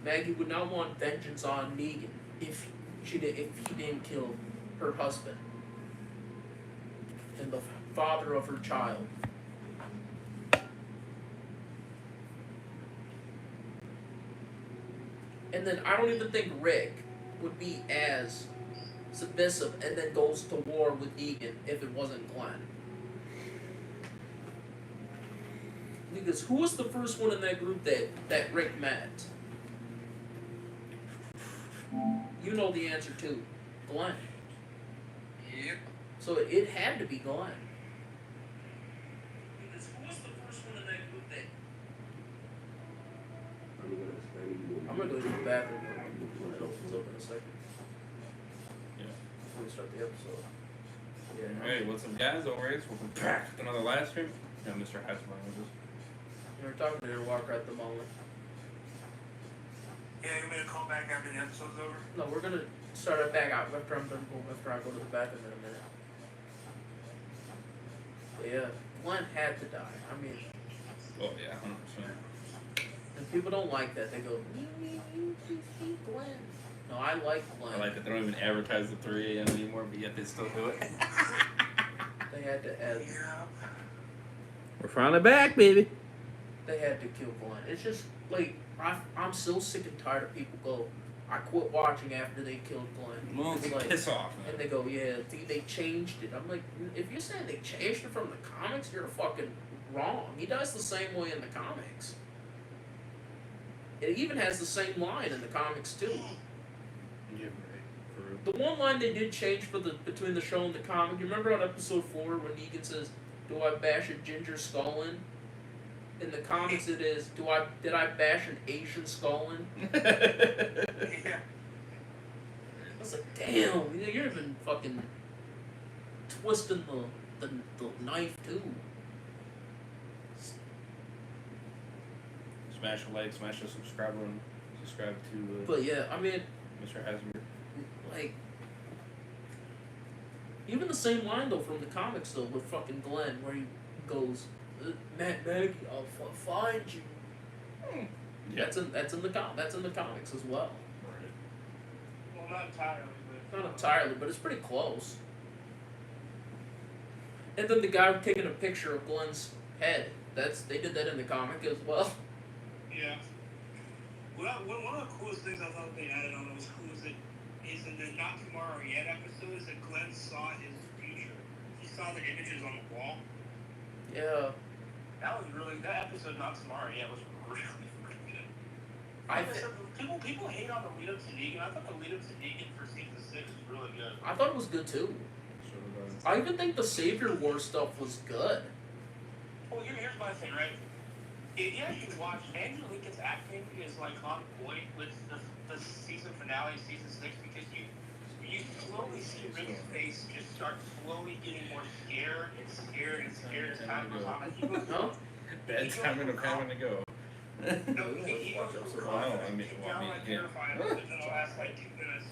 Maggie would not want vengeance on Negan if he didn't kill her husband and the father of her child. And then I don't even think Rick would be as submissive and then goes to war with Negan if it wasn't Glenn. Because who was the first one in that group that Rick met? You know the answer too. Glenn. Yep. So it had to be Glenn. Because who was the first one in that group that... I'm gonna go to the bathroom. It opens up in a second. Yeah. Before we start the episode. Yeah. Hey, what's up, guys? Always welcome back to another live stream. Yeah, Mr. Heisenberg with us. We were talking to your walker at the moment. Yeah, you want me to call back after the episode's over? No, we're gonna start it back out after I go to the bathroom in a minute. But yeah, Glenn had to die. I mean, Oh, yeah, 100%. and people don't like that. They go, you hate Glenn. No, I like Glenn. I like that they don't even advertise the 3 a.m. anymore, but yet they still do it. They had to add. Yeah. We're finally back, baby. They had to kill Glenn. It's just like I'm so sick and tired of people go. I quit watching after they killed Glenn. Well, It's like, piss off. and they go, yeah, they changed it. I'm like, if you're saying they changed it from the comics, you're fucking wrong. He dies the same way in the comics. It even has the same line in the comics too. Yeah, right. For real. The one line they did change for between the show and the comic. You remember on episode 4 when Negan says, "Do I bash a ginger skull in?" In the comics, it is, did I bash an Asian skull in? Yeah. I was like, damn, you're even fucking twisting the knife too. Smash a like, smash a subscribe and subscribe to But yeah, I mean, Mr. Heisenberg. like, even the same line though from the comics though with fucking Glenn where he goes, Maggie, I'll find you. Yeah. That's in the comics as well. Well, not entirely, but... Not entirely, but it's pretty close. And then the guy taking a picture of Glenn's head. They did that in the comic as well. Yeah. One of the coolest things I thought they added on that was cool is in the Not Tomorrow Yet episode is that Glenn saw his future. He saw the images on the wall. Yeah. That episode Not Tomorrow Yet was really good. People hate on the lead up to Negan. I thought the lead up to Negan for season 6 was really good. I thought it was good too. So, I even think the Savior War stuff was good. Well, here's my thing, right? If you actually watch, Angelica's acting is like on point with the season finale, season 6, because you slowly see Rick's face just start slowly getting more scared as time goes on. Like, he goes, Huh? bad timing of having to go. no, he goes from Wow, I mean, down like terrified within the last like 2 minutes.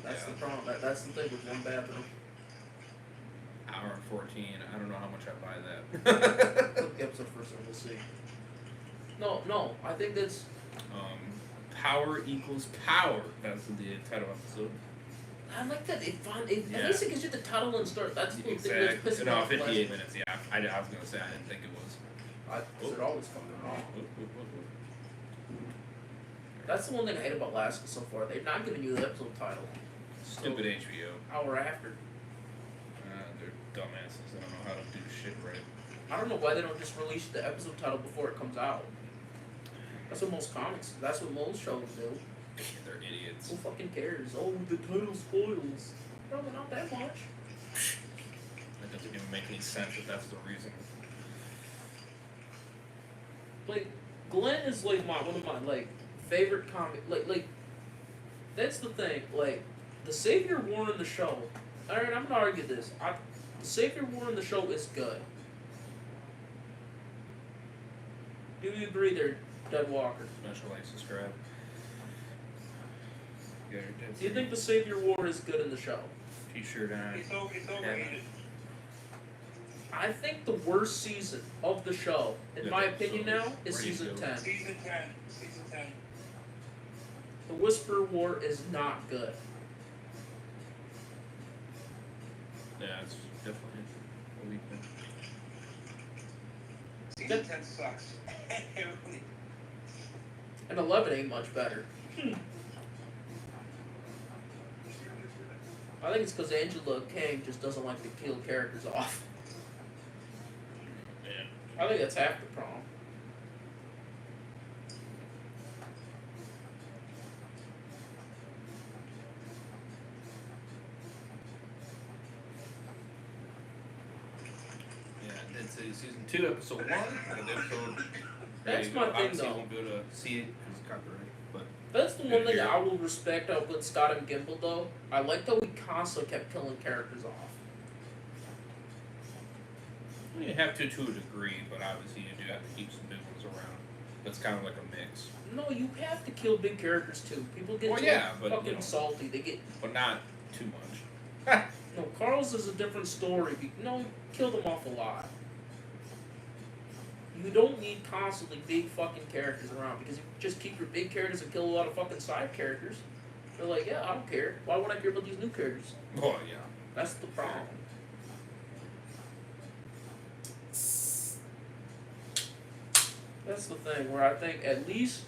That's the problem. That's the thing with one bathroom. Hour and 14. I don't know how much I buy that. Click the episode first and we'll see. No, I think that's... Power equals power. That's the title episode. I like that. At least it gives you the title and start. That's the thing that's Exactly. pissing me No, off. 58 minutes. Yeah, I was gonna say I didn't think it was. They're always fucking wrong. That's the one thing I hate about Alaska so far. They're not giving you the episode title. Stupid HBO. Hour after. They're dumbasses. They don't know how to do shit right. I don't know why they don't just release the episode title before it comes out. That's what most comics. That's what most shows do. They're idiots. Who fucking cares? Oh, the title spoils. No, not that much. That doesn't even make any sense if that's the reason. Like, Glenn is like one of my like favorite comic. Like that's the thing. Like, the Savior War in the show. All right, I'm gonna argue this. The Savior War in the show is good. Do you agree there, Dead Walker? Special like, subscribe. Yeah, Do you think the Savior War is good in the show? T-shirt on. It's overrated. I think the worst season of the show, in Yeah, my so opinion now, is where do you season go? 10. Season 10. Season 10. The Whisper War is not good. Yeah, it's definitely a weak one. Season 10 sucks. And 11 ain't much better. I think it's because Angela Kang just doesn't like to kill characters off. Yeah. I think that's half the problem. Yeah, I did say season 2, episode 1, and episode. That's you my go. thing, Obviously, though. won't be able to see it because it's copyrighted, but That's the one thing Yeah. I will respect out with Scott and Gimple, though. I liked how he constantly kept killing characters off. you have to a degree, but obviously you do have to keep some big ones around. That's kind of like a mix, No, you have to kill big characters too. People get Well, so yeah, but, fucking you know. salty. They get but not too much. no. Carl's is a different story. No, kill them off a lot. You don't need constantly big fucking characters around because if you just keep your big characters and kill a lot of fucking side characters, they're like, yeah, I don't care. Why would I care about these new characters? Oh yeah. That's the problem. That's the thing where I think at least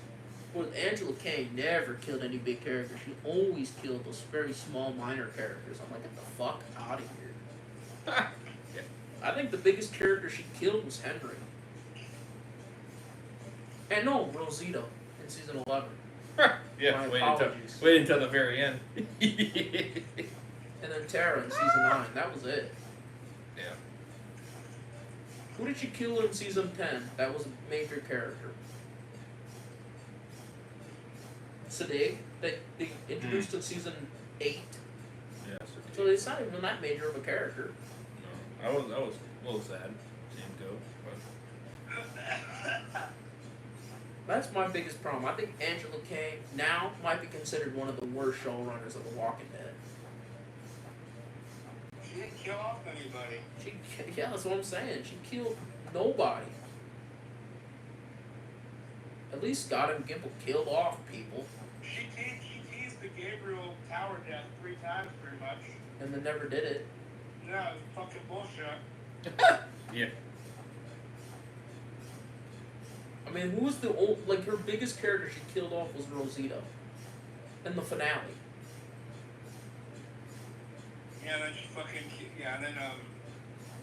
with Angela Kang never killed any big characters. She always killed those very small minor characters. I'm like, get the fuck out of here. Yeah. I think the biggest character she killed was Henry. And no, Rosita in season 11. Yeah, My wait until the very end. And then Tara in season 9. That was it. Yeah. Who did she kill in season 10 that was a major character? Sadig, that they introduced in season 8. Yeah. So it's not even that major of a character. No, I was a little sad seeing him go, but That's my biggest problem. I think Angela Kang now might be considered one of the worst showrunners of The Walking Dead. She didn't kill off anybody. Yeah, that's what I'm saying. She killed nobody. At least Scott and Gimple killed off people She teased the Gabriel Tower death 3 times pretty much. and then never did it. No, it was fucking bullshit. yeah. I mean, who was the old, like her biggest character she killed off was Rosita in the finale. Yeah, then she fucking, and then,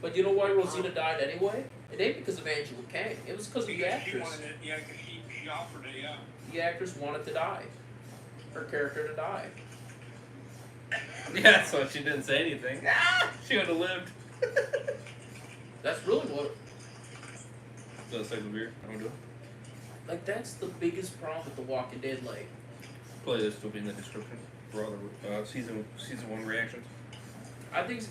But you know why Rosita died anyway? It ain't because of Angela Kang. It was because of the because she actress. wanted it, yeah, because she offered it, yeah. The actress wanted to die. Her character to die. Yeah, so she didn't say anything. She would have lived. That's really what. So second beer, I'm gonna do it. Like that's the biggest problem with The Walking Dead. Like Playlist will be in the description for all the season 1 reactions. I think,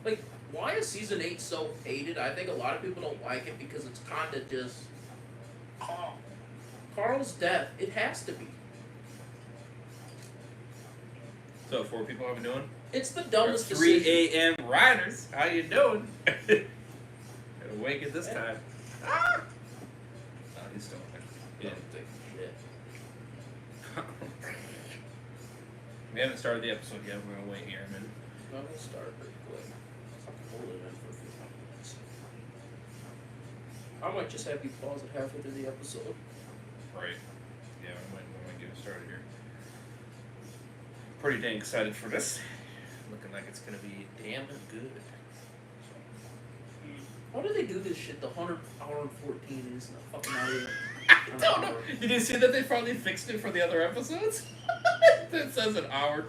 like, why is season 8 so hated? I think a lot of people don't like it because it's kind of just Carl's death. It has to be. So 4 people, how we doing? It's the dumbest 3 decision. a.m. riders, how you doing? Gotta wake it this time. Oh, he's still there. Yeah. Yeah. Shit. We haven't started the episode yet. We're gonna wait here a minute. I'm gonna start pretty quick. Hold it in for a few minutes. I might just have you pause it halfway through the episode. Right. Yeah, we might get it started here. Pretty dang excited for this. Looking like it's gonna be damn good. Why do they do this shit? The 100-hour and 14 is not fucking out of I don't know. Did you see that they finally fixed it for the other episodes? It says an hour.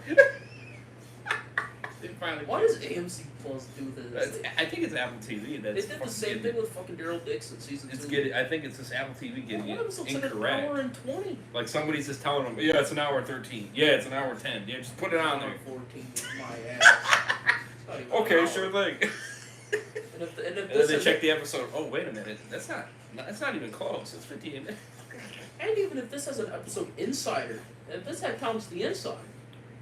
They finally. Why does AMC Plus do this? I think it's Apple TV. They That's did the same thing with fucking Daryl Dixon season 2. It's getting. I think it's just Apple TV getting One it episode's an hour incorrect. and 20. Like somebody's just telling them, yeah, it's an hour 13. Yeah, it's an hour 10. Yeah, just put it on there. 14 is my ass. It's not even an Okay, hour. sure thing. And if And then this they is- check the episode. Oh, wait a minute. That's not even close. It's 58 minutes. And even if this has an episode insider, if this had counts the inside, so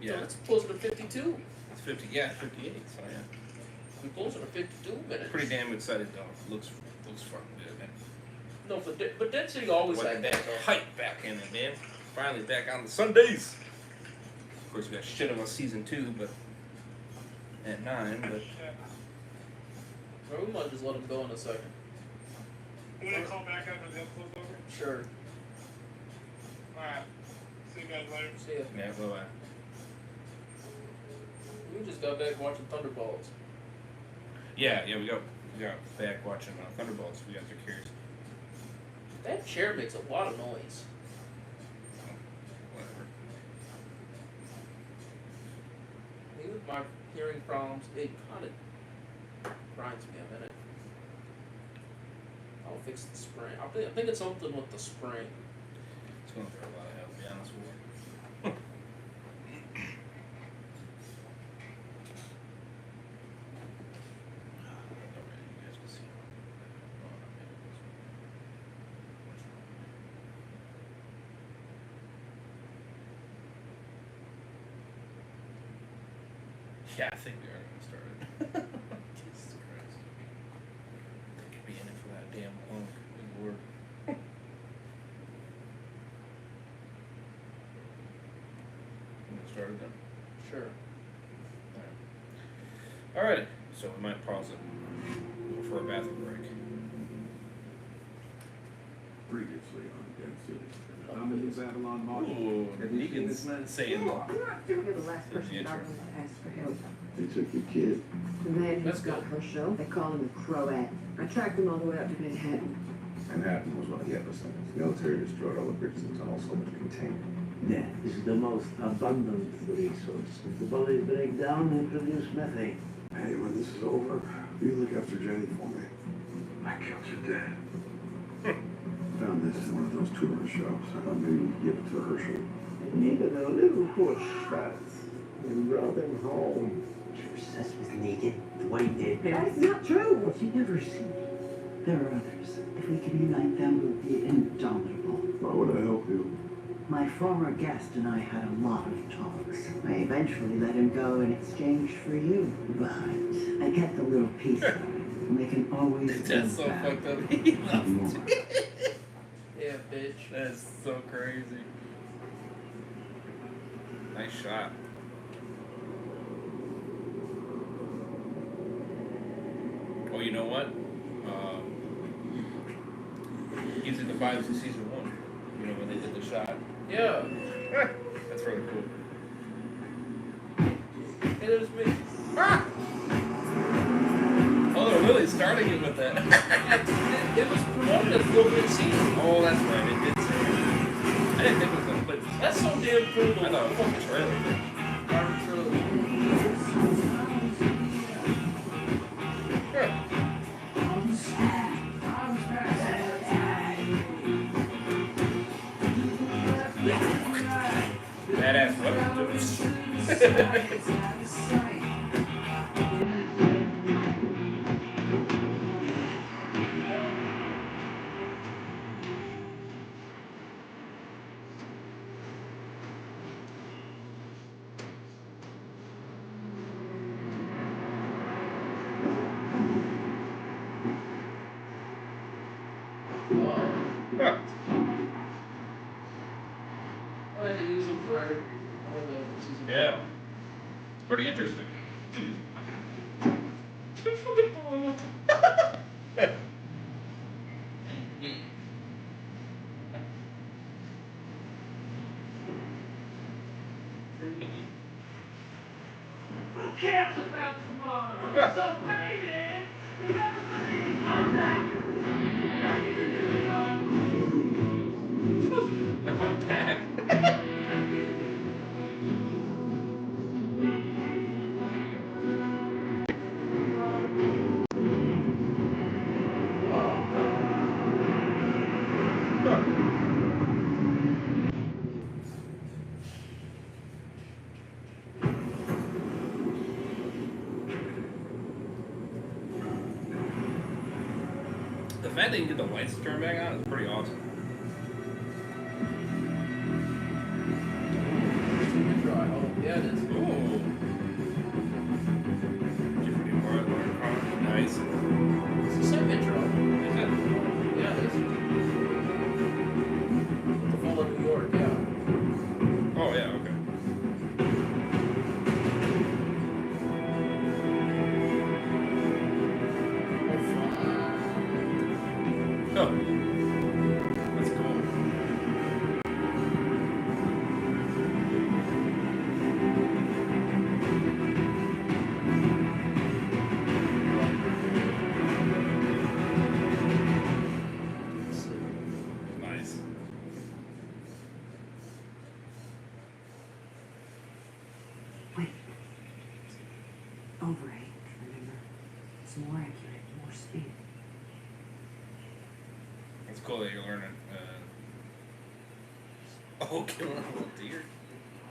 Yeah, it's closer to 52. it's 50. Yeah, 58. So yeah. We're closer to 52 minutes. Pretty damn excited though. Looks fucking good, man. No, but Dead City always What had that that, though. hype back in it, man. Finally back on the Sundays. Of course, we got shit on season 2, but at 9, but Well, we might just let him go in a second. You want to call back after the episode's over? Sure. Alright. See you guys later. See ya. yeah, well, We just got back watching Thunderbolts. yeah, we got back watching Thunderbolts. We got their curious. That chair makes a lot of noise. Whatever. Me with my hearing problems, it kind of grinds me a minute. I'll fix the spring. I think it's something with the spring. It's going through a lot of hell, to be honest with you. Yeah, I think we are going to start it. Jesus Christ. They could be in it for that damn long. Good Lord. You want to start it then? Sure. Alrighty. So we might pause it for a bathroom break. Previously on Dead City. I'm in this Avalon model. Ooh, Have you seen this Negan's man? saying You're the last person I want to ask for help. They took your kid. The man who's Let's go. got Hershel, they call him the Croat. I tracked him all the way up to Manhattan. Manhattan was one of the epicenters. Military destroyed all the bridges and tunnels so much containment. Death is the most abundant resource. If the bodies break down, they produce methane. Hey, when this is over, you look after Jenny for me. I killed your dad. Found this in one of those tourist shops. I thought maybe we'd give it to Hershel. They needed a little push, but we brought him home. You're obsessed with Negan, the way he did. That's not true. What you never see. There are others. If we can unite them, we'll be indomitable. Why would I help you? My former guest and I had a lot of talks. I eventually let him go in exchange for you. But I kept a little piece of him. And they can always That's so come back. fucked up. He left. Yeah, bitch. That's so crazy. Nice shot. Oh, you know what? Gives it the vibes of season 1. You know, when they did the shot. Yeah. That's really cool. Hey, there's me. Ah! Oh, they're really starting it with that. It was promoted as the opening season. Oh, that's right. It did say that. I didn't think it was going to play. That's so damn cool. I thought it was fucking trailer. Badass weapon. Huh. I had to use them for all the season. Yeah. It's pretty interesting. Who cares about tomorrow? So baby, you gotta believe I'm back. The fact that you can get the lights to turn back on is pretty awesome. Yeah, it is. Ooh. Did you put any more? cool that you're learning. Oh, killing a little deer.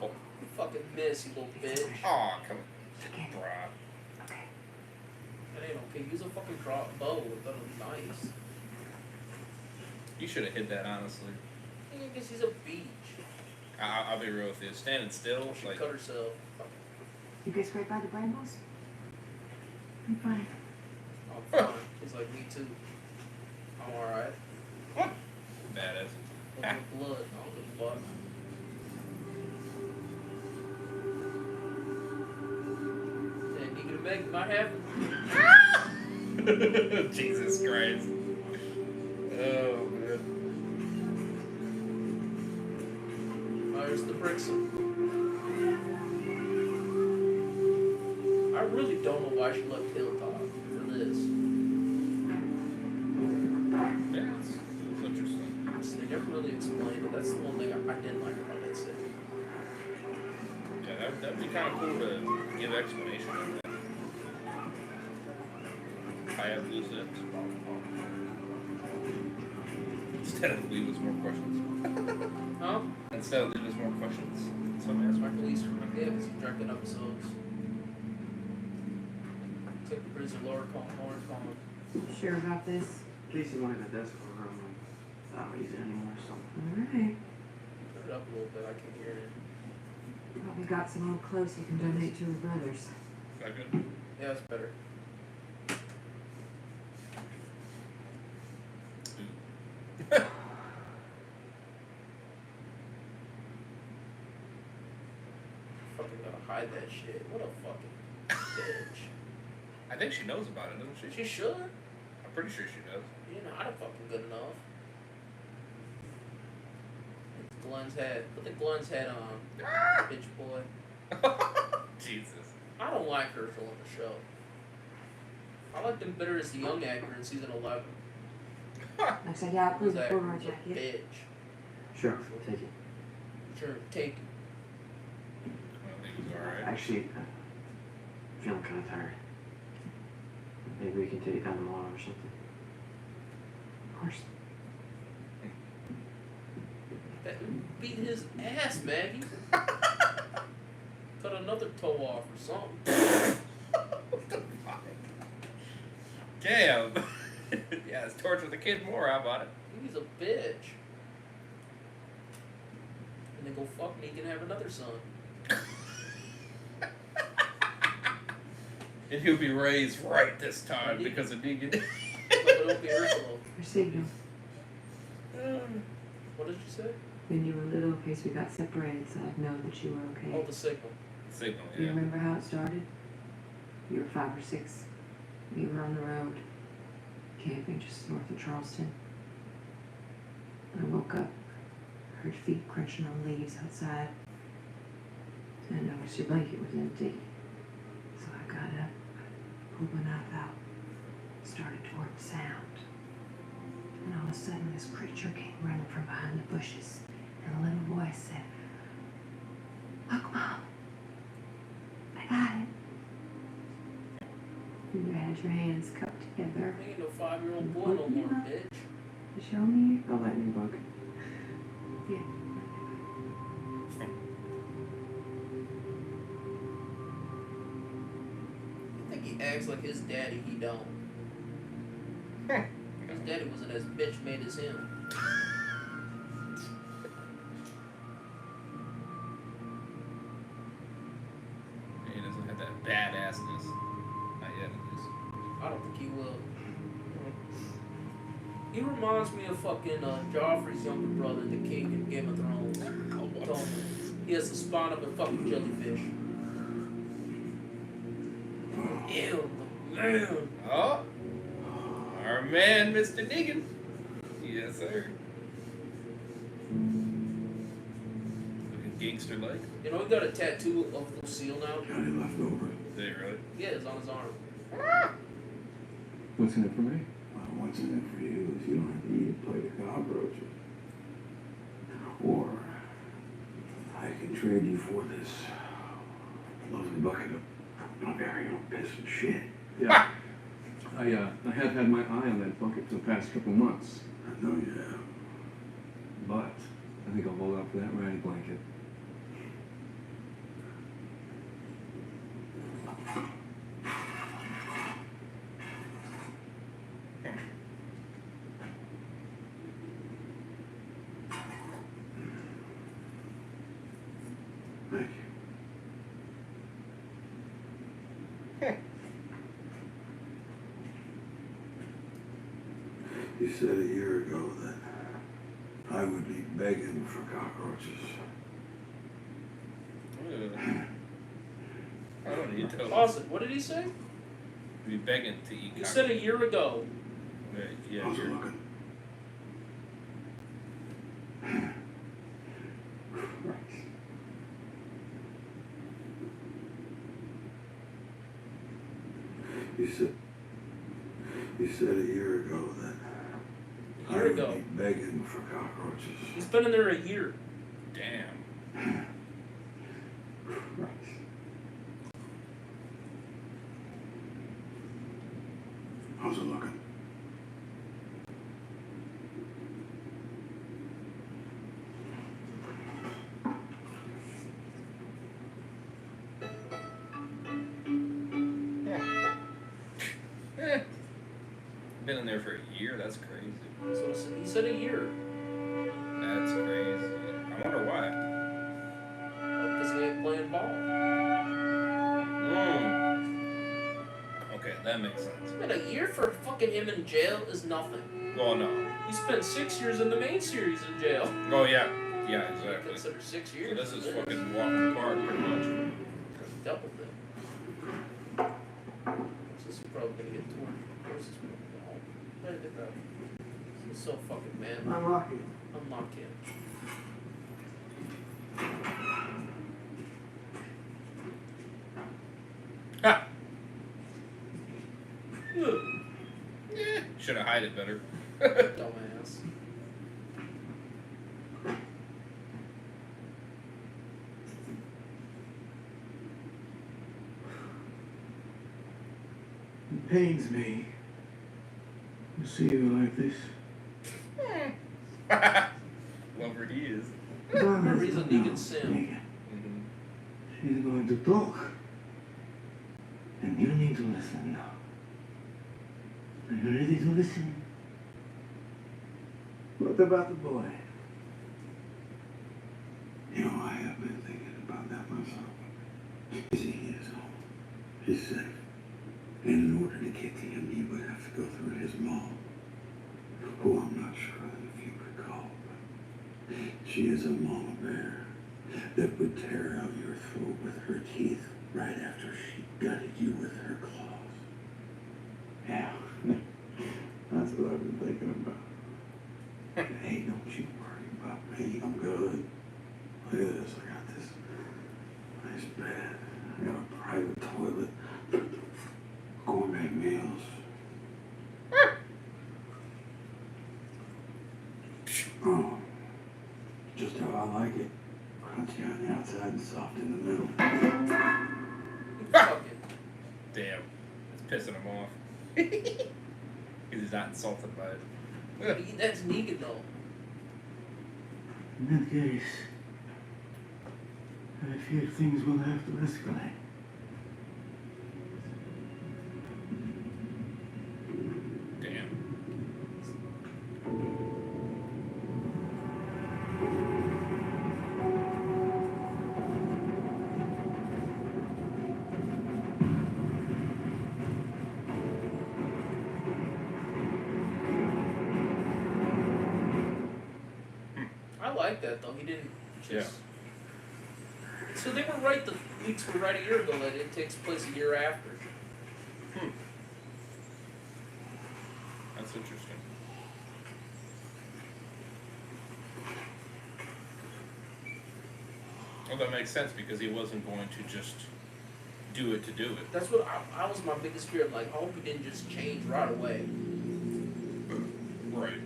Oh, You fucking miss, you little bitch. aw, come on. Okay. Bruh. Okay. That ain't okay. Use a fucking bow. That'll be nice. You should have hit that, honestly. Yeah, because he's a beach. I'll be real with you. Standing still, She like, cut herself. You guys right by the brambles? I'm fine. I'm fine. He's like, me too. I'm alright. badass. Look at the blood. I don't give a fuck. Yeah, Negan and Maggie might happen. Jesus Christ. Oh, man. There's the bricks. I really don't know why she left Hilltop for this. Yeah, it's interesting. They never really explained it. That's the one thing I didn't like about that city. Yeah, that'd be kind of cool to give explanation of that. I have loose ends. Instead of leave us more questions. Huh? Instead of leave us more questions. Some aspect. Michael Easter. Yeah, because he's directing episodes. Took the prisoner Laura Lawrence Coleman. Sure about this? Casey wanted a desk for her room. I don't use it anymore, so. Alright. Turn it up a little bit. I can hear it. Probably got some old clothes you can donate to her brothers. Is that good? Yeah, that's better. Fucking gotta hide that shit. What a fucking bitch. I think she knows about it, doesn't she? She should. I'm pretty sure she does. You're not fucking good enough. It's Glenn's head. Put the Glenn's head on. Bitch boy. Jesus. I don't like Hershel on the show. I liked him better as the young actor in season 11. Looks like I approved That the former was a jacket. bitch. Sure, take it. Sure, take it. I think he's alright. Actually, feeling kind of tired. Maybe we can take it down tomorrow or something. Of course. That beat his ass, Maggie. Cut another toe off or something. What the fuck? Damn. Yeah, let's torture the kid more. How about it? He's a bitch. And then go fuck Negan and have another son. And he'll be raised right this time because of Negan. But it'll be Ursula. Your signal. What did you say? When you were little, in case we got separated, so I'd know that you were okay. Oh, the signal. Signal, Do you yeah. remember how it started? You were 5 or 6. We were on the road, camping just north of Charleston. I woke up, heard feet crunching on leaves outside, and I noticed your blanket was empty. So I got up, pulled my knife out, started toward the sound. And all of a sudden, this creature came running from behind the bushes, and a little voice said, "Look, Mom, I got it." And you had your hands cupped together. I ain't no 5-year-old boy no more, bitch. You show me? A lightning bug. Yeah. You think he acts like his daddy? He don't. His daddy wasn't as bitch made as him. He doesn't have that badassness. Not yet, at least. I don't think he will. He reminds me of fucking Joffrey's younger brother, the king in Game of Thrones. Tony. He has the spawn of a fucking jellyfish. Ew, man. Oh, our man, Mr. Negan. Yes, sir. Looking gangster like. You know, he got a tattoo of Lucille now. Johnny left over. Did he really? Yeah, it's on his arm. What's in it for me? Well, what's in it for you is you don't have to eat a plate of cockroaches. Or I can trade you for this lovely bucket of Bavarian piss and shit. Yeah. I have had my eye on that bucket for the past couple months. know you have. But I think I'll hold out for that ratty blanket. Thank you. You said a year ago that I would be begging for cockroaches. I don't need to tell Pause it. What did he say? Be begging to eat. You said a year ago. Yeah, How's it you're looking? You said a year ago that A year I would ago. be begging for cockroaches. He's been in there a year. damn. How's it looking? Been in there for a year. That's crazy. So he said a year. That's crazy. I wonder why. Because he ain't playing ball. Okay, that makes sense. Man, a year for fucking him in jail is nothing. Oh no. He spent 6 years in the main series in jail. Oh yeah. Yeah, I exactly. consider 6 So years. this is fucking walking park pretty much. Doubled it. This is probably gonna get torn. Where's this one? Where did it go? This is so fucking mad. Unlock it. Unlock it. Ha! Ugh. Should have hide it better. Dumbass. It pains me to see you like this. Whoever he is. Remember, he's a Negan sim. Mm-hmm. She's going to talk. And you need to listen now. Are you ready to listen? What about the boy? You know, I have been thinking about that myself. You see, he is home. He's safe. And in order to get to him, you would have to go through his mom, who I'm not sure if you recall, but she is a mama bear that would tear out your throat with her teeth right after she gutted you with her claws. Yeah, that's what I've been thinking about. Hey, don't you worry about me. I'm good. Look at this. I got this nice bed. I got a private toilet. Gourmet meals. Oh, just how I like it. Crunchy on the outside and soft in the middle. Fuck it. Damn. It's pissing him off. Because he's not insulted by it. That's Negan though. In that case, I fear things will have to escalate. Damn. I like that though. He didn't just. So they were right. The leaks were right a year ago. That it takes place a year after. That's interesting. Well, that makes sense because he wasn't going to just do it to do it. That's what I was my biggest fear. Like, I hope he didn't just change right away. Right.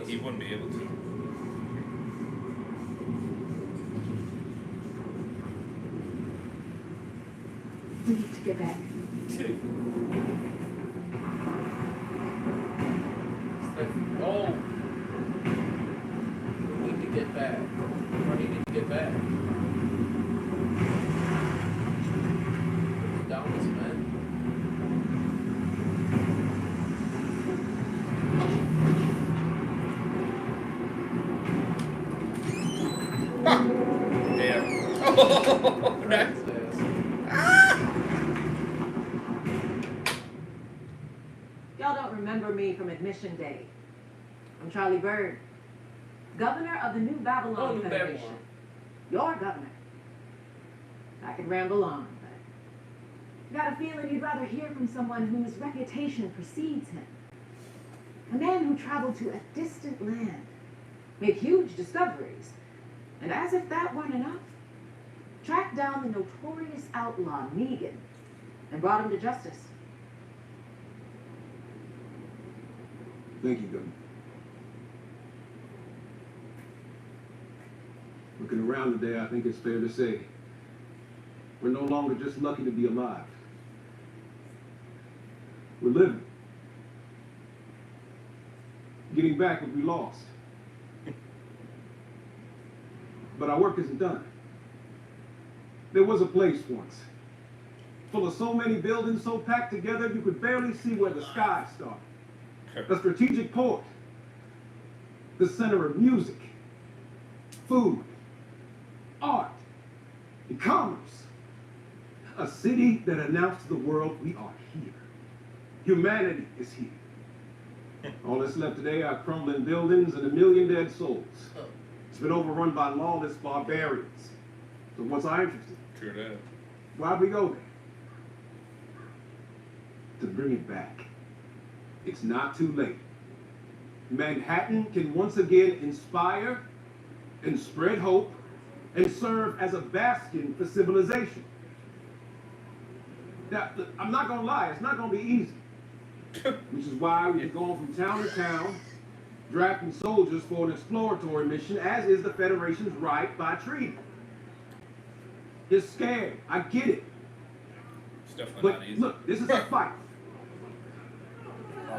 He wouldn't be able to. We need to get back. go. We need to get back. Where do you need to get back? Down this man. Damn. Oh, nice. Y'all don't remember me from admission day. I'm Charlie Bird, governor of the New Babylon New Federation. Babylon. Your governor. I could ramble on, but got a feeling you'd rather hear from someone whose reputation precedes him. A man who traveled to a distant land, made huge discoveries, and as if that weren't enough, tracked down the notorious outlaw Negan and brought him to justice. Thank you, Governor. Looking around today, I think it's fair to say we're no longer just lucky to be alive. We're living. Getting back what we lost. But our work isn't done. There was a place once, full of so many buildings so packed together you could barely see where the sky started. A strategic port, the center of music, food, art, and commerce. A city that announced to the world we are here. Humanity is here. All that's left today are crumbling buildings and a million dead souls. It's been overrun by lawless barbarians. So what's our interest in? True that. Why'd we go there? To bring it back. It's not too late. Manhattan can once again inspire and spread hope and serve as a bastion for civilization. Now, look, I'm not gonna lie, it's not gonna be easy. Which is why we're going from town to town, drafting soldiers for an exploratory mission, as is the Federation's right by treaty. You're scared, I get it. It's definitely But not easy. look, this is a fight.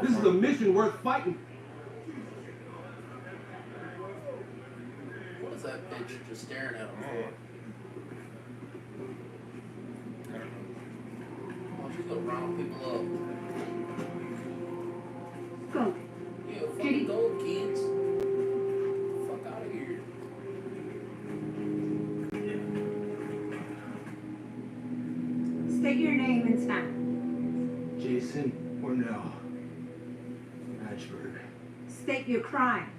This is a mission worth fighting. What is that bitch just staring at him for? I don't know. Why don't you go round people up? Go. Yeah, fucking go, kids. Fuck out of here. State your name and town. Jason Ornell. Heisenberg. State your crime.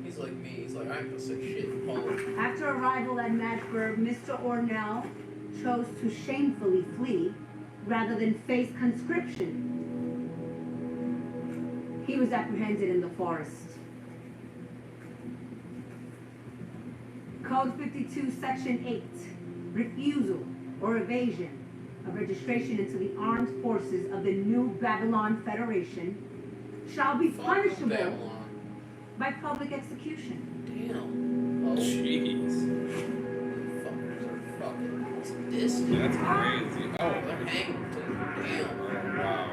He's like me. He's like, I ain't gonna say shit in public. After arrival at Matchburg, Mr. Ornell chose to shamefully flee rather than face conscription. He was apprehended in the forest. Code 52, Section 8, refusal or evasion of registration into the armed forces of the New Babylon Federation shall be Fuck punishable Babylon. by public execution. Damn. Oh, Jeez. fuckers are fucking. What's this? That's crazy. Oh, They're hanging too. Damn. wow.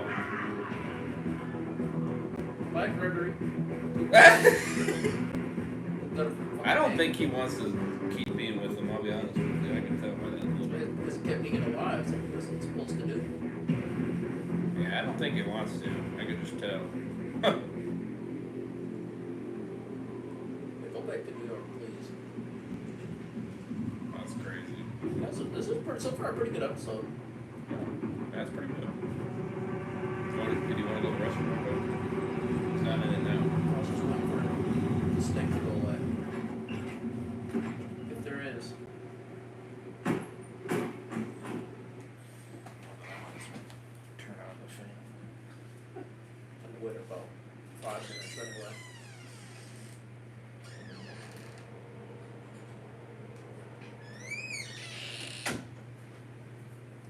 Bye, Gregory. I don't think he wants to keep being with them, I'll be honest with you. I can tell by that a little bit. Because it kept Negan alive, so that's what it's supposed to do. Yeah, I don't think he wants to. I can just tell. Go back to New York, please. That's crazy. This is so far a pretty good episode. That's pretty good. Did you want to go to the restroom real quick? It's not in it now. I was just waiting for the stink to go away. If there is. Turn on the fan. I'm gonna wait about 5 minutes anyway.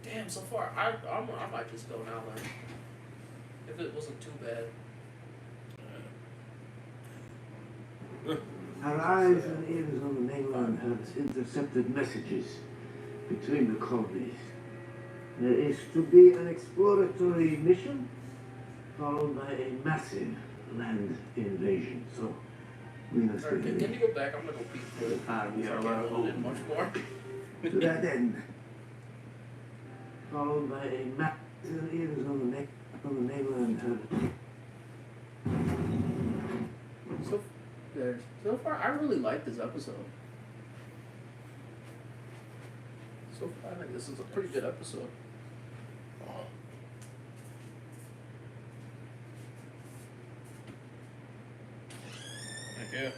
Damn, so far, I might just go now then. If it wasn't too bad. Our eyes and ears on the mainland have intercepted messages between the colonies. is to be an exploratory mission followed by a massive land invasion. So we must Alright, get can ready. you go back? I'm gonna go pee for it. Yeah, I did much more. to that end, followed by a massive ears on the mainland. So far, I really like this episode. So far, I think this is a pretty good episode. Thank you.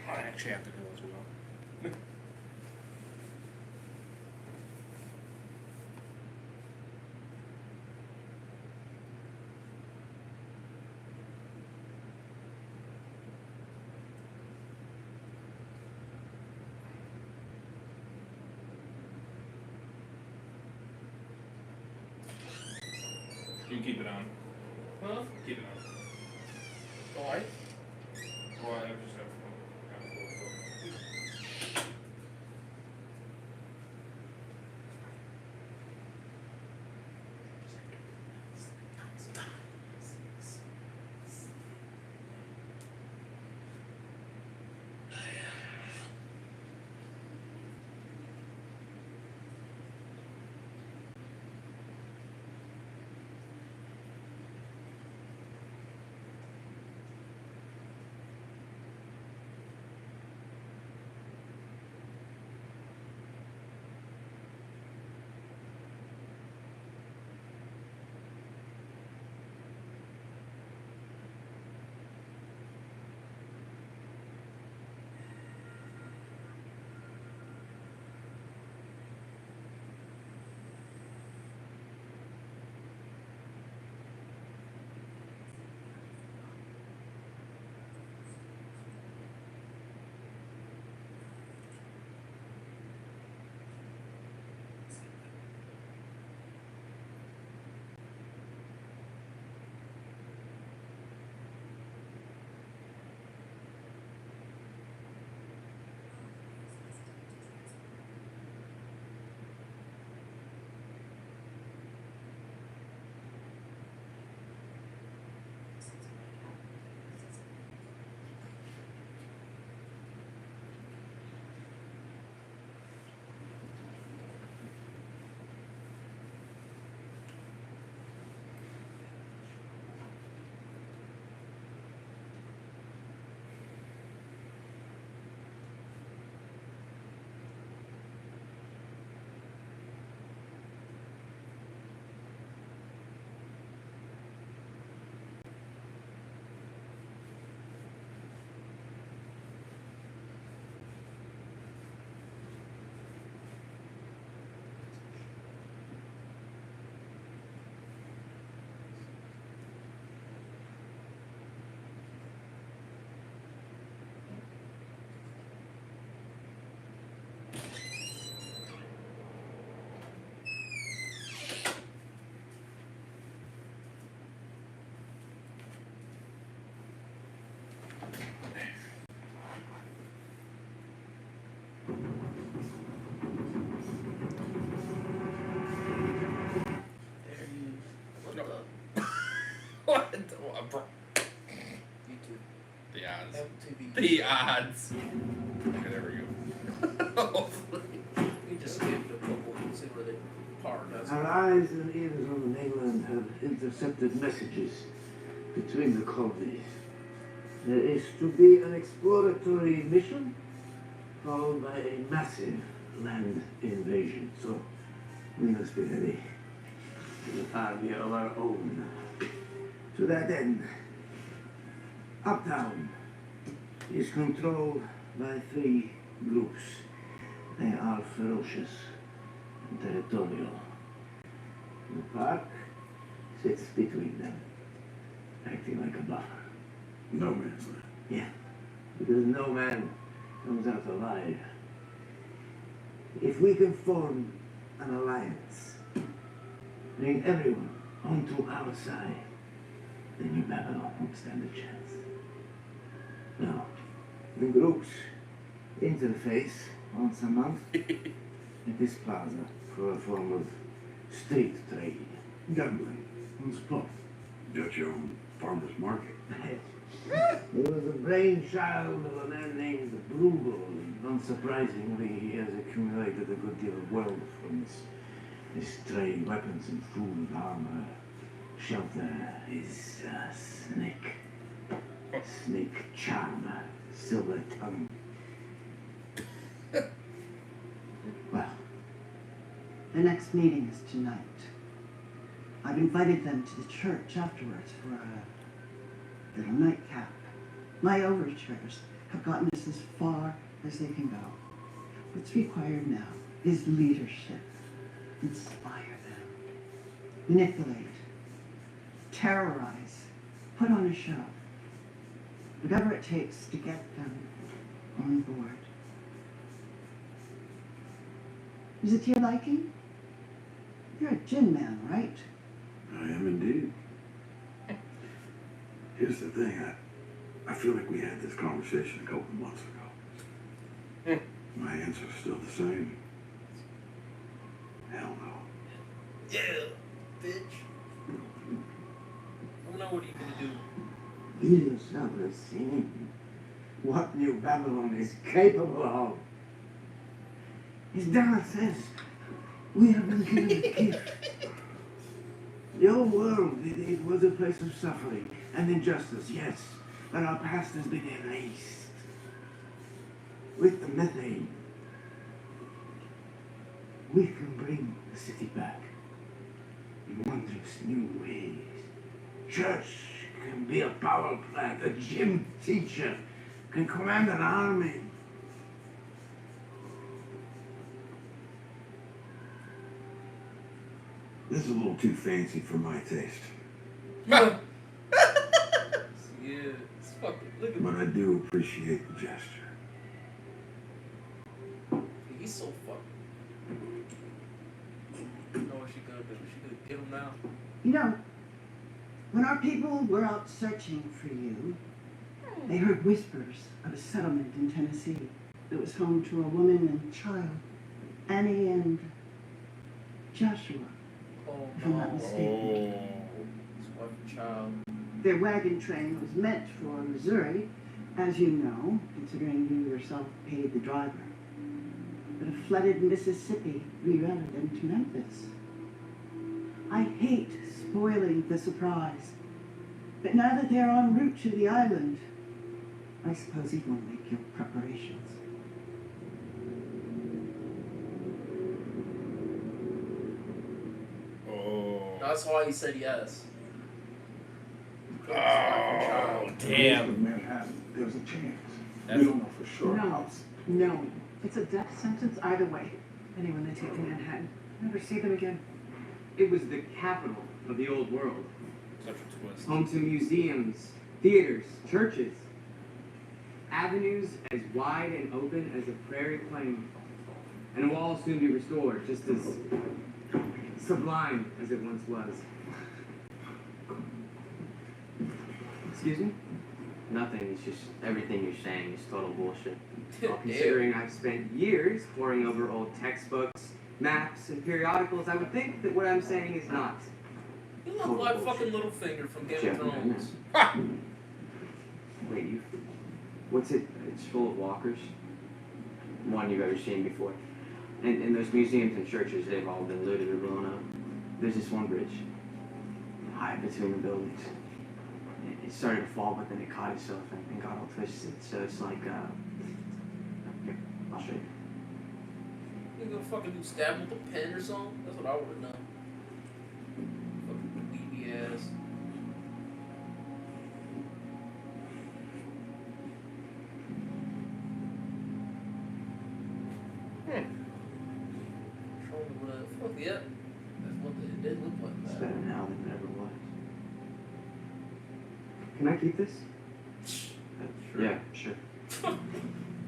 I actually have to go as well. You can keep it on. Huh? Keep it on. Why? Well, I just have The odds. Okay, there we go. We just skipped a couple and see where they parked us. Our eyes and ears on the mainland have intercepted messages between the colonies. There is to be an exploratory mission followed by a massive land invasion. So we must be ready to an army of our own. To that end, Uptown is controlled by 3 groups. They are ferocious and territorial. The park sits between them, acting like a buffer. No man's land. Yeah, because no man comes out alive. If we can form an alliance, bring everyone onto our side, then New Babylon won't stand a chance. Now, the groups interface once a month at this plaza for a form of street trade, gambling on spot. Got your own farmer's market. It was the brainchild of a man named Bruegel. Unsurprisingly, he has accumulated a good deal of wealth from this trade, weapons and food, armor, shelter, his snake charmer, silver tongue. Well, the next meeting is tonight. I've invited them to the church afterwards for a little nightcap. My overtures have gotten us as far as they can go. What's required now is leadership. Inspire them. Manipulate. Terrorize. Put on a show. Whatever it takes to get them on board. Is it to your liking? You're a gin man, right? I am indeed. Here's the thing, I feel like we had this conversation a couple of months ago. My answer's still the same. Hell no. Yeah, bitch. I don't know what are you gonna do. You yourself have seen what New Babylon is capable of. As Dara says, we have been given a gift. The old world, it was a place of suffering and injustice, yes, but our past has been erased. With the methane, we can bring the city back in wondrous new ways. Church can be a power plant, a gym teacher can command an army. This is a little too fancy for my taste. Yeah, it's fucking. Look at But him. I do appreciate the gesture. He's so fucking. You know what she gonna do? She gonna get him now. You know, when our people were out searching for you, they heard whispers of a settlement in Tennessee that was home to a woman and child, Annie and Joshua, Oh if I'm not no. mistaken. His wife and child. Their wagon train was meant for Missouri, as you know, considering you yourself paid the driver. But a flooded Mississippi rerouted them to Memphis. I hate spoiling the surprise, but now that they're en route to the island, I suppose you won't make your preparations. That's why he said yes. Oh, damn. Manhattan, there's a chance. That's- We don't know for sure. No. It's a death sentence either way. Anyone they take to Manhattan, never see them again. It was the capital of the old world, Such a twist. home to museums, theaters, churches, avenues as wide and open as a prairie plain, and it will all soon be restored, just as sublime as it once was. Excuse me? Nothing, it's just everything you're saying is total bullshit. Well, considering I've spent years poring over old textbooks, maps, and periodicals, I would think that what I'm saying is not. You look like fucking Littlefinger from Game of Jeff, Thrones. Wait, What's it? It's full of walkers. One you've ever seen before. And those museums and churches, they've all been looted or blown up. There's this one bridge, high between the buildings. It started to fall, but then it caught itself and got all twisted. So it's like, here, I'll show you. You gonna fucking do stab with a pen or something? That's what I would have done. Fucking weedy ass. Fuck yeah. That's what it did look like. It's That. better now than it ever was. Can I keep this? Sure. Yeah, sure. Look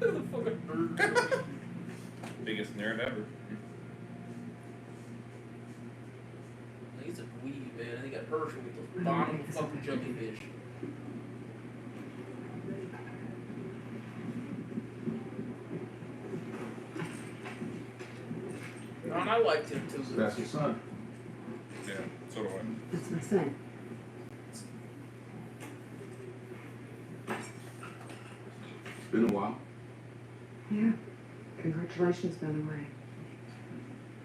at the fucking bird. Biggest nerd ever. He's a dweeb, man. He got Hershel with the bottom fucking jellyfish. And I liked him too. That's your son. Yeah, so do I. That's my son. It's been a while. Yeah. Congratulations, by the way.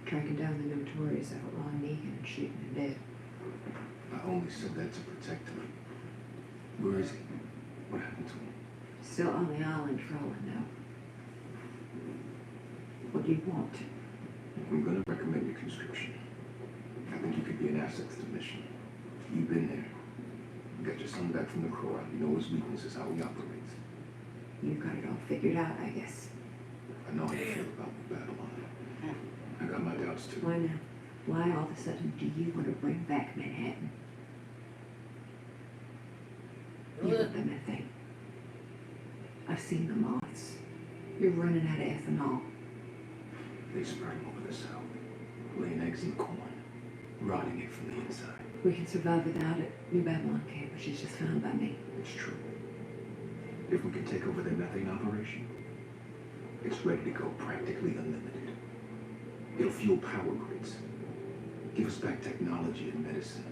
Tracking down the notorious outlaw Negan and shooting him dead. I only said that to protect him. Where is he? What happened to him? Still on the island for all I know. What do you want? I'm gonna recommend your conscription. I think you could be an asset to the mission. You've been there. You got your son back from the Crow out. You know his weaknesses, how he operates. You've got it all figured out, I guess. I know how you feel about Babylon. I got my doubts too. Why now? Why all of a sudden do you want to bring back Manhattan? You want the methane. I've seen the moths. You're running out of ethanol. They spread him over the south, laying eggs in corn, rotting it from the inside. We can survive without it. New Babylon camp, which is just fine by me. It's true. If we can take over their methane operation, it's ready to go practically unlimited. It'll fuel power grids, give us back technology and medicine.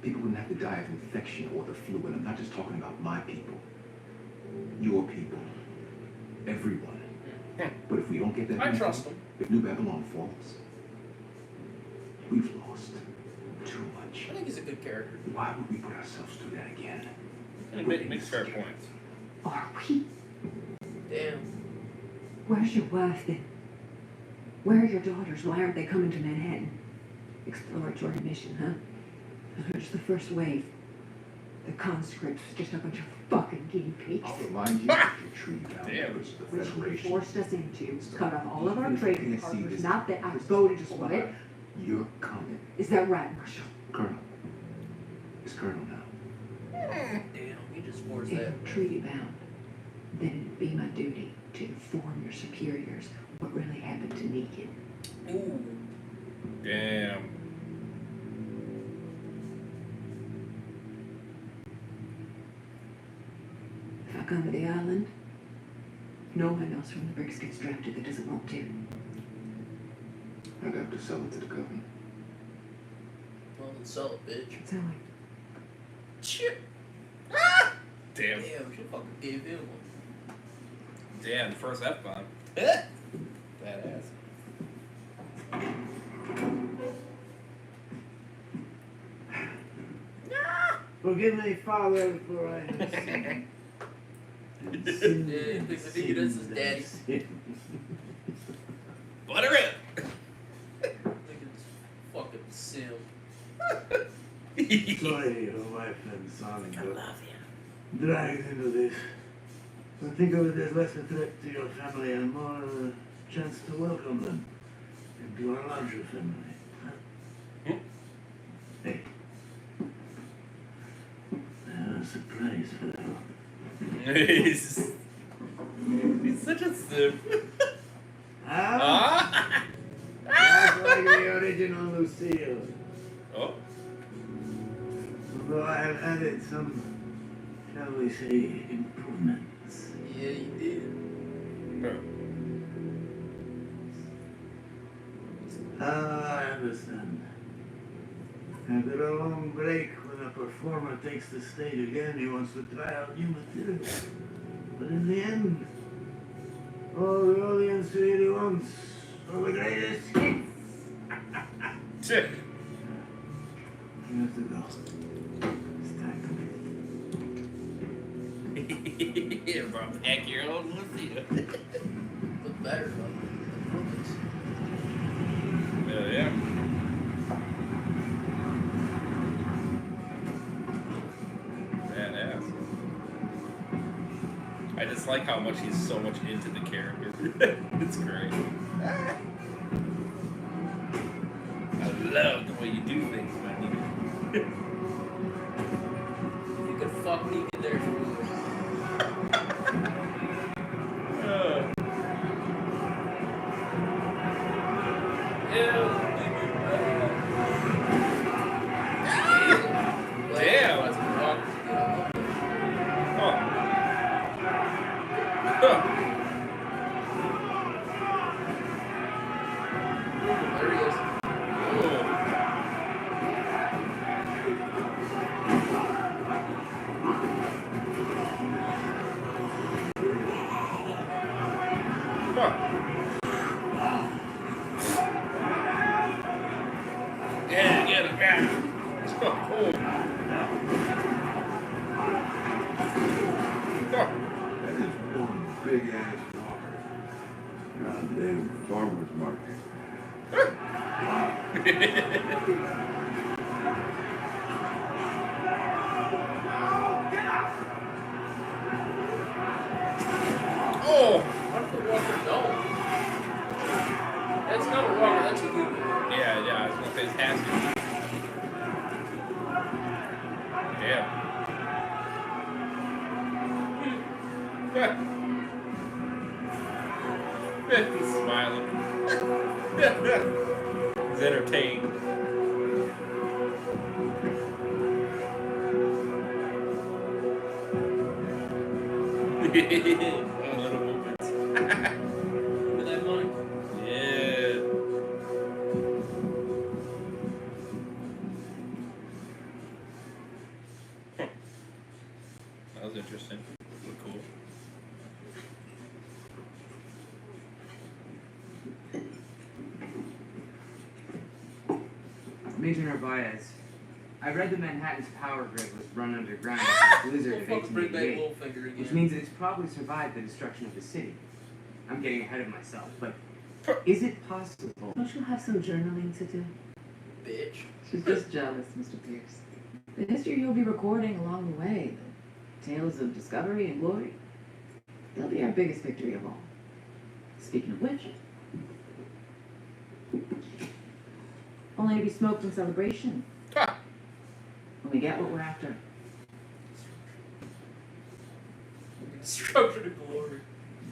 People wouldn't have to die of infection or the flu, and I'm not just talking about my people. Your people. Everyone. But if we don't get that I methane, trust them. if New Babylon falls, we've lost too much. I think he's a good character. Why would we put ourselves through that again? And it makes fair points. Are we? Damn. Where's your wife then? Where are your daughters? Why aren't they coming to Manhattan? Exploratory mission, huh? Where's the first wave? The conscripts, just a bunch of fucking guinea pigs. I'll remind you that your treaty bound Damn. members of the Which you Federation. forced us into. Cut off all of our Even if you trading can't see partners. this, Not that I this voted is for why it. You're coming. Is that right, Marshall? Colonel. It's Colonel now. Damn, he just forced If that. I'm treaty bound, then it'd be my duty to inform your superiors what really happened to Negan. Ooh. Damn. If I come to the island, no one else from the Bricks gets drafted that doesn't want to. I'd have to sell it to the government. Well, then sell it, bitch. Tell me. Shit. Damn. Damn, she fucking gave him one. Damn, the first F-bomb. Badass. Forgive me, Father, for I have sinned. And sinned Yeah, he and thinks that he does his sinned daddy. and sinned. Butter it! Think it's fucking sim. Sorry, your wife and son got dragged into this. I think of it as less a threat to your family and more a chance to welcome them into our larger family. Huh? Hey. Surprise fellow. He's such a simp. Ah? That's like the original Lucille. Oh. Although I have added some, shall we say, improvements. Yeah, you did. Ah, I understand. After a long break, when a performer takes the stage again, he wants to try out new material. But in the end, all the audience really wants are the greatest hits. You have to go. It's time to leave. Yeah, bro, pack your own Lucille. Look better, though. Hell yeah. Badass. I just like how much he's so much into the character. It's great. I love the way you do things, man. You could fuck Negan there for me. Damn. There he is. Yeah, get him back. That is one big ass walker. Goddamn farmer's market. Oh! How did the walker go? That's not a walker, that's a human. Yeah, I was gonna say it's Haskell. Yeah. He's smiling. He's entertained. One little movements. Look at that money. Yeah. That was interesting. Cool. Major Narvaez, I read that Manhattan's power grid was run underground after the blizzard of Fuck, bring back 1888, Littlefinger again. which means that it's probably survived the destruction of the city. I'm getting ahead of myself, but is it possible? Don't you have some journaling to do? Bitch. She's just jealous, Mr. Pierce. The history you'll be recording along the way, the tales of discovery and glory, they'll be our biggest victory of all. Speaking of which, only to be smoked in celebration when we get what we're after. Structure to glory.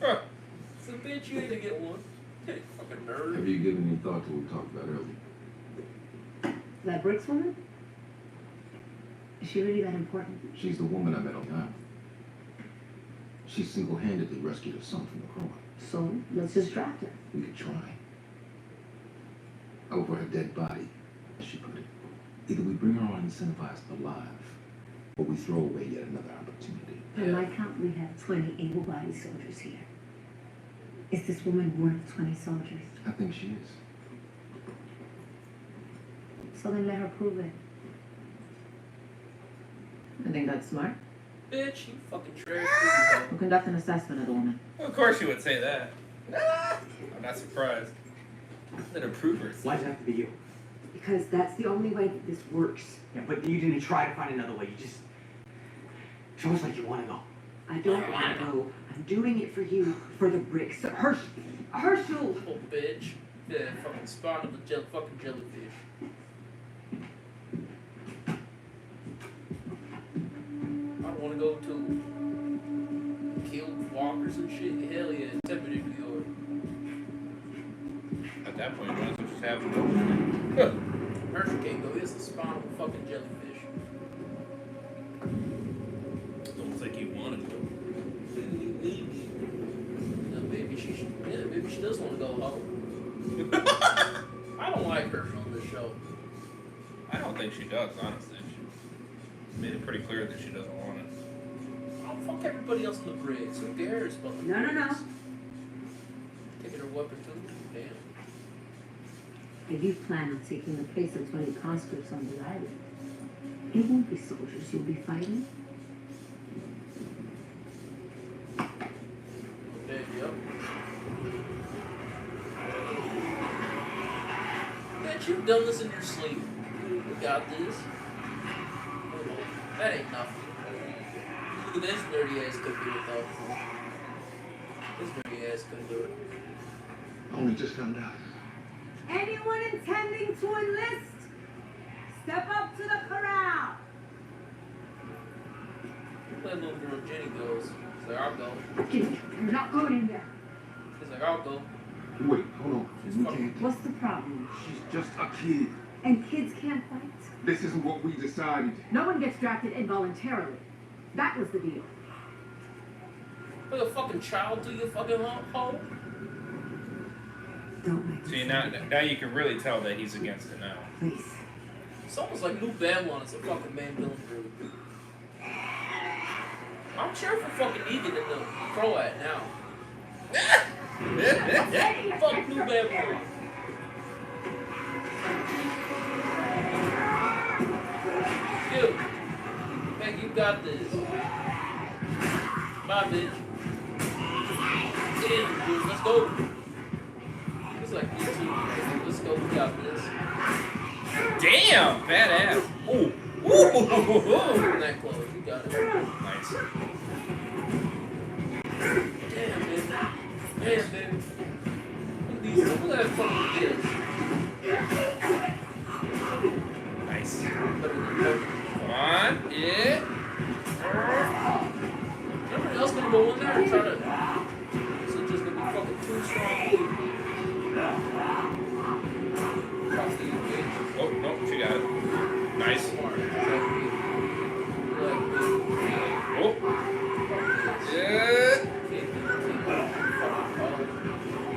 So bitch, you ain't gonna get one. You fucking nerd. Have you given any thought to what we talked about earlier? That Brooks woman? Is she really that important? She's the woman I met on the island. She single-handedly rescued her son from the coma. So let's distract her. We could try. Over her dead body, as she put it. Either we bring her on incentivized alive, or we throw away yet another opportunity. By my count, we have 20 able-bodied soldiers here. Is this woman worth 20 soldiers? I think she is. So then let her prove it. I think that's smart. Bitch, you fucking trash. We'll conduct an assessment of the woman. Well, of course you would say that. I'm not surprised. Let her prove herself. Why'd it have to be you? Because that's the only way that this works. Yeah, but you didn't try to find another way. You just show us like you want to go. I don't want to go. I'm doing it for you, for the bricks. Hershel! Oh, bitch. Yeah, fucking spawn of the fucking jellyfish. I don't want to go to kill walkers and shit. Hell yeah, intimidated New York. At that point, you might as well just have him go. Hershel can't go. He has the spawn of a fucking jellyfish. Don't think you want to go. Maybe she should. Yeah, maybe she does want to go home. I don't like Hershel on this show. I don't think she does, honestly. She made it pretty clear that she doesn't want it. I don't Fuck everybody else in the briggs. Who cares about the No. briggs? Taking her weapon too. Damn. If you plan on taking the place of 20 conscripts on the island, it won't be soldiers you'll be fighting. Okay, yep. Bet you've done this in your sleep. You got this. That ain't nothing. Look at this dirty ass could do it though. This dirty ass couldn't do it. Only just found out. Anyone intending to enlist, step up to the corral. That little girl Jenny goes. She's like, I'll go. Jenny, you're not going in there. She's like, I'll go. Wait, hold on. We can't. What's the problem? She's just a kid. And kids can't fight? This isn't what we decided. No one gets drafted involuntarily. That was the deal. Like a fucking child to you fucking hole? Don't make See, now you can really tell that he's against it now. Please. It's almost like New Babylon is a fucking main villain group. I'm cheering for fucking Negan in the Croat now. Fuck New Babylon. Dude, Meg, you got this. Bye, bitch. In, dude, let's go. He's like, me too. Let's go, we got this. Damn, badass. Ooh. That close, you got it. Nice. Damn, baby. Damn, baby. Look at that fucking kids. Nice. Come on. Yeah. Everybody else gonna go in there and try to. This is just gonna be fucking too strong. Oh, no, she got it. Nice. Smart. Oh. Yeah.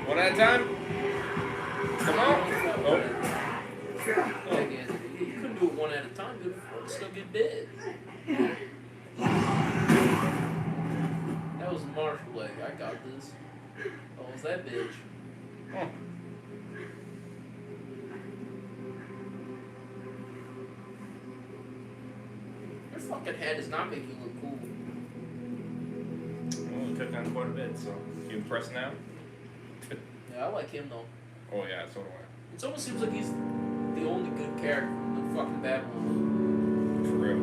One at a time. Come on. Oh. You couldn't do it one at a time, dude. It'd still get big. That was Marshall leg. I got this. Oh, was that bitch? Oh. Your fucking head does not make you look cool. Well, we took down quite a bit, so you impressed now? Yeah, I like him though. Oh yeah, so do I. It almost seems like he's the only good character in the fucking Babylon. For real.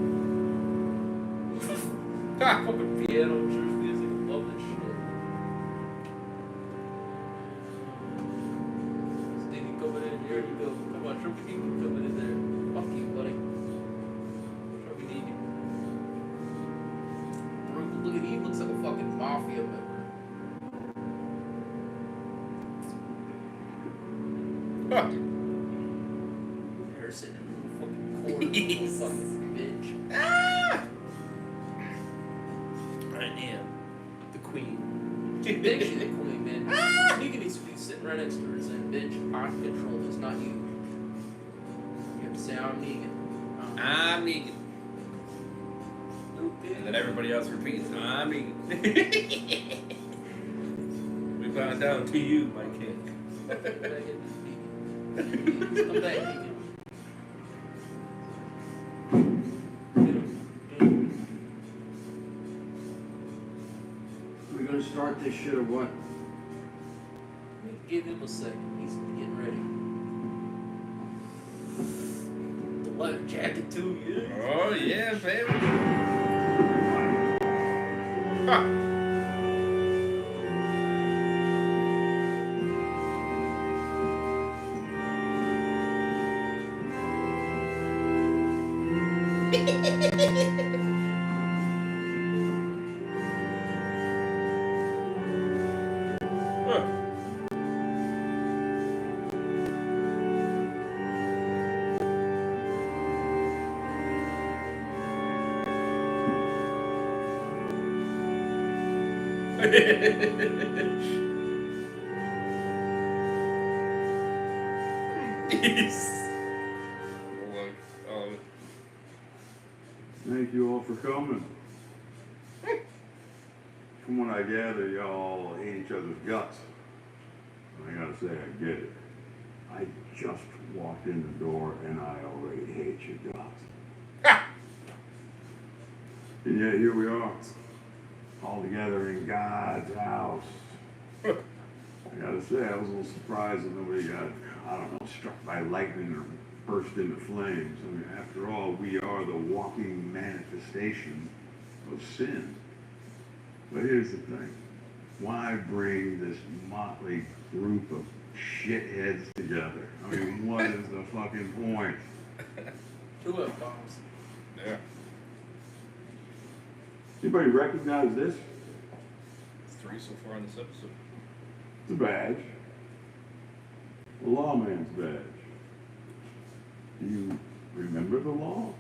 Fucking piano church music. I love this shit. Stevie coming in. Here you go. Come on, Trophy Negan coming in there. Fuck you, buddy. Trophy Negan. Look at him. He looks like a fucking mafia member. Huh. They're sitting in the fucking corner. Fucking bitch. Ah! I am the queen. Bitch, you the queen, man. Negan needs to be sitting right next to her and saying, bitch, I control this, not you. You have to say, I'm Negan. I'm Negan. And then everybody else repeats, I'm Negan. We bow down to you, my king. Come back, Negan. We gonna start this shit or what? Give him a second. He's getting ready. The leather jacket, too, yeah. Oh, yeah, baby. Huh. Thank you all for coming. From what I gather, y'all hate each other's guts. I gotta say, I get it. I just walked in the door and I already hate your guts. And yet here we are, all together in God's house. I gotta say, I was a little surprised that nobody got, I don't know, struck by lightning or burst into flames. I mean, after all, we are the walking manifestation of sin. But here's the thing. Why bring this motley group of shitheads together? I mean, what is the fucking point? 2 F-bombs. Yeah. Anybody recognize this? It's 3 so far in this episode. It's a badge. A lawman's badge. Do you remember the law?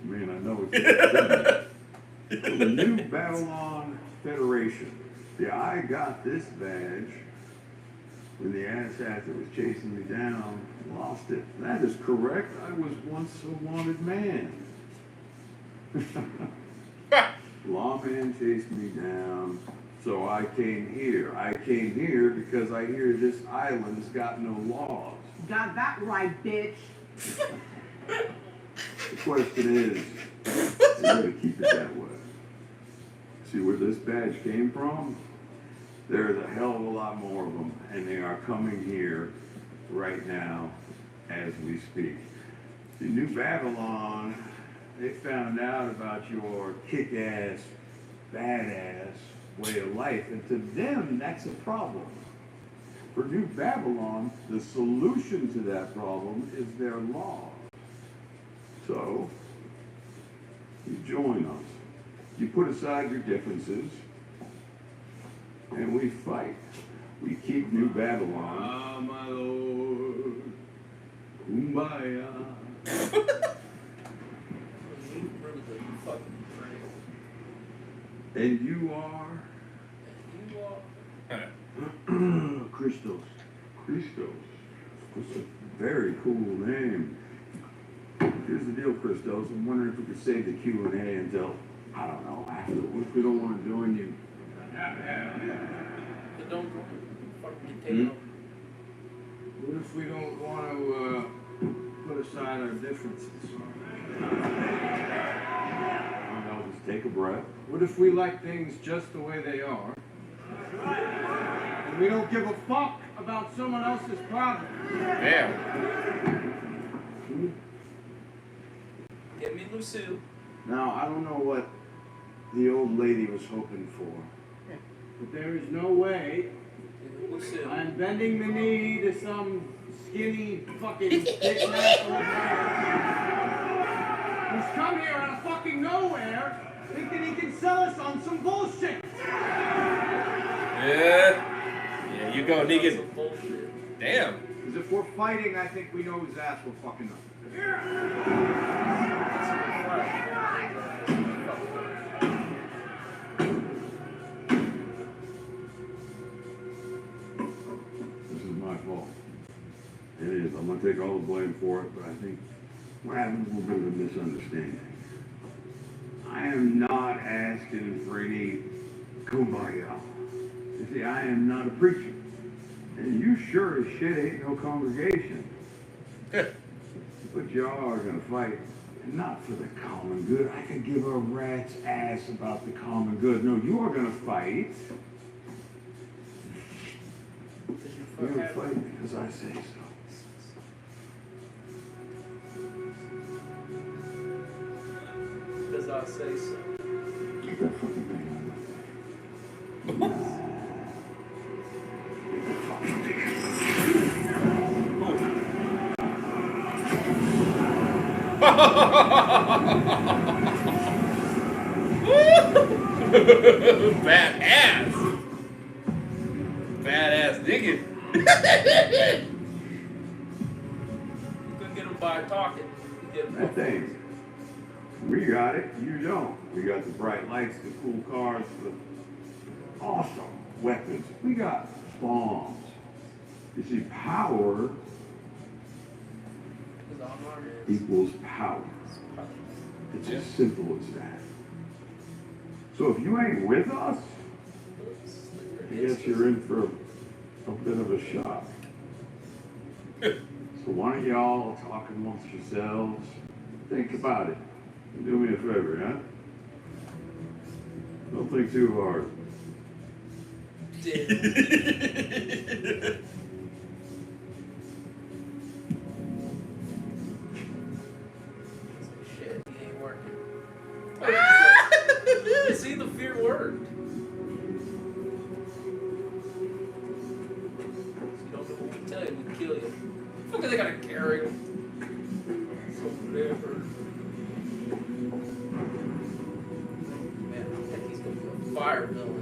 I mean, I know it's the New Babylon Federation. Yeah, I got this badge when the asshat that was chasing me down lost it. That is correct. I was once a wanted man. Lawman chased me down, so I came here. I came here because I hear this island's got no laws. Got that right, bitch. The question is, how to keep it that way? See where this badge came from? There's a hell of a lot more of them, and they are coming here right now as we speak. The New Babylon, they found out about your kick-ass, badass way of life, and to them, that's a problem. For New Babylon, the solution to that problem is their law. So, you join us. You put aside your differences, and we fight. We keep New Babylon. Ah, my Lord. Kumbaya. And you are? Christos. Christos. That's a very cool name. Here's the deal, Christos. I'm wondering if we could save the Q&A until, I don't know, after. What if we don't want to join you? But don't go. Fucking take it. What if we don't want to put aside our differences? I'll just take a breath. What if we like things just the way they are? And we don't give a fuck about someone else's problem? Yeah. Get me Lucille. Now, I don't know what the old lady was hoping for, but there is no way Lucille. I'm bending the knee to some skinny fucking dick national who's come here out of fucking nowhere thinking he can sell us on some bullshit. Yeah, you go, Negan. Damn. Because if we're fighting, I think we know whose ass we're fucking up. This is my fault. It is. I'm going to take all the blame for it, but I think we're having a little bit of a misunderstanding. I am not asking for any kumbaya. You see, I am not a preacher. And you sure as shit ain't no congregation. But y'all are going to fight, and not for the common good. I could give a rat's ass about the common good. No, you are going to fight. You're going to fight because I say so. Because I say so. Keep that fucking thing on. Nah. Get that fucking thing Badass. Badass nigga. You couldn't get him by talking. You get him That thing. We got it, you don't. We got the bright lights, the cool cars, the awesome weapons. We got bombs. You see, power equals power. It's as simple as that. So if you ain't with us, I guess you're in for a bit of a shock. So why don't y'all talk amongst yourselves? Think about it. Do me a favor, huh? Don't think too hard. Shit, he ain't working. Oh, see, the fear worked. You don't know what we tell you, we kill you. Fuck, they gotta carry him. So whatever. Man, I think he's gonna be a fire villain.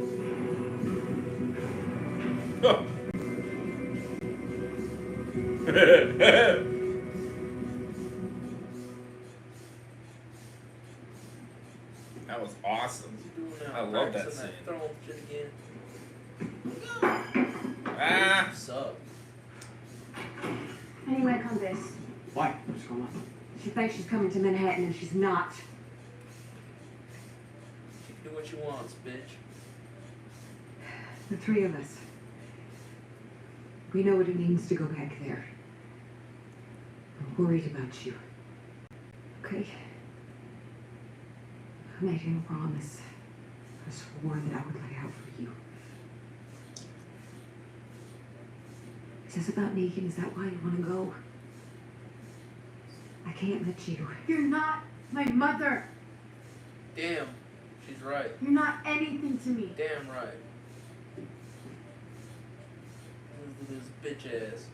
That was awesome. I love that scene. Throw shit again. Ah! What's up? Anyway, Countess. Why? What's going on? She thinks she's coming to Manhattan and she's not. She can do what she wants, bitch. The three of us. We know what it means to go back there. I'm worried about you. Okay? I made him a promise. I swore that I would look out for you. Is this about Negan? Is that why you want to go? I can't let you. You're not my mother. Damn, she's right. You're not anything to me. Damn right. This bitch ass.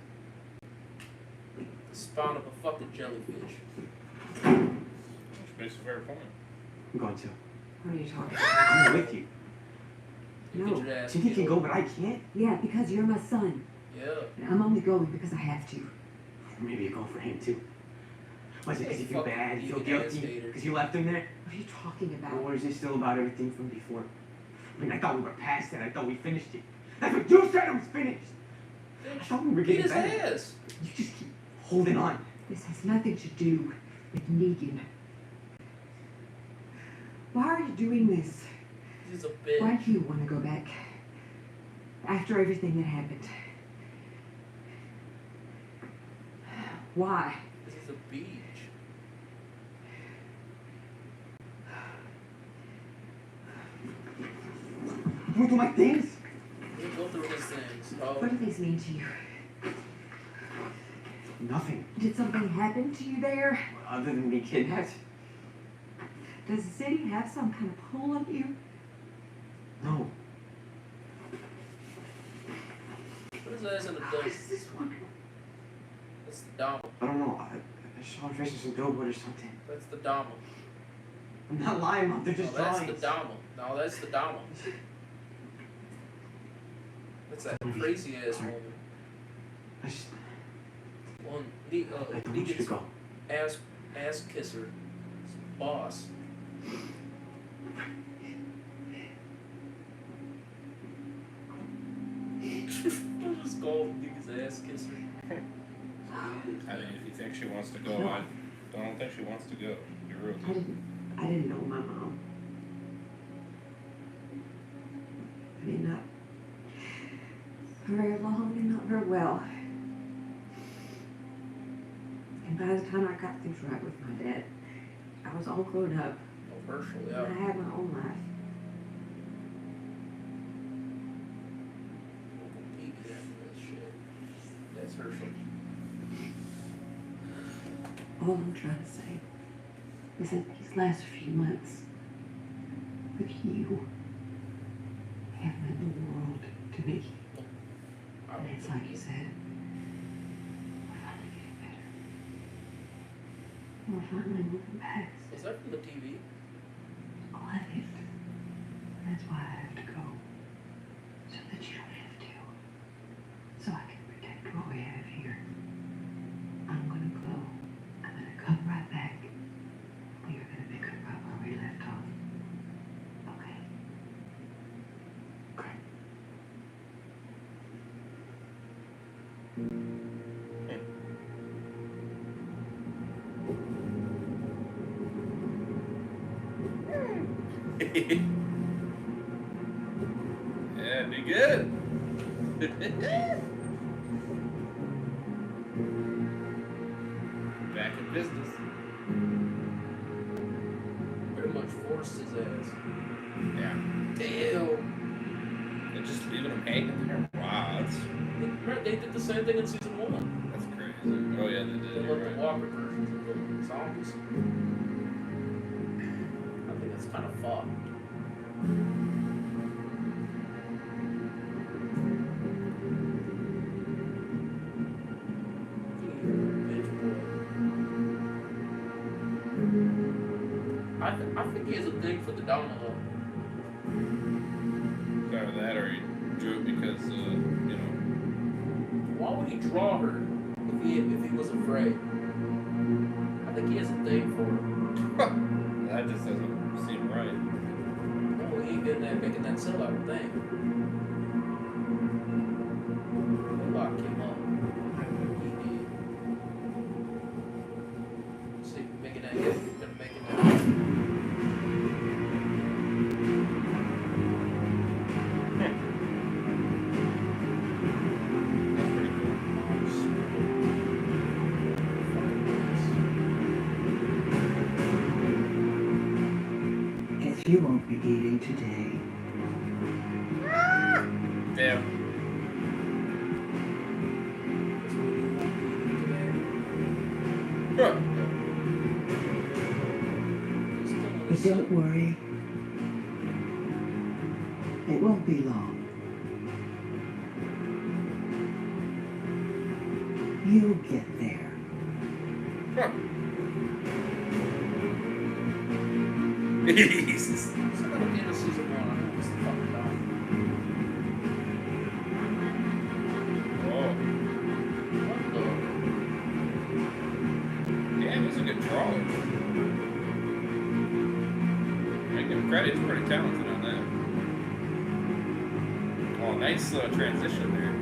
The spawn of a fucking jellyfish. Which makes a fair point. I'm going to. What are you talking I'm about? with you. No. Get your ass Cindy can killed. go, but I can't. Yeah, because you're my son. Yeah. And I'm only going because I have to. Maybe you go for him too. Was it because you feel Fucking bad, you feel Negan guilty, ass hater. because you left him there? What are you talking about? Or is it still about everything from before? I mean, I thought we were past that. I thought we finished it. That's what you said it was finished. I thought we were Beat getting his better. ass. You just keep holding on. This has nothing to do with Negan. Why are you doing this? He's a bitch. Why do you want to go back? After everything that happened. Why? This is a beach. You want to do my things? We go through his things. Oh, What do these mean to you? Nothing. Did something happen to you there? Other than being kidnapped? Does the city have some kind of pull on you? No. put his ass in the What dust. is this one? That's the Dama. I don't know. I saw her face on some billboard or something. That's the Dama. I'm not lying, Mom. They're just No, that's drawings. the Dama. No, that's the Dama. That's that crazy ass woman. I just... One, I don't want you to Negan's go. ass kisser. Boss. I'll just call Negan's ass kisser. I mean, if you think she wants to go, I don't think she wants to go. You're rude. I didn't know my mom. I mean, not for very long and not very well. And by the time I got things right with my dad, I was all grown up. Oh, Hershel, And yeah. I had my own life. Peek at that shit. That's Hershel. All I'm trying to say is that these last few months with you have meant the world to me. And it's like you said, we're finally getting better. We're finally moving past Is that from the TV? all of it. And that's why I have to go. So that you don't have to. So I can protect what we have here. I'm gonna go. I'm gonna come right back. We are gonna pick up right where we left off. Okay? Okay. Yeah. That'd be good. Back in business. Pretty much forced his ass. Yeah. Damn. And just leaving him hanging there. Wow, that's They did the same thing in season 1. crazy. Oh yeah, they They did. let You're the right. walker versions of the zombies. I think that's kind of fucked. I think he has a thing for the domino. Either that or he drew it because, you know. Why would he draw her if he was afraid? I think he has a thing for her. That just doesn't seem right. Oh, he ain't getting that, making that sell out thing. The lock came up. He did. See, making that, gonna make it that. Guess you won't be eating today. Damn. Huh. But don't worry. It won't be long. You'll get there. Huh. Jesus. So at the end of season 1, I know it's the fucking dog. Oh. What the? Damn, he's a good drawer. I give him credit, he's pretty talented on that. Oh, nice transition there.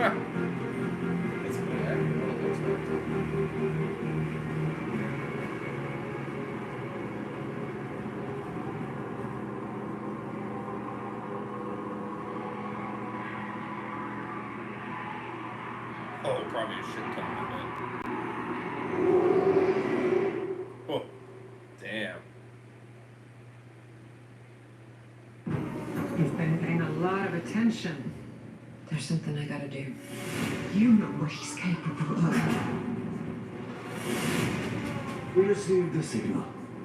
Huh. That's pretty accurate. What it looks like. Oh, probably a shit ton of it. Oh, damn. You've been paying a lot of attention. There's something I gotta do. You know what he's capable of. We received the signal.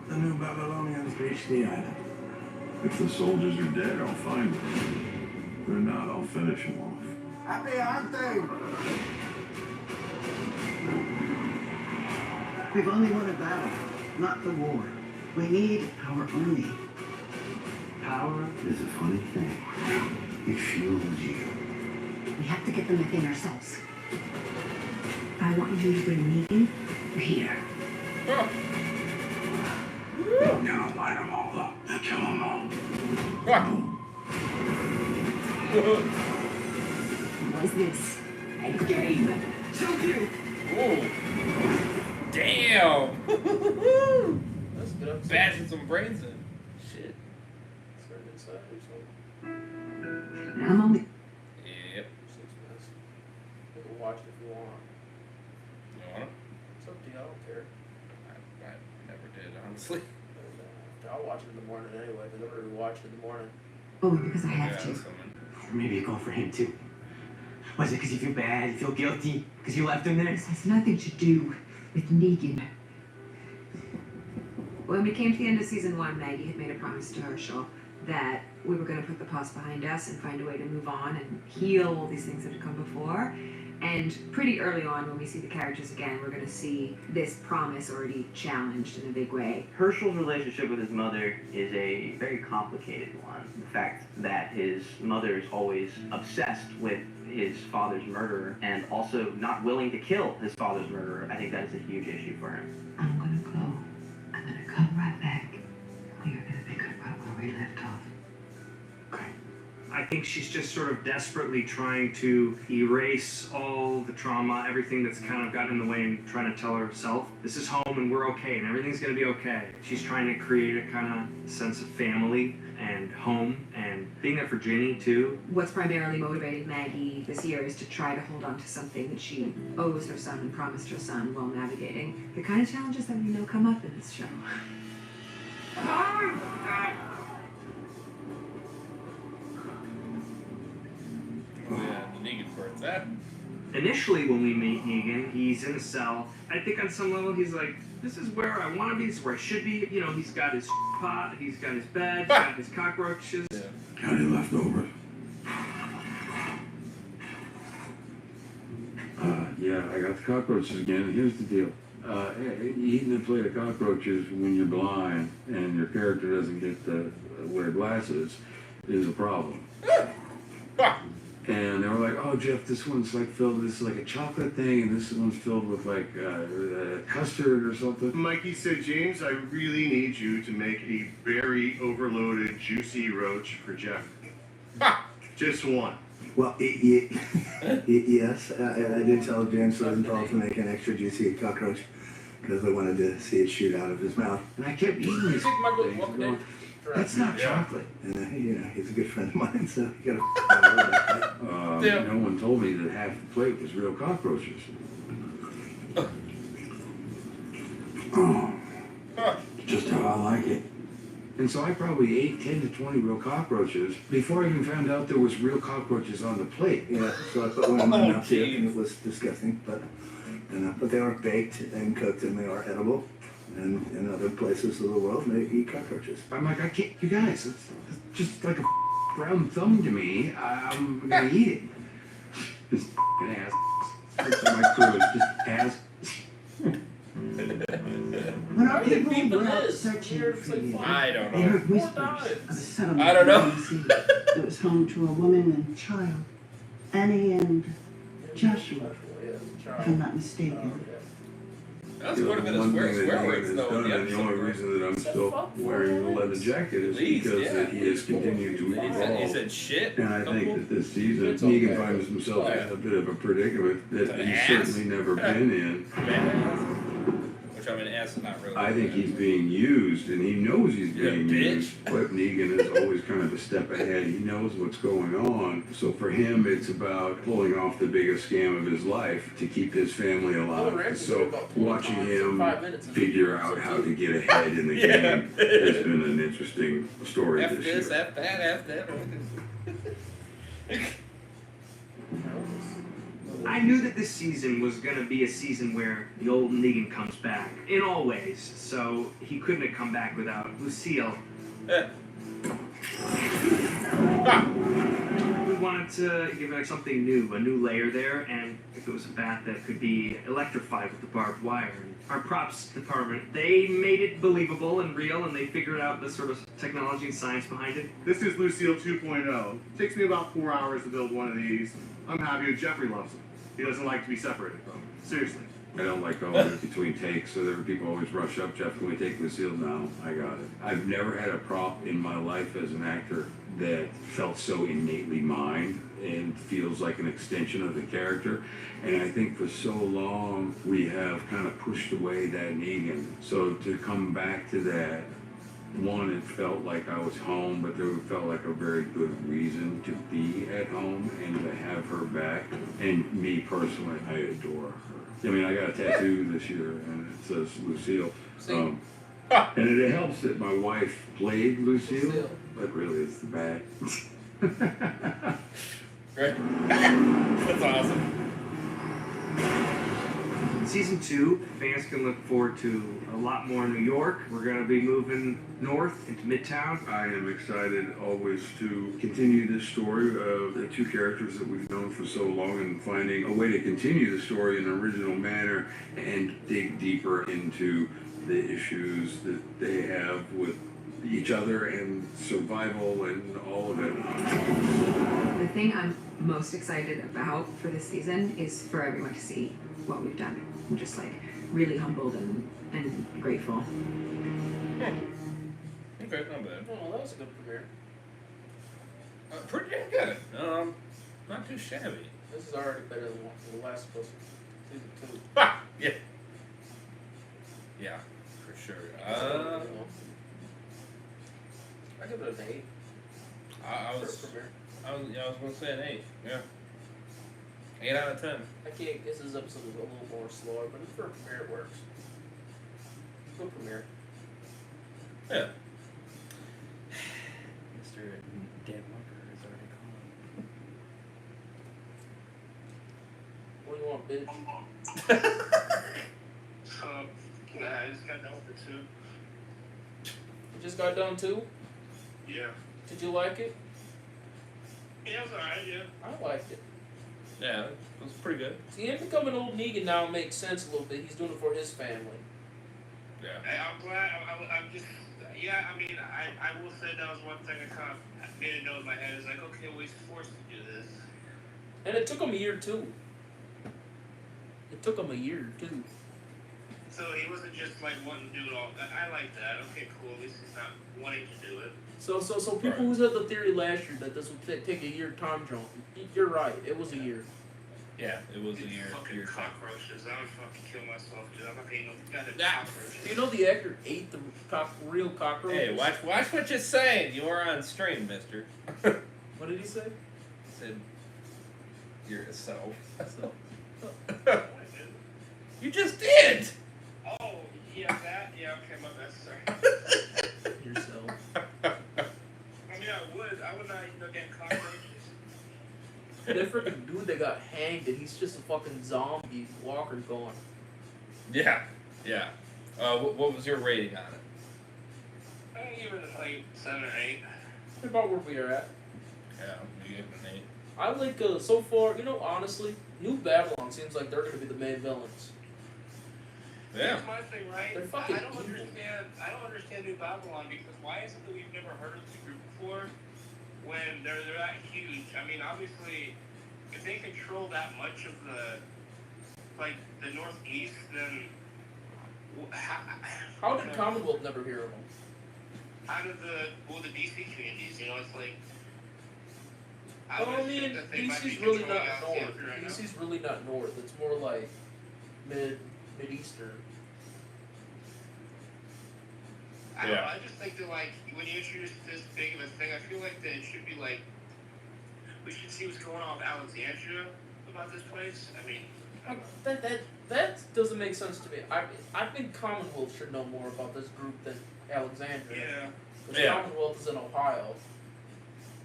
The new Babylonians reached the island. If the soldiers are dead, I'll find them. If they're not, I'll finish them off. Happy hunting! We've only won a battle, not the war. We need our army. Power is a funny thing. It fuels you. We have to get them within ourselves. I want you to bring Negan here. Now line them all up and kill them all. What is this? A game. Choke you. Oh. Damn. That's good. Bashing some brains in. Shit. Started inside or something. I'm only. Yep. 6 minutes. You can watch it if you want. You want it? It's up to you. I don't care. I never did, honestly. I'll watch it in the morning anyway, because I'm going to watch it in the morning. Only because I Yeah, have to. that's something. Maybe you go for him too. Was it because you feel bad, you feel guilty, because you left him there? This has nothing to do with Negan. When we came to the end of season 1, Maggie had made a promise to Hershel that we were going to put the past behind us and find a way to move on and heal all these things that had come before. And pretty early on, when we see the characters again, we're going to see this promise already challenged in a big way. Hershel's relationship with his mother is a very complicated one. The fact that his mother is always obsessed with his father's murderer and also not willing to kill his father's murderer, I think that is a huge issue for him. I'm going to go. I'm going to come right back. We're going to pick up right where we left off. I think think she's just sort of desperately trying to erase all the trauma, everything that's kind of gotten in the way, and trying to tell herself, this is home and we're okay and everything's going to be okay. She's trying to create a kind of sense of family and home and being there for Ginny too. What's primarily motivating Maggie this year is to try to hold on to something that she owes her son and promised her son while navigating the kind of challenges that we know come up in this show. Yeah, the Negan part's that. Initially, when we meet Negan, he's in a cell. I think on some level, he's like, this is where I want to be, this is where I should be. You know, he's got his pot, he's got his bed, he's got his cockroaches. Yeah. Got any leftovers? Yeah, I got the cockroaches again. Here's the deal. Eating a plate of cockroaches when you're blind and your character doesn't get to wear glasses is a problem. And they were like, oh, Jeff, this one's like filled, this is like a chocolate thing, and this one's filled with like custard or something. Mikey said, James, I really need you to make a very overloaded, juicy roach for Jeff. Just one. Well, yes, I did tell James Rosenthal to make an extra juicy cockroach because I wanted to see it shoot out of his mouth. And I kept eating these things. Going, that's not chocolate. And you know, he's a good friend of mine, so you gotta. No one told me that half the plate was real cockroaches. Just how I like it. And so I probably ate 10 to 20 real cockroaches before I even found out there was real cockroaches on the plate. Yeah, so I put one in my mouth too, and it was disgusting, but they are baked and cooked and they are edible. And in other places of the world, they eat cockroaches. I'm like, I can't, you guys, it's just like a brown thumb to me. I'm gonna eat it. This ass. That's my crew is just ass. When our people were out searching for you, I don't they heard know. whispers of a settlement I don't know. in the sea that was home to a woman and child, Annie and Joshua, if I'm not mistaken. That's quite a bit of swear words though. And the only reason that I'm still wearing the leather jacket is because he has continued to evolve. He said shit. And I think that this season, Negan finds himself in a bit of a predicament that he's certainly never been in. Which I mean, ass is not really. I think he's being used, and he knows he's being used. But Negan is always kind of a step ahead. He knows what's going on. So for him, it's about pulling off the biggest scam of his life to keep his family alive. So watching him figure out how to get ahead in the game has been an interesting story this year. F that, F that. I knew that this season was going to be a season where the old Negan comes back, in all ways, so he couldn't have come back without Lucille. We wanted to give it something new, a new layer there, and if it was a bat that could be electrified with the barbed wire. And our props department, they made it believable and real, and they figured out the sort of technology and science behind it. This is Lucille 2.0. Takes me about 4 hours to build one of these. I'm happy with Jeffrey loves them. He doesn't like to be separated from them. Seriously. I don't like going in between takes, so there were people always rush up, Jeff, can we take Lucille now? I got it. I've never had a prop in my life as an actor that felt so innately mine and feels like an extension of the character. And I think for so long, we have kind of pushed away that Negan. So to come back to that, one, it felt like I was home, but there felt like a very good reason to be at home and to have her back. And me personally, I adore her. I mean, I got a tattoo this year, and it says Lucille. And it helps that my wife played Lucille, but really it's the bat. Right. That's awesome. Season 2, fans can look forward to a lot more in New York. We're going to be moving north into Midtown. I am excited always to continue this story of the two characters that we've known for so long and finding a way to continue the story in an original manner and dig deeper into the issues that they have with each other and survival and all of it. The thing I'm most excited about for this season is for everyone to see what we've done. I'm just like really humbled and grateful. Okay, not bad. Oh, that was a good premiere. Pretty damn good. Not too shabby. This is already better than the last episode. Season 2. Ha! Yeah. Yeah, for sure. I give it an 8. I was gonna say an 8. Yeah. 8 out of 10. I can't guess this episode is a little more slower, but for a premiere it works. Good premiere. Yeah. Mr. Dead Walker is already What do you want, bitch? Nah, I just got done with the 2. You just got done 2? Yeah. Did you like it? Yeah, it was alright, yeah. I liked it. Yeah, it was pretty good. See, him becoming old Negan now makes sense a little bit. He's doing it for his family. Yeah. I'm glad. I'm just. Yeah, I mean, I will say that was one thing I kind of made a note in my head. It's like, okay, well, he's forced to do this. And it took him a year, too. It took him a year, too. So he wasn't just like wanting to do it all. I like that. Okay, cool. At least he's not wanting to do it. So people who said the theory last year that this would take a year time jump, you're right. It was a year. Yeah, it was a year. Fucking cockroaches. I would fucking kill myself, dude. I'm not eating no goddamn Ah, cockroaches. you know the actor ate the real cockroaches? Hey, watch what you're saying. You are on stream, mister. What did he say? He said, you're a self. You just did! Oh, yeah, that? Yeah, okay, my bad, sorry. Yourself. I mean, I would not eat no damn cockroaches. That freaking dude that got hanged and he's just a fucking zombie walker going. Yeah, yeah. What was your rating on it? I give it like 7 or 8. About where we are at. Yeah, you gave it an 8. I like, so far, honestly, New Babylon seems like they're going to be the main villains. Yeah. That's my thing, right? They're fucking I don't evil. understand New Babylon because why is it that we've never heard of this group before when they're that huge? I mean, obviously, if they control that much of the Northeast, then How did Commonwealth never hear of them? How did the DC communities? It's like. Well, I mean, DC's really not north. DC's really not north. It's more like mid-eastern. I don't know, I just think that, like, when you introduce this big of a thing, I feel like that it should be, like, we should see what's going on with Alexandria about this place. I mean... That doesn't make sense to me. I think Commonwealth should know more about this group than Alexandria. Yeah. Because Commonwealth is in Ohio.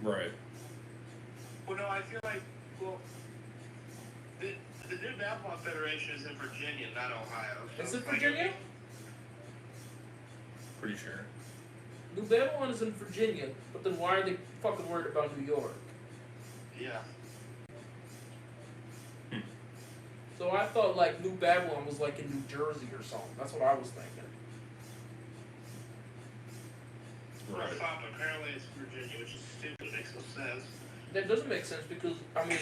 Right. Well, no, I feel like, the New Babylon Federation is in Virginia, not Ohio. So Is it Virginia? Pretty sure. New Babylon is in Virginia, but then why are they fucking worried about New York? Yeah. So I thought, like, New Babylon was, like, in New Jersey or something. That's what I was thinking. Right. Well, apparently it's Virginia, which is stupid. It makes no sense. That doesn't make sense because, I mean,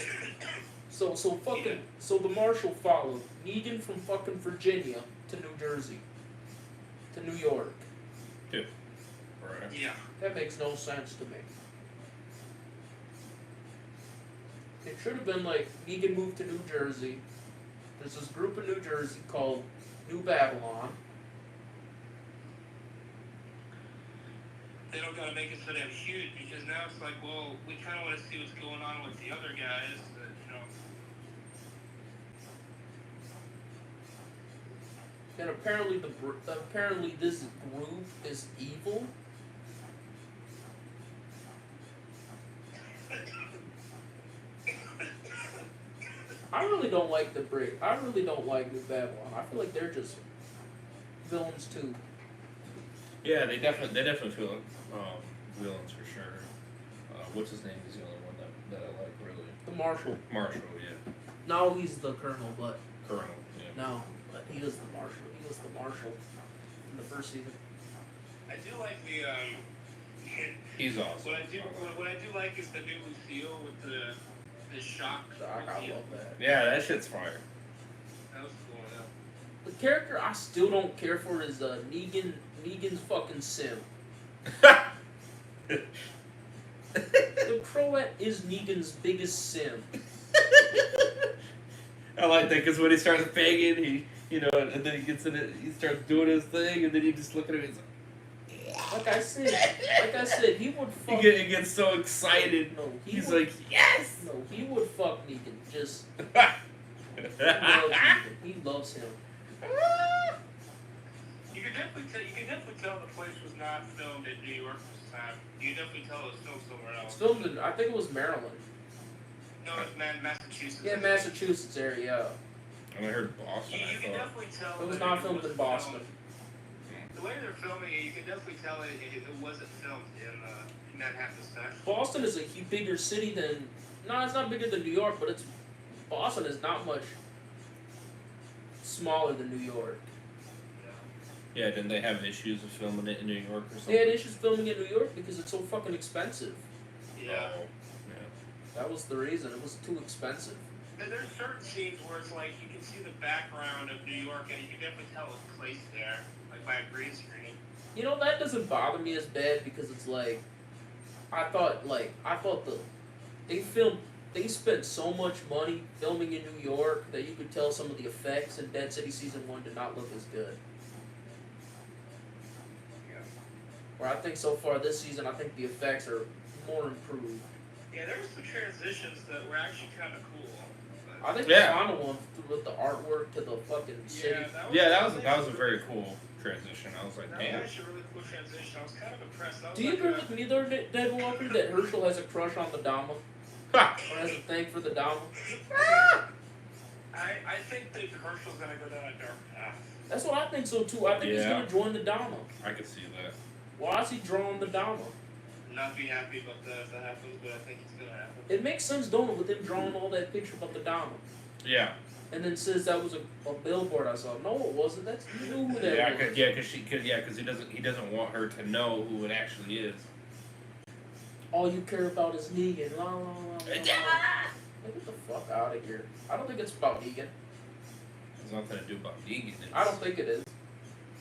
so the Marshal followed Negan from fucking Virginia to New Jersey, to New York. Yeah. Right. Yeah. That makes no sense to me. It should have been like Negan moved to New Jersey. There's this group in New Jersey called New Babylon. They don't gotta make it so damn huge because now it's like, well, we kind of want to see what's going on with the other guys. And apparently this group is evil. I really don't like the Brit. I really don't like New Babylon. I feel like they're just villains too. Yeah, they definitely feel like villains for sure. What's his name is the only one that I like really. The Marshal. Marshal, yeah. No, he's the Colonel, but Colonel, yeah. no, but he is the Marshal. He was the Marshal in the first season. I do like the. He's awesome. What I do like is the new Lucille with the shock. I love that. Yeah, that shit's fire. That was cool. Yeah. The character I still don't care for is Negan's fucking sim. The Croat is Negan's biggest sin. I like that because when he starts banging, and then he gets in it, he starts doing his thing, and then you just look at him, he's Like I said, he would fuck. he gets so excited. No, He's would, like, yes! No, he would fuck Negan. Just. He loves Negan. He loves him. You can definitely tell the place was not filmed in New York this time. You can definitely tell it was filmed somewhere else. It's filmed in, I think it was Maryland. No, it's Massachusetts. Yeah, Massachusetts area. And I heard Boston. You can definitely tell. It was not filmed in Boston. The way they're filming it, you can definitely tell it wasn't filmed in Manhattan section. Boston is a bigger city than. No, it's not bigger than New York, but Boston is not much smaller than New York. Yeah, didn't they have issues of filming it in New York or something? They had issues filming in New York because it's so fucking expensive. Yeah. That was the reason. It was too expensive. There's certain scenes where it's like you can see the background of New York and you can definitely tell it's placed there, like by a green screen. You know, that doesn't bother me as bad because it's like, I thought they spent so much money filming in New York that you could tell some of the effects in Dead City Season 1 did not look as good. Where I think so far this season, I think the effects are more improved. Yeah, there were some transitions that were actually kind of cool. I think the final one with the artwork to the fucking city. that was a very cool transition. I was like, that damn. was actually a really cool transition. I was kind of impressed. Do you agree with me, though, Dead Walker, that Hershel has a crush on the Dama? Or has a thing for the Dama? I think that Hershel's gonna go down a dark path. That's what I think so too. I think he's gonna join the Dama. I can see that. Why is he drawing the Dama? Not be happy about that if that happens, but I think it's gonna happen. It makes sense, don't it, with him drawing all that picture about the Dama. Yeah. And then says that was a billboard I saw. No, it wasn't. That's you knew who that was. Because he doesn't want her to know who it actually is. All you care about is Negan. La, la, la, la, la. Get the fuck out of here. I don't think it's about Negan. There's nothing to do about Negan. I don't think it is.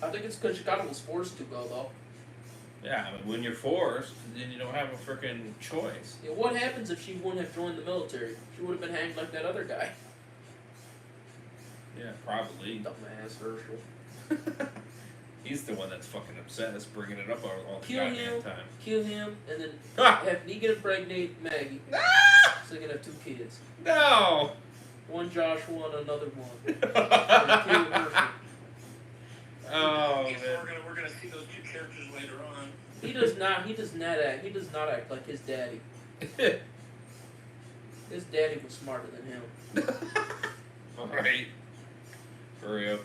I think it's because Chicago was forced to go, though. Yeah, but when you're forced, then you don't have a freaking choice. Yeah, what happens if she wouldn't have joined the military? She would have been hanged like that other guy. Yeah, probably. Dumbass Hershel. He's the one that's fucking obsessed, bringing it up all the Kill goddamn him, time. kill him, and then have Negan impregnate Maggie. So they can have 2 kids. No! One Joshua and another one. And kill Hershel. Oh, Okay, so man. we're gonna see those 2 characters later on. He does not act like his daddy. His daddy was smarter than him. Right. For real.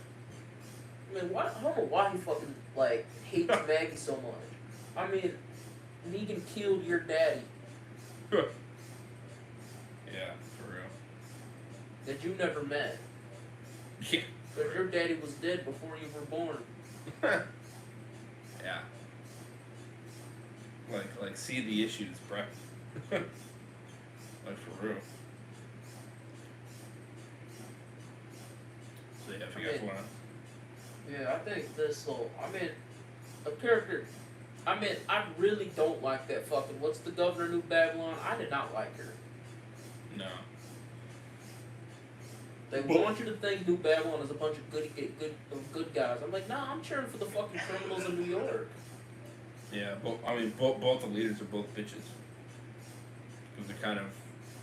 I mean, I don't know why he fucking, hates Maggie so much. I mean, Negan killed your daddy. Yeah, for real. That you never met. Yeah. Because your daddy was dead before you were born. Yeah. Like, see the issues, bro. Like, for real. So, yeah, if you guys wanna... Yeah, I think this whole, a character, I really don't like that fucking, what's the governor of New Babylon? I did not like her. No. They want you to think New Babylon is a bunch of good guys. I'm like, nah, I'm cheering for the fucking criminals in New York. Yeah, both the leaders are both bitches. Because they kind of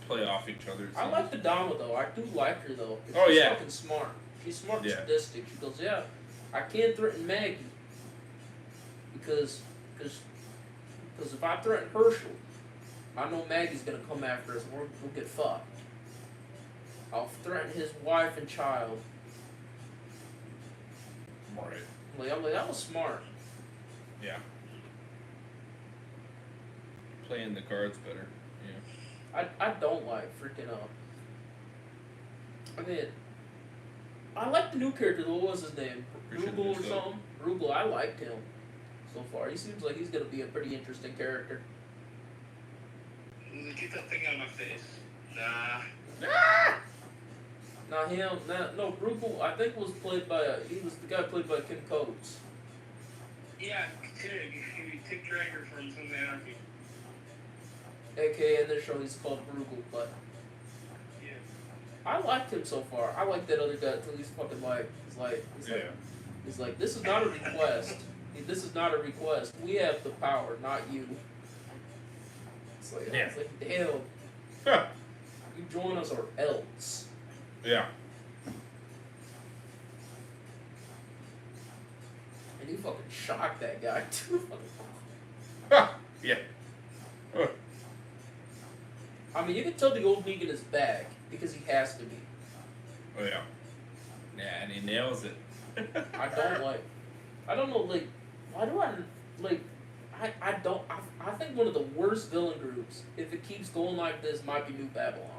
play off each other. I like the Dama, though. I do like her, though. Oh, she's yeah. fucking smart. She's smart and Yeah. sadistic. She goes, yeah, I can't threaten Maggie. Because if I threaten Hershel, I know Maggie's going to come after us and we'll get fucked. I'll threaten his wife and child. Right. I'm like, that was smart. Yeah. Playing the cards better. Yeah. I don't like freaking I like the new character. What was his name? Rugal or something? Rugal, I liked him so far. He seems like he's going to be a pretty interesting character. Get that thing out of my face. Nah. No, Rugal, I think was played by, he was the guy played by Kim Coates. Yeah, Tig Dragger from Some Anarchy. aka in this show he's called Bruegel, but Yeah. I liked him so far. I like that other guy until he's fucking like, he's like, this is not a request. This is not a request. We have the power, not you. It's like, Yeah. it's like damn. You join us or else. Yeah. And he fucking shocked that guy too. Yeah. I mean, you can tell the old Negan is back because he has to be. Oh yeah. Yeah, and he nails it. I don't know, like, why do I think one of the worst villain groups, if it keeps going like this, might be New Babylon.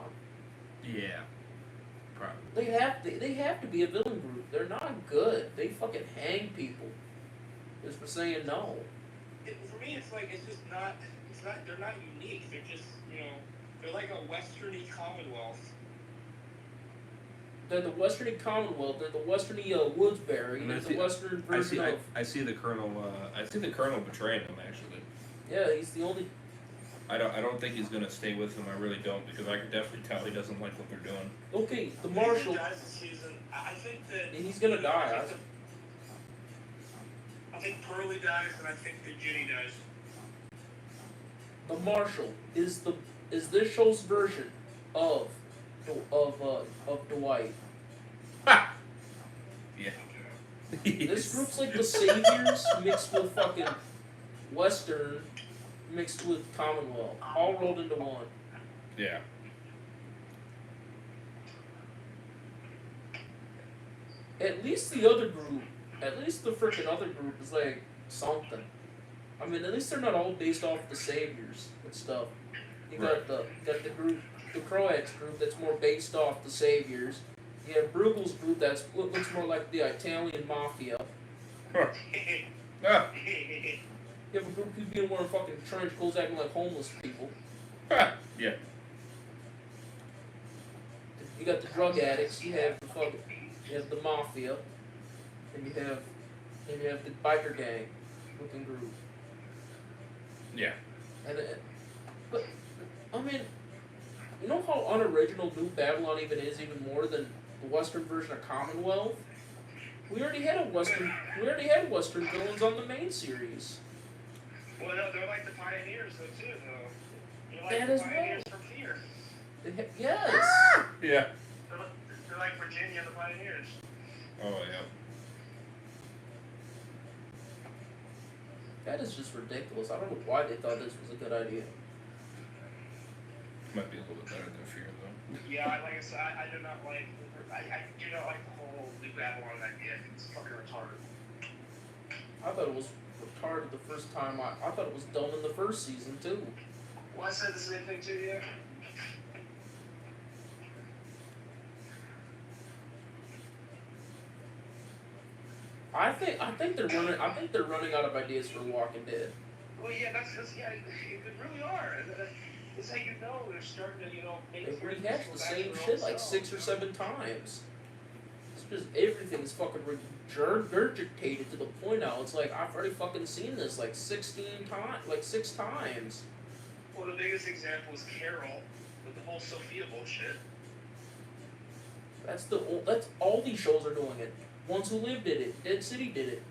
Yeah. Probably. They have to be a villain group. They're not good. They fucking hang people just for saying no. For me, it's like, they're not unique. They're just, they're like a westerny Commonwealth. They're the westerny Commonwealth. They're the westerny Woodsbury. They're the western version of. I see the Colonel. I see the Colonel betraying him actually. Yeah, he's the only. I don't think he's gonna stay with them. I really don't, because I can definitely tell he doesn't like what they're doing. Okay, the Marshal. Dies this season. I think that. And he's gonna die. I think Pearlie dies, and I think that Ginny dies. The Marshal is this show's version of Dwight. Ha! Yeah. This group's like the Saviors mixed with fucking Western mixed with Commonwealth, all rolled into one. Yeah. At least the other group, the freaking other group is like something. I mean, at least they're not all based off the Saviors and stuff. You got the group, the Croats group that's more based off the Saviors. You have Bruegel's group that's looks more like the Italian mafia. Ah. You have a group who's been wearing fucking trench coats acting like homeless people. Yeah. You got the drug addicts, you have the mafia, and you have the biker gang looking group. Yeah. But I mean, you know how unoriginal New Babylon even is, even more than the Western version of Commonwealth? We already had Western villains on the main series. Well, no, they're like the pioneers, though, too, though. They're like That the as pioneers from fear. Yes. Yeah. They're like Virginia, the pioneers. Oh yeah. That is just ridiculous. I don't know why they thought this was a good idea. Might be a little bit better than fear though. Yeah, like I said, I do not like the whole New Babylon idea. It's fucking retarded. I thought it was retarded the first time. I thought it was dumb in the first season too. Well, I said the same thing to you. I think they're running out of ideas for Walking Dead. Well, yeah, they really are. It's like, they're starting to, make They rehash the same shit like 6 or 7 times. It's just everything's fucking regurgitated to the point now. It's like I've already fucking seen this like 6 times. Well, the biggest example is Carol with the whole Sophia bullshit. That's all these shows are doing it. Ones Who Live did it. Dead City did it.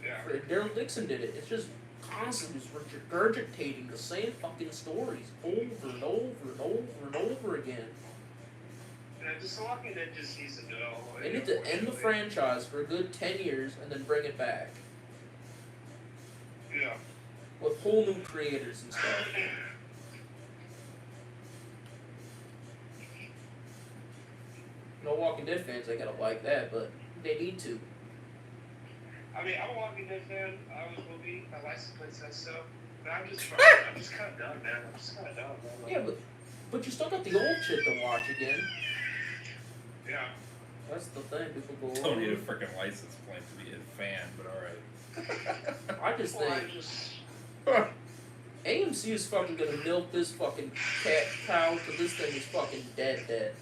Yeah. Daryl Dixon did it. It's just constantly just regurgitating the same fucking stories over and over and over and over again. Yeah, just Walking Dead just needs to go. They need to end the franchise for a good 10 years and then bring it back. Yeah. With whole new creators and stuff. No Walking Dead fans, they gotta like that, but they need to. I mean, I'm a Walking Dead fan. I always will be. My license plate says so. But I'm just kind of done, man. I'm just kind of done. Yeah, but you still got the old shit to watch again. Yeah. That's the thing. People go. Don't need a freaking license plate to be a fan, but alright. I just think AMC is fucking gonna milk this fucking cow till this thing is fucking dead.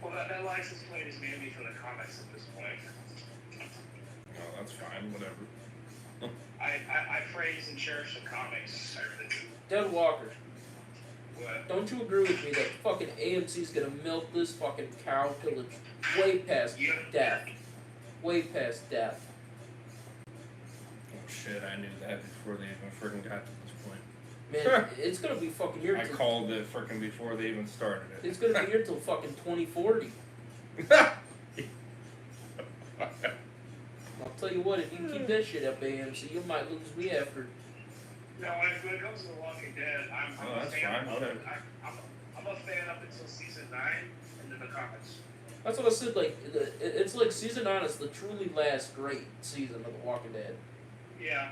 Well, that license plate is mainly for the comics at this point. No, that's fine, whatever. I praise and cherish the comics. I really do. Dead Walker. What? Don't you agree with me that fucking AMC's gonna milk this fucking cow till it's way past death? Way past death. Oh shit, I knew that before they even freaking got to this point. Man, it's gonna be fucking here I till... called it freaking before they even started it. It's gonna be here till fucking 2040. I'll tell you what, if you keep that shit up, AMC, you might lose me after... No, when it comes to The Walking Dead, I'm a fan. I'm a fan up until season 9 and then the comics. That's what I said, like, it's like season 9 is the truly last great season of The Walking Dead. Yeah.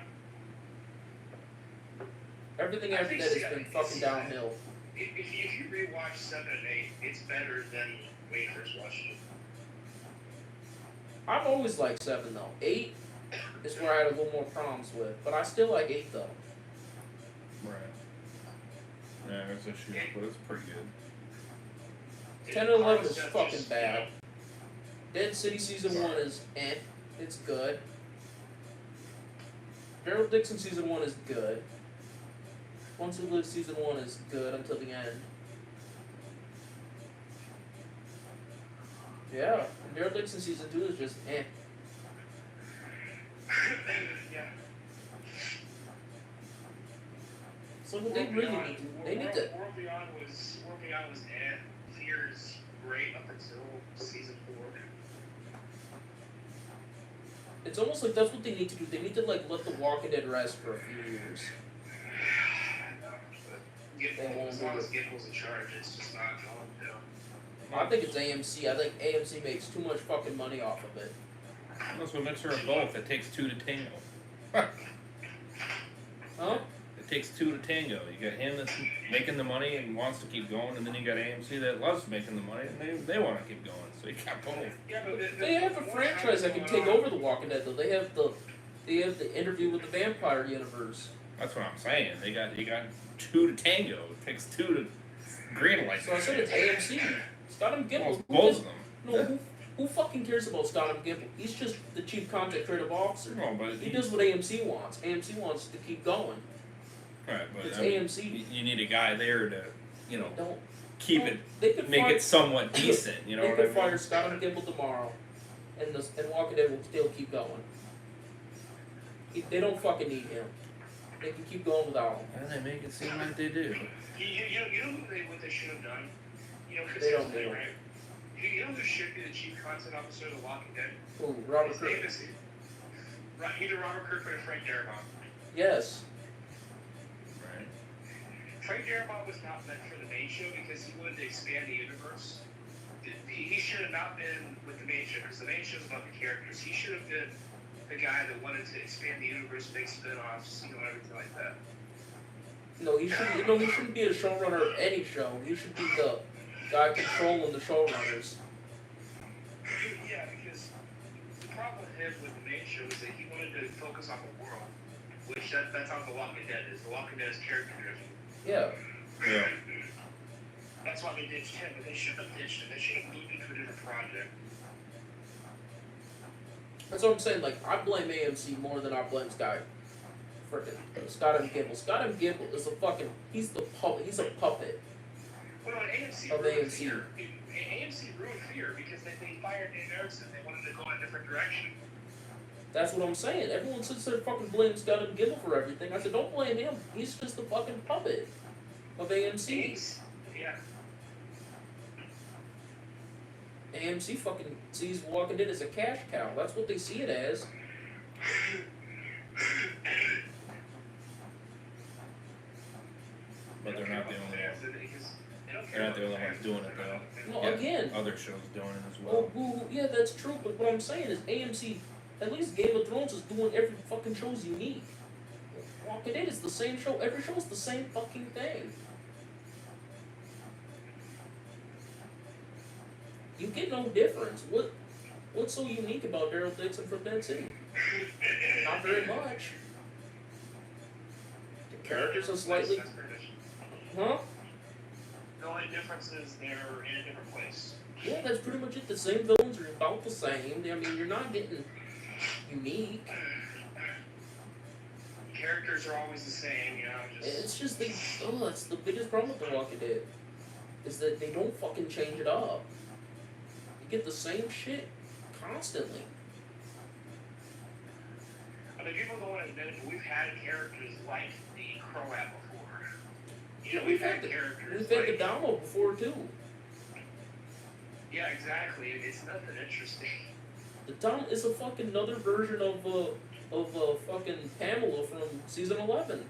Everything after that has been fucking downhill. If you rewatch 7 and 8, it's better than when you first watched it. I've always liked 7 though. 8 is where I had a little more problems with, but I still like 8 though. Right. Yeah, there's issues, but it's pretty good. 10 and 11 is fucking bad. Dead City season 1 is it's good. Daryl Dixon season 1 is good. Once Who Lives season 1 is good until the end. Yeah, and Daryl Dixon season 2 is just Yeah. So what they really need to, they need to... World Beyond was Fear's great up until season 4. It's almost like that's what they need to do. They need to like let The Walking Dead rest for a few years. As long as Gibble's in charge, it's just not going to. I think it's AMC. I think AMC makes too much fucking money off of it. That's what mixer of both. It takes two to tango. Huh? It takes two to tango. You got him that's making the money and wants to keep going, and then you got AMC that loves making the money and they want to keep going. So you got both. Yeah, but They have a franchise that can take over The Walking Dead though. They have the Interview with the Vampire universe. That's what I'm saying. You got two to tango. It takes two to greenlight. So I said it's AMC. Scott M. Gimple. Well, both of them. No, who fucking cares about Scott M. Gimple? He's just the chief content creative officer. No, but he does what AMC wants. AMC wants to keep going. Right, but It's I mean, AMC. You need a guy there to, keep it, They could make fire, it somewhat decent. You know they what could I mean? fire Scott M. Gimple tomorrow, and Walking Dead will still keep going. They don't fucking need him. They can keep going without him. And they make it seem like they do. You know what they should have done? They don't do it. Right? You know who should be the chief content officer of The Walking Dead? Who? Robert His name Kirkman. is either Robert Kirkman or Frank Darabont. Yes. Right. Frank Darabont was not meant for the main show because he wanted to expand the universe. He should have not been with the main show because the main show is about the characters. He should have been the guy that wanted to expand the universe, make spin-offs, everything like that. No, he shouldn't be a showrunner of any show. He should be the guy controlling the showrunners. Yeah, because the problem with him with the main show is that he wanted to focus on the world, which that's how The Walking Dead is. The Walking Dead is character driven. Yeah. Yeah. That's why they ditched him, but they shouldn't have ditched him. They should have moved into a different project. That's what I'm saying. Like, I blame AMC more than I blame Scott M. Gimple. Scott M. Gimple is he's a puppet. Well, AMC of ruined AMC. Fear. AMC ruined Fear because they fired Dan Erickson. They wanted to go in a different direction. That's what I'm saying. Everyone sits there fucking blames Scott M. Gimple for everything. I said, don't blame him. He's just a fucking puppet of AMC. Yeah. AMC fucking sees Walking Dead as a cash cow. That's what they see it as. But they're not the only ones. They're not the only ones doing it though. No, Yeah, again. other shows doing it as well. Yeah, that's true. But what I'm saying is AMC, at least Game of Thrones is doing every fucking show's unique. Walking Dead is the same show. Every show is the same fucking thing. You get no difference. What's so unique about Daryl Dixon from Dead City? Not very much. The characters are slightly... Huh? The only difference is they're in a different place. Yeah, that's pretty much it. The same villains are about the same. I mean, you're not getting unique. characters are always the same, you know. It's just that's the biggest problem with The Walking Dead, is that they don't fucking change it up. You get the same shit constantly. I mean, people don't want to admit it, but we've had characters like the Croat before. You know, we've had characters We've had the Damo before too. Yeah, exactly. It's nothing interesting. The Dom is a fucking another version of fucking Pamela from season 11.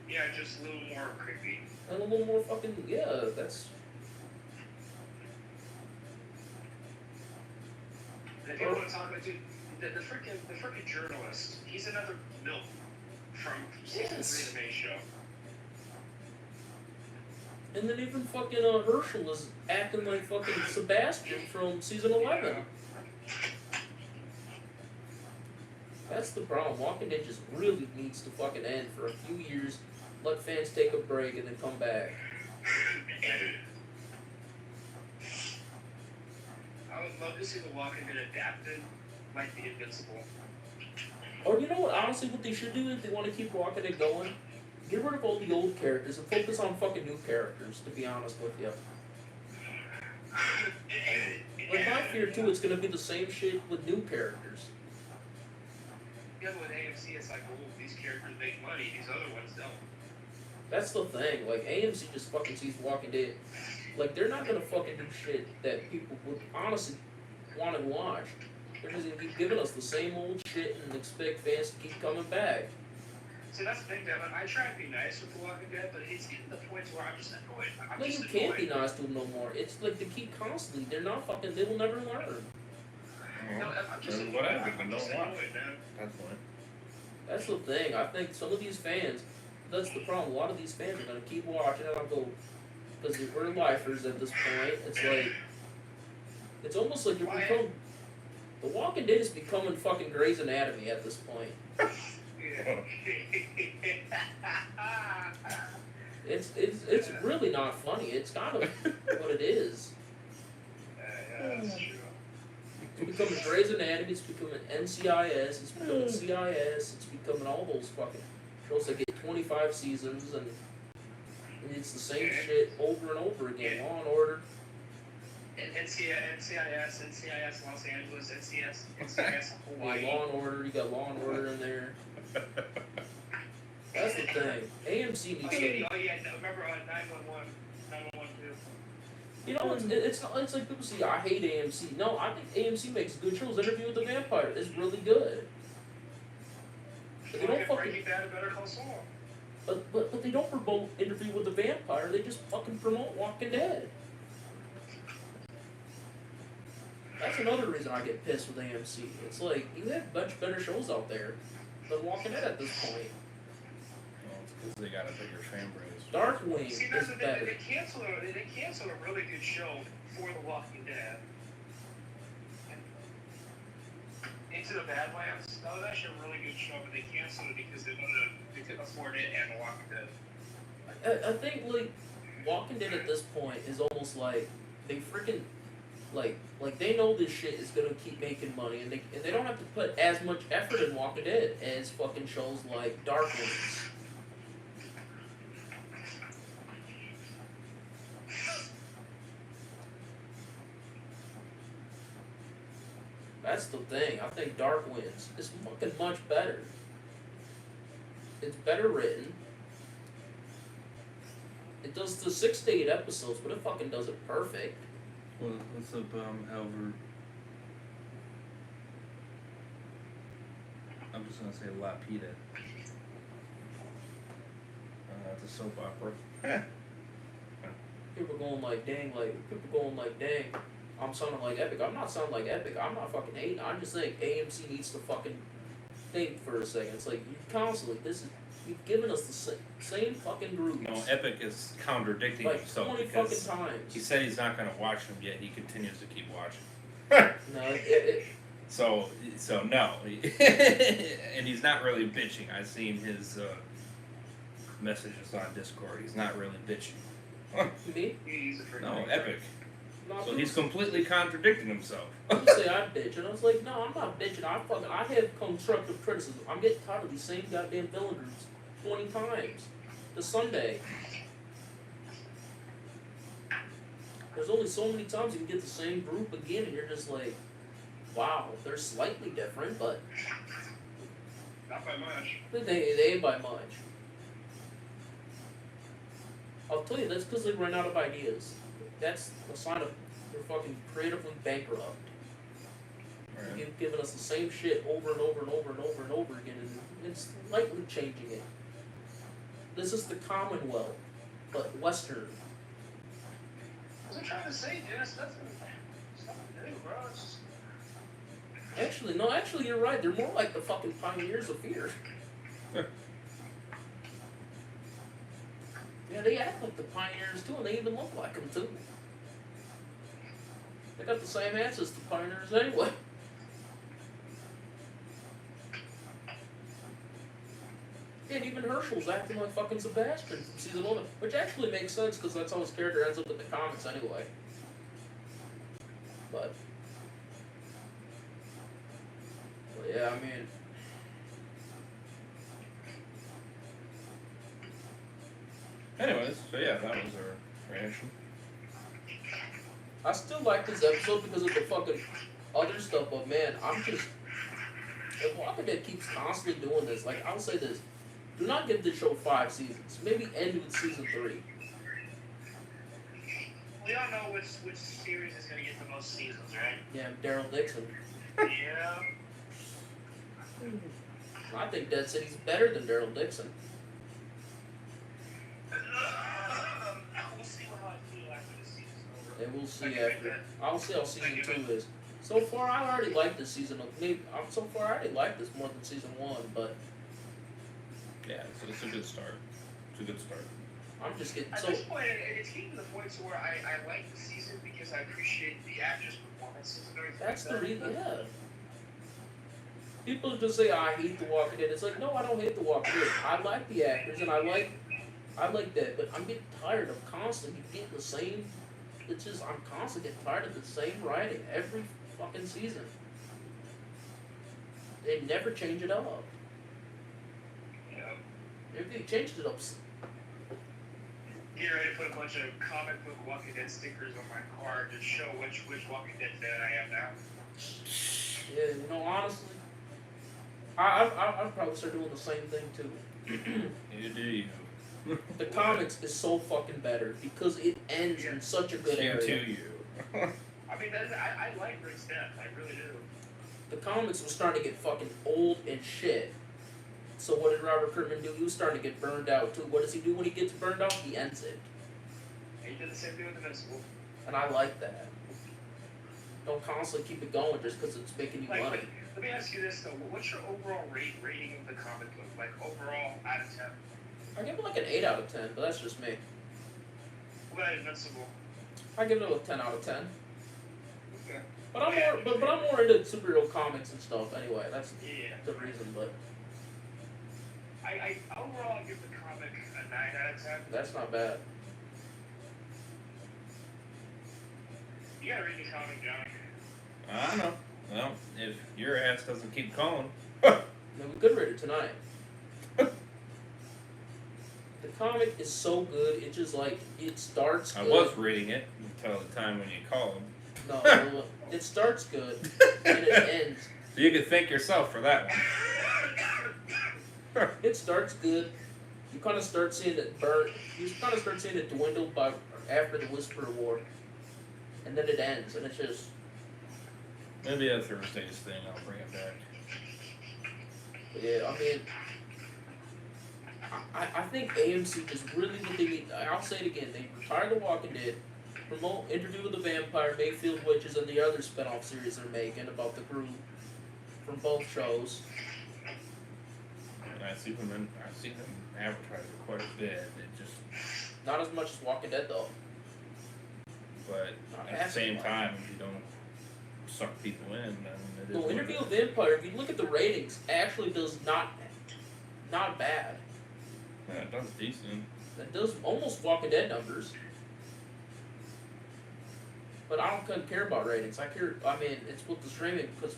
Yeah, just a little more creepy. And a little more fucking, yeah, that's... And people want to talk about, dude, the freaking journalist, he's another milk from season 3 of the main show. And then even fucking Hershel is acting like fucking Sebastian from season 11. Yeah. That's the problem. Walking Dead just really needs to fucking end for a few years, let fans take a break, and then come back. I would love to see The Walking Dead adapted like The Invincible. Or you know what, honestly, what they should do if they want to keep Walking Dead going? Get rid of all the old characters and focus on fucking new characters, to be honest with you. Like, my fear, too, it's gonna be the same shit with new characters. Yeah, with AMC, it's like, oh, these characters make money, these other ones don't. That's the thing, like, AMC just fucking sees Walking Dead. Like, they're not gonna fucking do shit that people would honestly want to watch. They're just gonna keep giving us the same old shit and expect fans to keep coming back. See, that's the thing, Devin. I try to be nice with The Walking Dead, but it's getting to the point where I'm just annoyed. No, you can't be nice to them no more. It's like they keep constantly. They're not fucking. They will never learn. No, I'm just annoyed. Whatever, I'm just annoyed, man. That's fine. That's the thing. I think some of these fans. That's the problem. A lot of these fans are gonna keep watching, and I'll go because we're lifers at this point. It's like it's almost like you're becoming. The Walking Dead is becoming fucking Grey's Anatomy at this point. It's really not funny. It's kind of what it is. Yeah, that's true. It's becoming Grey's Anatomy. It's becoming NCIS. It's becoming CIS. It's becoming all those fucking shows that get 25 seasons and it's the same shit over and over again. Law and Order. NCIS Los Angeles, NCIS Hawaii. Yeah, Law and Order. You got Law and Order in there. That's the thing. AMC needs to. Oh yeah, remember 911, 911 too. You know, it's like people say I hate AMC. No, I think AMC makes good shows. Interview with the Vampire is really good. But they don't fucking. Better Call Saul. But they don't promote Interview with the Vampire. They just fucking promote Walking Dead. That's another reason I get pissed with AMC. It's like you have much better shows out there than Walking Dead at this point. Well, it's because they got a bigger fan base. Darkwing See, is better. they canceled a really good show for The Walking Dead. Into the Badlands. That was actually a really good show, but they canceled it because they couldn't afford it and The Walking Dead. I think like Walking Dead at this point is almost like they freaking like they know this shit is gonna keep making money and they don't have to put as much effort in Walking Dead as fucking shows like Darkwing. That's the thing. I think Dark Winds is fucking much better. It's better written. It does the 6 to 8 episodes, but it fucking does it perfect. Well, what's up, Albert? I'm just gonna say Lapita. It's a soap opera. People going like, dang, I'm sounding like Epic. I'm not sounding like Epic. I'm not fucking hating. I'm just saying AMC needs to fucking think for a second. It's like, you constantly, you've given us the same fucking groups. No, Epic is contradicting like himself 20 because fucking times. he said he's not going to watch them, yet he continues to keep watching. No, So no. And he's not really bitching. I've seen his messages on Discord. He's not really bitching. Me? He's a freaking No, Epic. Not So he's completely contradicting himself. You say I bitch, and I was like, no, I'm not bitching. I have constructive criticism. I'm getting tired of these same goddamn villain groups 20 times. To Sunday. There's only so many times you can get the same group again, and you're just like, wow, they're slightly different, but Not by much. they ain't by much. I'll tell you, that's because they run out of ideas. That's a sign of they're fucking creatively bankrupt. Right. You've given us the same shit over and over and over and over and over again, and it's slightly changing it. This is the Commonwealth, but Western. What was I trying to say, dude? It's nothing new, bro. It's just... Actually, you're right. They're more like the fucking pioneers of fear. Yeah, they act like the pioneers too, and they even look like them too. They got the same ass as the pioneers anyway. And even Hershel's acting like fucking Sebastian from season 1, which actually makes sense because that's how his character ends up in the comics anyway. But yeah, I mean, Anyways, so yeah, that was our reaction. I still like this episode because of the fucking other stuff, but man, I'm just, if Walking Dead keeps constantly doing this, like, I'll say this, do not give this show 5 seasons. Maybe end with season 3. We all know which series is going to get the most seasons, right? Yeah, Daryl Dixon. Yeah. I think Dead City's better than Daryl Dixon. We'll see how I feel after the season's over. And we'll see after. I'll see how season 2 is. So far, I already like this season. So far, I already like this more than season 1, but Yeah, so it's a good start. It's a good start. I'm just getting At so. this point, it's getting to the point to where I like the season because I appreciate the actors' performances and everything. That's the like that. reason, yeah. People just say, I hate The Walking Dead. It's like, no, I don't hate The Walking Dead. I like the actors, and I like that, but I'm getting tired of constantly getting the same, it's just, I'm constantly getting tired of the same writing every fucking season. They never change it up. Yeah. If they changed it up, Get ready to put a bunch of comic book Walking Dead stickers on my car to show which Walking Dead fan I am now. yeah, you know, honestly, I'd probably start doing the same thing too. You do you. The comics is so fucking better because it ends in such a good Same area. to you. I mean, I like Rick's death. I really do. The comics was starting to get fucking old and shit. So what did Robert Kirkman do? He was starting to get burned out too. What does he do when he gets burned out? He ends it. And he did the same thing with Invincible. And I like that. Don't constantly keep it going just because it's making you money. Let me ask you this though: what's your overall rating of the comic book? Like overall out of 10? I give it like an 8 out of 10, but that's just me. What about Invincible? I give it a 10 out of 10. Okay. But I'm more, but I'm more into superhero comics and stuff anyway. That's Yeah. the reason. But I overall give the comic a 9 out of 10. that's not bad. You gotta read the comic, Johnny. I know. Well, if your ass doesn't keep calling. I mean, we could read it tonight. The comic is so good. It just like it starts good. I was reading it until the time when you called. No, it starts good and it ends. So you can thank yourself for that one. It starts good. You kind of start seeing it burn. You kind of start seeing it dwindle by after the Whisperer War, and then it ends, and it's just. Maybe a Thursday's thing. I'll bring it back. Yeah, I mean, I think AMC just really what they need. I'll say it again. They retired The Walking Dead, promote Interview with the Vampire, Mayfield Witches, and the other spinoff series they're making about the crew from both shows. I've seen them advertise it quite a bit. It just, Not as much as Walking Dead though. but Not at half the as same much. time, if you don't suck people in, then it is. No, what it Interview is. with the Vampire. If you look at the ratings, actually does not bad. Yeah, it does decent. That does almost Walking Dead numbers. But I don't care about ratings. I mean, it's with the streaming because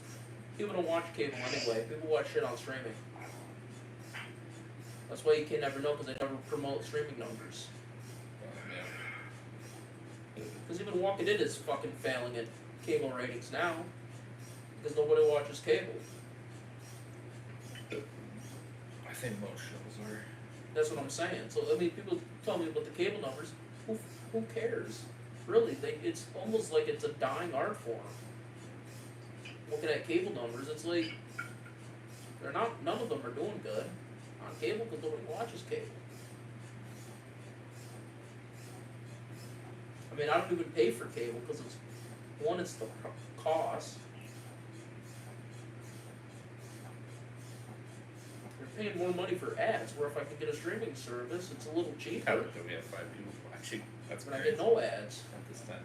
people don't watch cable anyway. People watch shit on streaming. That's why you can never know because they never promote streaming numbers. Because even Walking Dead is fucking failing at cable ratings now because nobody watches cable. I think most shows are. That's what I'm saying. So I mean, people tell me about the cable numbers. Who cares? Really, it's almost like it's a dying art form. Looking at cable numbers, it's like none of them are doing good on cable because nobody watches cable. I mean, I don't even pay for cable because it's the cost. You're paying more money for ads, where if I can get a streaming service, it's a little cheaper. How do we have 5 people watching? That's But I crazy. get no ads. At this time.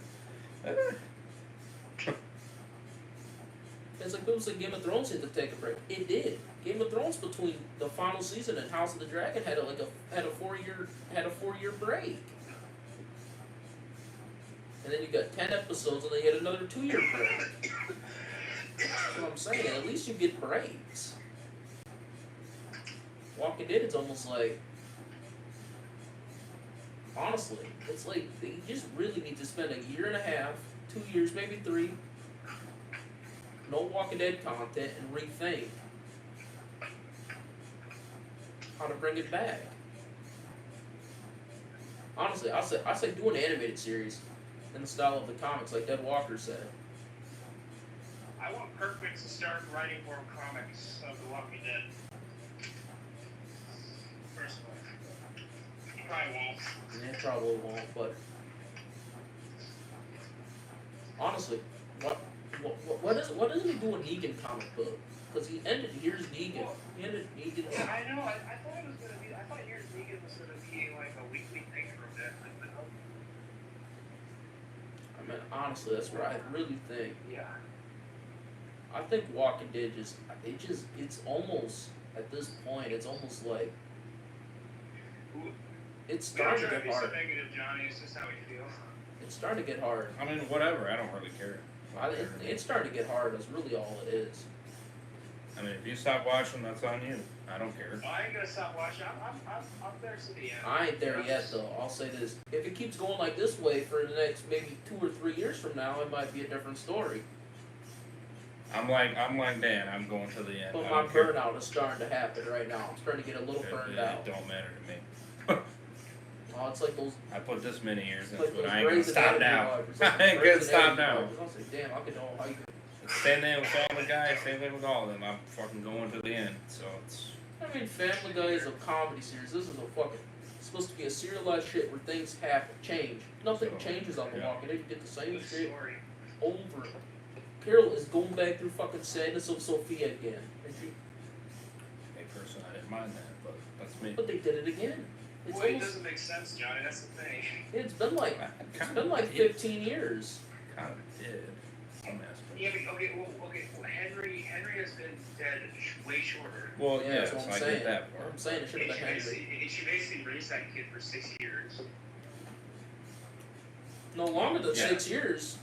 It's like people say Game of Thrones had to take a break. It did. Game of Thrones between the final season and House of the Dragon had a 4-year break. And then you got 10 episodes and they had another 2-year break. That's what I'm saying. At least you get breaks. Walking Dead, it's almost like, honestly, it's like you just really need to spend a year and a half, 2 years, maybe 3, no Walking Dead content, and rethink how to bring it back. Honestly, I say do an animated series in the style of the comics, like Dead Walker said. I want Kirkman to start writing more comics of The Walking Dead. Personally. He probably won't. Yeah, probably won't, but honestly, what doesn't he do a Negan comic book? Because here's Negan. He ended Negan. Yeah, I know. I thought it was gonna be. I thought Here's Negan was gonna be like a weekly thing for a bit. I mean, honestly, that's what I really think. Yeah. I think Walking Dead it's almost, at this point, it's almost like, it's starting to get hard. So negative, Johnny. It's just how we feel. It's starting to get hard. I mean, whatever. I don't really care. It's starting to get hard. That's really all it is. I mean, if you stop watching, that's on you. I don't care. I ain't gonna stop watching. I'm there to the end. I ain't there yet, though. I'll say this. If it keeps going like this way for the next maybe 2 or 3 years from now, it might be a different story. I'm like Dan. I'm going to the end. But I my don't care. burnout is starting to happen right now. I'm starting to get a little burned out. It don't matter to me. Oh, it's like those. I put this many years It's into like it. those I ain't gonna stop now. I ain't gonna stop now. I was like, damn, I could know how you could. Same thing with Family Guy. Same thing with all of them. I'm fucking going to the end. So it's. I mean, Family Guy is a comedy series. This is a fucking. It's supposed to be a serialized shit where things happen, change. Nothing changes on The Walking Dead. You get the same shit over. Carol is going back through fucking sadness of Sophia again. And she. Hey, person, I didn't mind that, but that's me. But they did it again. It's Boy, it almost, doesn't make sense, Johnny. That's the thing. it's been like 15 years. Kind of did. Some aspects. Yeah, but okay. Well, Henry has been dead way shorter. Well, Yeah, yeah, that's what so I'm I saying. get that part. I'm saying it should have been Henry. She basically raised that kid for 6 years. No longer than Yeah. 6 years.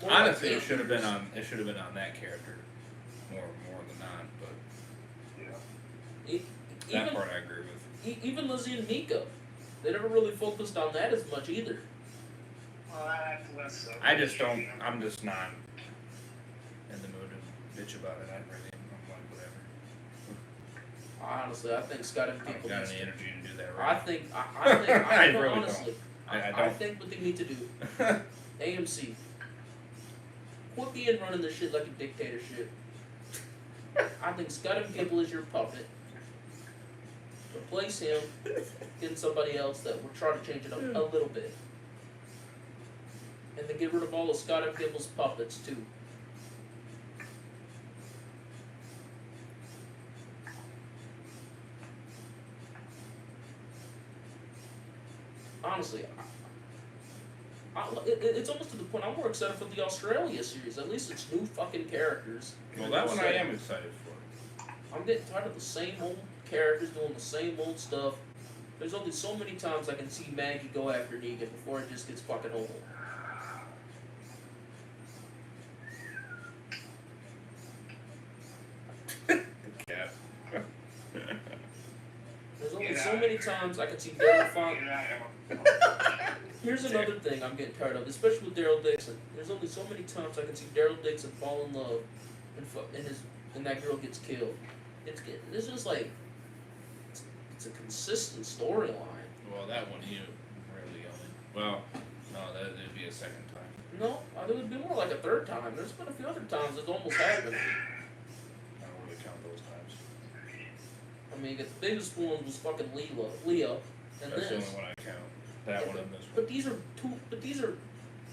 More Honestly, like it should have 8 been years. on. It should have been on that character, more than not. But that Even, part I agree with. even Lizzie and Mika, they never really focused on that as much either. Well, that's less so. I just don't. I'm just not in the mood to bitch about it. I'm like whatever. Honestly, I think Scott and I don't people got needs any to. energy to do that right I think I really honestly, don't. I I don't. think what they need to do, AMC, quit being running this shit like a dictatorship. I think Scott and Gable is your puppet. Replace him, get somebody else that will try to change it up a little bit. And then get rid of all of Scott and Gable's puppets too. Honestly, it's almost to the point I'm more excited for the Australia series. At least it's new fucking characters. Well, that one I am excited for. I'm getting tired of the same old characters doing the same old stuff. There's only so many times I can see Maggie go after Negan before it just gets fucking old. so many times I can see Daryl Here's another thing I'm getting tired of, especially with Daryl Dixon. There's only so many times I can see Daryl Dixon fall in love, and that girl gets killed. It's just like it's a consistent storyline. Well, that one you really only. Well, no, that'd be a second time. No, I think it'd be more like a third time. There's been a few other times it's almost happened. I don't really count those times. I mean, the biggest one was fucking Leah, and That's this. the only one I count. That one and this one. But these are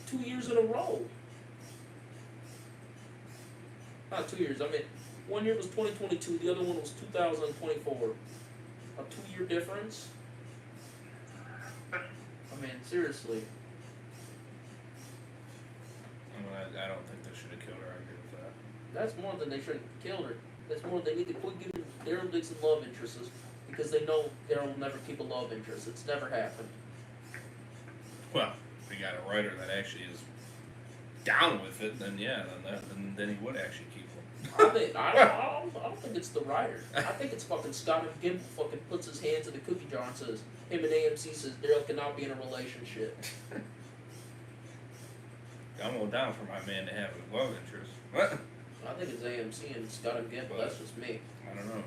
2 years in a row. Not 2 years. I mean, 1 year was 2022. The other one was 2024. A 2-year difference. I mean, seriously. I don't think they should have killed her. I agree with that. That's more than they should have killed her. That's more than they need to quit giving Daryl Dixon love interests because they know Daryl will never keep a love interest. It's never happened. Well, if we got a writer that actually is down with it, then yeah, then he would actually keep them. I don't think it's the writer. I think it's fucking Scott and Gimple fucking puts his hands in the cookie jar and says, him and AMC says Daryl cannot be in a relationship. I'm going down for my man to have a love interest. What? I think it's AMC and Scott and Gimple. That's just me. I don't know.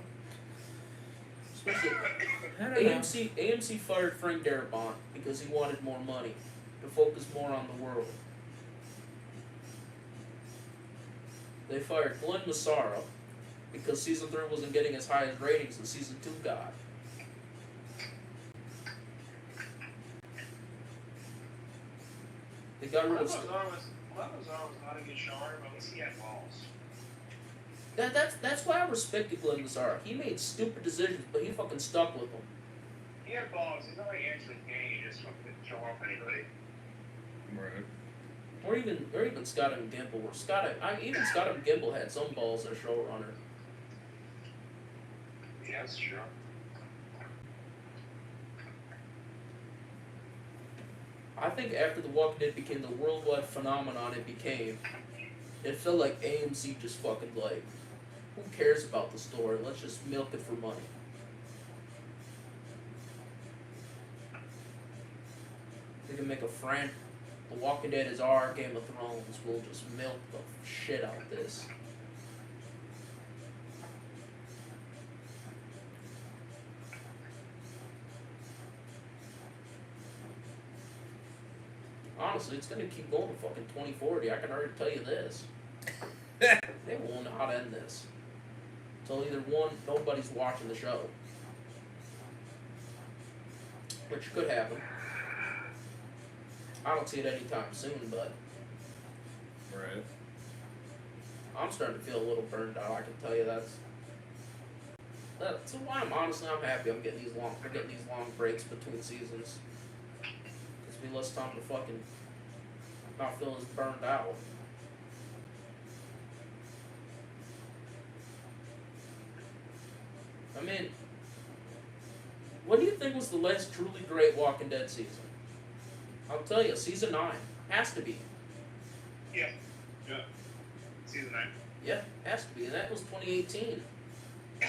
Especially AMC fired Frank Darabont because he wanted more money to focus more on the world. They fired Glenn Massara because season 3 wasn't getting as high as ratings as season 2 got. They got rid of. Glenn Massara was not a good showrunner, but at least he had balls. That's why I respected Glenn Massara. He made stupid decisions, but he fucking stuck with them. He had balls. He's not like Anthony Kang. He just fucking show off anybody. Right. Or even Scott and Gimple. Even Scott and Gimple had some balls as a showrunner. Yeah, that's true. I think after The Walking Dead became the worldwide phenomenon it felt like AMC just fucking like, who cares about the story? Let's just milk it for money. They can make a friend. The Walking Dead is our Game of Thrones. We'll just milk the shit out of this. Honestly, it's gonna keep going to fucking 2040. I can already tell you this. They won't know how to end this. So either one, nobody's watching the show. Which could happen. I don't see it anytime soon, but Right. I'm starting to feel a little burned out. I can tell you that's why I'm happy we're getting these long breaks between seasons. Gives me less time to fucking not feel as burned out. I mean, what do you think was the last truly great Walking Dead season? I'll tell you, season 9 has to be. Yeah. Season 9. Yeah, has to be, and that was 2018. No,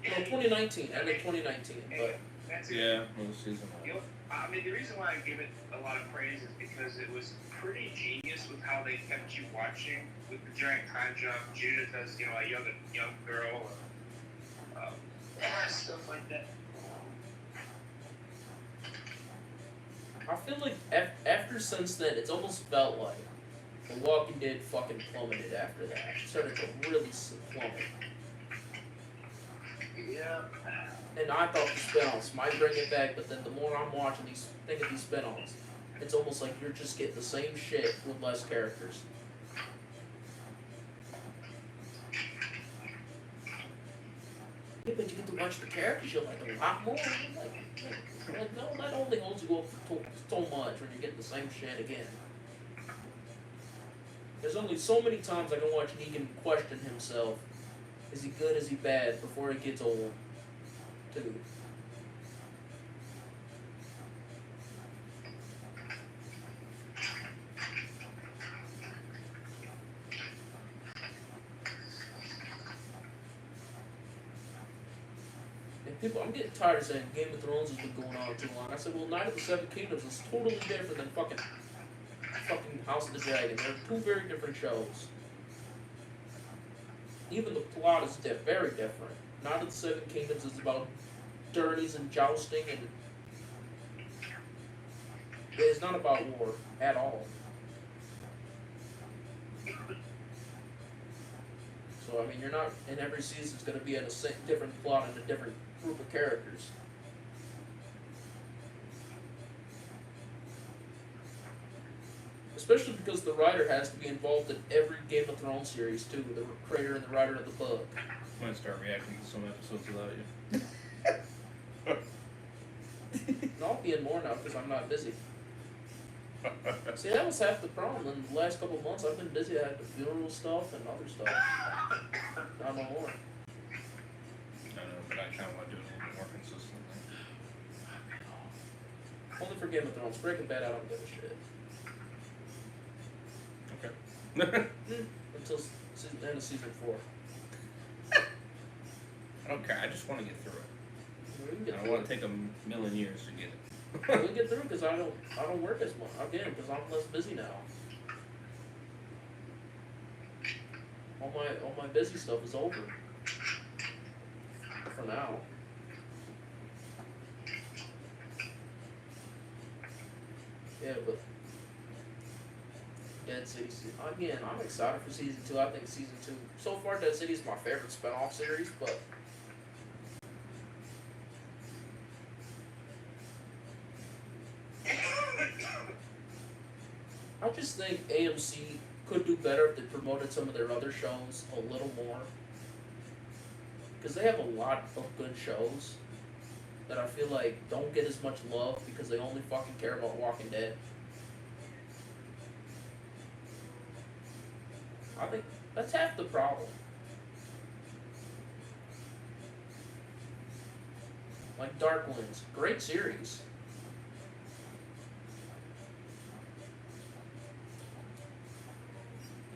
2019. I think 2019, but That's it. Yeah, it was season 1. You know, I mean, the reason why I give it a lot of praise is because it was pretty genius with how they kept you watching with the giant time jump. Judith as, you know, a young girl, stuff like that. I feel like after since then, it's almost felt like The Walking Dead fucking plummeted after that. It started to really plummet. Yeah. And I thought the spinoffs might bring it back, but then the more I'm watching think of these spinoffs, it's almost like you're just getting the same shit with less characters. Yeah, but you get to watch the characters, you're like a lot more. Like no, that only holds you up so much when you're getting the same shit again. There's only so many times I can watch Negan question himself. Is he good, is he bad, before he gets old? Dude. I'm getting tired of saying Game of Thrones has been going on too long. I said, well, Night of the Seven Kingdoms is totally different than fucking House of the Dragon. They're two very different shows. Even the plot is very different. Night of the Seven Kingdoms is about journeys and jousting, and it's not about war at all. So, I mean, you're not, in every season, it's going to be in a different plot and a different group of characters. Especially because the writer has to be involved in every Game of Thrones series, too, the creator and the writer of the book. I might start reacting to some episodes without you. And I'll be in more now because I'm not busy. See, that was half the problem. In the last couple of months, I've been busy. I had the funeral stuff and other stuff. Not no more. I know, but I kind of want to do it a little bit more consistently. Only for Game of Thrones. Breaking Bad, I don't give a shit. Okay. Until the end of season 4. I don't care. I just want to get through it. I don't want to take a million years to get it. We get through because I don't work as much again because I'm less busy now. All my busy stuff is over for now. Yeah, but Dead City. Again, I'm excited for season 2. I think season 2 so far, Dead City is my favorite spinoff series, but. I just think AMC could do better if they promoted some of their other shows a little more. Because they have a lot of good shows that I feel like don't get as much love because they only fucking care about Walking Dead. I think that's half the problem. Like Dark Winds, great series.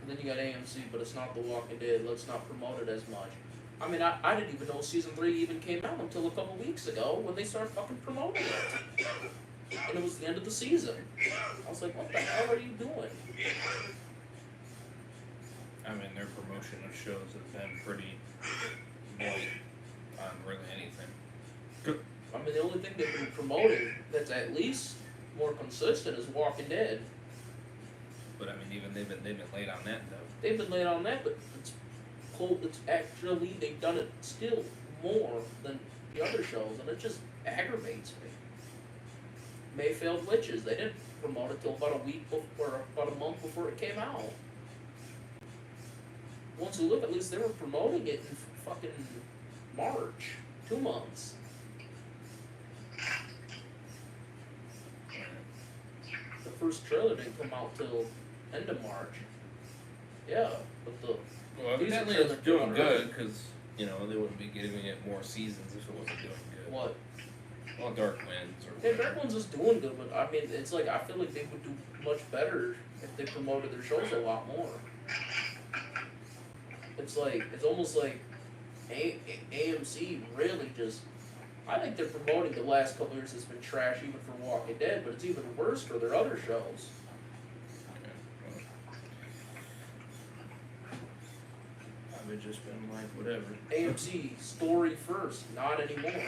And then you got AMC, but it's not The Walking Dead. Let's not promote it as much. I mean, I didn't even know season 3 even came out until a couple weeks ago when they started fucking promoting it. And it was the end of the season. I was like, what the hell are you doing? I mean, their promotion of shows have been pretty light on really anything. I mean, the only thing they've been promoting that's at least more consistent is Walking Dead. But I mean, even they've been late on that though. They've been late on that, but it's cold. It's actually they've done it still more than the other shows, and it just aggravates me. Mayfield Witches, they didn't promote it till about a week before, about a month before it came out. Once you look, at least they were promoting it in fucking March, 2 months. The first trailer didn't come out till end of March. Yeah, but the well, evidently it's doing good because you know they wouldn't be giving it more seasons if it wasn't doing good. What? Well, Dark Winds or yeah, Dark Winds is doing good, but I mean, it's like I feel like they would do much better if they promoted their shows a lot more. It's like it's almost like AMC really just. I think they're promoting the last couple years has been trash even for Walking Dead, but it's even worse for their other shows. I've just been like, whatever. AMC, story first, not anymore.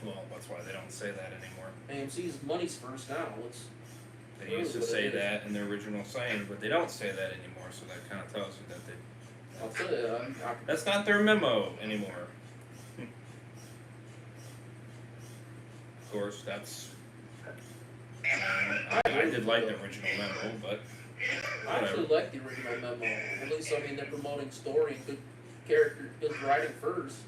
Well, that's why they don't say that anymore. AMC's money's first now. They used to say that in their original saying, but they don't say that anymore, so that kind of tells you that they... I'll tell you, that's not their memo anymore. Of course, that's... I did like the original memo, but... I actually like the original memo. At least, I mean, they're promoting story and good character, good writing first.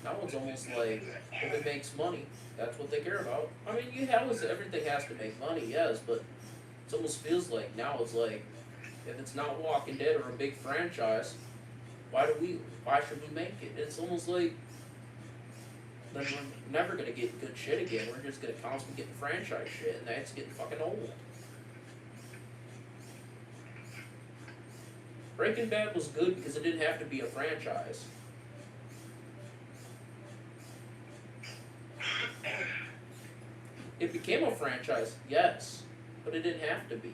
That one's almost like, if it makes money, that's what they care about. I mean, everything has to make money, yes, but it almost feels like now it's like, if it's not Walking Dead or a big franchise, why should we make it? It's almost like, then we're never going to get good shit again. We're just going to constantly get franchise shit, and that's getting fucking old. Breaking Bad was good because it didn't have to be a franchise. It became a franchise, yes, but it didn't have to be.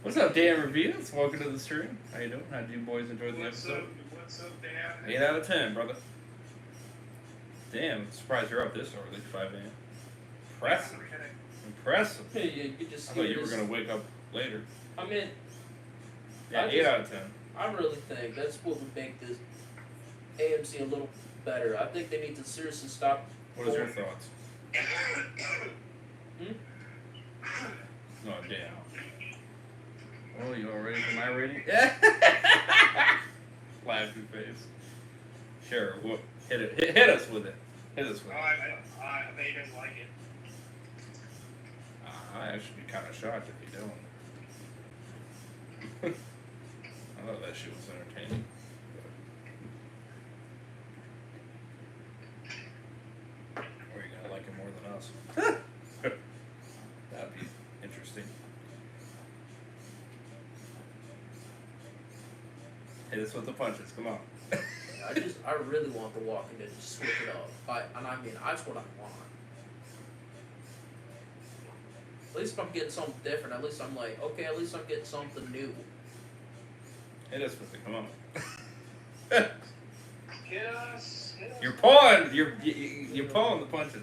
What's up, Dan Reviews? Welcome to the stream. How you doing? How did you boys enjoy the episode? What's up, Dan? 8 out of 10, brother. Damn, I'm surprised you're up this early, 5 a.m. Impressive. Impressive. Hey, you just I thought you were going to wake up later. I mean, Yeah, 8 out of 10. I really think that's what would make this AMC a little better. I think they need to seriously stop. What is your thoughts? Hmm? Oh, damn. Oh, you all ready for my rating? Laughing face. Sure, well, hit us with it. Hit us with it. I bet he doesn't like it. I'd actually be kind of shocked if you don't. I thought that shit was entertaining. Or you gonna like it more than us? That'd be interesting. Hit us with the punches. Come on. I really want The Walking Dead to switch it up. That's what I want. At least if I'm getting something different, at least I'm like, okay, at least I'm getting something new. Hit us with it. Come on. Hit us. You're pulling. You're pulling the punches.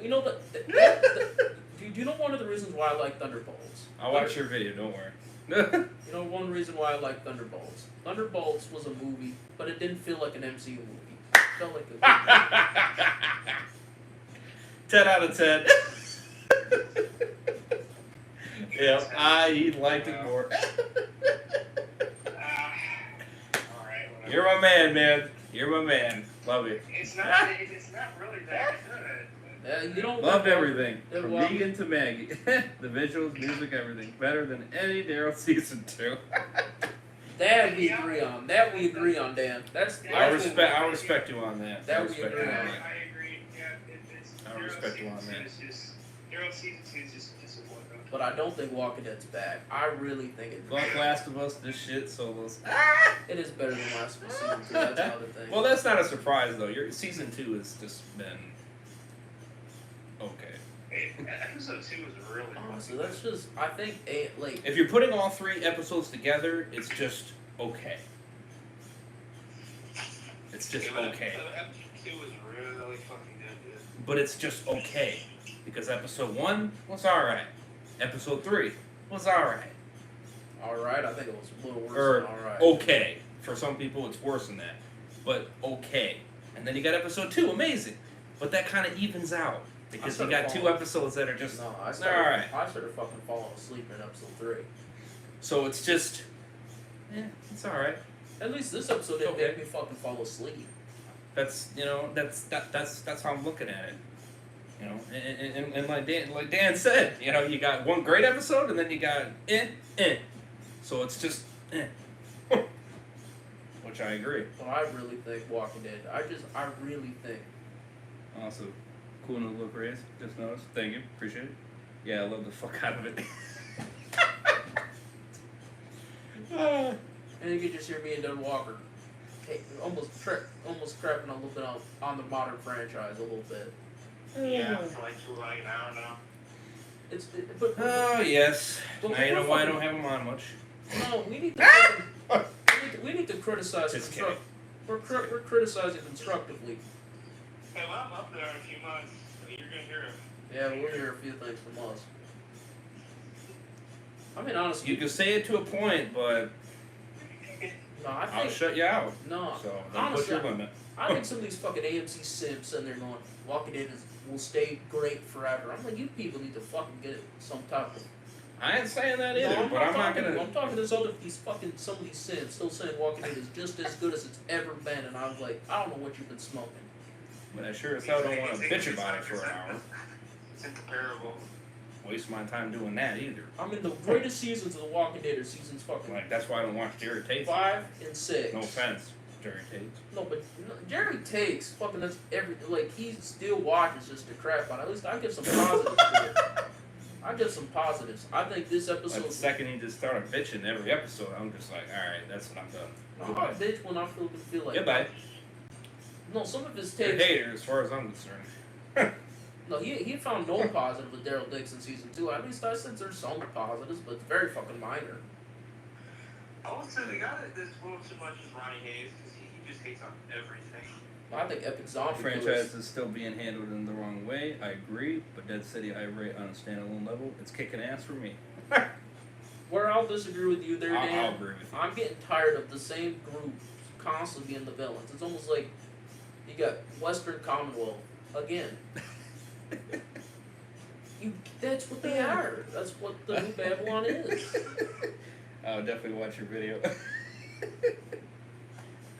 You know do you know one of the reasons why I like Thunderbolts? I'll watch your video. Don't worry. You know one reason why I like Thunderbolts. Thunderbolts was a movie, but it didn't feel like an MCU movie. It felt like a 10 out of 10. Yeah, he liked it more. Alright. You're my man. You're my man. Love you. It's not really that good. You don't Loved everything. From well, Negan to Maggie. The visuals, music, everything. Better than any Daryl season 2. That we agree on. Dan. I respect you on that. That I we respect agree you on. on that. I agree. Yeah, I respect you on that. Hero season 2 is just disappointing. But I don't think Walking Dead's bad. I really think it's Fuck Last of Us, this shit, Solos. It is better than Last of Us season 2. That's another thing. Well, that's not a surprise, though. Your season 2 has just been okay. Episode 2 was really honestly, that's just, I think, If you're putting all 3 episodes together, it's just okay. It's just okay. Episode 2 was really fucking good, dude. But it's just okay. Because episode 1 was alright. Episode 3 was alright. Alright, I think it was a little worse Or than alright. okay. For some people, it's worse than that. But okay. And then you got episode 2, amazing. But that kind of evens out. Because you got 2 episodes that are just alright. I started fucking falling asleep in episode 3. So it's just, it's alright. At least this episode didn't make me fucking fall asleep. That's that's how I'm looking at it. You know, and like Dan said, you know, you got one great episode and then you got So it's just which I agree. But I really think Walking Dead. I really think. Awesome. Cool new look, Reyes. Just noticed. Thank you. Appreciate it. Yeah, I love the fuck out of it. And you can just hear me and Doug Walker almost crapping a little bit on the modern franchise a little bit. Yeah, for like an hour now. Oh yes. But now you know why I don't have them on much. No, we need to. we need to criticize. We're criticizing constructively. Hey, well, I'm up there in a few months. You're gonna hear it. Yeah, we'll hear a few things from us. I mean, honestly, You can say it to a point, but no, I'll shut you out. No, So don't honestly, put your limit. I think some of these fucking AMC simps sitting there going, Walking Dead will stay great forever. I'm like, you people need to fucking get some type of. I ain't saying that either, but I'm not gonna. I'm talking to some of these simps still saying Walking Dead is just as good as it's ever been, and I'm like, I don't know what you've been smoking. But I sure as hell don't want to bitch about it for an hour. It's incomparable. Waste my time doing that either. I mean, the greatest seasons of The Walking Dead are seasons fucking Like that's why I don't watch Jerry Tate. 5 and 6. No offense, Jerry Tate. No, but Jerry takes fucking that's he still watches just to crap on it. At least I give some positives to it. I give some positives. I think this episode. Like the second he just started bitching every episode, I'm just like, all right, that's what I'm done. I bitch when I feel like. Goodbye. No, some of his You're a takes. hater as far as I'm concerned. No, he found no positive with Daryl Dix in season 2. At least I said there's some positives, but it's very fucking minor. I would say the guy that spoils too much is Ronnie Hayes because he just hates on everything. I think Epic The Zombie franchise is still being handled in the wrong way. I agree, but Dead City I rate on a standalone level. It's kicking ass for me. Where I'll disagree with you there, Dan. I'll agree with you. I'm getting tired of the same group constantly being the villains. It's almost like you got Western Commonwealth again. That's what they are. That's what the new Babylon is. I'll definitely watch your video.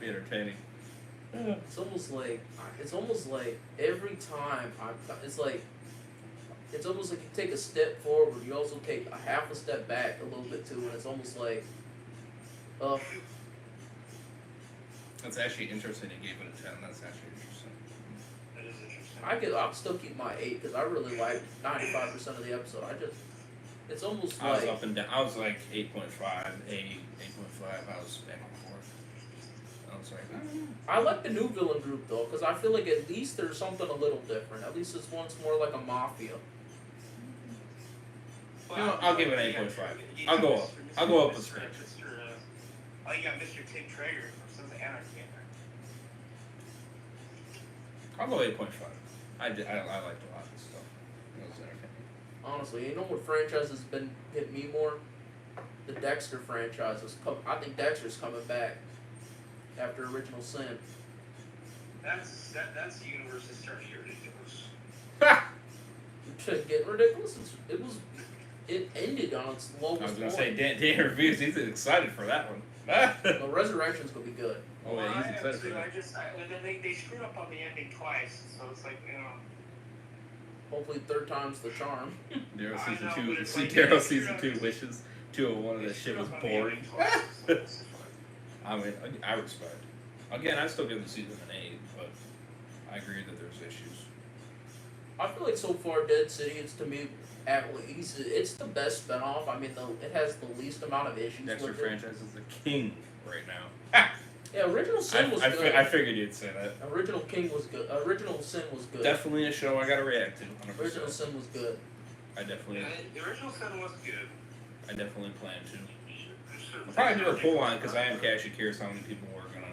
Be entertaining. It's almost like every time it's almost like you take a step forward, you also take a half a step back a little bit too, and it's almost like, That's actually interesting. You gave it a 10. That's actually interesting. That is interesting. I'll still keep my 8 because I really like 95% of the episode. It's almost I was like up and down. I was like 8.5, 8, 8.5. I was back and forth. I was like, I like the new villain group though, because I feel like at least there's something a little different. At least this one's more like a mafia. you know, I'll give it an 8.5. I'll go up. I'll go up a step. Oh, you got Mr. Tim Traeger from Sons of Anarchy in there. I'll go 8.5. I liked a lot of this stuff. It was entertaining. Honestly, you know what franchise has been hit me more? The Dexter franchise. I think Dexter's coming back after Original Sin. That's the universe that starts to get ridiculous. Getting ridiculous. It ended on its lowest I was gonna point. say Dan reviews. He's excited for that one. The Resurrection's gonna be good. Oh yeah, he's excited for that. And then they screwed up on the ending twice, so it's like, you know. Hopefully, third time's the charm. Daryl I season know, 2. but it's See like, Daryl they season screwed 2 up- wishes. 201 of they that shit screwed was up on the boring. ending twice, so it's fine. I mean, I respect. Again, I still give the season an 8, but I agree that there's issues. I feel like so far, Dead City is to me at least it's the best spinoff. I mean, it has the least amount of issues. Dexter with franchise is the king right now. Yeah, Original Sin was good. I figured you'd say that. Original King was good. Original Sin was good. Definitely a show I gotta react to. 100%. Original Sin was good. I definitely. Yeah, the original Sin was good. I definitely plan to. I'll probably do a pull on because I am curious how many people are gonna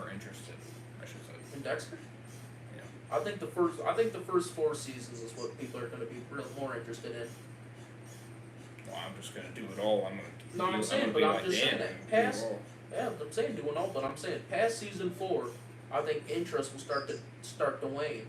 are interested. I should say. In Dexter? Yeah. I think the first 4 seasons is what people are going to be more interested in. Well, I'm just gonna do it all. I'm gonna. No, I'm saying, gonna but be I'm like just Dan saying that and do it past. all. Yeah, I'm saying doing all, but I'm saying past season 4, I think interest will start to wane.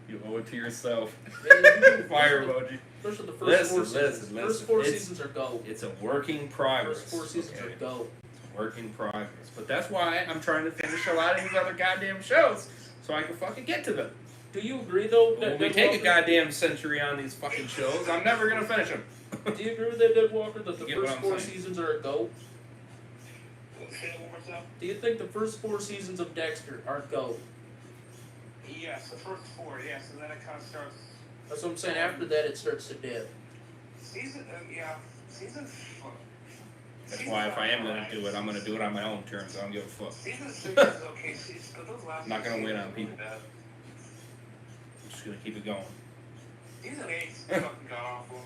You owe it to yourself. Yeah, Fire emoji. Especially the first 4 seasons. Listen. First 4 seasons are go. It's a work in progress. First 4 seasons okay? are go. It's a work in progress. But that's why I'm trying to finish a lot of these other goddamn shows so I can fucking get to them. Do you agree though? When we take a goddamn century on these fucking shows, I'm never gonna finish them. Do you agree with that, Dead Walker, that the You get first what I'm 4 saying? seasons are a go? Say it one more time. Do you think the first 4 seasons of Dexter are go? Yes, the first 4, yes, and then it kind of starts. That's what I'm saying. After that, it starts to dip. Season 4. That's why if I am gonna do it, I'm gonna do it on my own terms. I don't give a fuck. Season 6 is okay, but those last I'm not gonna two wait seasons on are really people. bad. I'm just gonna keep it going. Season 8 is fucking god awful.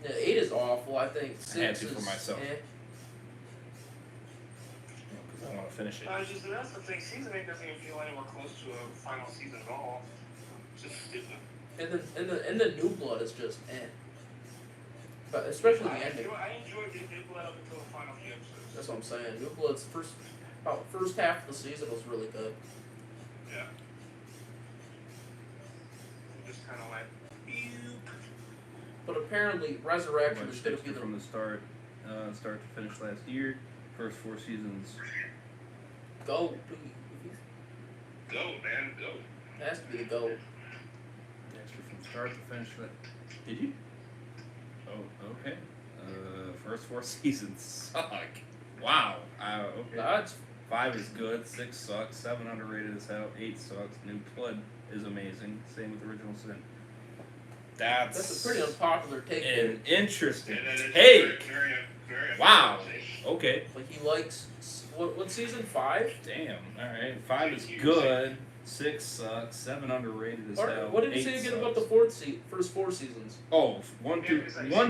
Yeah, 8 is awful. I think 6 I had to is for myself. eh. Because I want to finish it. No, it's just, that's the thing. Season 8 doesn't even feel anywhere close to a final season at all. It's just stupid. And the New Blood is just eh. But especially the ending. I enjoyed the New Blood up until the final few episodes. That's what I'm saying. New Blood's first half of the season was really good. Yeah. Just kind of like, But apparently, Resurrection is going to be from the start to finish last year. First 4 seasons. go. go, man, go. It has to be the go. Dexter from start to finish. Did you? Oh, okay. First 4 seasons suck. Wow. Okay. That's 5 is good. 6 sucks. 7 underrated as hell. 8 sucks. New Blood is amazing. Same with Original Sin. That's a pretty unpopular take. An interesting And then it's take. very Wow. Okay. Like he likes what season 5? Damn. All right. 5 is good. 6 sucks. 7 underrated as hell. What did you 8 say again sucks. about the first 4 seasons? Oh, 1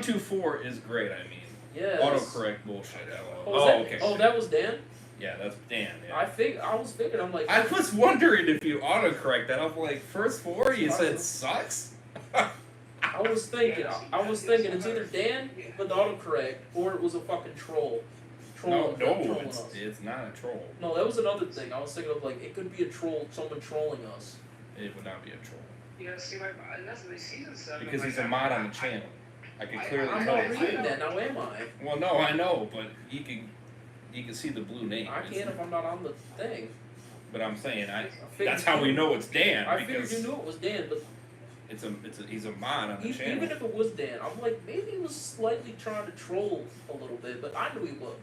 2 4 is great. I mean, Yes. autocorrect bullshit. Okay. Oh, that was Dan. Yeah, that's Dan. Yeah. I was thinking. I'm like. I was wondering if you autocorrect that. I'm like, first 4 you said sucks. I was thinking it's either Dan with the autocorrect or it was a fucking troll. Trolling us. It's not a troll. No, that was another thing. I was thinking of like it could be a troll, someone trolling us. It would not be a troll. Yeah, see, that's the season 7. Because he's a mod on the channel. I can clearly I'm tell. not reading that now, am I? Well, no, I know, but you can see the blue name. I can't if I'm not on the thing. But I'm saying figured that's how we know it's Dan. I figured because you knew it was Dan, but he's a mod on the channel. even if it was Dan, I'm like maybe he was slightly trying to troll a little bit, but I knew he was,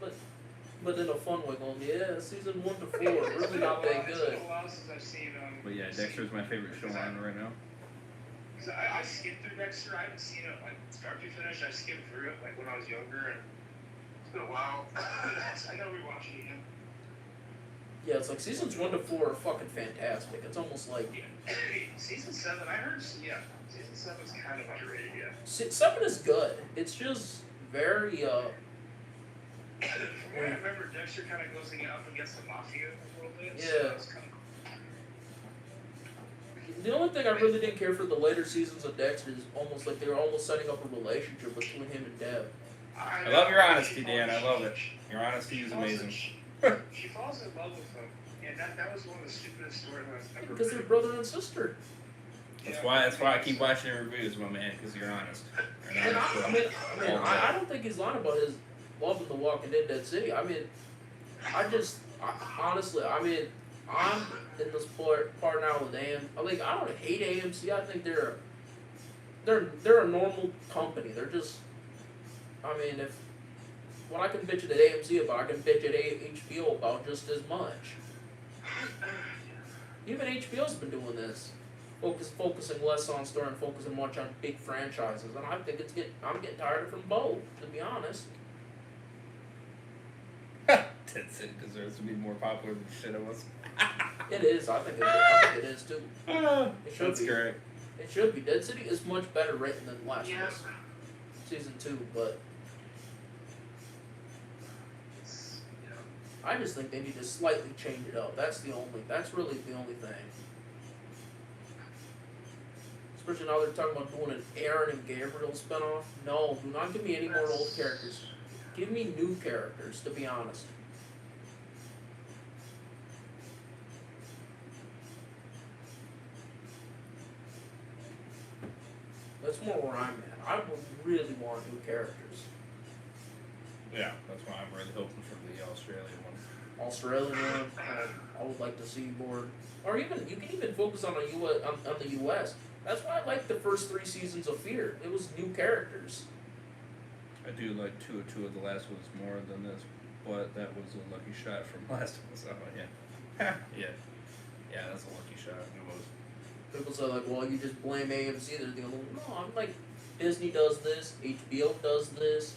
but in a fun way, going, yeah, season 1 to 4, really not that good. It's been a while since I've seen But yeah, Dexter's my favorite show on right now. Cause I skipped through Dexter. I haven't seen it like start to finish. I skipped through it like when I was younger, and it's been a while. I gotta rewatch it again. Yeah, it's like seasons 1 to 4 are fucking fantastic. It's almost like Season 7, I heard. Yeah, season 7 is kind of underrated. Yeah. 7 is good. It's just very From what I remember, Dexter kind of goes up against the mafia a little bit. Yeah. So it's kind of The only thing I really didn't care for the later seasons of Dexter is almost like they were almost setting up a relationship between him and Deb. I love your honesty, Dan. I love it. Your honesty is amazing. She falls in love with him, and that was one of the stupidest storylines ever. Because they're brother and sister. That's why I keep watching your reviews, my man, because you're honest. And I don't think he's lying about his love of The Walking Dead City. I mean, honestly, I'm in this part now with AMC. I don't hate AMC. I think they're a normal company. They're just, I mean, if what I can bitch at AMC about, I can bitch at HBO about just as much. Even HBO's been doing this, focusing less on story and focusing much on big franchises, and I think I'm getting tired of them both, to be honest. That's it, deserves to be more popular than shit it was. It is. I think it is too. It should That's be. great. It should be. Dead City is much better written than Last of Us season 2, but I just think they need to slightly change it up. That's really the only thing. Especially now they're talking about doing an Aaron and Gabriel spinoff. No, do not give me any more old characters. Give me new characters, to be honest. That's more where I'm at. I would really want new characters. Yeah, that's why I'm really hoping for the Australian one. Australian one, I would like to see more. Or even, you can even focus on the US. That's why I like the first 3 seasons of Fear. It was new characters. I do like two of the last ones more than this, but that was a lucky shot from Last of Us. Oh, yeah. Yeah, that's a lucky shot. It was. People say like, well, you just blame AMC. They're the only one. No, I'm like, Disney does this, HBO does this.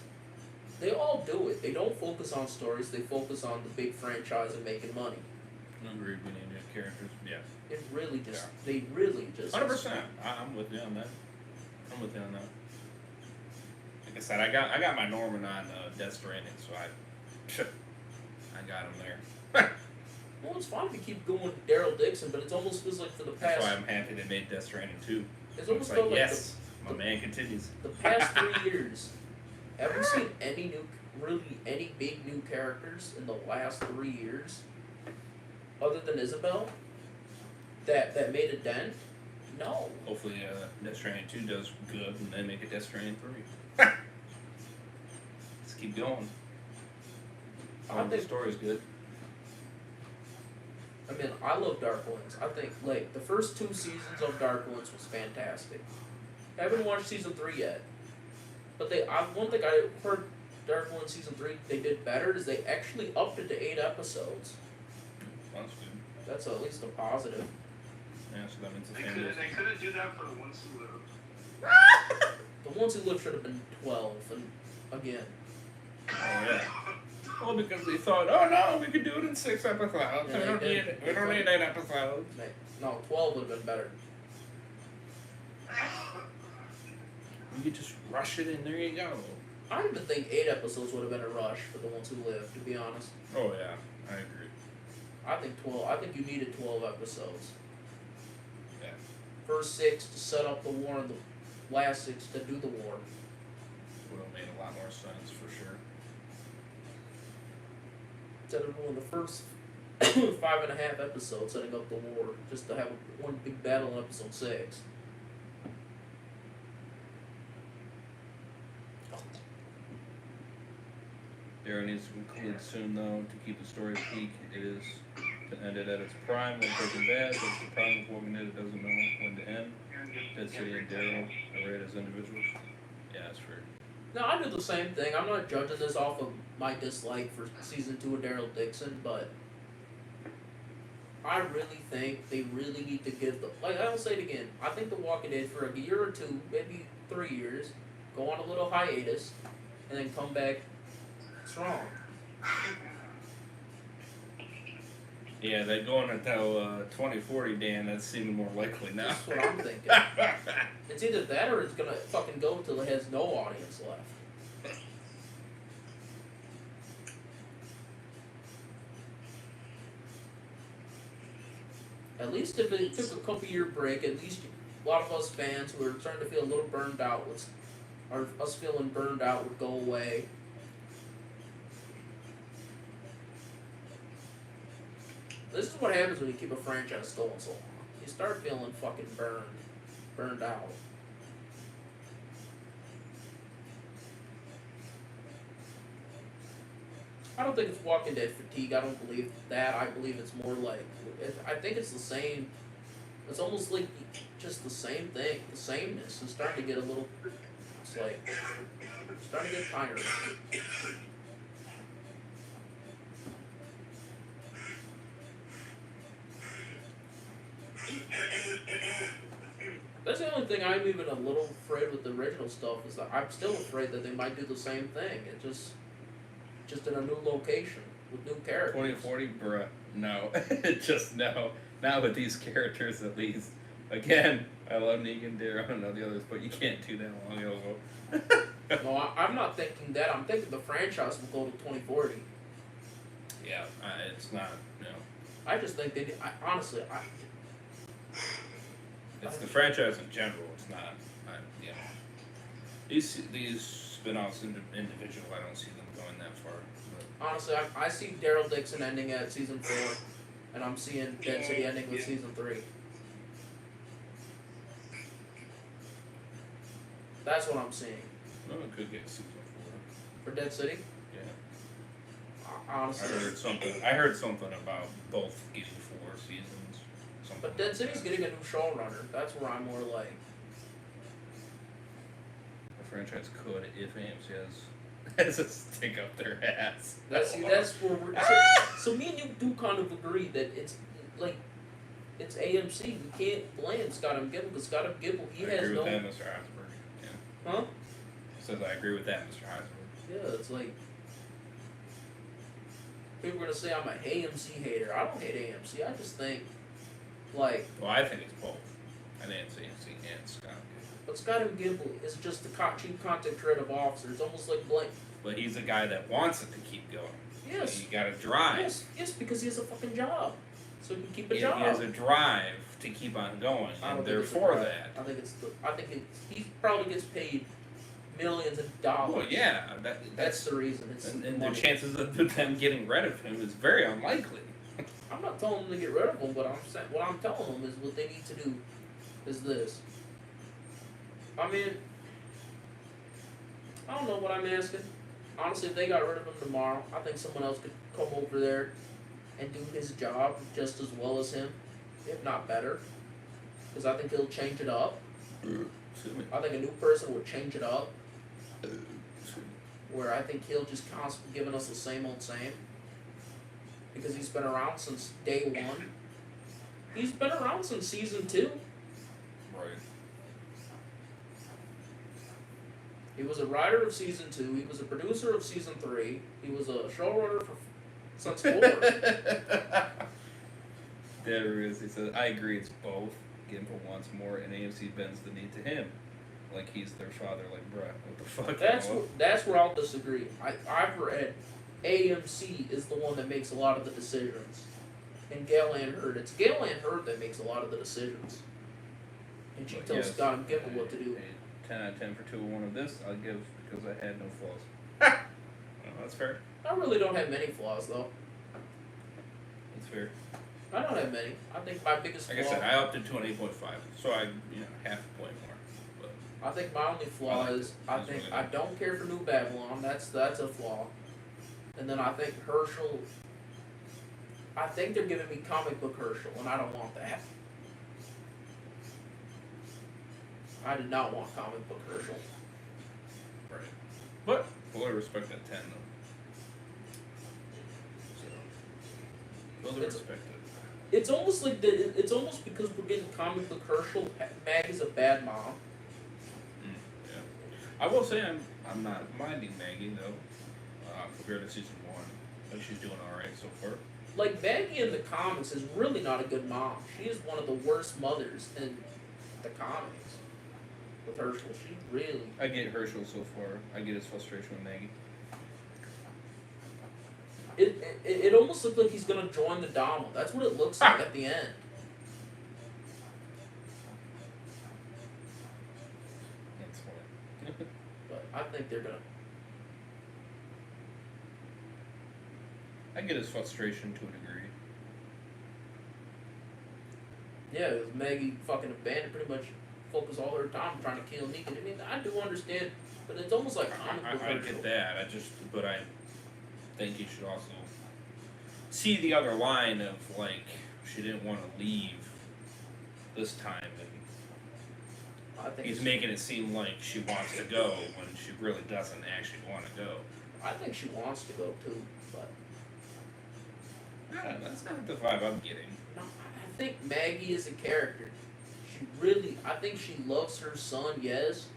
They all do it. They don't focus on stories. They focus on the big franchise and making money. I agree with any characters. Yeah. It really just, they really just. 100%. I'm with you on that. I'm with you on that. Like I said, I got my Norman on Death Stranding, so I got him there. Well, it's fine if you keep going with Daryl Dixon, but it's almost feels like for the past. That's why I'm happy they made Death Stranding 2. It's almost like, felt like yes, my man continues. The past 3 years, have you seen any big new characters in the last 3 years, other than Isabel, that made a dent? No. Hopefully, Death Stranding 2 does good, and then make a Death Stranding 3. Let's keep going. I think the story's good. I mean, I love Dark Winds. I think, like, the first 2 seasons of Dark Winds was fantastic. I haven't watched season 3 yet. But one thing I heard Dark Winds season 3, they did better, is they actually upped it to 8 episodes. That's good. That's at least a positive. Yeah, so that means they couldn't do that for the ones who The ones who lived should have been 12, and again. Oh yeah. Well, because they thought, oh no, we could do it in 6 episodes. Yeah, We don't need 8 episodes. No, 12 would have been better. You could just rush it and there you go. I don't even think 8 episodes would have been a rush for the ones who lived, to be honest. Oh yeah, I agree. I think 12. I think you needed 12 episodes. Yeah. First 6 to set up the war, and the last 6 to do the war. Would have made a lot more sense for sure. Instead of doing the first 5.5 episodes setting up the war, just to have one big battle in episode 6. Darrow needs to conclude soon, though, to keep the story peak. It is to end it at its prime when Breaking Bad. That's the problem with Walking Dead. It doesn't know when to end. Dead City and Darrow are rated as individuals. Yeah, that's fair. No, I do the same thing. I'm not judging this off of my dislike for season 2 of Daryl Dixon, but I really think they really need to give the, like I'll say it again, I think The Walking Dead for a year or 2, maybe 3 years, go on a little hiatus, and then come back strong. Yeah, they're going until 2040, Dan. That's seeming more likely now. That's what I'm thinking. It's either that or it's gonna fucking go until it has no audience left. At least if it took a couple-year break, at least a lot of us fans who are starting to feel a little burned out or us feeling burned out would go away. This is what happens when you keep a franchise going so long. You start feeling fucking burned out. I don't think it's Walking Dead fatigue. I don't believe that. I believe it's more like, I think it's the same. It's almost like just the same thing. The sameness is starting to get a little, it's like, starting to get tired. That's the only thing I'm even a little afraid with the original stuff is that I'm still afraid that they might do the same thing. It just in a new location with new characters. 2040, bruh. No. Just no. Not with these characters, at least. Again, I love Negan, Darrow, and all the others, but you can't do that long ago. No, I'm not thinking that. I'm thinking the franchise will go to 2040. Yeah, it's not, you know. I just think they honestly, It's the franchise in general. It's not, you know. These spin-offs individual, I don't see them going that far. But. Honestly, I see Daryl Dixon ending at season 4, and I'm seeing Dead City ending with season 3. That's what I'm seeing. No, it could get season 4. For Dead City? Yeah. Honestly. I heard something about both getting 4 seasons. But Dead City's getting a new showrunner. That's where I'm more like. The franchise could if AMC has a stick up their ass. That's where we're. So me and you do kind of agree that it's like it's AMC. We can't blame Scott M. Gimble because Scott M. Gimble he I has agree no. with that, Mr. Heisenberg. Yeah. Huh? Says I agree with that, Mr. Heisenberg. Yeah, it's like people are gonna say I'm a AMC hater. I don't hate AMC. I just think like. Well, I think it's both. I think it's AMC and Scott. But Scott M. Gimble is just the chief content creative officer. It's almost like Blake. But he's a guy that wants it to keep going. Yes. So you got to drive. Yes, because he has a fucking job, so he can keep a He job. has a drive to keep on going, and they're for that. I think he probably gets paid millions of dollars. Well, yeah, that's the reason. And the chances of them getting rid of him is very unlikely. I'm not telling them to get rid of him, but what I'm telling them is what they need to do is this. I mean, I don't know what I'm asking. Honestly, if they got rid of him tomorrow, I think someone else could come over there and do his job just as well as him, if not better. Because I think he'll change it up. I think a new person would change it up. Where I think he'll just constantly giving us the same old same. Because he's been around since day 1. He's been around since season 2. Right. He was a writer of season 2. He was a producer of season 3. He was a showrunner for since 4. There is. He says, I agree, it's both. Gimple wants more, and AMC bends the knee to him. Like he's their father, like, bruh, what the fuck? That's where I'll disagree. I've read AMC is the one that makes a lot of the decisions. And Gail Ann Hurd. It's Gail Ann Hurd that makes a lot of the decisions. And she tells Scott and Gimple what to do. 10 out of 10 for 201 of this, I'll give because I had no flaws. Well, that's fair. I really don't have many flaws, though. That's fair. I don't have many. I think my biggest flaw... Like I said, I upped it to an 8.5, so I, half a point more. But I think my only flaw is I think I don't care for New Babylon. That's a flaw. And then I think Hershel... I think they're giving me comic book Hershel, and I don't want that. I did not want comic book Hershel. Right. But fully respect that 10 though. Fully respect it. It's almost like it's almost because we're getting comic book Hershel. Maggie's a bad mom. Yeah. I will say I'm not minding Maggie though. Compared to season 1, I think she's doing all right so far. Like Maggie in the comics is really not a good mom. She is one of the worst mothers in the comics. With Hershel, she really. I get Hershel so far. I get his frustration with Maggie. It almost looks like he's gonna join the Dama. That's what it looks like at the end. That's funny. But I think they're gonna. I get his frustration to a degree. Yeah, it was Maggie fucking abandoned, pretty much focus all her time trying to kill Negan. I mean, I do understand, but it's almost like comic book I get that. But I think you should also see the other line of like she didn't want to leave this time, and I think he's making it seem like she wants to go when she really doesn't actually want to go. I think she wants to go too, but yeah, that's not the vibe I'm getting. no, I think Maggie is a character. I think she loves her son, yes,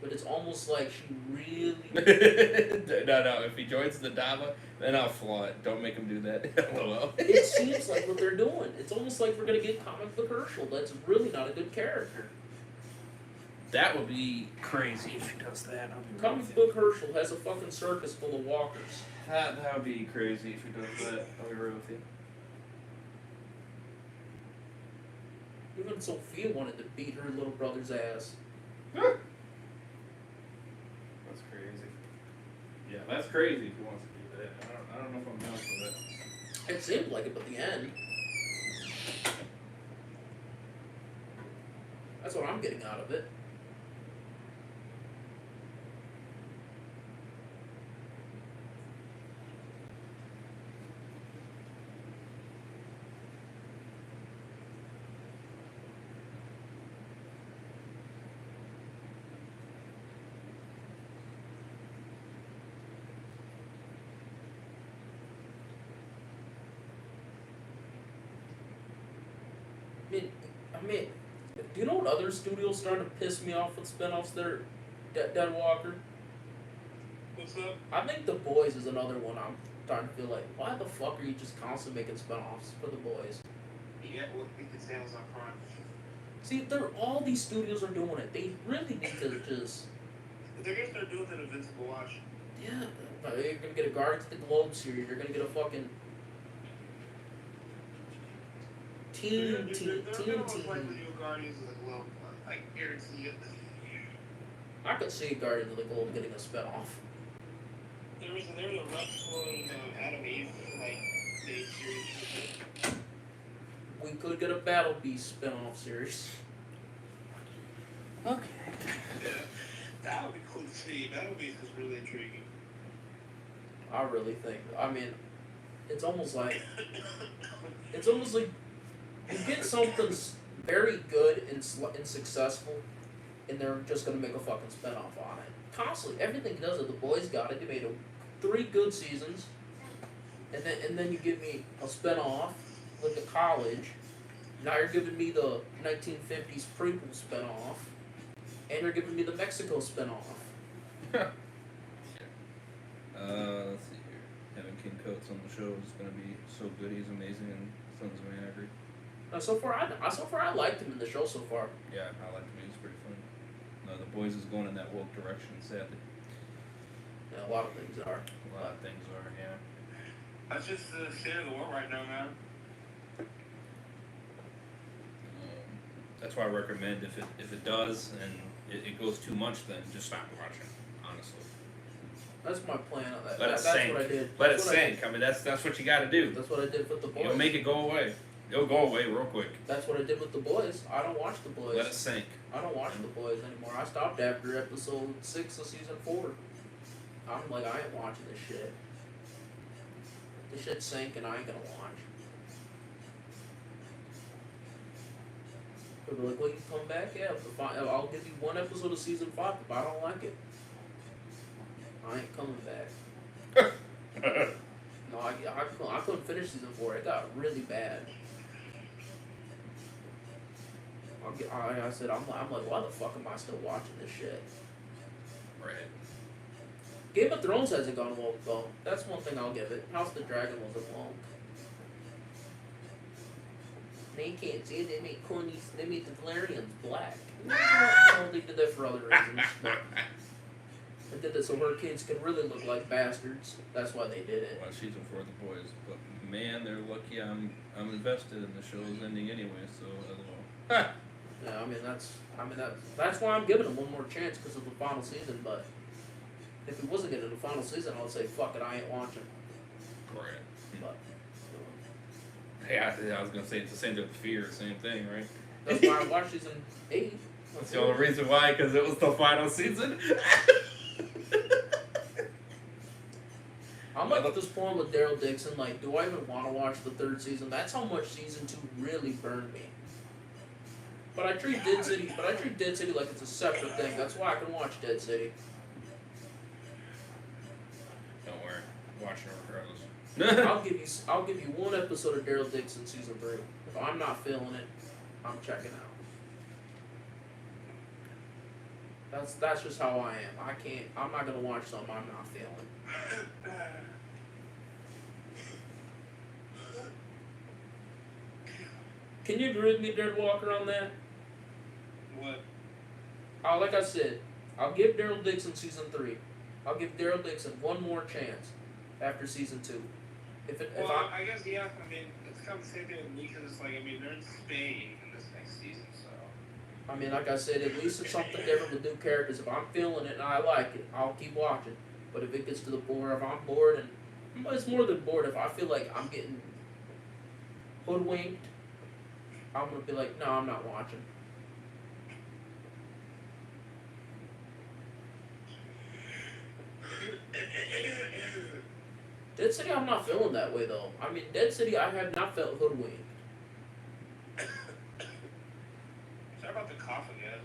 but it's almost like she really... No, if he joins the Dama, then I'll flaw it. Don't make him do that. LOL. It seems like what they're doing. It's almost like we're going to get comic book Hershel. That's really not a good character. That would be crazy if he does that. Comic book Hershel has a fucking circus full of walkers. That would be crazy if he does that. I'll be real with you. Even Sophia wanted to beat her little brother's ass. That's crazy. Yeah, that's crazy if he wants to do that. I don't know if I'm down for that. It seemed like it, but the end. That's what I'm getting out of it. I mean, do you know what other studios starting to piss me off with spinoffs? They're Dead Walker. What's up? I think The Boys is another one I'm starting to feel like, why the fuck are you just constantly making spinoffs for The Boys? Yeah, well, it's Amazon Prime. See, all these studios are doing it. They really need to just... They're gonna start doing that Invincible Watch. Yeah, you're gonna get a Guardians of the Globe series. You're gonna get a fucking... They're gonna most likely do Guardians of the Globe. I guarantee it. I could see Guardians of the Globe getting a spinoff. There was a rough one, Adam Eve, day series. We could get a Battle Beast spinoff series. Okay. Yeah, that would be cool to see. Battle Beast is really intriguing. I really think. I mean, it's almost like you get something very good and successful, and they're just gonna make a fucking spinoff on it. Constantly, everything he does at The Boys got it. They made 3 good seasons, and then you give me a spinoff with the college. Now you're giving me the 1950s prequel spinoff, and you're giving me the Mexico spinoff. Let's see here. Having King Coates on the show is going to be so good. He's amazing in Sons of Anarchy. So far I liked him in the show so far. Yeah, I like him. He's pretty funny. No, the boys is going in that woke direction, sadly. Yeah, a lot of things are. A lot of things are, yeah. That's just the state of the world right now, man. That's why I recommend if it does and it goes too much, then just stop watching. Honestly. That's my plan. That's what I did. Let it sink. I mean, that's what you got to do. That's what I did with the boys. You'll make it go away. It'll go away real quick. That's what I did with the boys. I don't watch the boys. Let it sink. I don't watch the boys anymore. I stopped after episode 6 of season 4. I'm like, I ain't watching this shit. This shit's sinking. I ain't gonna watch. They'll be like, well, you come back? Yeah, I'll give you 1 episode of season 5. If I don't like it, I ain't coming back. No, I couldn't finish season 4. It got really bad. I said, I'm like, why the fuck am I still watching this shit? Right. Game of Thrones hasn't gone woke though. That's one thing I'll give it. House of the Dragon wasn't woke. They can't see it. They made the Valerians black. No, they did that for other reasons. But they did that so her kids could really look like bastards. That's why they did it. Well, season 4 of the boys, but man, they're lucky. I'm invested in the show's ending anyway. So LOL. Yeah, that's why I'm giving them one more chance because of the final season. But if it wasn't getting the final season, I would say fuck it, I ain't watching. Right. But yeah, I was gonna say it's the same thing with Fear, same thing, right? that's why I watched season 8. That's the only reason why, because it was the final season. I'm like at this point with Daryl Dixon. Like, do I even want to watch the 3rd season? That's how much season 2 really burned me. But I treat Dead City like it's a separate thing. That's why I can watch Dead City. Don't worry, watching it regardless. I'll give you 1 episode of Daryl Dixon season 3. If I'm not feeling it, I'm checking out. That's just how I am. I'm not gonna watch something I'm not feeling. Can you agree with me, Dirt Walker, on that? What? Like I said, I'll give Daryl Dixon season 3. I'll give Daryl Dixon 1 more chance after season 2. I guess, yeah, I mean, it's kind of the same thing with me, because it's like, I mean, they're in Spain in this next season, so. I mean, like I said, at least it's something different with new characters. If I'm feeling it and I like it, I'll keep watching. But if it gets to the point where if I'm bored, and it's more than bored, if I feel like I'm getting hoodwinked, I'm going to be like, no, I'm not watching. Dead City, I'm not feeling that way though. I mean, Dead City, I have not felt hoodwinked. Sorry about the coughing, guys.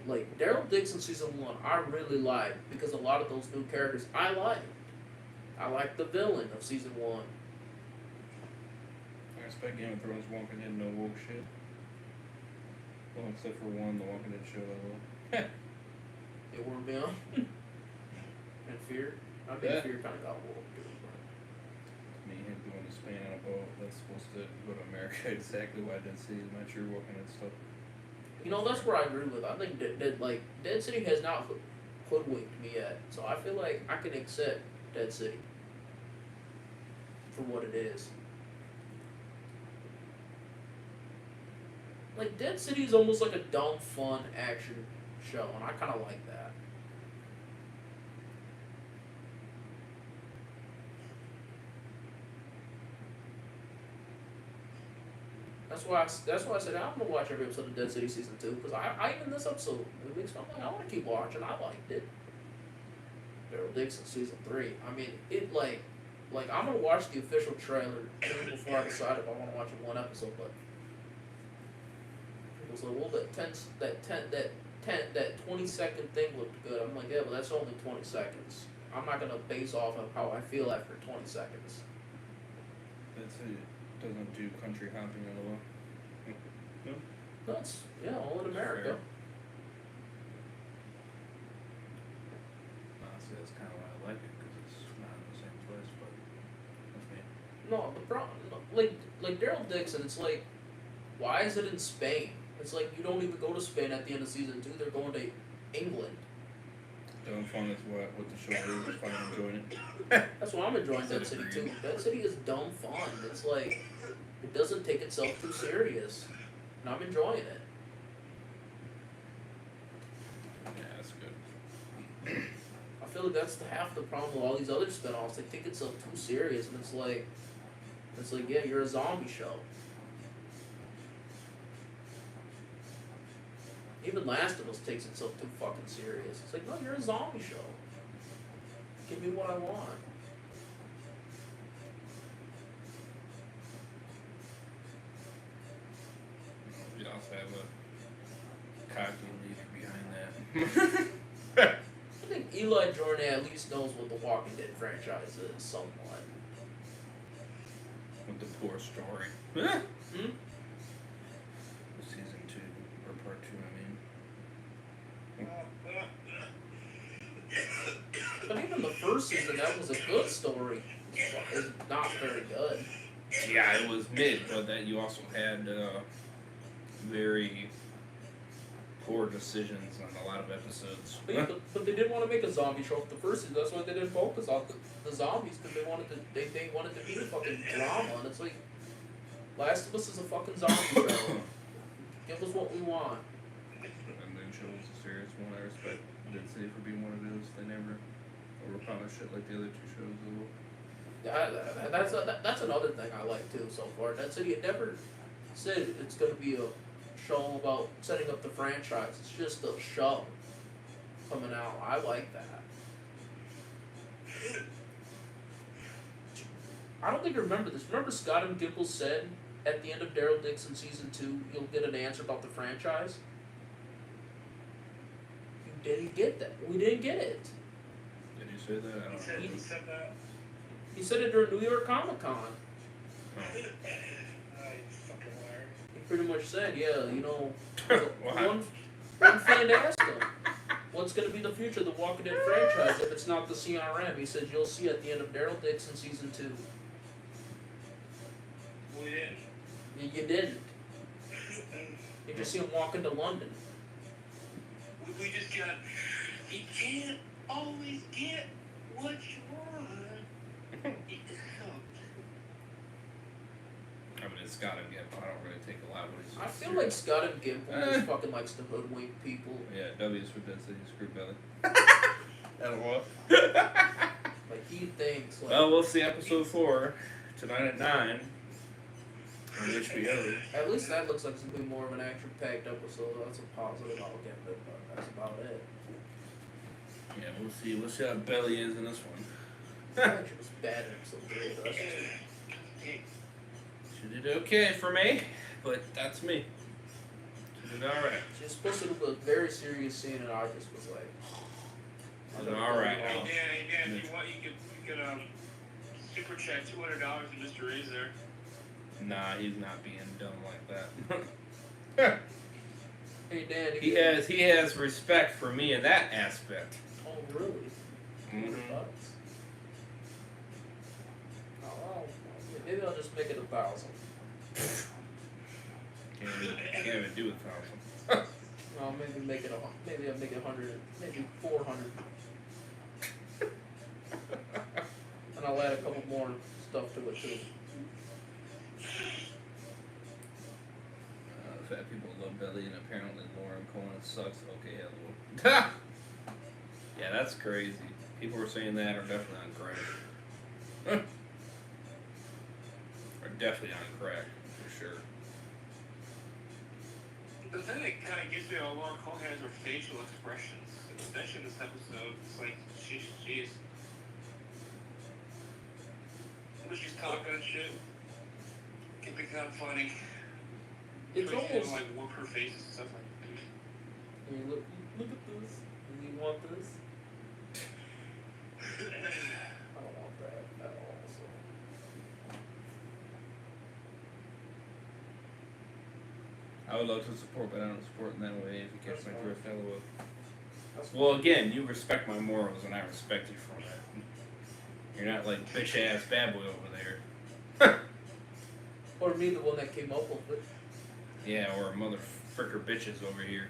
Like Daryl Dixon season 1, I really liked because a lot of those new characters I liked. I liked the villain of season 1. I expect Game of Thrones Walking Dead no woke shit. Well, except for one, the Walking Dead show I love. It won't be on. And Fear. I think Fear kind of got woke too. Me, him going to Spain on a boat, that's supposed to go to America. Exactly why I didn't see as much Walking Dead stuff. You know, that's where I agree with. I think Dead City has not hoodwinked me yet, so I feel like I can accept Dead City for what it is. Like, Dead City is almost like a dumb, fun action show, and I kind of like that. That's why I said I'm gonna watch every episode of Dead City season 2 because I even this episode it makes me like I want to keep watching. I liked it. Daryl Dixon season 3. I mean it like I'm gonna watch the official trailer before I decide if I want to watch one episode. But it was like, well, that 20-second thing looked good. I'm like, yeah, but that's only 20 seconds. I'm not gonna base off of how I feel after 20 seconds. That's it. Doesn't do country hopping at all. No? That's all in America. honestly, that's kind of why I like it, because it's not in the same place, but that's me. No, the problem, like Daryl Dixon, it's like, why is it in Spain? It's like you don't even go to Spain at the end of season 2. They're going to England. Doing fun is what the show is. That's why I'm enjoying it. That's why I'm enjoying Dead City too. Dead City is dumb fun. It's like it doesn't take itself too serious, and I'm enjoying it. Yeah, that's good. I feel like that's half the problem with all these other spinoffs. They take itself too serious, and it's like yeah, you're a zombie show. Even Last of Us takes itself too fucking serious. It's like, no, you're a zombie show. Give me what I want. We also have a cocky leader behind that. I think Eli Jordan at least knows what the Walking Dead franchise is, somewhat. With the poor story. Hmm? Season 2, or part 2, I mean. But even the first season, that was a good story. It's not very good. Yeah, it was mid, but that you also had very poor decisions on a lot of episodes. But they didn't want to make a zombie show for the first season. That's why they didn't focus on the zombies, because they wanted to be a fucking drama. And it's like, Last of Us is a fucking zombie show. Give us what we want. And then show was a serious one. I respect Dead City for being one of those. They never overpromise shit like the other two shows will. That's another thing I like too so far. Dead City, it never said it's going to be a show about setting up the franchise. It's just a show coming out. I like that. I don't think you remember this. Remember Scott and Gimple said at the end of Daryl Dixon season 2, you'll get an answer about the franchise? You didn't get that. We didn't get it. Did he say that? I don't know. He said that. He said it during New York Comic Con. You fucking liar. He pretty much said, yeah, you know, Wow. one fan asked him, what's going to be the future of the Walking Dead franchise if it's not the CRM? He said, you'll see at the end of Daryl Dixon season 2. We didn't. You didn't. You just see him walk into London. We just got. You can't always get what you want. I mean, it's Scott and Gimple. I don't really take a lot of what he says. I feel like Scott and Gimple just fucking likes to hoodwink people. Yeah, W's for Dead City, screw belly. That'll what? Like, he thinks, like... Well, we'll see episode 4 tonight at 9 on HBO. At least that looks like it's going to be more of an action-packed episode. That's a positive I'll get, but that's about it. Yeah, we'll see. We'll see how Belly is in this one. Action was bad in episode 3, but that's just... She did okay for me, but that's me. She did alright. She was supposed to do a very serious scene, and I just was like... She did alright. Yeah, if you want, you could super chat $200 to Mr. Ray's there. Nah, he's not being dumb like that. Hey, Dan, He has respect for me in that aspect. Oh, really? Mm-hmm. Oh, maybe I'll just make it 1,000. Can't even do 1,000. Well, maybe make it maybe I'll make it 100, maybe 400. And I'll add a couple more stuff to it too. Fat people love Belly, and apparently Lauren Cohen sucks. Okay, hello. Yeah, that's crazy. People who are saying that are definitely on crack. Are definitely on crack, for sure. The thing that kind of gets me on Laura Cohen has her facial expressions, especially in this episode. It's like she's when she's talking and shit, it can be kind of funny. It's almost like whoop her face and stuff like that. I mean, look at this. Do you want this? I don't want that at all. So. I would love to support, but I don't support in that way. If you catch my drift, hello. I Well, again, you respect my morals, and I respect you for that. You're not like bitch ass bad boy over there. Or me, the one that came up with it. Yeah, or mother fricker bitches over here.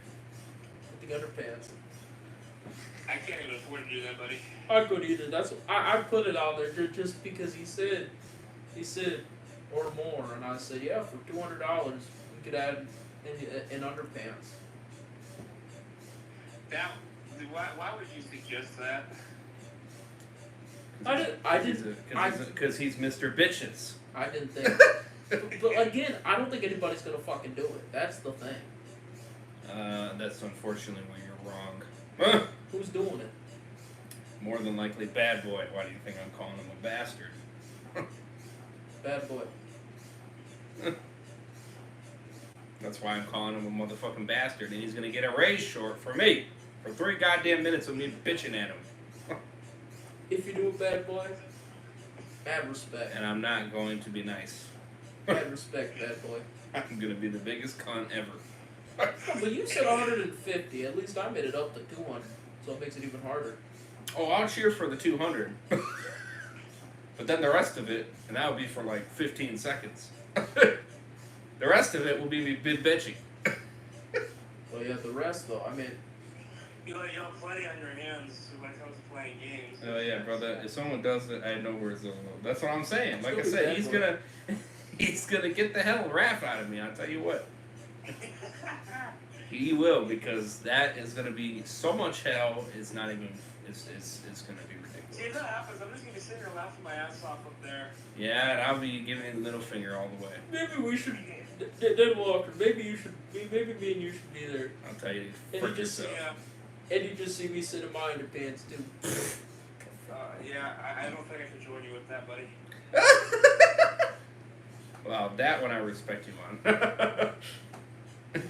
With the underpants. I can't even afford to do that, buddy. I couldn't either. That's I put it on there just because he said or more, and I said, yeah, for $200 we could add in underpants. Now, why would you suggest that? Because he's Mr. Bitches. I didn't think. but again, I don't think anybody's gonna fucking do it. That's the thing. That's unfortunately where you're wrong. Who's doing it? More than likely, bad boy. Why do you think I'm calling him a bastard? Bad boy. That's why I'm calling him a motherfucking bastard, and he's gonna get a raise short for me for 3 goddamn minutes of me bitching at him. If you do a bad boy, add respect. And I'm not going to be nice. Add respect, bad boy. I'm gonna be the biggest cunt ever. But you said 150. At least I made it up to 200, so it makes it even harder. Oh, I'll cheer for the 200. But then the rest of it, and that would be for like 15 seconds. The rest of it will be me bitching. Well, yeah, the rest though. I mean, You have plenty on your hands when it comes to playing games. Oh yeah, brother. If someone does it, I know where it's going. That's what I'm saying. Like I Still said, bad he's gonna get the hell wrath out of me. I'll tell you what. He will, because that is gonna be so much hell. It's not even. It's gonna be ridiculous. See, if that happens, I'm just gonna be sitting here laughing my ass off up there. Yeah, and I'll be giving you the middle finger all the way. maybe we should. Dead Walker. Maybe you should. Maybe me and you should be there. I'll tell you. And Frick you just yourself. and you just see me sit in my underpants too. Yeah, I don't think I can join you with that, buddy. Well, that one I respect you on.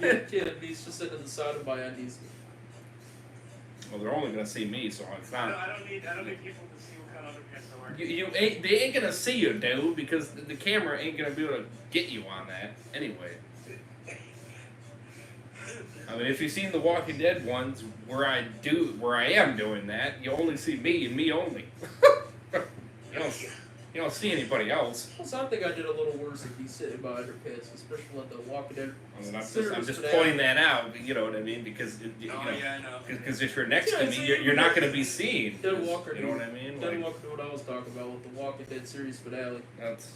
Yeah, he's just sitting on the side of my undies. Well, they're only gonna see me, so it's not. I don't need people to see what kind of underpants I wear. They ain't gonna see you, dude, because the camera ain't gonna be able to get you on that anyway. I mean, if you've seen the Walking Dead ones where I am doing that, you only see me and me only. You don't see anybody else. So I think I did a little worse if he's sitting by underpants, especially with the Walking Dead. I mean, I'm just pointing that out. You know what I mean? Because Yeah, I know. Because if you're next to me, you're not going to be seen. Dead Walker. You know what I mean? Dead Walker knew what I was talking about with the Walking Dead series finale. That's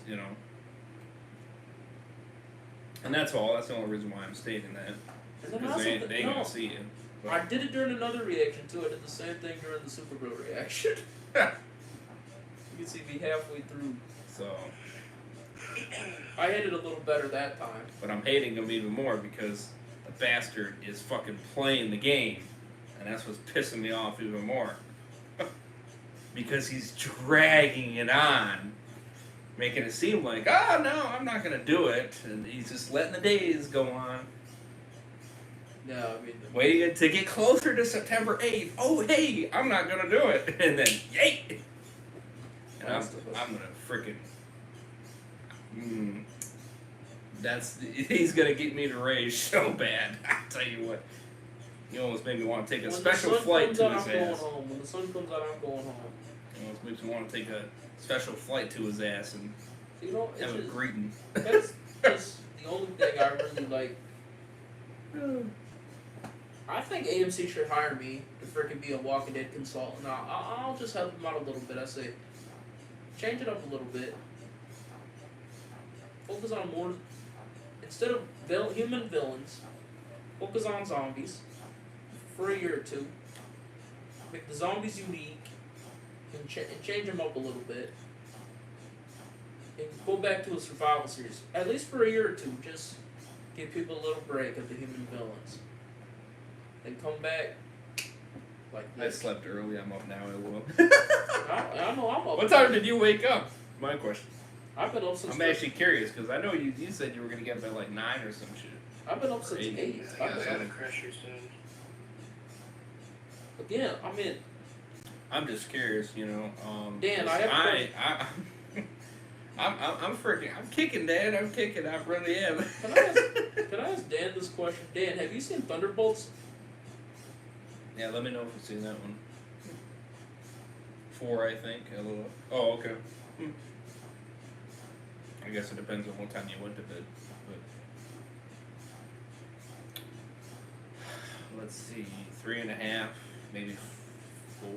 and that's all. That's the only reason why I'm stating that. Because they ain't going to see it. But. I did it during another reaction too. I did the same thing during the Supergirl reaction. You can see me halfway through. So. I hit it a little better that time. But I'm hating him even more because the bastard is fucking playing the game. And that's what's pissing me off even more. Because he's dragging it on. Making it seem like, oh no, I'm not going to do it. And he's just letting the days go on. No, I mean... Waiting to get closer to September 8th. Oh, hey, I'm not going to do it. And then, yay! And I'm going to freaking... he's going to get me to rage so bad. I'll tell you what. You almost made me want to take a special flight to his ass. When the sun comes out, I'm going home. You almost makes me want to take a special flight to his ass and have a greeting. That's just the only thing I really like. I think AMC should hire me to freaking be a Walking Dead consultant. I'll just help them out a little bit. I say, change it up a little bit. Focus on more, instead of human villains, focus on zombies for a year or two. Make the zombies unique and change them up a little bit. And go back to a survival series, at least for a year or two. Just give people a little break of the human villains. Then come back like this. I slept early. I'm up now. I will. I know I'm up. What time did you wake up? My question. I've been up since. I'm actually curious because I know you said you were gonna get up at like 9 or some shit. I've been up since 8. Again, I mean. I'm just curious, Dan, I'm freaking. I'm kicking, Dad. I'm kicking. I really am. Can I ask Dan this question? Dan, have you seen Thunderbolts? Yeah, let me know if you've seen that one. 4, I think. LOL. Oh, okay. I guess it depends on what time you went to bed. But let's see, 3.5, maybe 4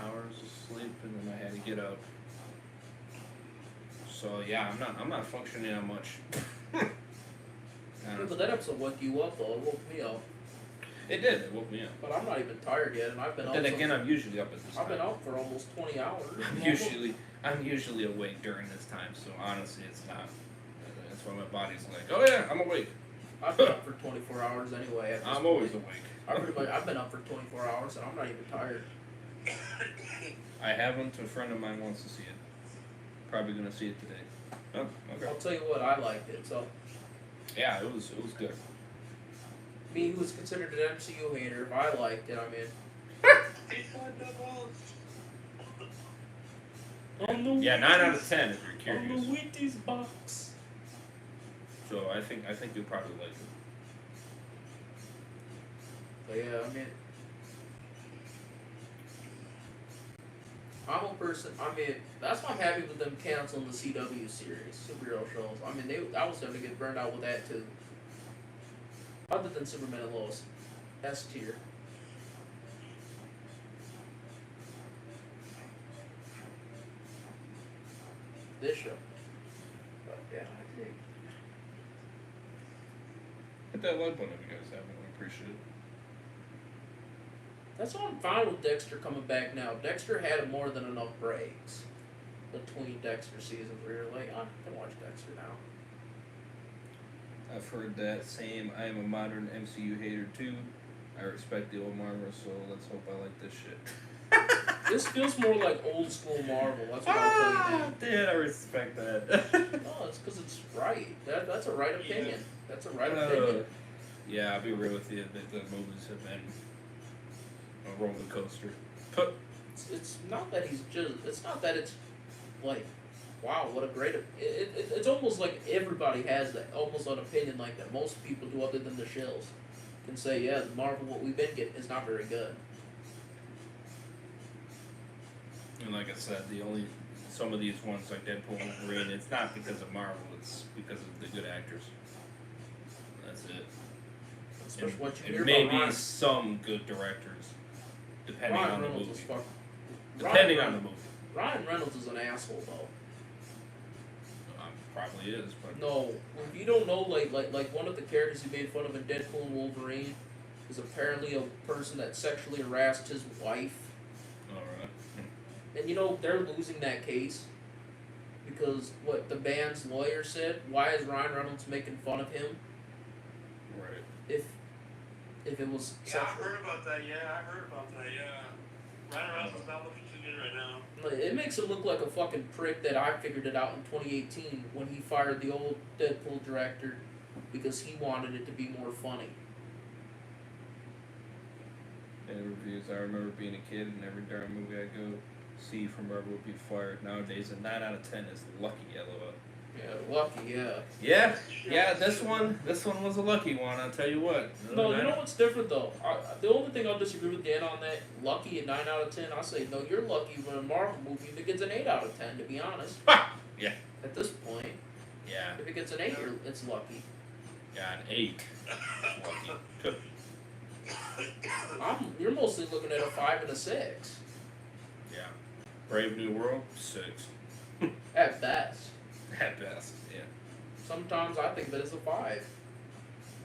hours of sleep, and then I had to get up. So yeah, I'm not functioning on much. Yeah, but that episode woke you up though. It woke me up. It did. It woke me up. But I'm not even tired yet, and I've been But up. then again, I'm usually up at this time. I've been up for almost 20 hours. I'm usually awake during this time. So honestly, it's not. That's why my body's like, oh yeah, I'm awake. I've been up for 24 hours anyway. At this I'm always point. awake. I've been up for 24 hours, and I'm not even tired. I haven't. A friend of mine wants to see it. Probably gonna see it today. Oh, okay. I'll tell you what, I liked it. So. Yeah, it was good. Me, who was considered an MCU hater, if I liked it, I mean. Yeah, 9 out of 10 if you're On curious. the Wheaties box. So I think you'll probably like it. But yeah, I mean. I'm a person. I mean, that's why I'm happy with them canceling the CW series, superhero shows. I mean, I was going to get burned out with that too. Other than Superman and Lois, S tier. This show, but yeah, I think. Hit that like button if you guys haven't. I appreciate it. That's why I'm fine with Dexter coming back now. Dexter had more than enough breaks between Dexter seasons where you're like, I can watch Dexter now. I've heard that same. I am a modern MCU hater too. I respect the old Marvel, so let's hope I like this shit. This feels more like old school Marvel. That's what I'll tell you. Dude, I respect that. No, it's because it's right. That's a right opinion. That's a right opinion. Yeah, I'll be real with you. The movies have been a roller coaster. It's not that he's just. It's not that it's like, wow, what a great. It's almost like everybody has that, almost an opinion like that. Most people do, other than the shills, can say, yeah, the Marvel what we've been getting is not very good. And like I said, some of these ones like Deadpool and Wolverine, it's not because of Marvel, it's because of the good actors. That's it. Especially what you hear and maybe about Ryan. some good directors, depending Ryan on the Reynolds movie. is fucking. Depending on the movie. Ryan Reynolds is an asshole though. Probably is, but No, if you don't know, like one of the characters he made fun of in Deadpool and Wolverine is apparently a person that sexually harassed his wife. alright. And you know, they're losing that case because what the band's lawyer said, why is Ryan Reynolds making fun of him? Right. If it was Yeah, sexual. I heard about that. Yeah. Ryan Reynolds is not looking too good right now. It makes him look like a fucking prick that I figured it out in 2018 when he fired the old Deadpool director because he wanted it to be more funny. And reviews, I remember being a kid and every darn movie I go see from Marvel would be fired. Nowadays, a 9 out of 10 is lucky, LOL. Yeah, lucky, yeah. Yeah, this one was a lucky one, I'll tell you what. No, you know what's different though? The only thing I'll disagree with Dan on that, lucky at 9 out of 10, I'll say, no, you're lucky when a Marvel movie if it gets an 8 out of 10, to be honest. Yeah. At this point. Yeah. If it gets an 8, it's lucky. Yeah, an 8. Lucky. Good. You're mostly looking at a 5 and a 6. Yeah. Brave New World, 6. At best. At best, yeah. Sometimes I think of it as a 5.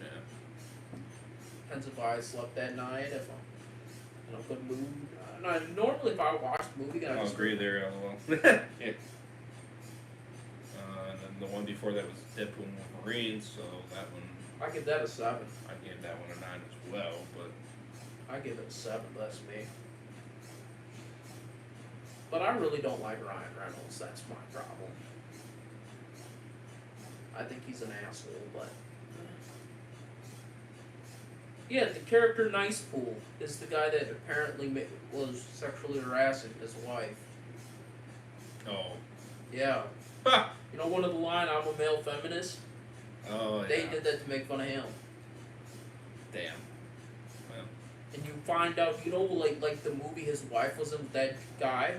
Yeah. Depends if I slept that night, if I'm in a good mood. Normally if I watch the movie, I'll I just agree there, LOL. Yeah. And then the one before that was Deadpool and Wolverine, so that one, I give that a 7. I gave that one a 9 as well, but I give it a 7, that's me. But I really don't like Ryan Reynolds, that's my problem. I think he's an asshole, but... Yeah, the character Nice Pool is the guy that apparently was sexually harassing his wife. oh. Yeah. Ha! You know one of the line, I'm a male feminist? Oh, yeah. They did that to make fun of him. Damn. and you find out, like the movie his wife was in with that guy.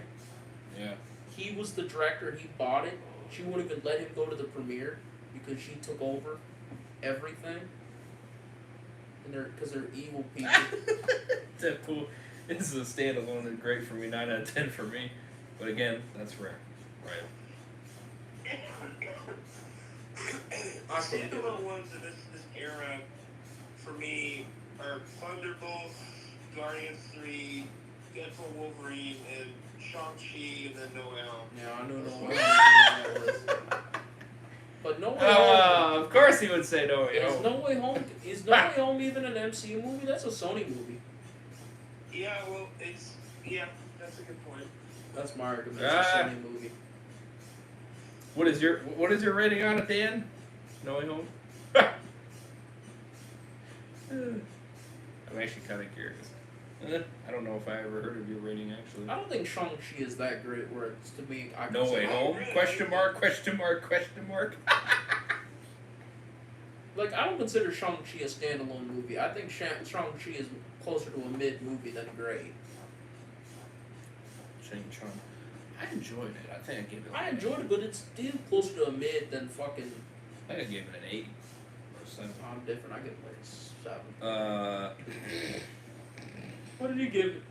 Yeah. He was the director. He bought it. She wouldn't even let him go to the premiere because she took over everything. And because they're evil people. Deadpool is a standalone and great for me. 9 out of 10 for me. But again, that's rare. Right. I think the little ones in this era, for me, are Thunderbolts, Guardians 3, Deadpool, Wolverine, and Shang-Chi, and then Noel. Yeah, I know Noel. But No Way Home. Of course he would say No Way Is Home. No Way Home? Is No Way Home even an MCU movie? That's a Sony movie. Yeah, well, that's a good point. That's my argument. It's a Sony movie. What is your rating on it, Dan? No Way Home? I'm actually kind of curious. I don't know if I ever heard of your rating, actually. I don't think Shang-Chi is that great where it's, to me, I No Way Home? Question mark, question mark, question mark. Like, I don't consider Shang-Chi a standalone movie. I think Shang-Chi is closer to a mid-movie than great. Shang-Chi. I enjoyed it. I think I gave it I enjoyed it, but it's still closer to a mid than fucking... I think I gave it an 8 or 7. I'm different. I give it like a 7. What did he give it?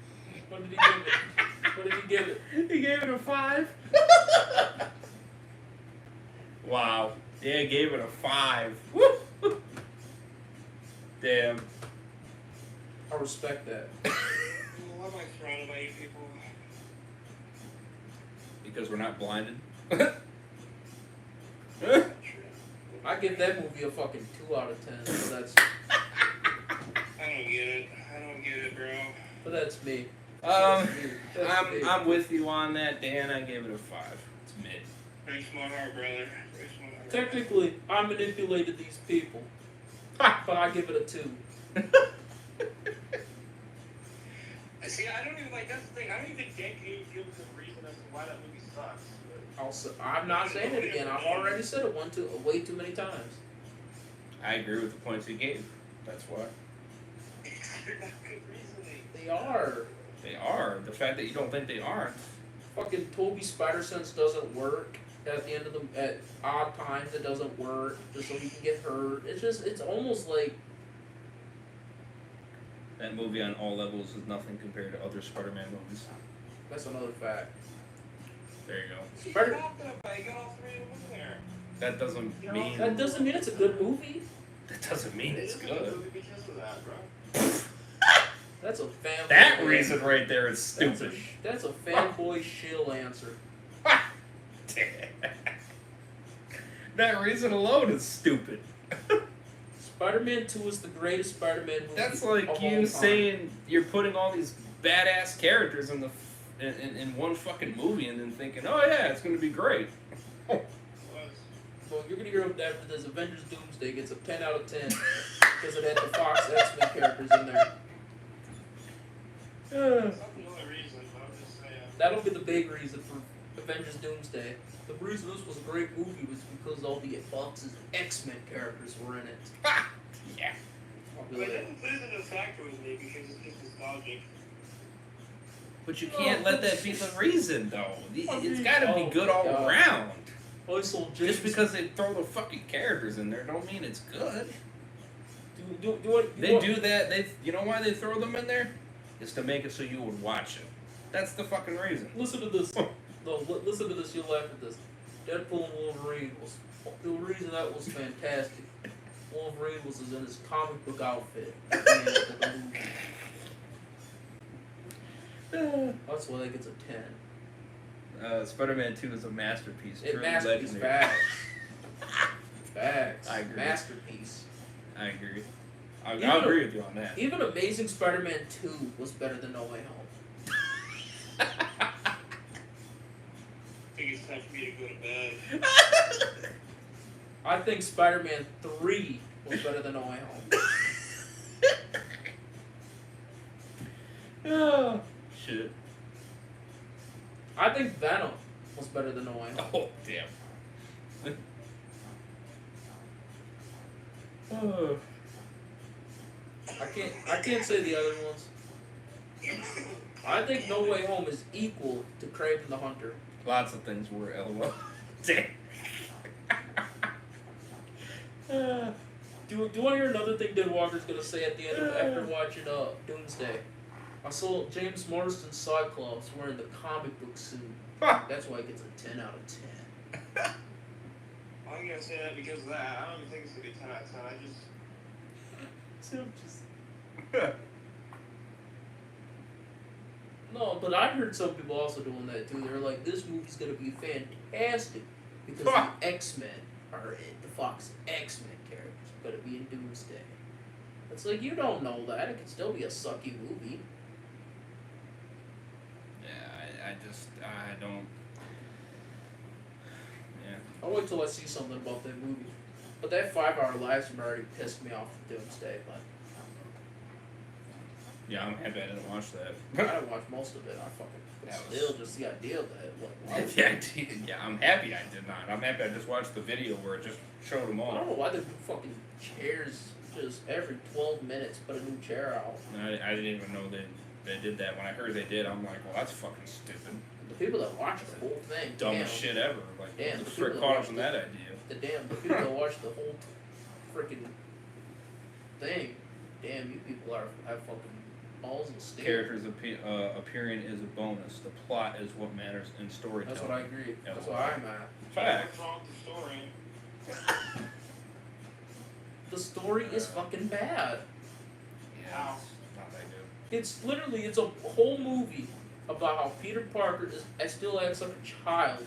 What did he give it? What did he give it? He gave it a 5. Wow. Yeah, gave it a 5. Woo! Damn. I respect that. Why am I surrounded by you people? Because we're not blinded. I give that movie a fucking 2 out of 10. So that's. I don't get it, bro. But that's me. I'm with you on that, Dan. I gave it a 5. It's mid. Breaks my heart, brother. Breaks my heart. Technically, I manipulated these people, but I give it a 2. See, I don't even that's the thing. I don't even get any feel good reason as to why that movie sucks. I'm not saying it again. I've already said it way too many times. I agree with the points he gave. That's why. They're not good reasoning. They are. They are. The fact that you don't think they aren't. Fucking Toby Spider Sense doesn't work at the end of at odd times. It doesn't work just so he can get hurt. It's almost like. That movie on all levels is nothing compared to other Spider-Man movies. That's another fact. There you go. Spider. You got all 3 of them in there. That doesn't mean. That doesn't mean it's a good movie. That doesn't mean it's good. Because of that, bro. That's a fanboy. That reason right there is stupid. That's a fanboy shill answer. That reason alone is stupid. Spider-Man 2 is the greatest Spider-Man movie. That's like you saying you're putting all these badass characters in one fucking movie and then thinking, oh yeah, it's gonna be great. Well, you're gonna hear after this Avengers Doomsday gets a 10 out of 10 because it had the Fox X-Men characters in there. That's not the only reason, but I'm just saying. That'll be the big reason for Avengers Doomsday. The reason this was a great movie was because all the Fox's X-Men characters were in it. Yeah. But it doesn't put it into a factor with me because it's just nostalgic. But you can't let that be the reason, though. It's gotta be good all around. Just because they throw the fucking characters in there don't mean it's good. They do that. You know why they throw them in there? It's to make it so you would watch it. That's the fucking reason. Listen to this. No, listen to this. You'll laugh at this. Deadpool and Wolverine was the reason that was fantastic. Wolverine was in his comic book outfit. At the end of the movie. That's why that gets a 10. Spider-Man 2 is a masterpiece. It Truly masterpiece legendary. facts. I agree. Masterpiece. I agree. I'll agree with you on that. Even Amazing Spider-Man 2 was better than No Way Home. I think it's time for me to go to bed. I think Spider-Man 3 was better than No Way Home. Oh, shit. I think Venom was better than No Way Home. Oh, damn. I can't say the other ones. I think No Way Home is equal to Kraven the Hunter. Lots of things were LOL. Damn. Do you want to hear another thing Dan Walker's gonna say at the end of after watching Doomsday? I saw James Marsden's Cyclops wearing the comic book suit. That's why he gets a 10 out of 10. I'm gonna say that because of that. I don't even think it's gonna be 10 out of 10. No, but I heard some people also doing that too. They're like, this movie's gonna be fantastic because the X-Men are in the Fox X-Men characters are gonna be in Doomsday. It's like, you don't know that. It could still be a sucky movie. Yeah, I don't. Yeah. I'll wait till I see something about that movie. But that 5-hour live stream already pissed me off for Doomsday, but Yeah, I'm happy I didn't watch that. I didn't watch most of it. I fucking still just the idea of that. Yeah, I'm happy I did not. I'm happy I just watched the video where it just showed them I all. don't know why they fucking chairs just every 12 minutes put a new chair out. I didn't even know they did that. When I heard they did, I'm like, well, that's fucking stupid. The people that watch the whole thing, Dumbest shit ever. Like, damn, the the frick people caught that up in watch that idea. The people that watch the whole freaking thing, damn, you people have fucking balls and steel. Characters appearing is a bonus. The plot is what matters in storytelling. That's what I agree. Yeah, That's well, where I'm at. Fact. What's wrong with the story? The story is fucking bad. Yeah, it's not that good. It's literally, it's a whole movie about how Peter Parker still acts like a child.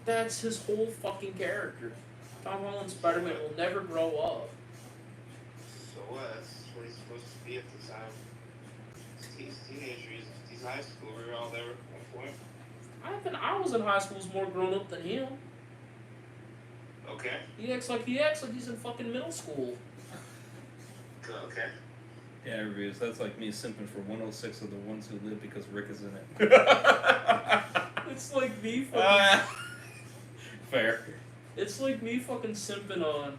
That's his whole fucking character. Tom Holland's Spider-Man will never grow up. So what? That's what he's supposed to be at the time. He's a teenager. He's high school. We were all there at one point. I was in high school, was more grown up than him. Okay. He acts like he's in fucking middle school. Okay. Yeah, reviews. That's like me simping for 106 of the ones who live because Rick is in it. It's like me fucking. Fair. It's like me fucking simping on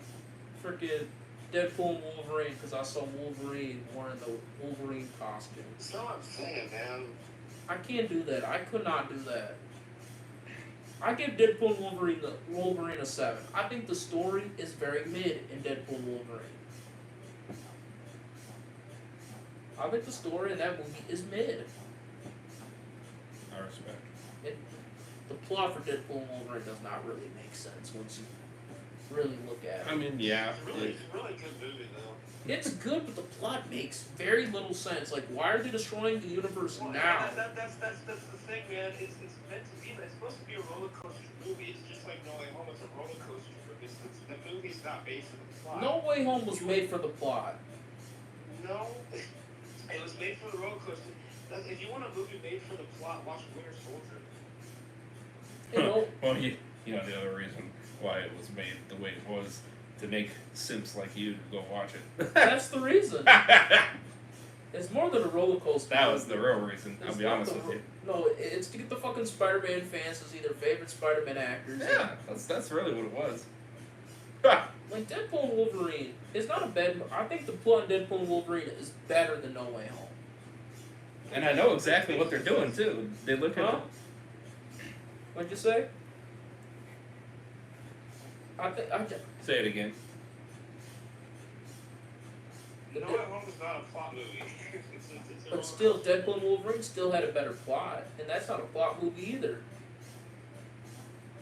freaking Deadpool and Wolverine because I saw Wolverine wearing the Wolverine costume. That's not what I'm saying, man. I can't do that. I could not do that. I give Deadpool and Wolverine a 7. I think the story is very mid in Deadpool and Wolverine. I think the story in that movie is mid. I respect. The plot for Deadpool and Wolverine does not really make sense once you really look at it. I mean, yeah. It's a really good movie, though. It's good, but the plot makes very little sense. Like, why are they destroying the universe Well, now? That's the thing, man. It's meant to be. It's supposed to be a roller coaster movie. It's just like No Way Home. It's a roller coaster movie. The movie's not based on the plot. No Way Home was made for the plot. No, it was made for the roller coaster. If you want a movie made for the plot, watch Winter Soldier. You know, Well, you know the other reason why it was made the way it was to make simps like you go watch it. that's the reason. It's more than a roller coaster. That was the real reason. I'll It's be not honest the with you. No, it's to get the fucking Spider-Man fans to see their favorite Spider-Man actors. Yeah, that's really what it was. Like Deadpool and Wolverine, it's not a bad. I think the plot in Deadpool and Wolverine is better than No Way Home. And I know exactly what they're doing too. They look at. Huh? What'd you say? Say it again. No Way Home is not a plot movie. it's a But still, Deadpool and Wolverine still had a better plot, and that's not a plot movie either.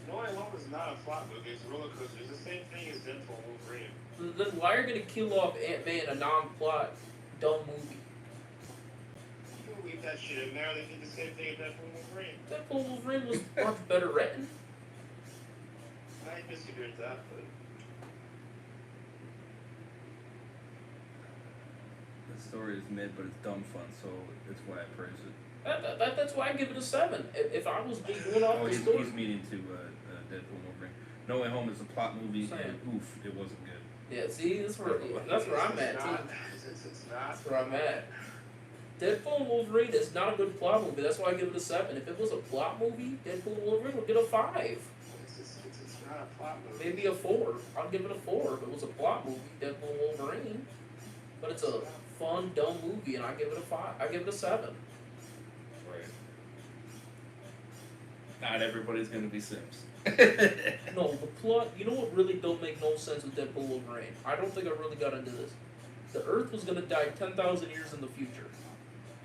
No Way Home is not a plot movie. It's a roller coaster. It's the same thing as Deadpool and Wolverine. Then why are you gonna kill off Ant-Man, a non-plot, dumb movie? You can leave that shit in there. They did the same thing as Deadpool and Wolverine. Deadpool and Wolverine was much better written. I disagree with that, but. The story is mid, but it's dumb fun, so it's why I praise it. That's why I give it a 7. If I was just going off the story. He's meaning to Deadpool and Wolverine. No Way Home is a plot movie, Same. and oof, it wasn't good. Yeah, see, that's where I'm at too. That's where I'm at. Deadpool and Wolverine is not a good plot movie. That's why I give it a 7. If it was a plot movie, Deadpool and Wolverine would get a 5. It's not a plot movie. Maybe a 4. I'll give it a 4 if it was a plot movie, Deadpool and Wolverine. But it's a fun, dumb movie, and I give it a 5. I give it a 7. Right. Not everybody's gonna be Sims. No, the plot. You know what really don't make no sense with Deadpool Wolverine? I don't think I really got into this. The Earth was gonna die 10,000 years in the future.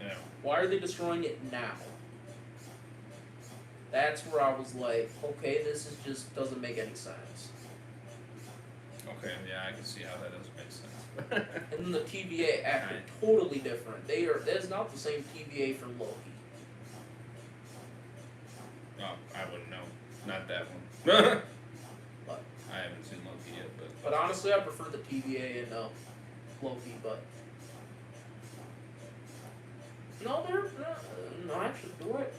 Yeah. Why are they destroying it now? That's where I was like, okay, this is just doesn't make any sense. Okay, yeah, I can see how that doesn't make sense. And then the TVA acted totally different. That's not the same TVA from Loki. Oh, I wouldn't know. Not that one. But, I haven't seen Loki yet, but honestly, I prefer the TVA and Loki. But no, no, actually, do it.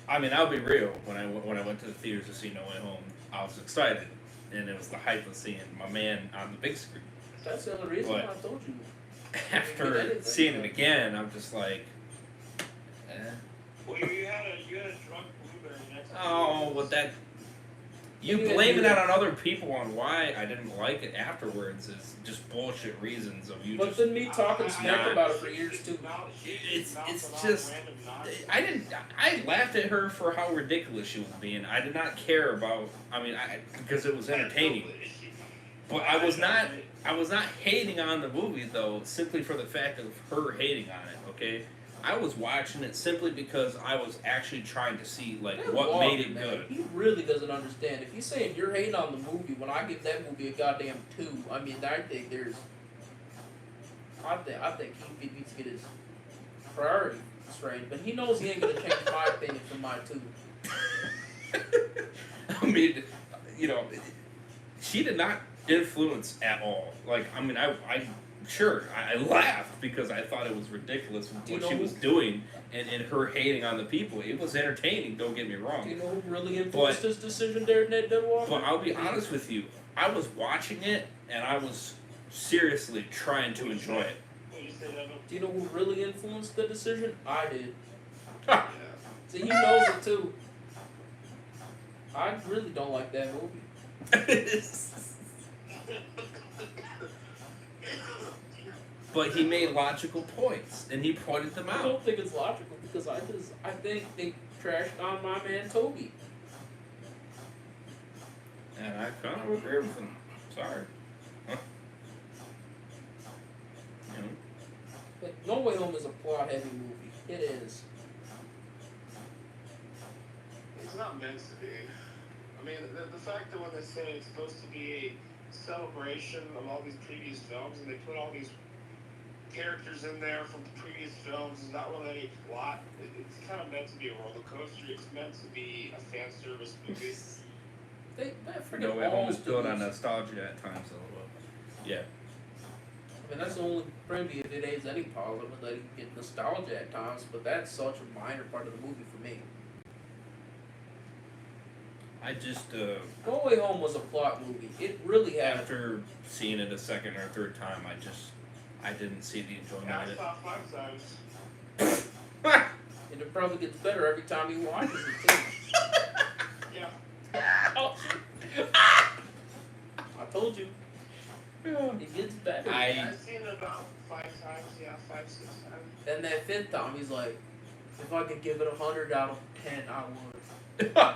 I mean, I'll be real. When I went to the theaters to see No Way Home, I was excited, and it was the hype of seeing my man on the big screen. That's the only reason But why I told you. after seeing it again, I'm just like, Well, you had a drunk blueberry next to oh, well that. You blaming that on other people on why I didn't like it afterwards is just bullshit reasons of you. But just then me talking smack about it for years too. It's just I laughed at her for how ridiculous she was being. I did not care about. I mean, because it was entertaining. But I was not hating on the movie though, simply for the fact of her hating on it. Okay, I was watching it simply because I was actually trying to see like what made it good. He really doesn't understand. If he's saying you're hating on the movie when I give that movie a goddamn 2, I mean I think he needs to get his priority straight. But he knows he ain't gonna change my opinion from my 2. I mean, you know, she did not influence at all. Like, I mean, I laughed because I thought it was ridiculous what she was doing and her hating on the people. It was entertaining, don't get me wrong. Do you know who really influenced his decision there, Ned Dunwall? But I'll be honest with you, I was watching it and I was seriously trying to enjoy it. Do you know who really influenced the decision? I did. See, he knows it too. I really don't like that movie. But he made logical points, and he pointed them out. I don't think it's logical because I think they trashed on my man Toby. And I kind of agree with him. Sorry. Huh? You know? But No Way Home is a plot-heavy movie. It is. It's not meant to be. I mean, the fact that when they say it's supposed to be a celebration of all these previous films, and they put all these characters in there from the previous films, is not really any plot. It's kind of meant to be a roller coaster. It's meant to be a fan service movie. No Way Home is built on nostalgia at times, a little. Yeah. I mean, that's the only maybe if it is any positive that you get nostalgia at times, but that's such a minor part of the movie for me. I just No Way Home was a plot movie. It really had. After seeing it a second or third time, I didn't see the enjoyment I of it. saw it 5 times. And it probably gets better every time he watches it too. Yeah. Oh, I told you. It gets better. I've seen it about 5 times. Yeah, 5, 6 times. And that 5th time, he's like, if I could give it 100 out of 10, I would.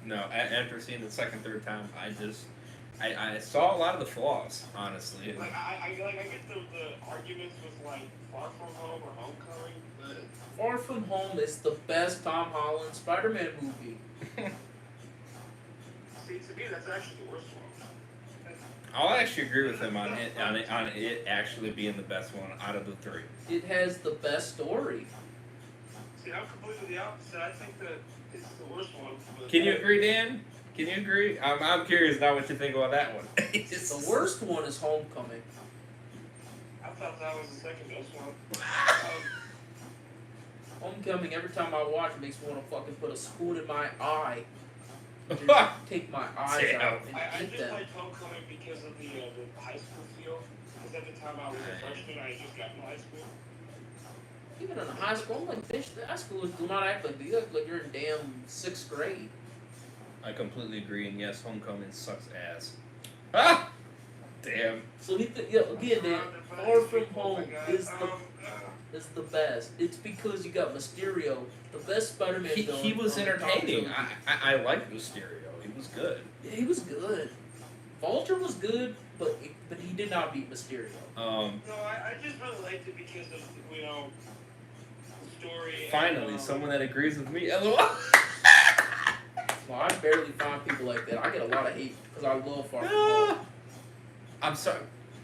No, after seeing it the second, third time, I saw a lot of the flaws, honestly. Like I get the arguments with like Far From Home or Homecoming, but Far From Home is the best Tom Holland Spider-Man movie. see, to me that's actually the worst one. I'll actually agree with him on it actually being the best one out of the 3. It has the best story. See, I'm completely the opposite. I think that it's the worst one. But Can you agree, Dan? Can you agree? I'm curious now what you think about that one. The worst one is Homecoming. I thought that was the second best one. Homecoming, every time I watch it, makes me want to fucking put a spoon in my eye. And take my eyes out and I eat just them. like Homecoming because of the high school feel. Because at the time I was a freshman, I had just got in high school. Even in high school, I'm like, bitch, high school do not act like you act like you're in damn 6th grade. I completely agree, and yes, Homecoming sucks ass. Ah! Damn. So again, Dan, Far From Home is the best. It's because you got Mysterio, the best Spider-Man villain. He was on the entertaining. top I liked Mysterio. He was good. Yeah, he was good. Vulture was good, but he did not beat Mysterio. No, I just really liked it because of, you know, the story. Finally, and, someone that agrees with me. LOL. Well, I barely find people like that. I get a lot of hate because I love Far From Home. I'm sorry.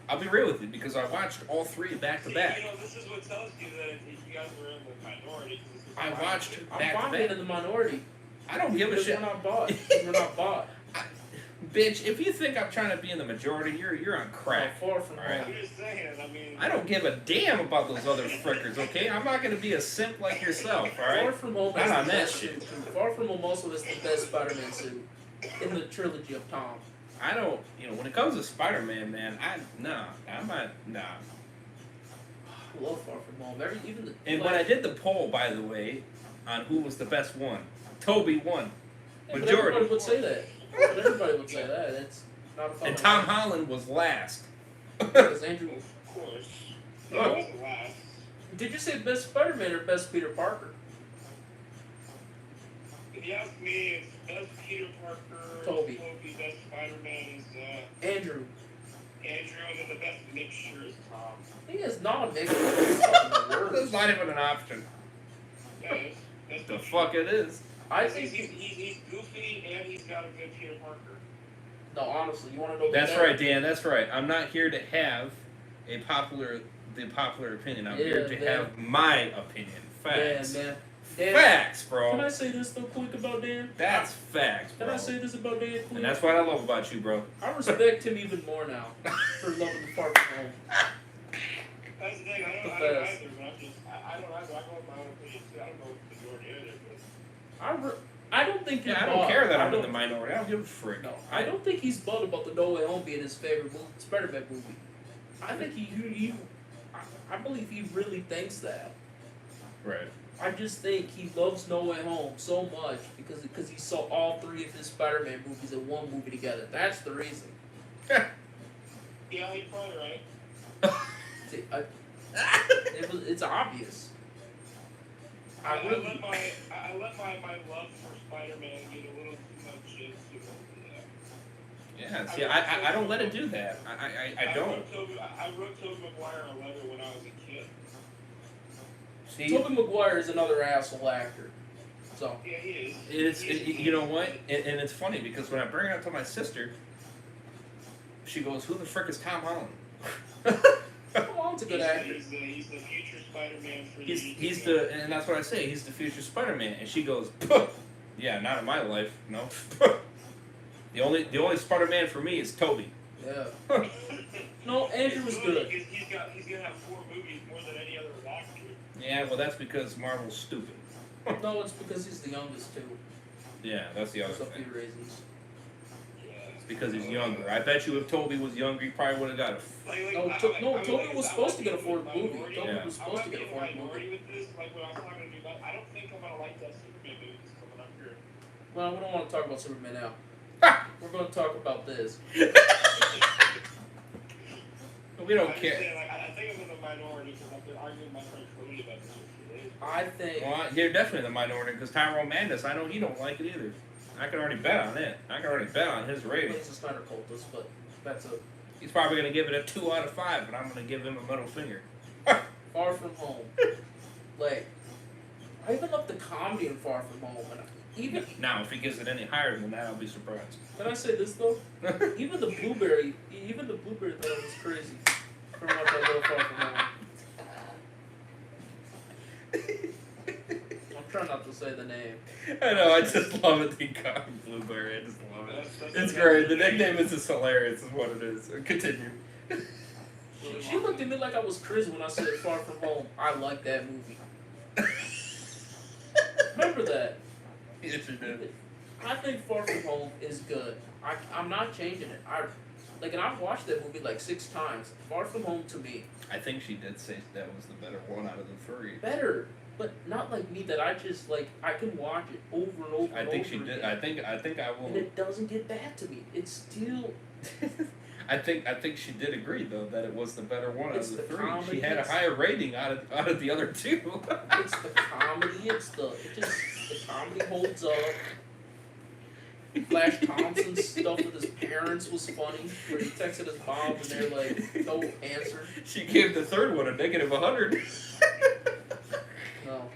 I'll be real with you because I watched all 3 back to back. You know, this is what tells you that you guys were in the minority. I watched I'm back fine to being back. in the minority. I don't give a Because shit. We're not bought. We're not bought. Bitch, if you think I'm trying to be in the majority, you're on crack. Far From All right. Home. I'm just saying, I mean. I don't give a damn about those other frickers, okay? I'm not gonna be a simp like yourself, Far alright? From Home Not has on the that best shit. suit, too. Far From Home also has the best Spider-Man suit in the trilogy of Tom. I don't, when it comes to Spider-Man, man, I'm not. I love Far From Home. And when I did the poll, by the way, on who was the best one, Toby won. Yeah, but Majority. everybody would say that. But everybody would say that. It's not a fun And Tom Holland was last. Because Andrew. Of course. Oh. That was the last. Did you say best Spider-Man or best Peter Parker? If you ask me, it's best Peter Parker, Toby. best Spider-Man is Andrew. Andrew, and then the best mixture is Tom. He is not a mixture. He's fucking the worst. That's not even an option. Yeah, that's The fuck it is. I think think he's goofy and he's got a good Peter Parker. No, honestly, you want to know the That's better? right, Dan. That's right. I'm not here to have the popular opinion. I'm here to Dan. have my opinion. Facts. Dan. Dan, Facts, bro. Can I say this though quick about Dan? That's facts, bro. Can I say this about Dan quick? And that's what I love about you, bro. I respect him even more now for loving Far From Home. That's the thing, I don't The either, best. but I don't either. I go with my own opinion too. I don't know if the majority either, I don't think he's Yeah, I don't bought. care that I I'm in don't- the minority. I don't give a frick. No, I don't think he's bummed about the No Way Home being his favorite Spider-Man movie. I think I believe he really thinks that. Right. I just think he loves No Way Home so much because he saw all 3 of his Spider-Man movies in one movie together. That's the reason. Yeah, you're probably right. See, it's obvious. I let my love for Spider-Man get a little too much into Yeah, see, I don't let it do that. I don't. I wrote Tobey Maguire a letter when I was a kid. See, Tobey Maguire is another asshole actor. So Yeah, he is. you know what? And it's funny because when I bring it up to my sister, she goes, "Who the frick is Tom Holland?" Tom Holland's a good actor. He's the future Spider-Man for He's the, and that's what I say. He's the future Spider-Man, and she goes, "Puh. Yeah, not in my life, no." The only Spider-Man for me is Toby. Yeah. No, Andrew was good. He's gonna have 4 movies more than any other actor. Yeah, well, that's because Marvel's stupid. No, it's because he's the youngest too. Yeah, that's the other There's a thing. few reasons. It's because he's younger. I bet you if Toby was younger, he probably would have got a. Toby was supposed to get a 4th movie. Toby Yeah. was supposed to get a 4th minority movie. with this, like when I was talking to you about, I don't think I'm gonna like that Superman movie that's coming up here. Well, we don't want to talk about Superman now. We're going to talk about this. We don't I'm just care. saying, like, I think I'm in the minority because I've been arguing with my friend Cody about this for days. I think. Well, you're definitely the minority because Tyrone Mandis, I know he don't like it either. I can already bet on it. I can already bet on his rating. He's a Snyder cultist, but that's a He's probably going to give it a 2 out of 5, but I'm going to give him a middle finger. Far From Home. Like, I even love the comedy in Far From Home. And even Now, if he gives it any higher than that, I'll be surprised. can I say this though? even the blueberry thing was crazy. From what I love Far From Home. I'm trying not to say the name. I know, I just love it. He called him Blueberry. I just love it. It's great. The nickname is just hilarious, is what it is. Continue. She looked at me like I was crazy when I said Far From Home. I like that movie. Remember that? Yes, you did. I think Far From Home is good. I'm not changing it. Like, and I've watched that movie like 6 times. Far From Home to me. I think she did say that was the better one out of the 3. Better, but not like me that I just like I can watch it over and over. I think she again. did. I think I will. And it doesn't get bad to me. It's still. I think she did agree though that it was the better one It's out of the the 3. comedy, She had a it's- higher rating out of the other 2. It's the comedy. The comedy holds up. Flash Thompson's stuff with his parents was funny, where he texted his mom and they're like, no answer. She gave the 3rd one a negative 100. No,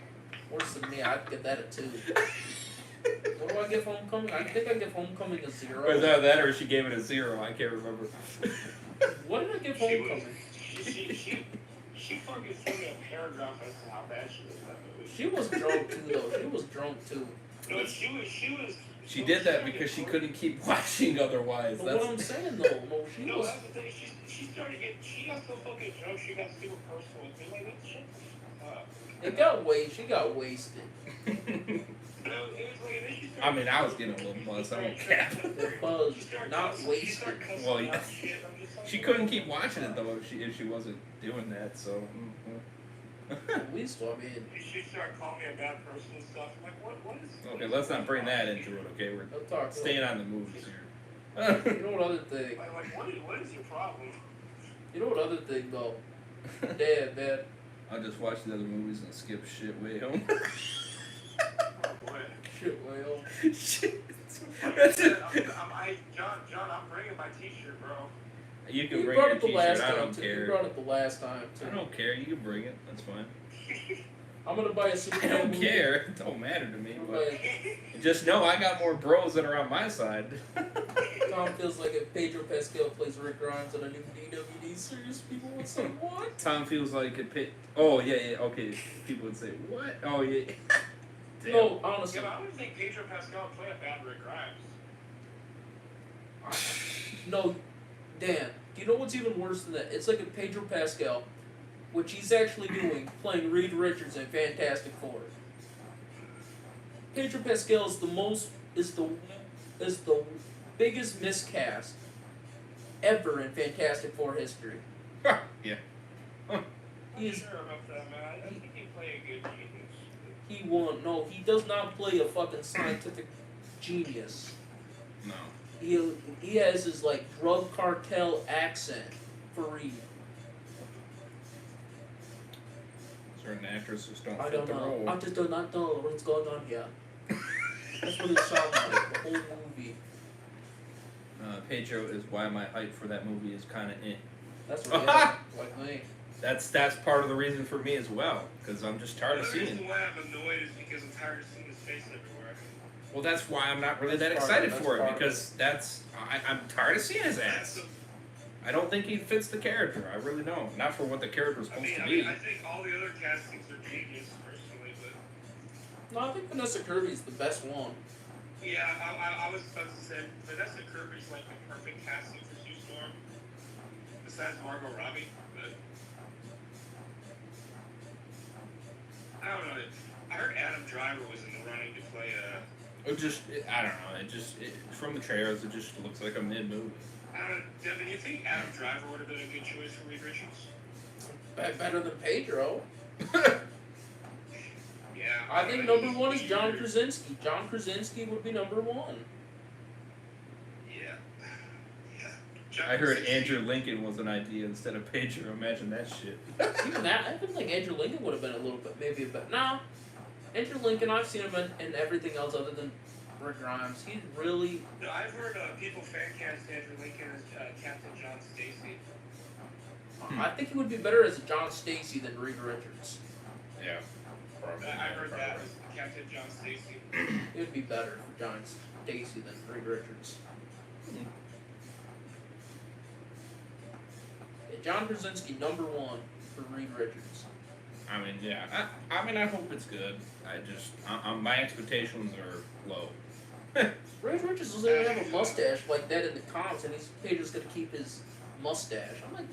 worse than me. I'd give that a 2. What do I give Homecoming? I think I give Homecoming a 0. Or that or she gave it a 0. I can't remember. What did I give Homecoming? She fucking threw me a paragraph as to how bad she was in that movie. She was drunk too, though. She was drunk too. No, she was. She did that because she couldn't keep watching otherwise. But That's what I'm saying though, no, she No, was. that's the thing. She started getting. She got so fucking drunk. She got super personal with me. Like, what shit? It got She got wasted. No, it was like, and then she started. I mean, I was getting a little buzzed. I don't care. Buzzed, not wasted. Well, yeah. She couldn't keep watching it though if she wasn't doing that. So. At least, I mean. She started calling me a bad person and stuff. I'm like, what is? Okay, let's not bring that into it. Okay, we're staying on the movies here. You know what other thing? Like, what is your problem? You know what other thing though? Dad, man. I'll just watch the other movies and skip shit way home. Oh boy. Shit, well. Shit. That's it. John, I'm bringing my T-shirt, bro. You can You bring brought your it the T-shirt. last I time don't too. care. You brought it the last time too. I don't care. You can bring it. That's fine. I'm gonna buy a I Superman don't movie. care. It don't matter to me. I'm But like, just know I got more bros that are on my side. Tom feels like if Pedro Pascal plays Rick Grimes on a new TWD series, people would say, what? Tom feels like it. Oh yeah. Okay. People would say what? Oh yeah. Damn. No, honestly. Yeah, but I don't think Pedro Pascal played a bad Rick Grimes. No, Dan, do you know what's even worse than that? It's like a Pedro Pascal, which he's actually doing, playing Reed Richards in Fantastic Four. Pedro Pascal is the biggest miscast ever in Fantastic Four history. Yeah. I'm not sure about that, man. I think he played a good genius. He won. No, he does not play a fucking scientific genius. No. He has his like drug cartel accent for Reed. Certain actresses don't I fit don't the know. role. I just do not know what's going on here. That's what it sounds like, the whole movie. Pedro is why my hype for that movie is kind of eh. That's what it is, like me. That's part of the reason for me as well, because I'm just tired of The seeing reason it. why I'm annoyed is because I'm tired of seeing his face everywhere. Well, that's why I'm not really that That's part of excited it, for that's it, part because I'm tired of seeing his ass. I don't think he fits the character. I really don't. Not for what the character's supposed to be. I think all the other castings are genius, personally, but No, I think Vanessa Kirby's the best one. yeah, I was supposed to say Vanessa Kirby's like the perfect casting for Sue Storm, besides Margot Robbie. But I don't know. I heard Adam Driver was in the running to play I don't know. From the trailers, it just looks like a mid movie. Devin, you think Adam Driver would have been a good choice for Reed Richards? Better than Pedro. Yeah. I think number one is John Krasinski. John Krasinski would be number one. Yeah. I heard Andrew Lincoln was an idea instead of Pedro. Imagine that shit. Even that, I think Andrew Lincoln would have been a little bit, maybe a bit. No, Andrew Lincoln, I've seen him in everything else other than Rick Grimes. He's really. No, I've heard people fan cast Andrew Lincoln as Captain John Stacy. I think he would be better as a John Stacy than Reed Richards. Yeah. I heard that as Captain John Stacy. It would be better for John Stacy than Reed Richards. Yeah, John Krasinski, number one for Reed Richards. I mean, yeah. I mean, I hope it's good. My expectations are low. Reed Richards doesn't even have a mustache like that in the comics, and he's Pedro's gonna keep his mustache. I'm like,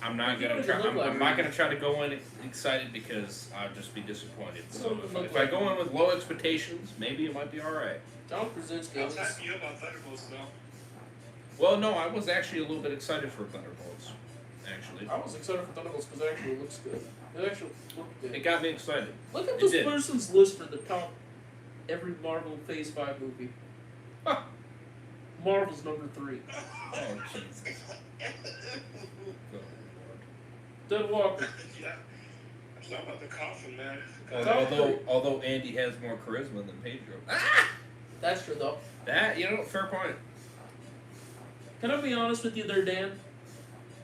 I'm not you gonna don't try. even look I'm like not Reed. gonna try to go in excited because I'll just be disappointed. You So don't even look if I like go in with low expectations, maybe it might be all right. John Krasinski. I'll type you up on Thunderbolts though. Well, no, I was actually a little bit excited for Thunderbolts. Actually, I was excited for Thunderbolts because it actually looks good. It actually looked good. it got me excited. Look at It this did. person's list for the top every Marvel Phase 5 movie. Marvel's number 3. Oh, Jesus. Good Dead Walker. Yeah. It's not about the coffin, man. Lord. Although Andy has more charisma than Pedro. That's true, though. That, fair point. Can I be honest with you there, Dan?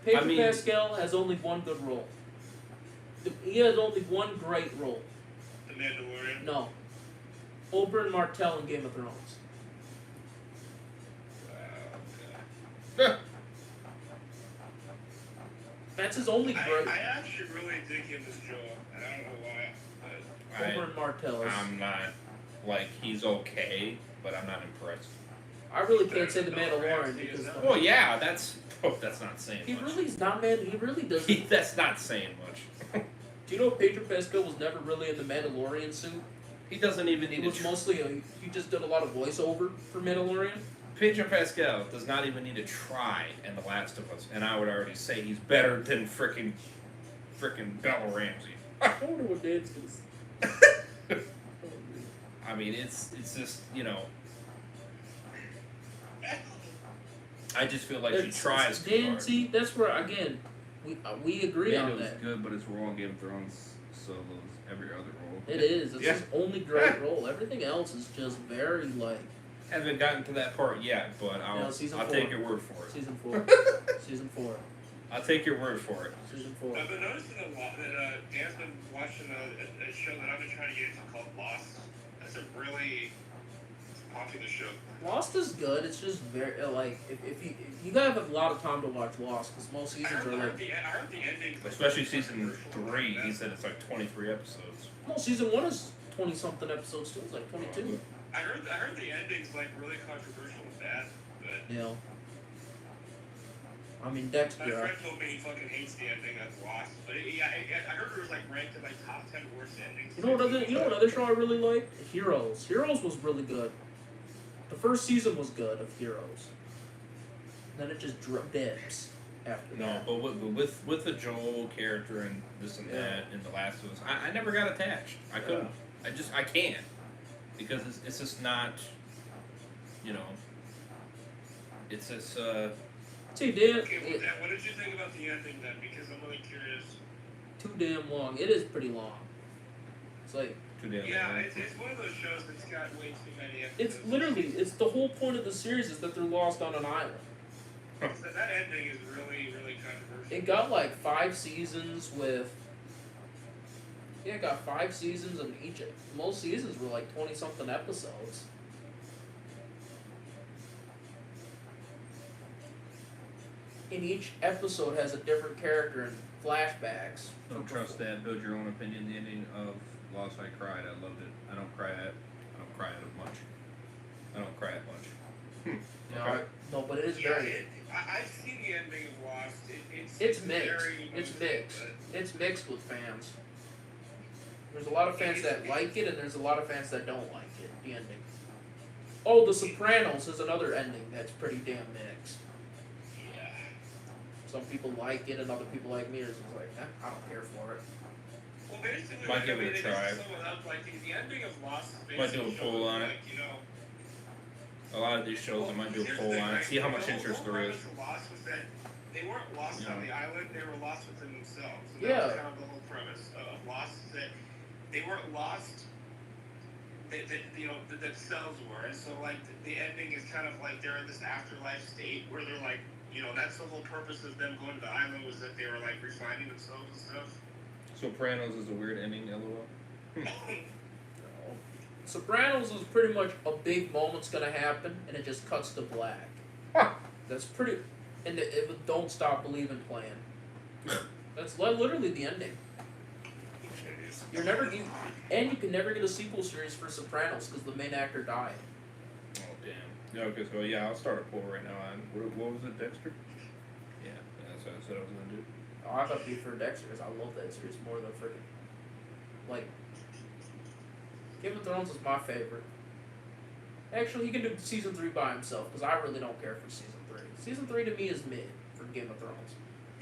Pedro I mean- Pascal has only one good role. He has only one great role. The Mandalorian. No. Oberyn Martell in Game of Thrones. That's his only great. I actually really dig him as Joel, and I don't know why. Oberyn Martell is. I'm not, he's okay, but I'm not impressed. I really can't say the Mandalorian because Well, yeah, that's not saying he much. really is not man. He really doesn't. That's not saying much. Do you know Pedro Pascal was never really in the Mandalorian suit? He doesn't even He need was to. mostly he just did a lot of voiceover for Mandalorian. Pedro Pascal does not even need to try in The Last of Us, and I would already say he's better than frickin' Bella Ramsey. I wonder what Dan's gonna say. I mean, it's just I just feel like she tries too Dan, hard. see, that's where again we agree on Mando's that. good, but his role in Game of Thrones solos every other role. It is. It's his only great role. Everything else is just very like. Haven't gotten to that part yet, but I'll season I'll 4. take your word for it. Season 4. Season 4. I'll take your word for it. Season 4. I've been noticing a lot that Dan's been watching a show that I've been trying to get into called Lost. That's a really popular show. Lost is good. It's just very like if you gotta have a lot of time to watch Lost because most seasons are I like. heard the ending. Especially season 3, he said it's like 23 episodes. No, season 1 is 20 something episodes too. It's like 22. I heard the ending's like really controversial with that, but You know. I mean Dexter. my friend told me he fucking hates the ending of Lost. But I heard it was like ranked in like top 10 worst endings. You know what other show I really liked? Heroes. Heroes was really good. The first season was good of Heroes. Then it just dips after No, that. but with the Joel character and this and that and The Last of Us, I never got attached. I couldn't. I can't. Because it's just not, it's just, See, Dan, Okay, what did you think about the ending then? Because I'm really curious. too damn long. It is pretty long. It's like too damn Yeah, long. it's one of those shows that's got way too many episodes. it's literally it's the whole point of the series is that they're lost on an island. So that ending is really, really controversial. It got like 5 seasons with. Yeah, it got 5 seasons and most seasons were like 20 something episodes. And each episode has a different character and flashbacks. Don't trust that. Build your own opinion. The ending of Lost, I cried. I loved it. I don't cry at much. I don't cry at much. No, no, but it is Yeah, very. I've seen the ending of Lost. It's mixed. very It's emotional, mixed. It's mixed with fans. There's a lot of fans that like it, and there's a lot of fans that don't like it. The ending. Oh, The Sopranos is another ending that's pretty damn mixed. Yeah. Some people like it, and other people like me are just like, I don't care for it. Well, basically, Might give it a try. Like the ending of Lost is Might do a basically poll on it. like, A lot of these shows, I might do a poll on it. See how much interest there is. The premise of Lost was that they weren't lost on the island; they were lost within themselves. And Yeah. that was kind of the whole premise of Lost. Is that they weren't lost. That themselves were, and so like the ending is kind of like they're in this afterlife state where they're like, that's the whole purpose of them going to the island was that they were like refining themselves and stuff. Sopranos is a weird ending, LOL. Sopranos is pretty much a big moment's gonna happen, and it just cuts to black. That's pretty. And it was Don't Stop Believing playing. That's literally the ending. And you can never get a sequel series for Sopranos because the main actor died. Oh, damn. Yeah, okay, so yeah, I'll start a poll right now on, what was it, Dexter? Yeah, that's what I said I was gonna do. Oh, I thought you for Dexter because I love that series more than freaking. Like, Game of Thrones is my favorite. Actually, he can do season 3 by himself because I really don't care for season 3. Season 3 to me is mid for Game of Thrones.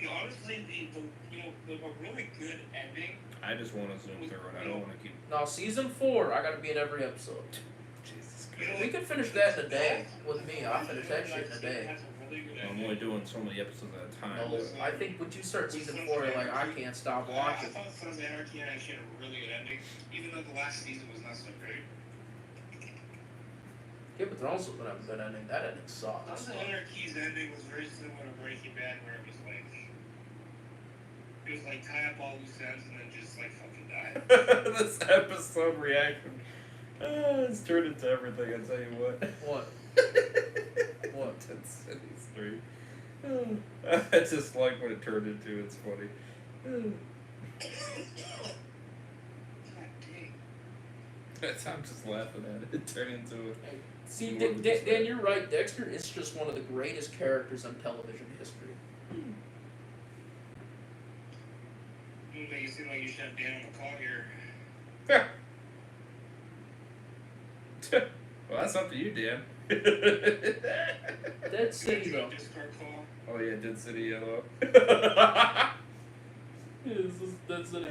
Honestly, the really good ending. I just want to zoom through it. I don't want to keep. Now, season 4, I gotta be in every episode. Jesus We could finish that in a day with me. I'll finish that shit in a day. I'm only doing so many episodes at a time. No, I think once you start season 4, you're like, I can't stop watching. I thought Sons of Anarchy actually had a really good ending, even though the last season was not so great. Game of Thrones was gonna have a good ending. That ending sucked. Sons of Anarchy's ending was very similar to Breaking Bad, where it was like tie up all loose ends and then just like fucking die. This episode reaction. It's turned into everything, I tell you what. What? What? Dead Cities 3. I just like what it turned into, it's funny. I'm just laughing at it. It turned into it. See, Dan, you're right. Dexter is just one of the greatest characters in television history. You make it seem like you should have Dan on the call here. Well, that's up to you, Dan. Dead City, though. Discord call. Oh, yeah, Dead City Yellow. This is Dead City.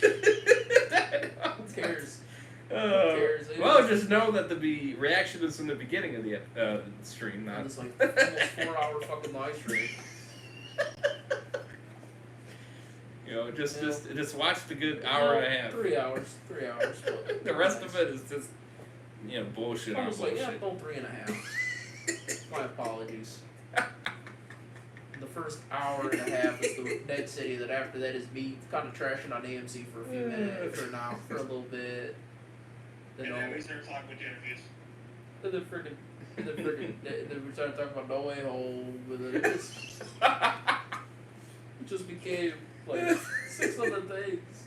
Who cares? Who cares? Well, just know that the reaction is in the beginning of the stream, not. It's like almost 4-hour fucking live stream. You know, just watch the good hour and a half. 3 hours. 3 hours. But The rest of it is just, you know, bullshit I on was like, bullshit. yeah, go 3.5. My apologies. The first hour and a half is the Dead City. That after that is me kind of trashing on AMC for a few minutes, for a little bit. Then we start talking with interviews. Then we started talking about No Way Home, and then it just became like 600 things.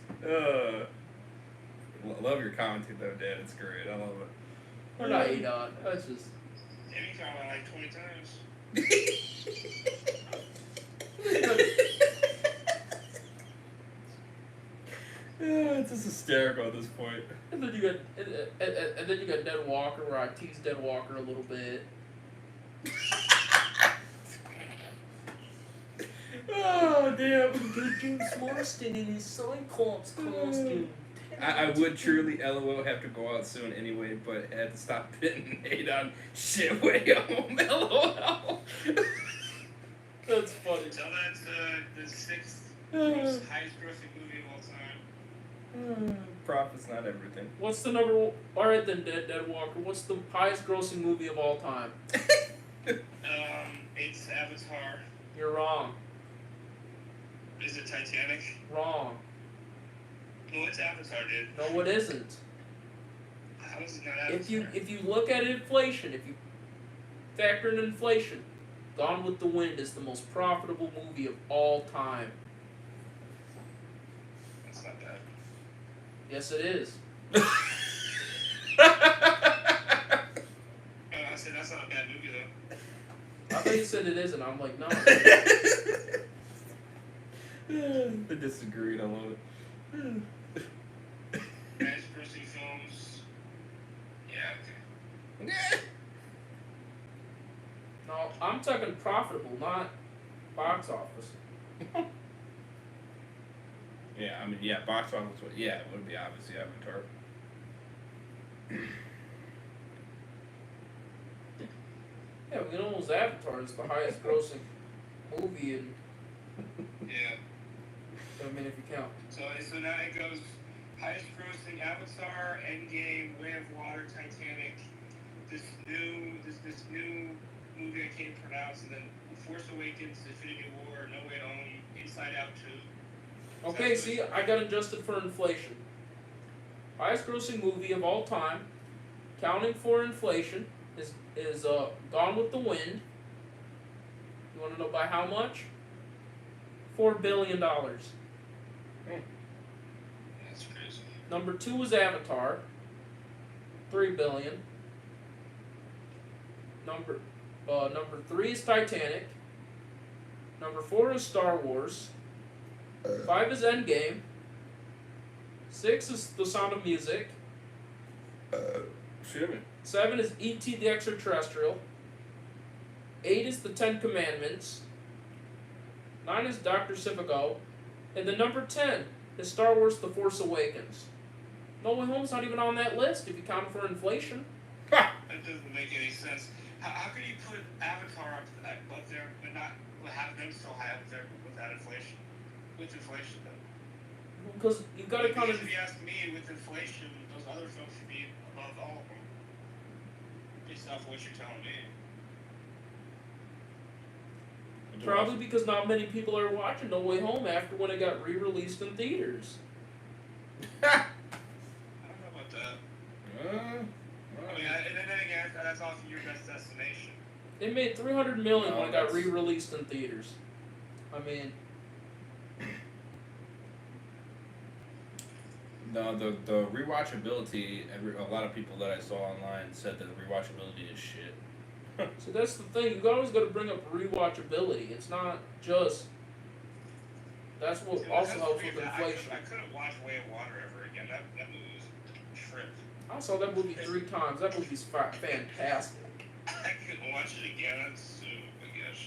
Love your commentary though, Dad. It's great. I love it. We're not hate on. That's just. Anytime I like 20 times. It's just hysterical at this point. And then you got, and then you got Dead Walker, where I teased Dead Walker a little bit. Oh damn! Good James Marston in his Cyclops costume. I would truly LOL have to go out soon anyway, but had to stop hitting hate on shit way home. LOL. That's funny. So that's the 6th most highest grossing movie of all time. Profit's not everything. What's the number one? Alright then, Dead Walker. What's the highest grossing movie of all time? It's Avatar. You're wrong. Is it Titanic? Wrong. No, it's Avatar, dude. No, it isn't. How is it not Avatar? If you look at inflation, if you factor in inflation, Gone with the Wind is the most profitable movie of all time. That's not bad. Yes, it is. I said that's not a bad movie though. I thought you said it isn't. I'm like, no. They disagreed. I love it. Highest grossing films. Yeah, okay. No, I'm talking profitable, not box office. Yeah, I mean, yeah, box office. Yeah, it would be obviously Avatar. Yeah, we know Avatar is the highest grossing movie in. Yeah. I mean, if you count. So now it goes highest grossing Avatar, Endgame, Way of Water, Titanic, this new movie I can't pronounce, and then Force Awakens, Infinity War, No Way Home, Inside Out 2. Okay, see, I got adjusted for inflation. Highest grossing movie of all time, counting for inflation, is Gone with the Wind. You want to know by how much? $4 billion. That's crazy. Number 2 is Avatar, $3 billion. Number 3 is Titanic. Number 4 is Star Wars. 5 is Endgame. 6 is The Sound of Music. Shit me. 7 is E.T. the Extraterrestrial. 8 is the 10 Commandments. 9 is Dr. Civico. And the number 10 is Star Wars The Force Awakens. No Way Home's not even on that list if you count for inflation. That doesn't make any sense. How can you put Avatar up there, but not have them still high up there without inflation? With inflation, though. Because you've got to kind of. If you ask me, with inflation, those other films should be above all of them. Based off what you're telling me. Probably because not many people are watching No Way Home after when it got re-released in theaters. I don't know about that. I mean, and then again, that's also your best destination. It made $300 million when it got re-released in theaters. I mean, no, the rewatchability. A lot of people that I saw online said that the rewatchability is shit. So that's the thing. You always got to bring up rewatchability. It's not just. That's what also helps with inflation. I couldn't watch Way of Water ever again. That movie was a trip. I saw that movie 3 times. That movie's fantastic. I couldn't watch it again. That's I guess.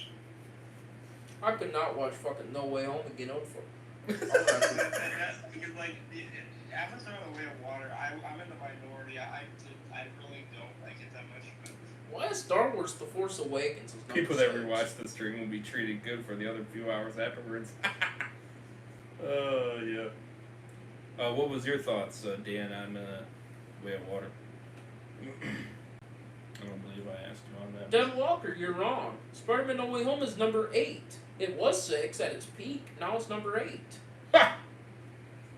I could not watch fucking No Way Home again. Because like Avatar: The Way of Water, I'm in the minority. I really don't like it that much. But why is Star Wars The Force Awakens? People that rewatch the stream will be treated good for the other few hours afterwards. Yeah. What was your thoughts, Dan, on Way of Water? I don't believe I asked you on that. Dan Walker, you're wrong. Spider-Man No Way Home is number 8. It was 6 at its peak. Now it's number 8.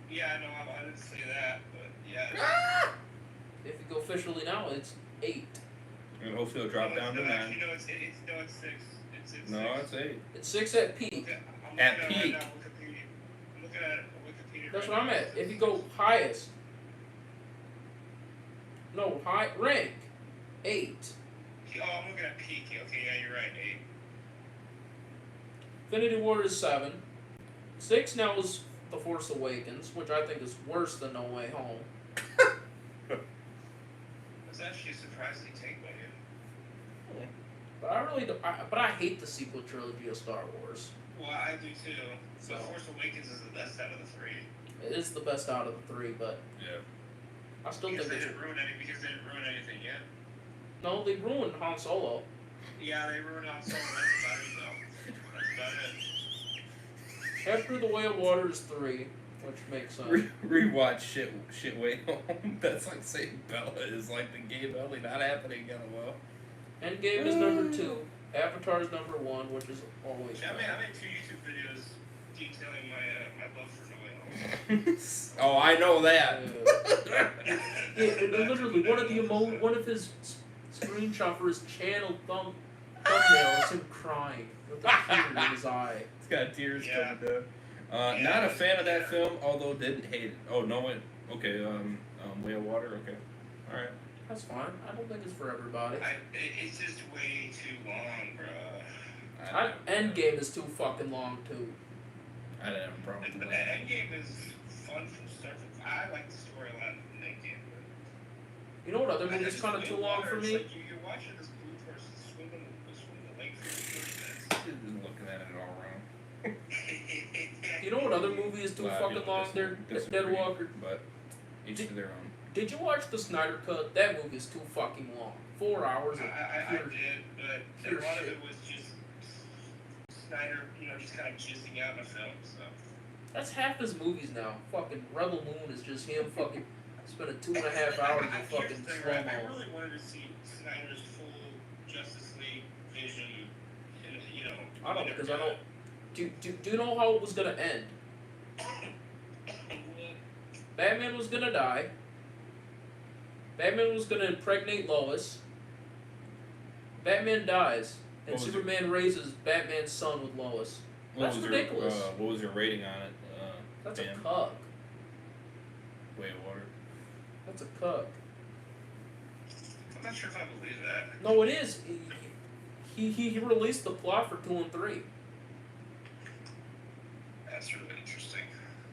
yeah, no, I didn't say that, but yeah. If you go officially now, it's 8. And hopefully it'll drop down to 9. Actually, no, it's 6. It's No, it's 8. It's 6 at peak. At peak. I'm looking at Wikipedia. That's what I'm at. If you go highest. No, rank. 8. Oh, I'm looking at peak. Okay, yeah, you're right. 8. Infinity War is 7. 6 now is The Force Awakens, which I think is worse than No Way Home. That's actually a surprising take by you. But I really don't. But I hate the sequel trilogy of Star Wars. Well, I do too. So, The Force Awakens is the best out of the 3. It is the best out of the 3, but yeah, I still because think they it's. didn't ruin anything yet. No, they ruined Han Solo. Yeah, they ruined Han Solo. That's about it, though. That's about it. After The Way of Water is 3, which makes sense. Rewatch shit Way Home. That's like saying Bella is like the gay belly not happening again. Well, Endgame is number 2. Avatar is number 1, which is always. Yeah, I made 2 YouTube videos detailing my love for No Way Home. Oh, I know that. Yeah, literally, one of his screenshot for his channel thumbnail is him crying with a tear in his eye. It's got tears coming down. Not a fan of that film, although didn't hate it. Oh no, wait. Okay. Way of Water. Okay. All right. That's fine. I don't think it's for everybody. It's just way too long, bro. Endgame is too fucking long too. I didn't have a problem with But that. Endgame is fun from start to I like the storyline in Endgame. You know what other movie's kind of too long for me? Like you're watching this blue person swim the lake for 30 minutes. You're looking at it all wrong. You know what other movie is too fucking long? Dead Walker. But each to their own. Did you watch the Snyder Cut? That movie is too fucking long. 4 hours of I did, but a lot shit. of it was just Snyder, just kind of jizzing out in a film, so. That's half his movies now. Fucking Rebel Moon is just him fucking spending 2.5 hours of fucking Here's the thing, slow right? I mo. really wanted to see Snyder's full Justice League vision, I don't because I don't. Do you know how it was gonna end? Batman was gonna die. Batman was gonna impregnate Lois. Batman dies, and Superman raises Batman's son with Lois. That's ridiculous. What was your rating on it? That's Dan? a cuck. Way of Water. That's a cuck. I'm not sure if I believe that. No, it is. He released the plot for 2 and 3. That's really interesting.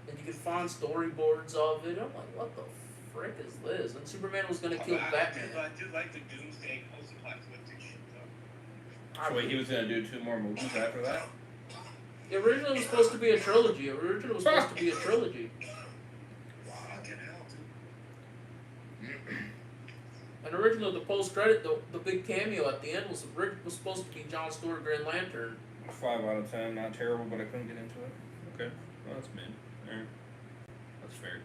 And you can find storyboards of it. I'm like, what the frick is this? And Superman was gonna kill Batman. I do like the Doomsday post-apocalyptic shit, though. So wait, he was gonna do 2 more movies after that? The original was supposed to be a trilogy. And originally, the post-credit, the big cameo at the end was supposed to be Jon Stewart, Green Lantern. 5 out of 10, not terrible, but I couldn't get into it. Okay, well that's mid. Alright, that's fair.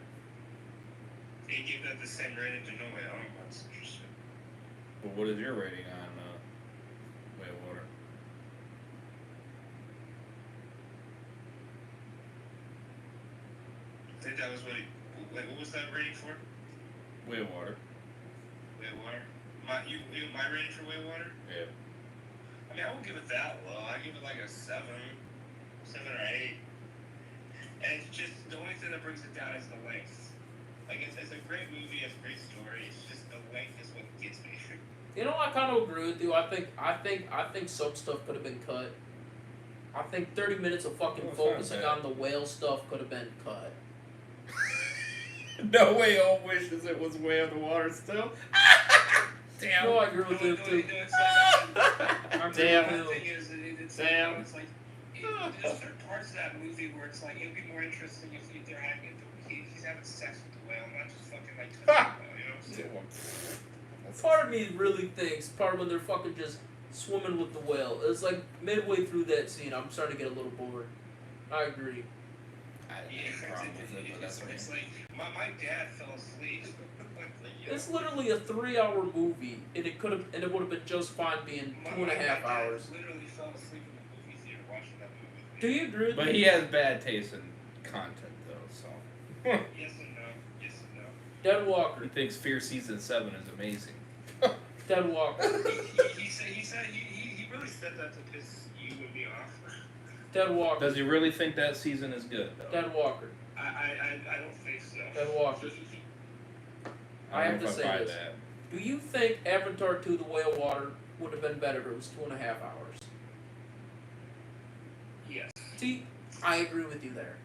They give that the same rating to No Way Home. That's interesting. But what is your rating on Way of Water? I think that was what was that rating for? Way of Water. Way of Water? My rating for Way of Water? Yeah. I mean, I won't give it that low. I give it like a 7 or 8. And it's just, the only thing that brings it down is the length. Like, it's a great movie, it's a great story, it's just the length is what gets me. You know, I kind of agree with you. I think some stuff could have been cut. I think 30 minutes of fucking focusing on the whale stuff could have been cut. No Way Home wishes it was Way of the Water still. Damn. No, I agree with you too. Damn. Damn. It's like, there's certain parts of that movie where it's like, it'd be more interesting if they're having he's having sex with the whale, not just fucking like touching the whale, you know what I'm saying? Part of me really thinks, when they're fucking just swimming with the whale, it's like midway through that scene, I'm starting to get a little bored. I agree. It's like, my dad fell asleep. It's literally a 3-hour movie, and it would have been just fine being 2.5 hours. Literally fell asleep in the movie theater watching that movie. Do you agree with But me? he has bad taste in content, though, so. Yes and no. Yes and no. Dead Walker. He thinks Fear Season 7 is amazing. Dead Walker. He really said that to piss you and me off. Dead Walker. Does he really think that season is good, though? Dead Walker. I don't think so. Dead Walker. I have to say this. That. Do you think Avatar 2: The Way of Water would have been better if it was 2.5 hours? Yes. See, I agree with you there.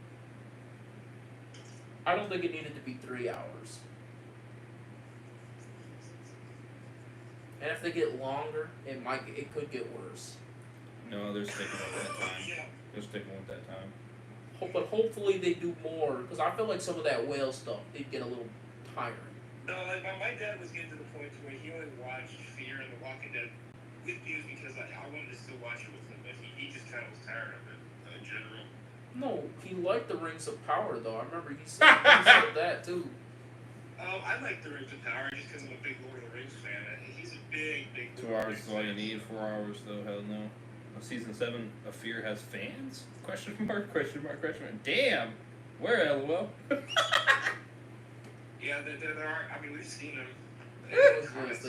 I don't think it needed to be 3 hours. And if they get longer, it could get worse. No, they're sticking with that time. They're sticking with that time. But hopefully they do more, because I feel like some of that whale stuff did get a little tiring. No, like my dad was getting to the point where he only watched Fear and The Walking Dead with me because I wanted to still watch it with him, but he just kind of was tired of it in general. No, he liked the Rings of Power, though. I remember he said that, too. I like the Rings of Power just because I'm a big Lord of the Rings fan. He's a big 2 hours is all you need. 4 hours, though, hell no. Season 7 of Fear has fans? Question mark, question mark, question mark. Damn! Where, LOL? Yeah, there are. I mean, we've seen them. They do exist.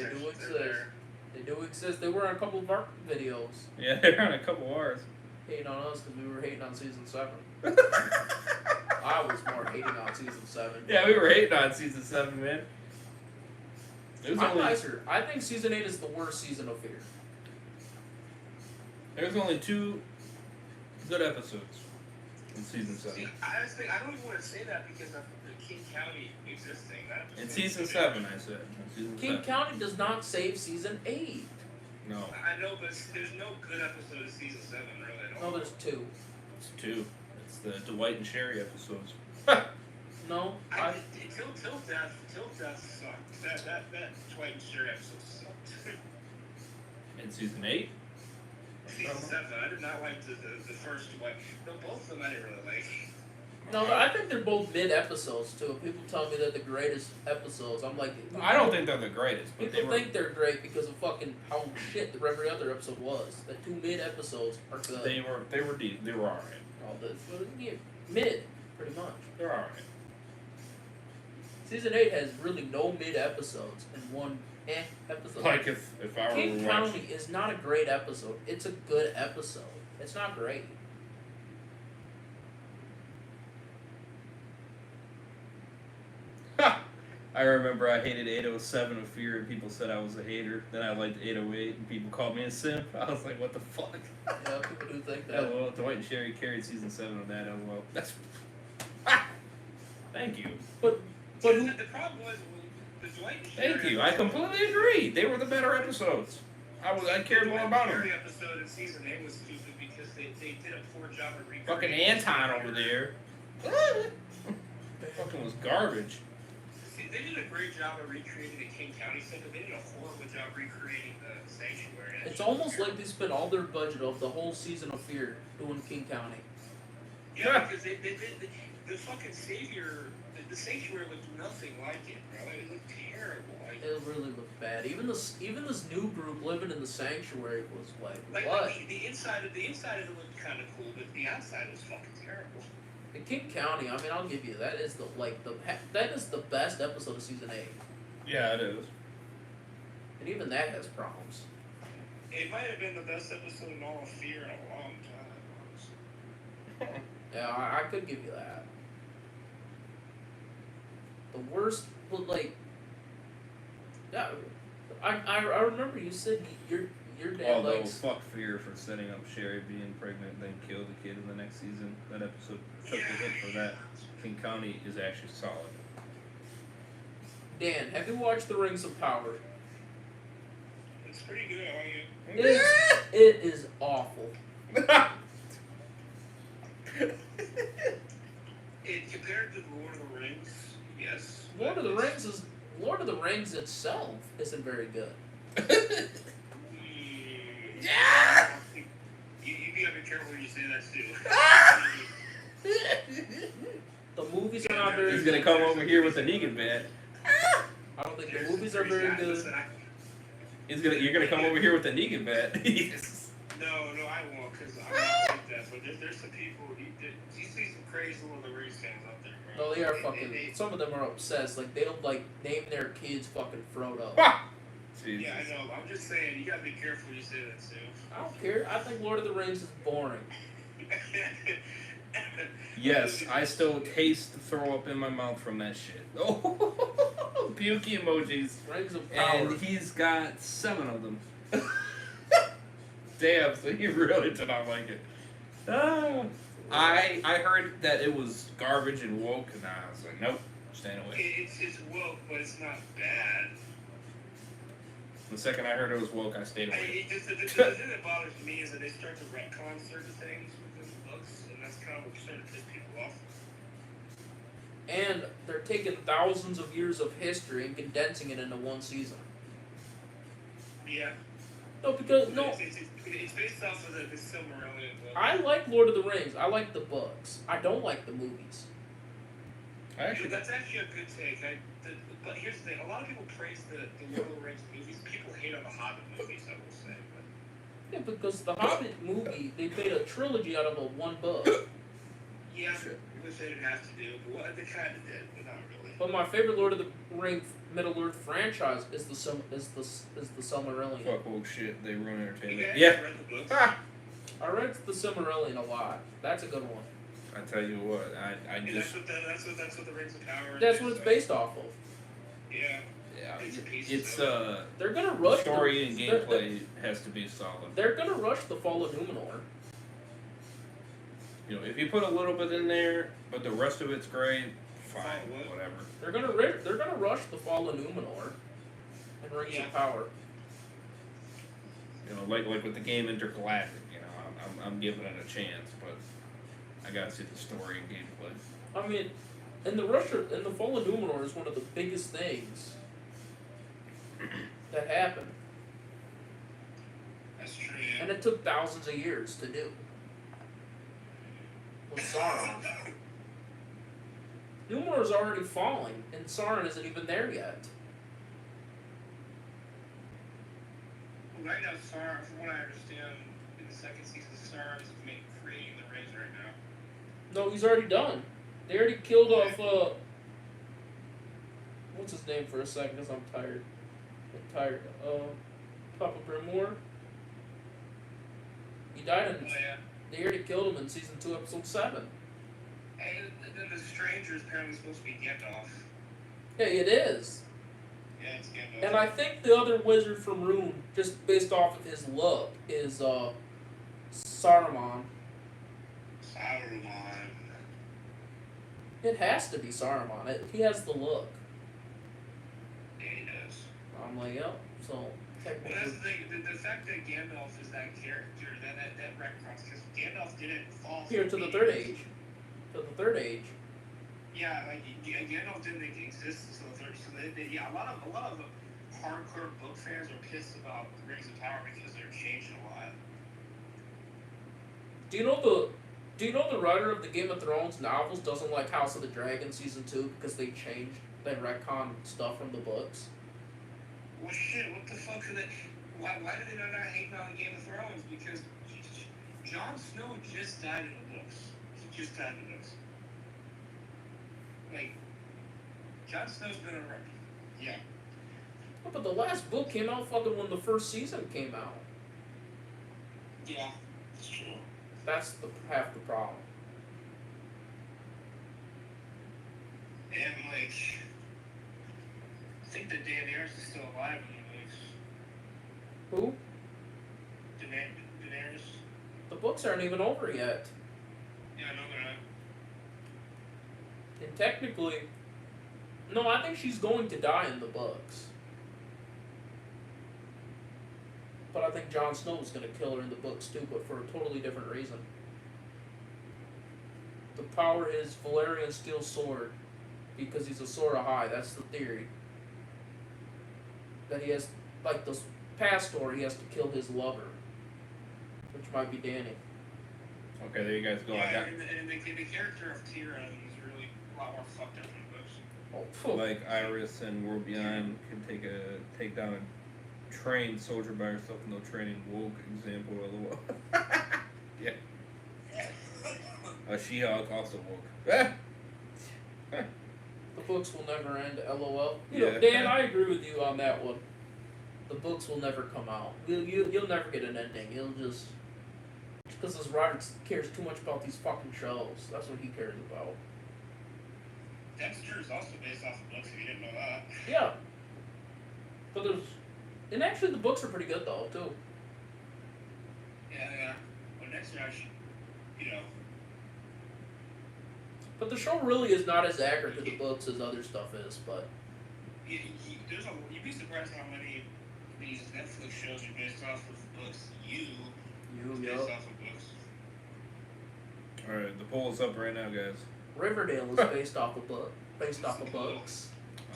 They do exist. They were on a couple of our videos. Yeah, they're on a couple of ours. Hating on us because we were hating on season 7. I was more hating on season 7. Yeah, we were hating on season 7, man. I'm nicer. I think season 8 is the worst season of Fear. There's only 2 good episodes in season 7. See, I don't even want to say that because of the King County existing. In season 7, I said. King County does not save season 8. No. I know, but there's no good episode of season 7, really. No, there's 2. It's 2. It's the Dwight and Sherry episodes. No. Till Death sucked. That Dwight and Sherry episode sucked. In season 8? Season 7, I did not like the first one. No, both of them I didn't really like. No, I think they're both mid episodes too. People tell me they're the greatest episodes. I'm like, I don't think they're the greatest. But people think they're great because of fucking how shit every other episode was. The 2 mid episodes are good. They were deep. They were alright. Mid, pretty much. They're alright. Season 8 has really no mid episodes and one episode. Like if I were King County is not a great episode. It's a good episode. It's not great. I remember I hated 807 of Fear and people said I was a hater. Then I liked 808 and people called me a simp. I was like, what the fuck? Yeah, people do think that. LOL. Dwight and Sherry carried season 7 of that. LOL. That's. Thank you. But the problem was the Dwight and Sherry. Thank you. I completely agree. They were the better episodes. I cared more about him. The episode in season 8 was stupid because they did a poor job of recreating. Fucking Anton over there. Fucking was garbage. See, they did a great job of recreating the King County Center. They did a horrible job recreating the sanctuary. It's almost like they spent all their budget of the whole season of Fear doing King County. Yeah, because they did the fucking savior. The sanctuary looked nothing like it, bro. It looked terrible. Like, It really looked bad. Even this new group living in the sanctuary was like what? what? The inside of it looked kind of cool, but the outside was fucking terrible. The King County, I mean, I'll give you that is that is the best episode of season 8, Yeah, it is. and even that has problems. It might have been the best episode in all of Fear in a long time. Yeah, I could give you that. The worst, but like, yeah, I remember you said your dad Although, likes. fuck Fear for setting up Sherry being pregnant, then kill the kid in the next season. That episode took the hit for that. King County is actually solid. Dan, have you watched The Rings of Power? It's pretty good. I like it. It is awful. It compared to Lord of the Rings, yes. Lord of the Rings itself isn't very good. Yeah! You gotta be careful when you say that too. The movies are not very He's gonna come over here with the Negan bat. I don't think the movies are very good. You're gonna come over here with the Negan bat. Yes. No, I won't, because I'm not like that. But there's some people, you see some crazy Lord of the Rings fans out there, bro. No, they are fucking. Some of them are obsessed. Like they don't like name their kids fucking Frodo. Jesus. Yeah, I know. I'm just saying, you gotta be careful when you say that too. I don't care. I think Lord of the Rings is boring. Yes, I still taste the throw up in my mouth from that shit. Oh, pukey emojis. Rings of Power. And he's got 7 of them. Damn, so he really did not like it. I heard that it was garbage and woke, and I was like, nope, staying away. It's woke, but it's not bad. The second I heard it was woke, I stayed away. The thing that bothers me is that they start to retcon certain things within the books, and that's kind of what started to piss people off. And they're taking thousands of years of history and condensing it into one season. Yeah. No, because It's based off of the Silmarillion book. I like Lord of the Rings. I like the books. I don't like the movies. That's actually a good take. But here's the thing: a lot of people praise the Lord of the Rings movies. People hate on the Hobbit movies, I will say. But Yeah, because the Hobbit movie, they made a trilogy out of one book. yeah, which they didn't have to do, but they kind of did, but not really. But my favorite Lord of the Rings Middle-earth franchise is the Silmarillion. Fuck woke shit, they ruin entertainment. Yeah. Yeah. Read the books. I read the Silmarillion a lot. That's a good one. I tell you what, I And just... that's what the Rings of Power is. That's what it's based off of. Yeah. Yeah, It's They're gonna rush story and gameplay has to be solid. They're gonna rush the Fall of Numenor. You know, if you put a little bit in there, but the rest of it's great, fine, whatever. They're gonna rush the Fall of Numenor and Rings of Power. You know, like with the game Intergalactic, you know, I'm giving it a chance, but I gotta see the story and gameplay. I mean, and the Fall of Numenor is one of the biggest things that happened. That's true. Yeah. And it took thousands of years to do. With Sauron. Numenor is already falling, and Sauron isn't even there yet. Right now, Sauron, from what I understand, in the second season, Sauron is creating the rings right now. No, he's already done. They already killed off, what's his name for a second, because I'm tired. Papa Grimoire. He died in, they already killed him in season 2, episode 7. And then the stranger is apparently supposed to be Gandalf. Yeah, it is. Yeah, it's Gandalf. And I think the other wizard from Rune, just based off of his look, is Saruman. Saruman. It has to be Saruman. He has the look. Yeah, he does. I'm like, yep. So Well, that's the thing. The fact that Gandalf is that character, that retcons, because Gandalf didn't fall Here to the third age. To the third age. Yeah, like Gandalf didn't exist until the third. So yeah, a lot of hardcore book fans are pissed about the Rings of Power because they're changing a lot. Do you know the writer of the Game of Thrones novels doesn't like House of the Dragon season 2 because they changed that retcon stuff from the books? Well, shit, what the fuck is that? Why do they not hate on Game of Thrones? Because Jon Snow just died in the books. He just died in the books. Like, Jon Snow's been around. Yeah. Oh, but the last book came out fucking when the first season came out. Yeah, it's true. That's half the problem. And, like, I think that Daenerys is still alive anyways. Who? Daenerys? The books aren't even over yet. Yeah, I know they're not. And technically, no, I think she's going to die in the books. But I think Jon Snow is going to kill her in the books too, but for a totally different reason. The power is Valyrian steel sword, because he's a Sora High. That's the theory. That he has, like the past story, he has to kill his lover, which might be Dany. Okay, there you guys go. Yeah, and the character of Tyrion is really a lot more fucked up in the books. Oh, Like Iris and World Beyond can take down a trained soldier by herself with no training. Woke example of the yeah. She-Hulk also woke. the books will never end, LOL. You know, Dan, I agree with you on that one. The books will never come out. You'll never get an ending. You'll just... Because this writer cares too much about these fucking shows. That's what he cares about. Dexter is also based off of books, if you didn't know that. Yeah. But there's... And actually the books are pretty good, though, too. Yeah. Well, Dexter actually, you know... But the show really is not as accurate to the books as other stuff is, but... You'd be surprised how many of these Netflix shows are based off of books. Based off of books. Alright, the poll is up right now, guys. Riverdale is based off of books.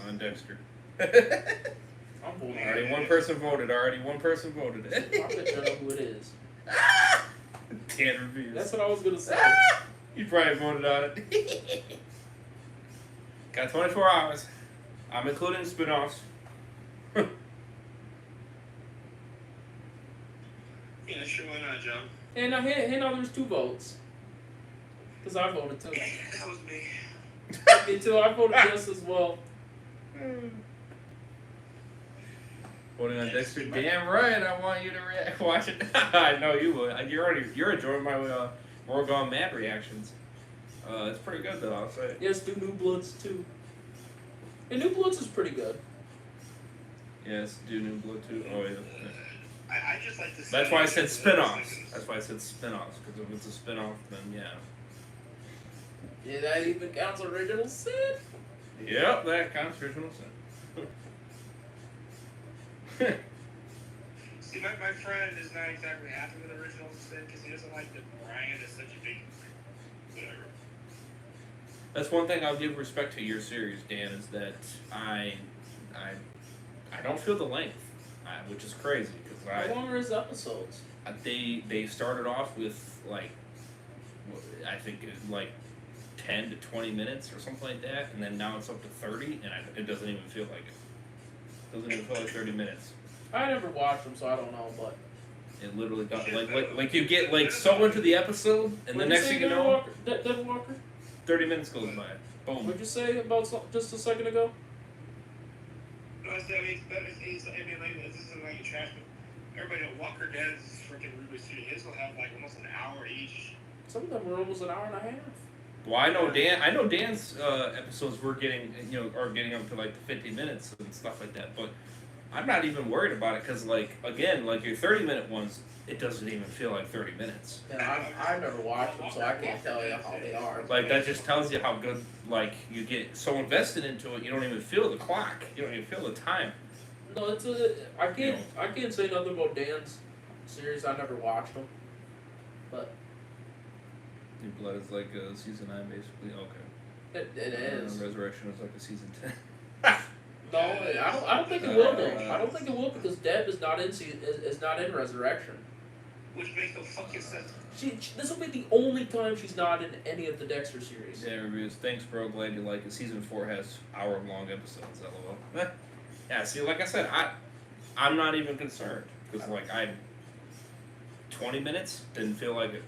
On Dexter. I'm voting. Already one person voted. I bet you know who it is. Dan reviews. That's what I was gonna say. You probably voted on it. Got 24 hours. I'm including spin-offs. Yeah, sure, why not, John? And now there's 2 votes. Because I voted too. That was me. Me too, I voted yes as well. Voting on Dexter. Damn right, I want you to watch it. I know you would. You're enjoying my World Gone Mad reactions. It's pretty good though, I'll say. Yes, do New Bloods too. And New Bloods is pretty good. Yes, do New Blood too. Oh yeah. I just like to say... That's why I said spin-offs. Because if it's a spin-off, then yeah. Yeah, that even counts original sin. Yep, that counts original sin. See, my friend is not exactly happy with original sin because he doesn't like that Brian is such a big... whatever. That's one thing I'll give respect to your series, Dan, is that I don't feel the length, which is crazy. How long are his episodes? They started off with like, I think like 10 to 20 minutes or something like that, and then now it's up to 30, and it doesn't even feel like it. Doesn't even feel like 30 minutes. I never watched them, so I don't know, but... It literally got, like you get like so into the episode, and the next thing you know... Devin Walker? 30 minutes goes by. Boom. What'd you say about just a second ago? No, I said, it's better, this isn't like a trash, but everybody at Walker Dead is freaking Ruby City. His will have like almost an hour each. Some of them were almost an hour and a half. Well, I know Dan's episodes were getting up to like 50 minutes and stuff like that, but I'm not even worried about it because, like, again, like your 30-minute ones, it doesn't even feel like 30 minutes. And I've never watched them, so I can't tell you how they are. Like, that just tells you how good, like, you get so invested into it, you don't even feel the clock. You don't even feel the time. No, I can't say nothing about Dan's series. I never watched them, but New Blood is like season 9, basically. Okay. it is. Resurrection is like a season 10. No, I don't think it will though. I don't think it will because Deb is not in Resurrection. Which makes no fucking sense. This will be the only time she's not in any of the Dexter series. Yeah, reviews. Thanks, bro. Glad you like it. Season 4 has hour-long episodes. LOL. Yeah, see, like I said, I'm not even concerned because like 20 minutes didn't feel like it.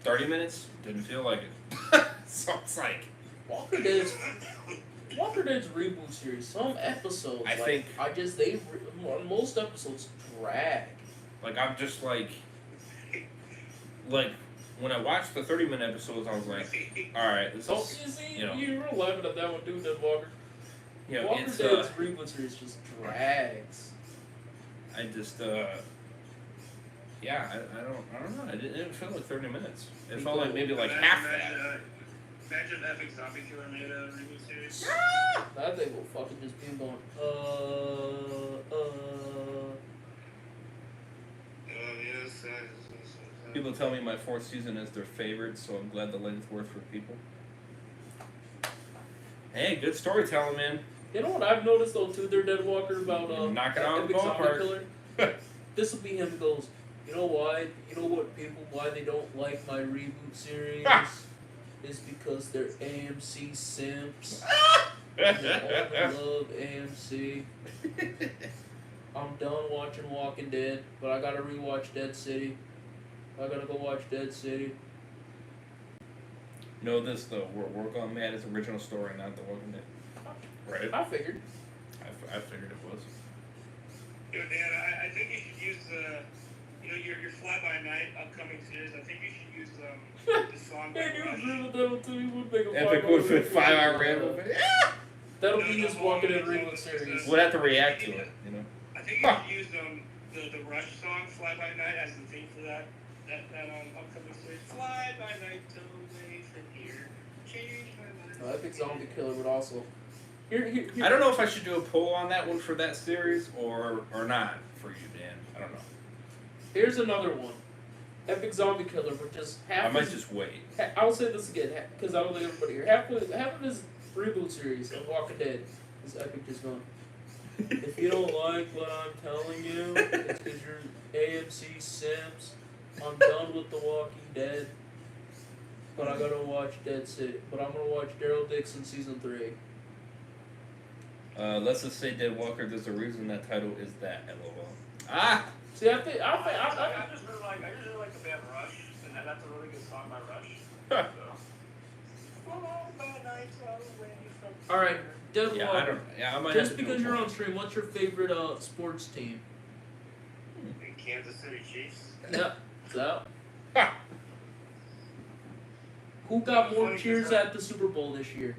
30 minutes didn't feel like it. So it's like Walker Dead's reboot series. Some episodes, most episodes drag. Like I'm just like when I watched the 30-minute episodes, I was like, all right, this is You were laughing at that one too, then Walker. Yeah, Walker it's Dead's reboot series just drags. I just yeah, I don't know. It didn't feel like 30 minutes. It felt like maybe like half that. Imagine Epic Zombie Killer made a reboot series. That thing will fucking just be going, People tell me my 4th season is their favorite, so I'm glad the length worked for people. Hey, good storytelling, man. You know what I've noticed though too, their Dead Walker about knock it out of the Epic Zombie ballpark. Killer? This will be him who goes, you know why? You know what why they don't like my reboot series? Is because they're AMC simps. They only love AMC. I'm done watching Walking Dead, but I gotta rewatch Dead City. I gotta go watch Dead City. Know this though, work on Matt's original story, not the Walking Dead. Right? I figured. I figured it was. Yo, Dan, I think you should use your Fly By Night upcoming series. I think you should use the song. Man, you agree with that one too. You would make a Epic would fit 5-hour ramble. Yeah. That'll be his Walking Dead reboot series. We'll have to react to it, you know. I think you should use the Rush song "Fly By Night" as the theme for that upcoming series. Fly by night away from here, change my mind. Epic Zombie Killer would also. Here. I don't know if I should do a poll on that one for that series or not for you, Dan. I don't know. Here's another one. Epic Zombie Killer, but just half. I might just wait. I'll say this again because I don't think everybody here. Half of his reboot series of Walking Dead is Epic just going. If you don't like what I'm telling you, it's because you're AMC Sims. I'm done with The Walking Dead, but I gotta watch Dead City. But I'm gonna watch Daryl Dixon season 3. Let's just say Dead Walker. There's a reason that title is that. LOL. See, I just really like the band Rush, and that's a really good song by Rush. All right, Dead Yeah, Walker. I might Just have to do because a you're poll. on stream, what's your favorite sports team? Kansas City Chiefs. Yep, it's out. Who got more cheers at the Super Bowl this year?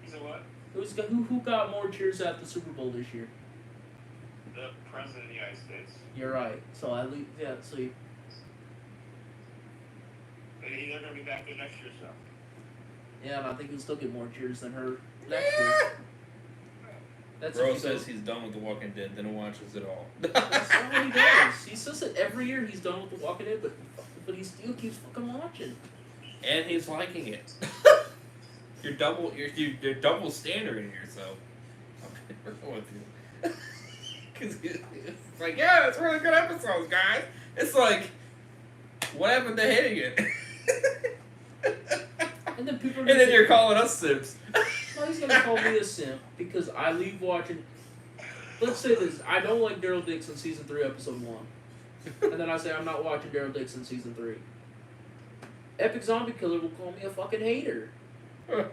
You said what? Who got more cheers at the Super Bowl this year? The President of the United States. You're right. So at least, yeah, so They're going to be back there next year, so. yeah, and I think he'll still get more cheers than her next year. That's Bro if he says goes- he's done with The Walking Dead, then watches it all. That's not what he does. He says it every year he's done with The Walking Dead, but he still keeps fucking watching. And he's liking it. You're double standarding yourself. I'm going with you. Cause it's like, yeah, it's really good episodes, guys. It's like, what happened to hating it? And then people. And then you're calling us simps. No, he's gonna call me a simp because I leave watching. Let's say this: I don't like Daryl Dixon season 3, episode 1, and then I say I'm not watching Daryl Dixon season 3. Epic Zombie Killer will call me a fucking hater. Yeah.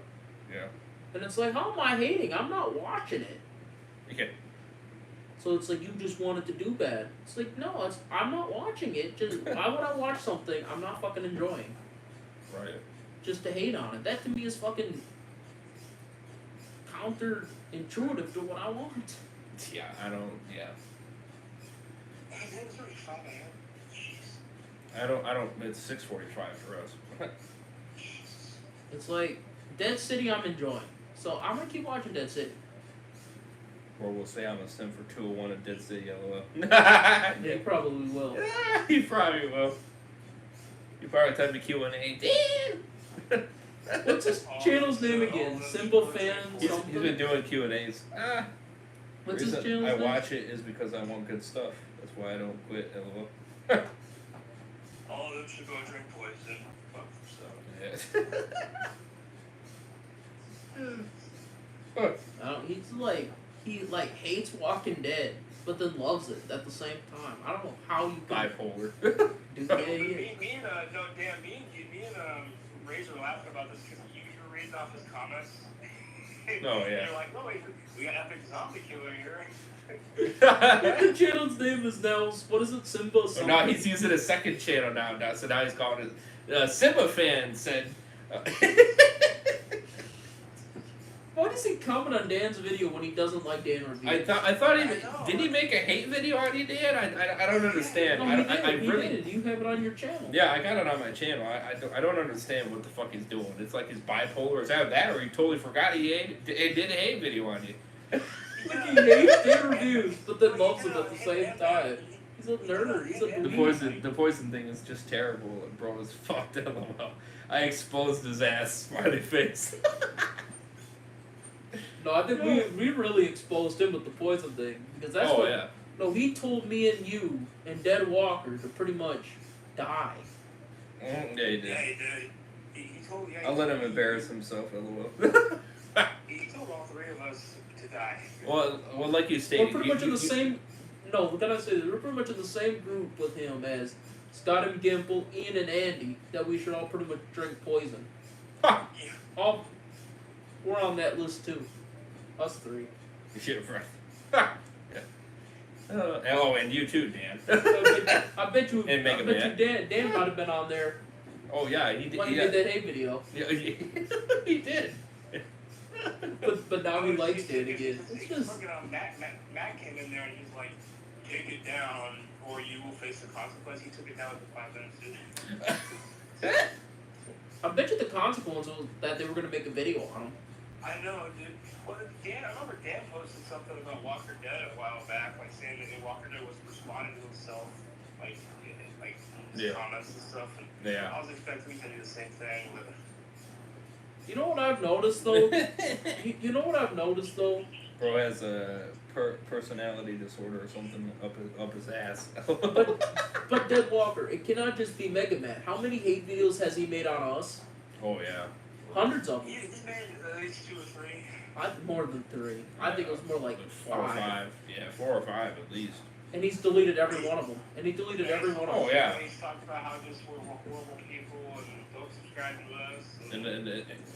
And it's like, how am I hating? I'm not watching it. Okay. So it's like you just want it to do bad. It's like, no, I'm not watching it. Just why would I watch something I'm not fucking enjoying? Right. Just to hate on it. That to me is fucking counterintuitive to what I want. Yeah, I don't. Yeah. It's already 5 a.m. I don't. It's 6:45 for us. It's like Dead City I'm enjoying. So I'm gonna keep watching Dead City. Or we'll say I'm a sim for 201 and Dead City LOL. Yeah, he probably will. He probably will. You probably type a Q&A. Damn! What's his channel's name again? Simple Fan something? He's been doing Q&As. What's his channel's I name? watch it is because I want good stuff. That's why I don't quit LOL. All of them should go drink poison. Fuck themselves. Yeah. He hates Walking Dead, but then loves it at the same time. I don't know how you can Bipolar. Me and Razor were laughing about this because you were reading off his comments. Oh, yeah. You're like, no, we got epic zombie killer here. The channel's name is now, what is it, Simba something? No, he's using a second channel now, so now he's calling it Simba Fan said. Why does he comment on Dan's video when he doesn't like Dan reviews? I thought did he make a hate video on you, Dan? I don't understand. No, he did. You have it on your channel. Yeah, I got it on my channel. I don't understand what the fuck he's doing. It's like he's bipolar. Is that, or he totally forgot he did a hate video on you? Like he hates Dan reviews, but then loves them at the same time. He's a nerd. He's a The poison thing is just terrible. Bro is fucked. LOL. I exposed his ass. Smiley face. No, I think we really exposed him with the poison thing because that's yeah. No, he told me and you and Dead Walker to pretty much die. Yeah, he did. Yeah, he did. He told. Yeah, I'll let him embarrass himself. LOL. He told all three of us to die. Well, like you stated, We're pretty much in the same. No, what can I say? We're pretty much in the same group with him as Scott and Gimple, Ian and Andy. That we should all pretty much drink poison. All we're on that list too. Us three. Shit, right. Yeah. And you too, Dan. I bet you. And Mega Man. Dan might have been on there. Oh yeah, he did. When he did that hate video. Yeah, he did. But now he likes Dan again. It's just. Matt came in there and he's like, take it down or you will face the consequence. He took it down with 5 minutes. I bet you the consequence was that they were going to make a video on him. I know, dude. Well, I remember Dan posted something about Walker Dead a while back, like saying that Walker Dead was responding to himself, like comments and stuff. And yeah. I was expecting him to do the same thing. But you know what I've noticed though? you know what I've noticed though? Bro has a personality disorder or something up his ass. but Dead Walker, it cannot just be Mega Man. How many hate videos has he made on us? Oh yeah. Hundreds of them. He's made at least 2 or 3. More than 3. I think it was more like 4 or 5. Yeah, 4 or 5 at least. And he's deleted every one of them. Oh yeah. He's talked about how just we're horrible people and don't subscribe to us.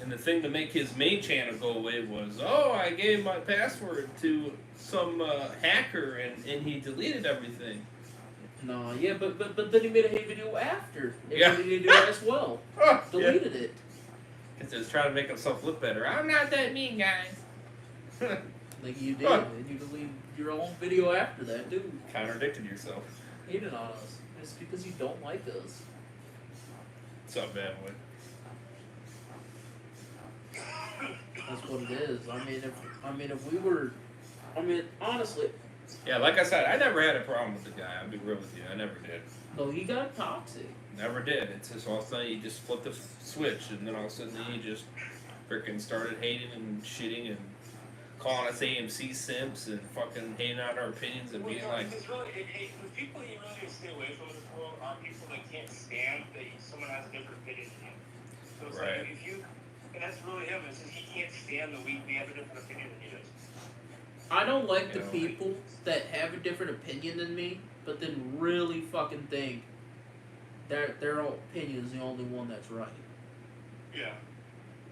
And the thing to make his main channel go away was, oh, I gave my password to some hacker and he deleted everything. No, yeah, but then he made a hate video after. Yeah. He did it as well. Deleted it. Because he was trying to make himself look better. I'm not that mean, guys. Like you did, and you deleted your own video after that, dude. Contradicted yourself. Hated on us. It's because you don't like us. What's up, bad boy? That's what it is. If we were, honestly. Yeah, like I said, I never had a problem with the guy. I'll be real with you. I never did. No, he got toxic. Never did. It's just all of a sudden he just flipped the switch, and then all of a sudden he just freaking started hating and shitting and calling us AMC simps and fucking hating on our opinions and being like. It's really, the people you really need to stay away from in this world are people that can't stand that someone has a different opinion than you. So it's right. Like if you, and that's really him. It's just he can't stand the we have a different opinion than he does. I don't like the people that have a different opinion than me, but then really fucking think their opinion is the only one that's right. Yeah.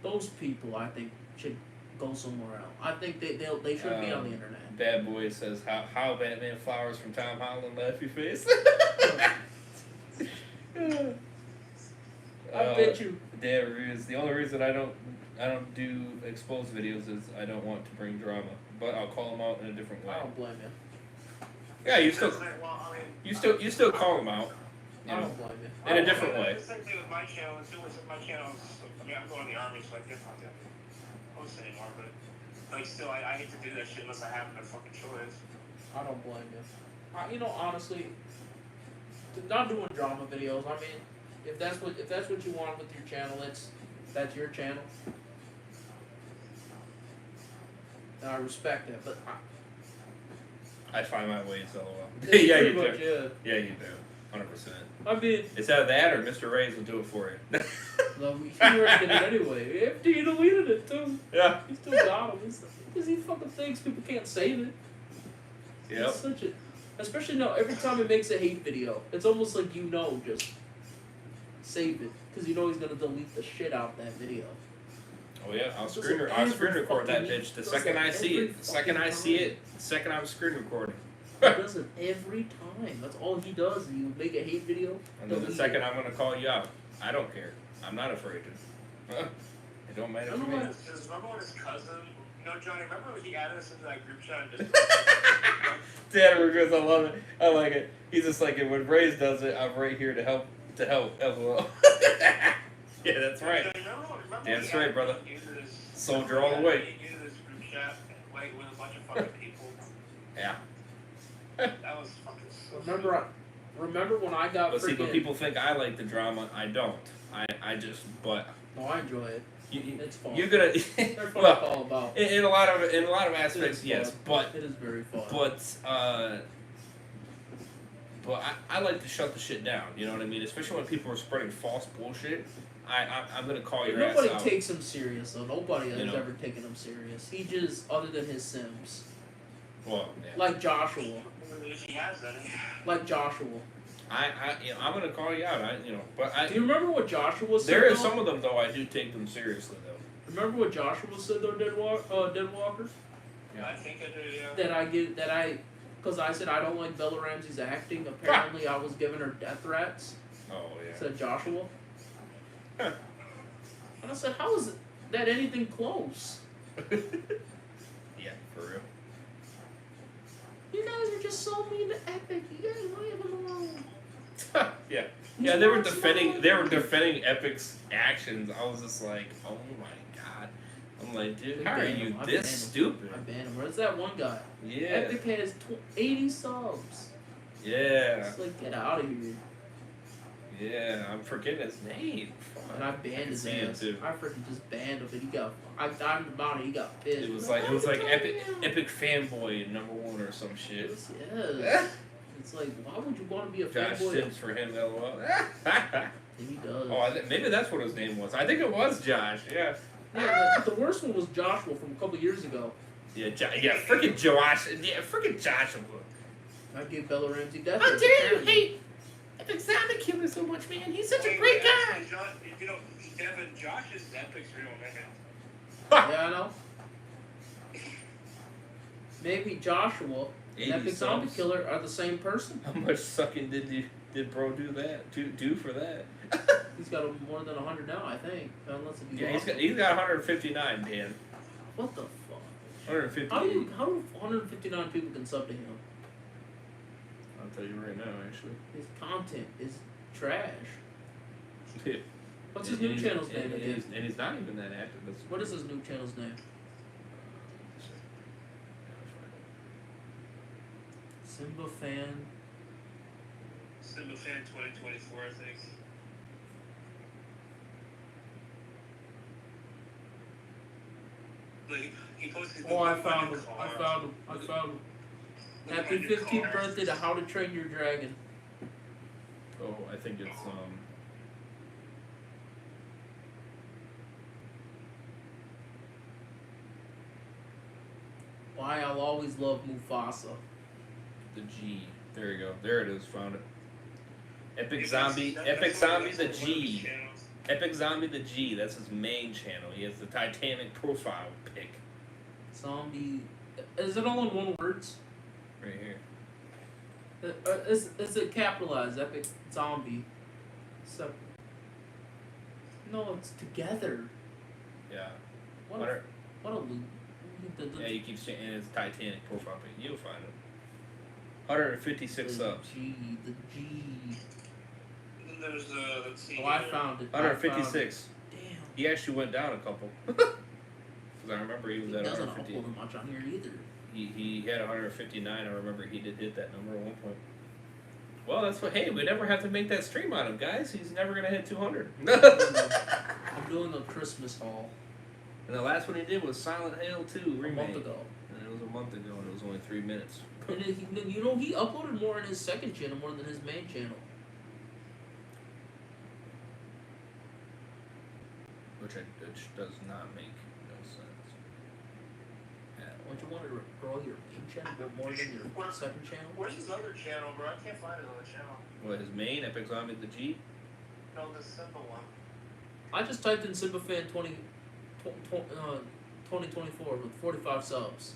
Those people, I think, should go somewhere else. I think they should be on the internet. Bad Boy says, how Batman Flowers from Tom Holland Laughy Face. I bet you. Dad reviews. The only reason I don't do exposed videos is I don't want to bring drama. But I'll call them out in a different way. I don't blame you. Yeah, you still call them out. I don't blame you. In a different way. It's the same thing with my channel. My channel. I'm going to the army, so I guess I don't post anymore. But like, still, I hate to do that shit unless I have no fucking choice. I don't blame you. You know, honestly, not doing drama videos. I mean, if that's what you want with your channel, that's your channel. And I respect it, but I find my ways, lol. Yeah, Yeah, you pretty do. much, Yeah, you do. 100%. I mean, It's either that or Mr. Ray's will do it for you. no, he already did it anyway. After he deleted it too. Yeah. He still got him. Because he fucking thinks people can't save it. Yep. It's such a, especially now, every time he makes a hate video, it's almost like just save it. Because you know he's gonna delete the shit out of that video. Oh yeah, I'll Does screen it record that every bitch. The fucking- second I does see it it. The second I every see fucking it. The second I'm screen recording. He does it every time. That's all he does. He will make a hate video. And then the delete second it. I'm gonna call you out. I don't care. I'm not afraid to. It don't matter to me. Remember when his cousin, Johnny, remember when he added us into that group chat and just... Dad Rogers, I love it. I like it. He's just like, when Braze does it, I'm right here to help. LOL. Yeah, that's right. Remember Damn straight, brother. Soldier all the way. He into this group chat, like, with a bunch of fucking people. Yeah. That was fucking so Remember when I got But see, but freaking- people think I like the drama. I don't. I just, but. No, I enjoy it. It's fun. You're gonna. They're fun Well, all about. in a lot of aspects, is yes, fun. but It is very fun. But I like to shut the shit down. You know what I mean? Especially when people are spreading false bullshit. I'm gonna call your ass Nobody out. takes him serious though. Nobody has You know. ever taken him serious. He just, other than his Sims. Well, yeah. Like Joshua. If he has any. Like Joshua. I'm gonna call you out. But Do you remember what Joshua said? There are though? some of them though. I do take them seriously though. Remember what Joshua said though, Dead Walker? Yeah, I think I do, yeah. Because I said I don't like Bella Ramsey's acting. Apparently, I was giving her death threats. Oh yeah. Said Joshua. And I said, how is that anything close? Yeah, for real. You guys are just so mean to Epic. You guys leave him alone. Yeah. Yeah, they were defending Epic's actions. I was just like, oh my god. I'm like, dude, how are you this stupid? I banned him. Where's that one guy? Yeah. Epic has 80 subs. Yeah. It's like, get out of here. Yeah, I'm forgetting his name. And I banned his see him ass. too. I freaking just banned him, and I dimed him out, and he got pissed. It was like Epic fanboy #1 or some shit. Yes. It's like, why would you want to be a Josh fanboy? Sims for him, LOL. He does. Oh, maybe that's what his name was. I think it was Josh. Yeah. Yeah, but the worst one was Joshua from a couple years ago. Yeah, freaking Josh. Yeah, freaking Joshua. I gave Bella Ramsey death. How dare you hate Epic Zombie Killer so much, man? He's such a great guy. Devin, Josh is Epic's real name. Yeah, I know. Maybe Joshua and 80 Epic Zombie subs. Killer are the same person. How much sucking did bro do that? Do for that? He's got more than 100 now, I think. Unless if you Yeah, lost he's got 159, Dan. What the fuck? 158. How do 159 people can sub to him? I'll tell you right now, actually. His content is trash. Yeah. What's his new channel's name again? And he's not even that active. What is his new channel's name? Simba Fan 2024, I think. Like, he posted. Oh, I found him. Happy 15th birthday to How to Train Your Dragon. Oh, I think it's Why I'll always love Mufasa. the G. There you go. There it is. Found it. Epic That's Zombie the one of his G. channels. Epic Zombie the G. That's his main channel. He has the Titanic profile pic Zombie. Is it all in one words? right here. Is it capitalized? Epic Zombie. So. No, it's together. Yeah. What a loop. Yeah, you keep saying it's Titanic profile pic. You'll find it. 156 subs. The G. And then there's let's see. Oh, I found it. 156. Damn. He actually went down a couple. Because I remember he was He at doesn't 150. upload much on here either. He had 159. I remember he did hit that number at one point. Well, that's what. Hey, we never have to make that stream on him, guys. He's never gonna hit 200. I'm doing a Christmas haul. And the last one he did was Silent Hill 2 remake. A month ago. And it was a month ago, and it was only 3 minutes. And he uploaded more on his second channel more than his main channel. Which does not make no sense. Don't you want to grow your main channel more than your second channel? Where's his other channel, bro? I can't find his other channel. What, his main, Epic Zombie the G? No, the simple one. I just typed in Simba-fan 2024 with 45 subs.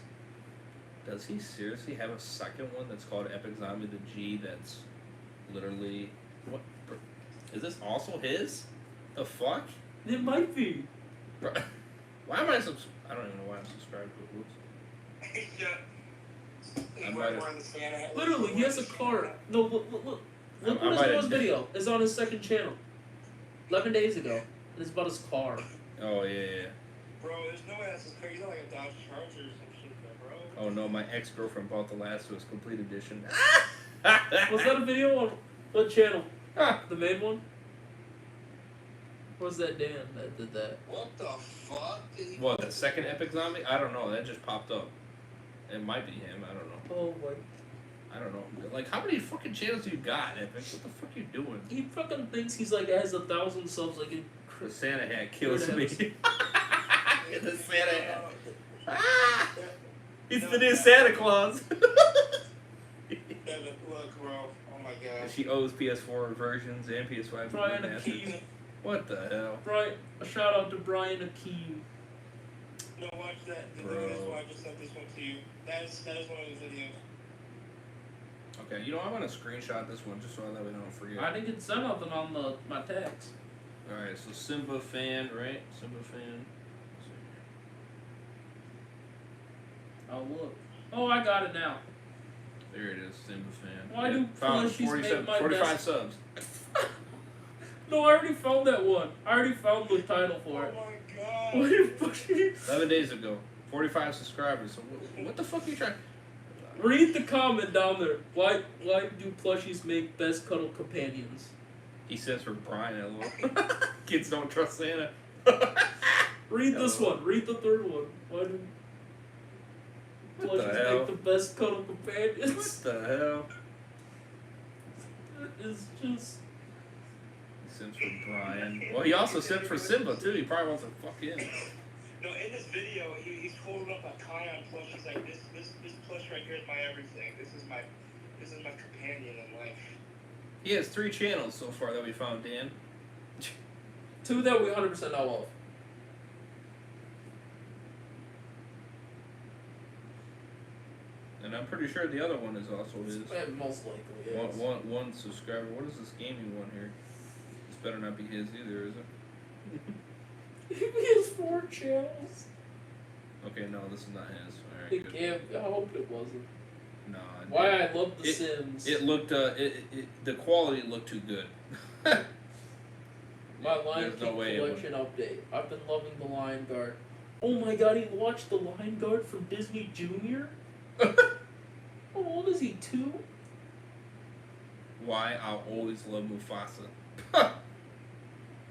Does he seriously have a second one that's called Epic Zombie the G that's literally... What? Is this also his? The fuck? It might be. Bro, why am I I don't even know why I'm subscribed to it. Whoops. I might have... Literally, he has a car. No, look what I might his have- video is on his second channel. 11 days ago. And it's about his car. Oh, yeah. Bro, there's no way that's as crazy. Like a Dodge Charger or some shit, bro. Oh no, my ex-girlfriend bought The Last of Us Complete Edition. Was that a video on what channel? The main one? Or was that Dan that did that? What the fuck? What, the second Epic Zombie? I don't know, that just popped up. It might be him, I don't know. Oh my. I don't know. Like, how many fucking channels you got, Epic? What the fuck you doing? He fucking thinks he's like has 1,000 subs like in The Santa hat kills me. The Santa hat. He's the new Santa Claus. Look, bro. Oh my god. She owes PS4 versions and PS5 Brian remasters. Akeem. What the hell? A shout out to Brian Akeem. No, watch that. Bro. That's why I just sent this one to you. That is one of the videos. Okay, you know, I'm gonna screenshot this one just so that we don't forget. I didn't get sent nothing on my text. Alright, so Simba fan, right? Simba fan. Oh look. Oh, I got it now. There it is, Simba fan. Why do found plushies 47, make my 45 best- subs. No, I already found that one. I already found the title for it. Oh my god. What the fuck? 11 days ago. 45 subscribers. So what the fuck are you trying? Read the comment down there. Why do plushies make best cuddle companions? He says for Brian, LOL. Kids don't trust Santa. Read this one. Read the third one. Why do What the plushies hell? make the best cuddle companions? What the hell? It's just... He sent for Brian. Well, he also sent for Simba, too. He probably wants to fuck in. No, in this video, he's holding up a Kion plush. He's like, this plush right here is my everything. This is my companion in life. He has 3 channels so far that we found, Dan. 2 that we 100% know of. And I'm pretty sure the other one is also his. Most likely, yes. One subscriber. What is this gaming one here? This better not be his either, is it? He has 4 channels. Okay, no, this is not his. Alright, It good. can't, I hope it wasn't. No. Why I love The Sims. It looked, the quality looked too good. My Lion There's no King way it collection update. I've been loving The Lion Guard. Oh my god, he watched The Lion Guard from Disney Junior? How old is he, 2? Why I'll always love Mufasa.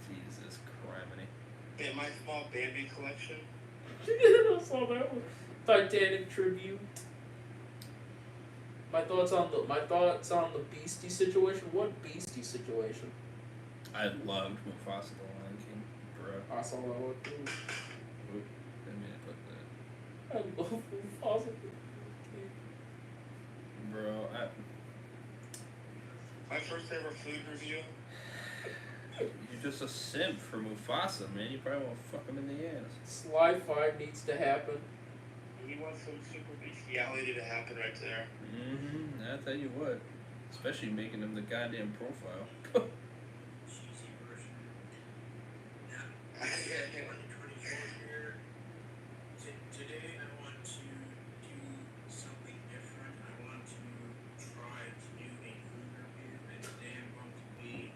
Jesus criminy. In my small Bambi collection. I saw that one. Titanic tribute. My thoughts on the Beastie situation. What Beastie situation? I loved Mufasa the Lion King, bro. I saw that one too. Oop, didn't mean to put that. I love Mufasa. Bro, My first ever food review. you're just a simp for Mufasa, man. You probably won't fuck him in the ass. Sly 5 needs to happen. He wants some super bestiality to happen right there. Mm-hmm. I tell you what. Especially making him the goddamn profile. Today I want to do something different. I want to try to do a food review that's damn going to be.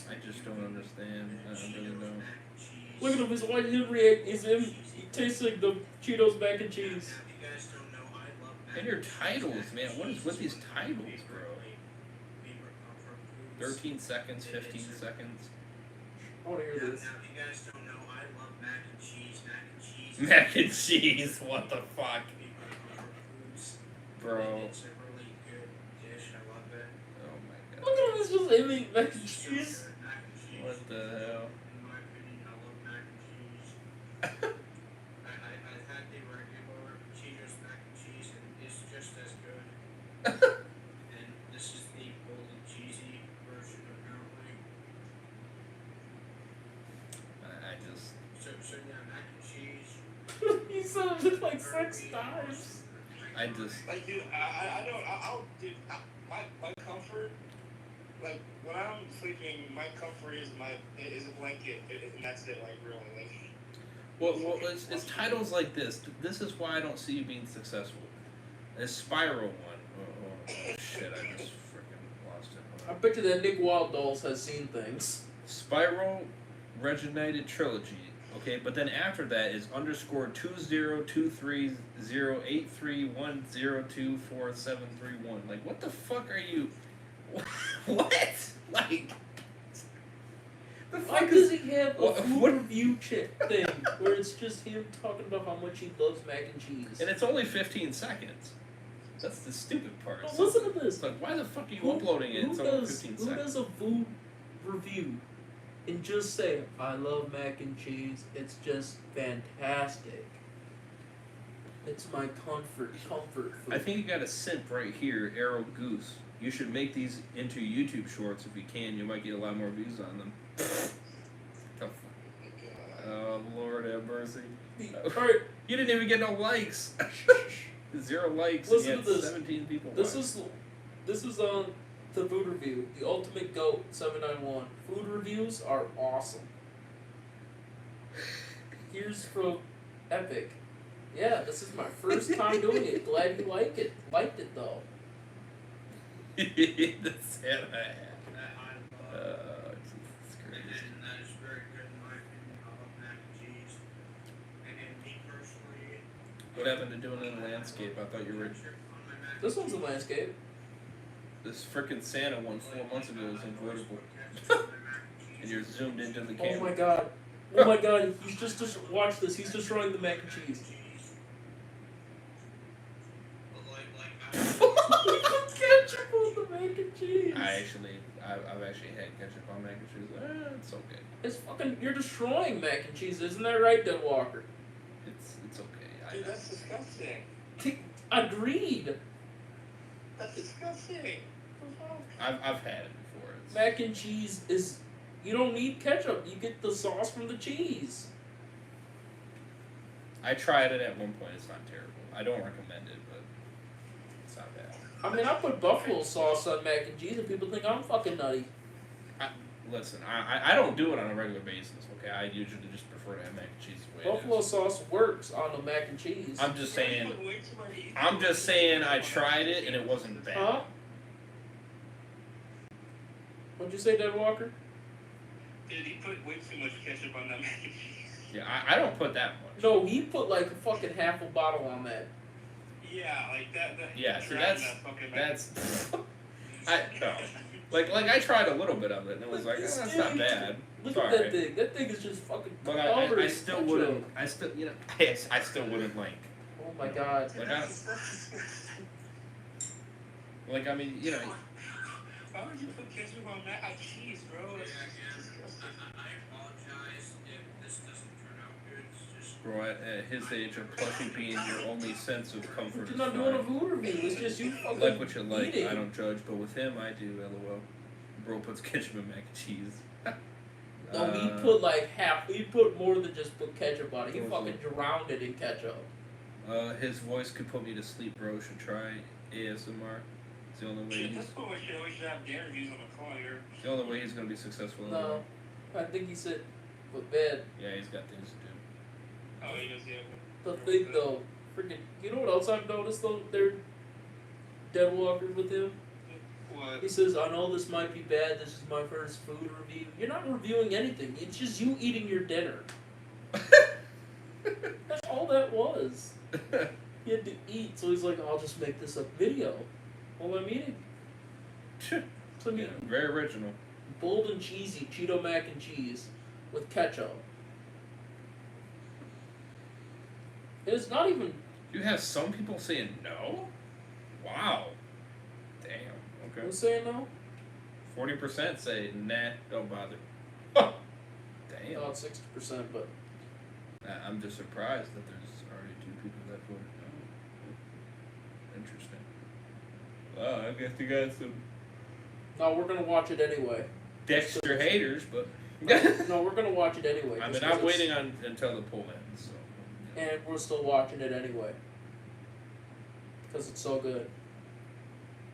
I just don't understand. I really don't. Mac and cheese Look at him, his white him react. He tastes like the Cheetos mac and cheese. You guys don't know I love mac And your cheese. titles, man. What is with these titles, bro? Favorite comfort foods. 13 seconds, 15 seconds. I want to hear Now, this. if you guys don't know, I love mac and cheese. Mac and cheese, what the fuck? Favorite comfort foods. Bro. It's a really good dish. I love it. Oh my god. Look at him, it's just aiming mac and So cheese. good. Mac and cheese. What the hell? In my opinion, I love mac and cheese. I've had the regular Cheetos mac and cheese, and it's just as good. And this is the bold and cheesy version, apparently. I just. So yeah, mac and cheese. He said it like 6 times. I just. Like, dude, dude, my comfort, like, when I'm sleeping, my comfort is a blanket, and that's it, like, really, like. Well, it's titles like this. This is why I don't see you being successful. This Spiral one. Oh shit, I just freaking lost it. I bet you that Nick Wild Dolls has seen things. Spiral Regenerated Trilogy. Okay, but then after that is _ 20230831024731. Like, what the fuck are you? What? Like, the Why fuck does is? he have a What- food what- review thing where it's just him talking about how much he loves mac and cheese? And it's only 15 seconds. That's the stupid part. Oh, listen to this. It's like, why the fuck are you uploading it? It's only 15 Who seconds. does a food review and just say, I love mac and cheese, it's just fantastic. It's my comfort food. I think you got a simp right here, Arrow Goose. You should make these into YouTube shorts if you can. You might get a lot more views on them. The fuck? Oh, Lord have mercy. Alright, You didn't even get no likes. 0 likes. Listen and to you had this. 17 people. this watch. is on the food review. The Ultimate Goat 791. Food reviews are awesome. Here's from Epic. Yeah, this is my first time doing it. Glad you like it. Liked it though. the Santa hat. That I love. Jesus Christ. And that is very good in my opinion. I love mac and cheese. And me personally, What happened to doing it in landscape? I thought you were. This one's a landscape. This frickin' Santa one 4 months ago was invertible. And you're zoomed into the camera. Oh my god. Oh my god, he's just watch this. He's destroying the mac and cheese. Ketchup on the mac and cheese. I've actually had ketchup on mac and cheese. It's okay. It's fucking. You're destroying mac and cheese, isn't that right, Dead Walker? It's okay. Dude, that's disgusting. Agreed. That's disgusting. I've had it before. Mac and cheese is. You don't need ketchup. You get the sauce from the cheese. I tried it at one point. It's not terrible. I don't recommend it, but it's not bad. I mean, I put buffalo sauce on mac and cheese, and people think I'm fucking nutty. Listen, I don't do it on a regular basis. Okay, I usually just prefer to have mac and cheese the way it Buffalo is. sauce works on the mac and cheese. I'm just saying I tried it and it wasn't bad. Huh? What'd you say, Dead Walker? Dude, he put way too much ketchup on that mac and cheese. Yeah, I don't put that much. No, he put like a fucking half a bottle on that. Yeah, like that. Yeah, see, drowned that fucking mac and no. Like I tried a little bit of it and it was like, that's not bad. Look It's at that alright. thing. That thing is just fucking But covered I in still ketchup. wouldn't. I still wouldn't like. Oh my god. Like I mean, you know. Why would you put ketchup on mac and cheese, bro? That's disgusting. I apologize if this doesn't turn out good. It's just Bro, at his age, a plushie being your only sense of comfort You're is not doing a fine. food review. It's just you fucking Like what you like. eating. I don't judge, but with him, I do. LOL. Bro puts ketchup in mac and cheese. No, he put like half. He put more than just put ketchup on it. He What was fucking drowned it in ketchup. His voice could put me to sleep, bro. Should try ASMR. It's the only way Shit, he's. that's what we should have the interviews on the call here. It's the only way he's gonna be successful. in the No, world. I think he said with bed. Yeah, he's got things to do. Oh, he does, yeah. The thing though, freaking. You know what else I've noticed though? They're Dead Walker with him. What? He says, I know this might be bad. This is my first food review. You're not reviewing anything. It's just you eating your dinner. That's all that was. He had to eat, so he's like, I'll just make this a video while I'm eating. So I'm eating Very original. bold and cheesy Cheeto mac and cheese with ketchup. It's not even. You have some people saying no? Wow. Damn. Okay. Who's saying no? 40% say nah, don't bother. Damn. Not 60%, but I'm just surprised that there's already 2 people that voted no. Interesting. Well, I guess you got some no, we're gonna watch it anyway. Dexter haters, but No, we're gonna watch it anyway. I just mean, I'm 'cause waiting on until the poll ends. So. and we're still watching it anyway because it's so good.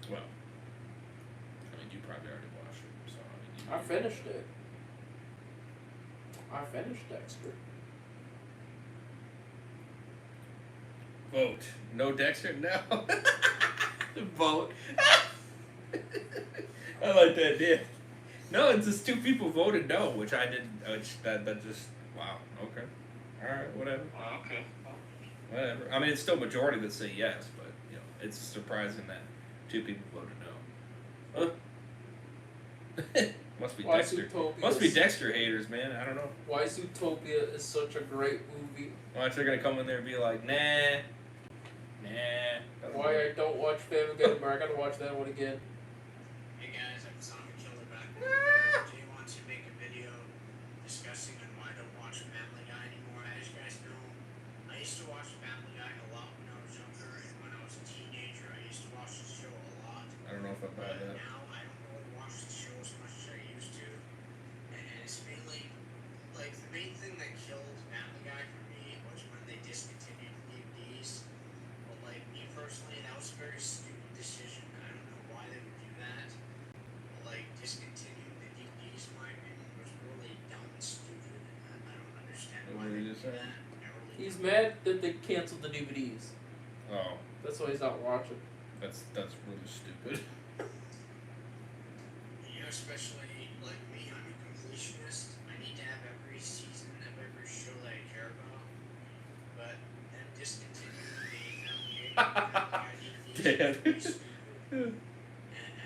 Well, I mean, you probably already watched it, so I mean, I finished it. I finished Dexter. Vote. No Dexter? No. Vote. I like that idea. No, it's just 2 people voted no, which I didn't. Which that just wow. Okay. All right. Whatever. Okay. Whatever. I mean, it's still majority that say yes, but you know, it's surprising that 2 people voted no. Huh? Must be Why Dexter. Zootopia Must be is- Dexter haters, man. I don't know. Why Zootopia is such a great movie. Watch, they're gonna come in there and be like, nah. Why I don't watch Family Guy anymore. I gotta watch that one again. Hey guys, I'm Zombie Killer back. Do you want to make a video discussing on why I don't watch Family Guy anymore? As you guys know, I used to watch Family Guy a lot when I was younger, and when I was a teenager, I used to watch the show a lot. I don't know if I buy that. Now I don't really watch the show as much as I used to, and it's mainly like the main thing that killed Family Guy for me was when they discontinued DVDs. But like me personally, that was a very stupid decision. I don't know why they would do that. But like discontinuing the DVDs, in my opinion, was really dumb and stupid. I don't understand why What they did you did say? that. I really He's don't. mad that they canceled the DVDs. Oh, That's why he's not watching. that's really stupid. You know, especially like me, I'm a completionist. I need to have every season of every show that I care about. But them discontinuing Damn. the DVDs.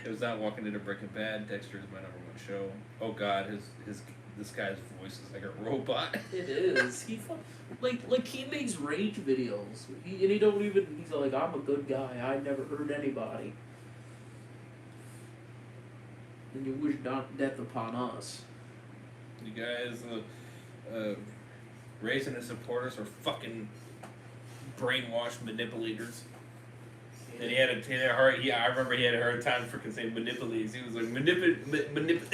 It was not walking into Breaking Bad. Dexter is my #1 show. Oh God, this guy's voice is like a robot. It is. He like he makes rage videos. He don't even. He's like, I'm a good guy. I never hurt anybody. And you wish death upon us. You guys, raising his supporters are fucking brainwashed manipulators. And he had a hard. Yeah, I remember he had a hard time freaking saying manipulators. He was like manipulators.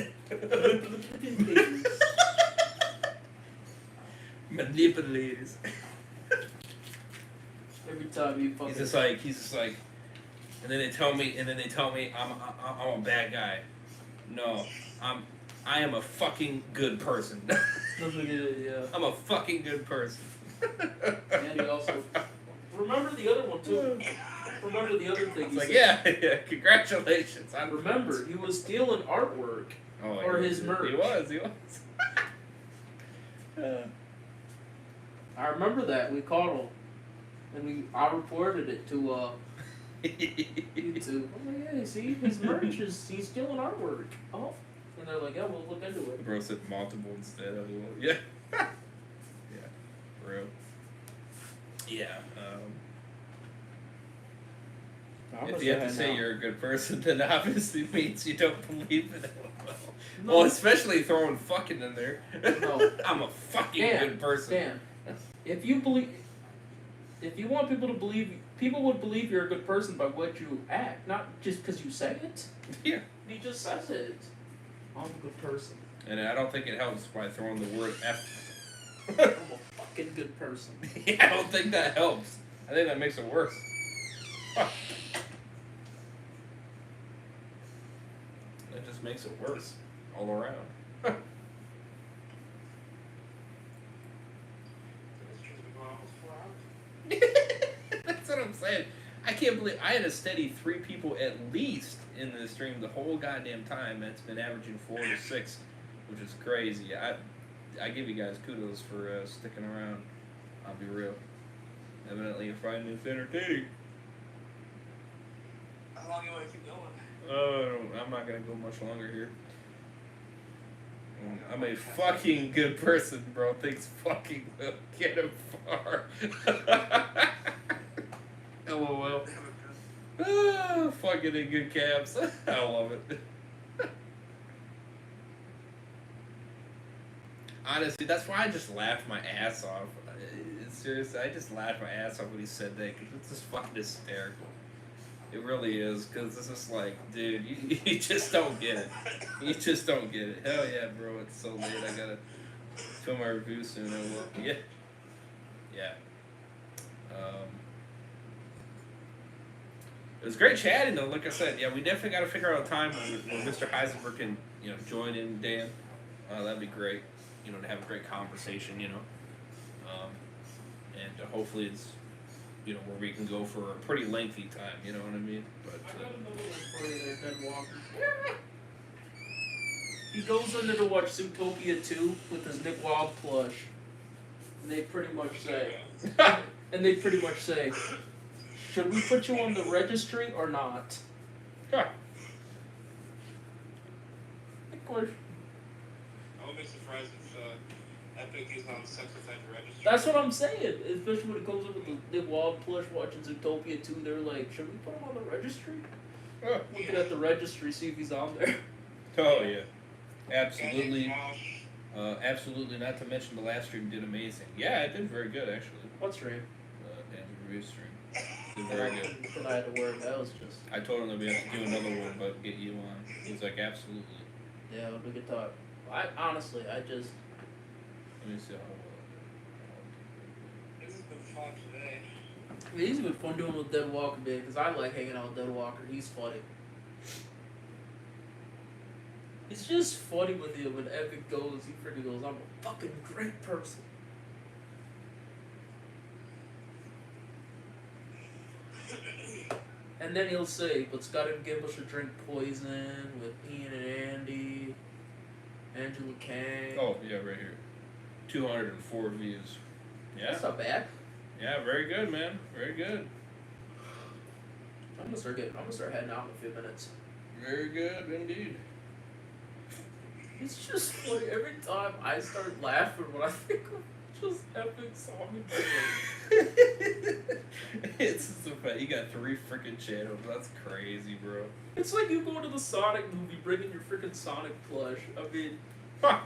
Every time you fucking. He's just like, and then they tell me I'm a bad guy. No, I am a fucking good person. Yeah. I'm a fucking good person. And he also. Remember the other one too. Remember the other thing. It's like, yeah, congratulations. I Remember, he was stealing artwork or his merch. He was. I remember that. We caught him, and I reported it to YouTube. I'm like, yeah, see, his merch he's stealing artwork. Oh, and they're like, yeah, we'll look into it. Bro said multiple instead of one. Yeah. Yeah. Real. Yeah. If you have to say you're a good person, then obviously means you don't believe in it. No. Well, especially throwing fucking in there. No. I'm a fucking Dan, good person. Dan, if you want people to believe, people would believe you're a good person by what you act, not just because you say it. Yeah. He just says it. I'm a good person. And I don't think it helps by throwing the word F. I'm a fucking good person. Yeah, I don't think that helps. I think that makes it worse. That just makes it worse all around. That's what I'm saying. I can't believe I had a steady 3 people at least in the stream the whole goddamn time. That's been averaging 4 to 6, which is crazy. I give you guys kudos for sticking around. I'll be real. Evidently, you're finding this entertaining. How long you want to keep going? I'm not gonna go much longer here. I'm a fucking good person, bro. Things fucking will get him far. LOL. Fucking in good caps. I love it. Honestly, that's why I just laughed my ass off. Seriously, I just laughed my ass off when he said that, because it's just fucking hysterical. It really is, because it's just like, dude, you just don't get it. You just don't get it. Hell yeah, bro, it's so late. I gotta film my review soon. I will. Yeah. Yeah. It was great chatting, though. Like I said, yeah, we definitely got to figure out a time when Mr. Heisenberg can, join in, Dan. That'd be great, to have a great conversation, and hopefully it's, where we can go for a pretty lengthy time, you know what I mean? But I got another one for you there, Dead Walker. He goes under to watch Zootopia 2 with his Nick Wilde plush. And they pretty much say, should we put you on the registry or not? Of course. I won't be surprised if Epic is on the sex offender registry. That's what I'm saying. Especially when it goes up with the Nick Wilde plush watching Zootopia 2, they're like, should we put him on the registry? Looking at the registry, see if he's on there. Oh, yeah. Absolutely. Absolutely, not to mention the last stream did amazing. Yeah, it did very good, actually. What stream? Dan's review stream. Did very good. But I had to work. That was just... I told him that we have to do another one, but get you on. He was like, absolutely. Yeah, we could talk. Honestly, I just... Let me see how This has been fun today. I mean, he's been fun doing with Dead Walker, man, because I like hanging out with Dead Walker. He's funny. It's just funny with him when Epic goes, he freaking goes, I'm a fucking great person. And then he'll say, but Scott and Gimbel should drink poison with Ian and Andy, Angela Kang. Oh, yeah, right here. 204 views. Yeah. That's not bad. Yeah, very good, man. Very good. I'm gonna start heading out in a few minutes. Very good indeed. It's just funny every time I start laughing when I think of just Epic song. It's so funny. You got 3 freaking channels. That's crazy, bro. It's like you go to the Sonic movie, bringing your freaking Sonic plush. I mean,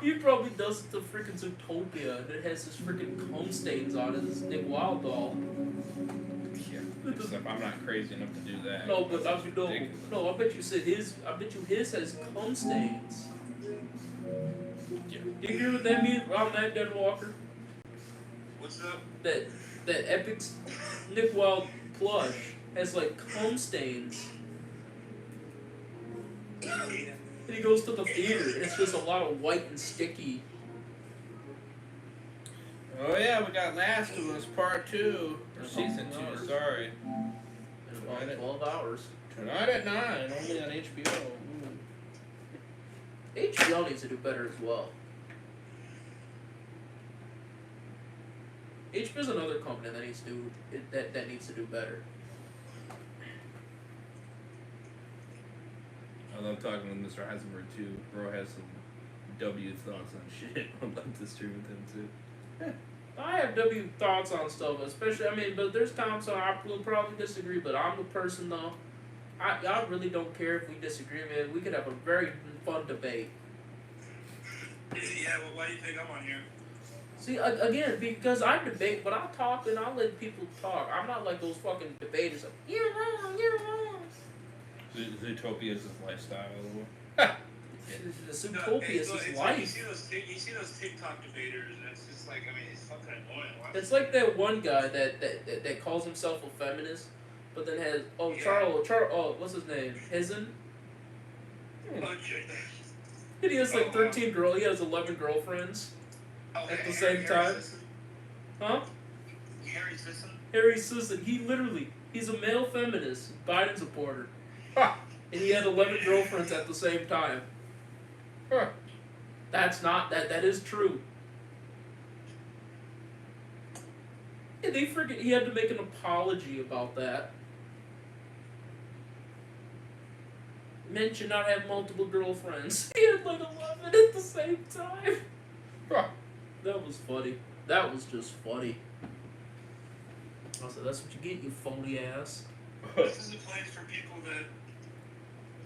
he probably does it to freaking Zootopia, and it has his freaking cum stains on it. This Nick Wilde doll. Yeah, except I'm not crazy enough to do that. No, but I mean, no. I bet you said his. I bet you his has cum stains. Yeah. Do you agree with that, me on that, Dead Walker? What's up? That Epic's Nick Wilde plush has like cum stains. And he goes to the theater, and it's just a lot of white and sticky. Oh yeah, we got Last of Us Part 2, or Season 2, sorry. In about 12 hours. Tonight at 9, only on HBO. HBO needs to do better as well. HBO's another company that needs to do that needs to do better. I love talking with Mr. Heisenberg too. Bro has some W thoughts on shit. I'd love to stream with him too. I have W thoughts on stuff, especially, but there's times I will probably disagree, but I'm the person though. I really don't care if we disagree, man. We could have a very fun debate. Yeah, well, why do you think I'm on here? See, again, because I debate, but I'll talk and I'll let people talk. I'm not like those fucking debaters. Like, you're wrong, you're wrong. Zootopia is his lifestyle. The Zootopia is his life. You see those TikTok debaters, and it's just like, it's fucking annoying. It's like that one guy that calls himself a feminist, but then has Charles, what's his name? Hizen? And he has like 13 girls. He has 11 girlfriends at the same time. Huh? Harry Sisson. He's a male feminist, Biden supporter. And he had 11 girlfriends at the same time. That is true. And he had to make an apology about that. Meant you not have multiple girlfriends. He had like 11 at the same time. That was funny. That was just funny. I said, that's what you get, you phony ass. This is a place for people that.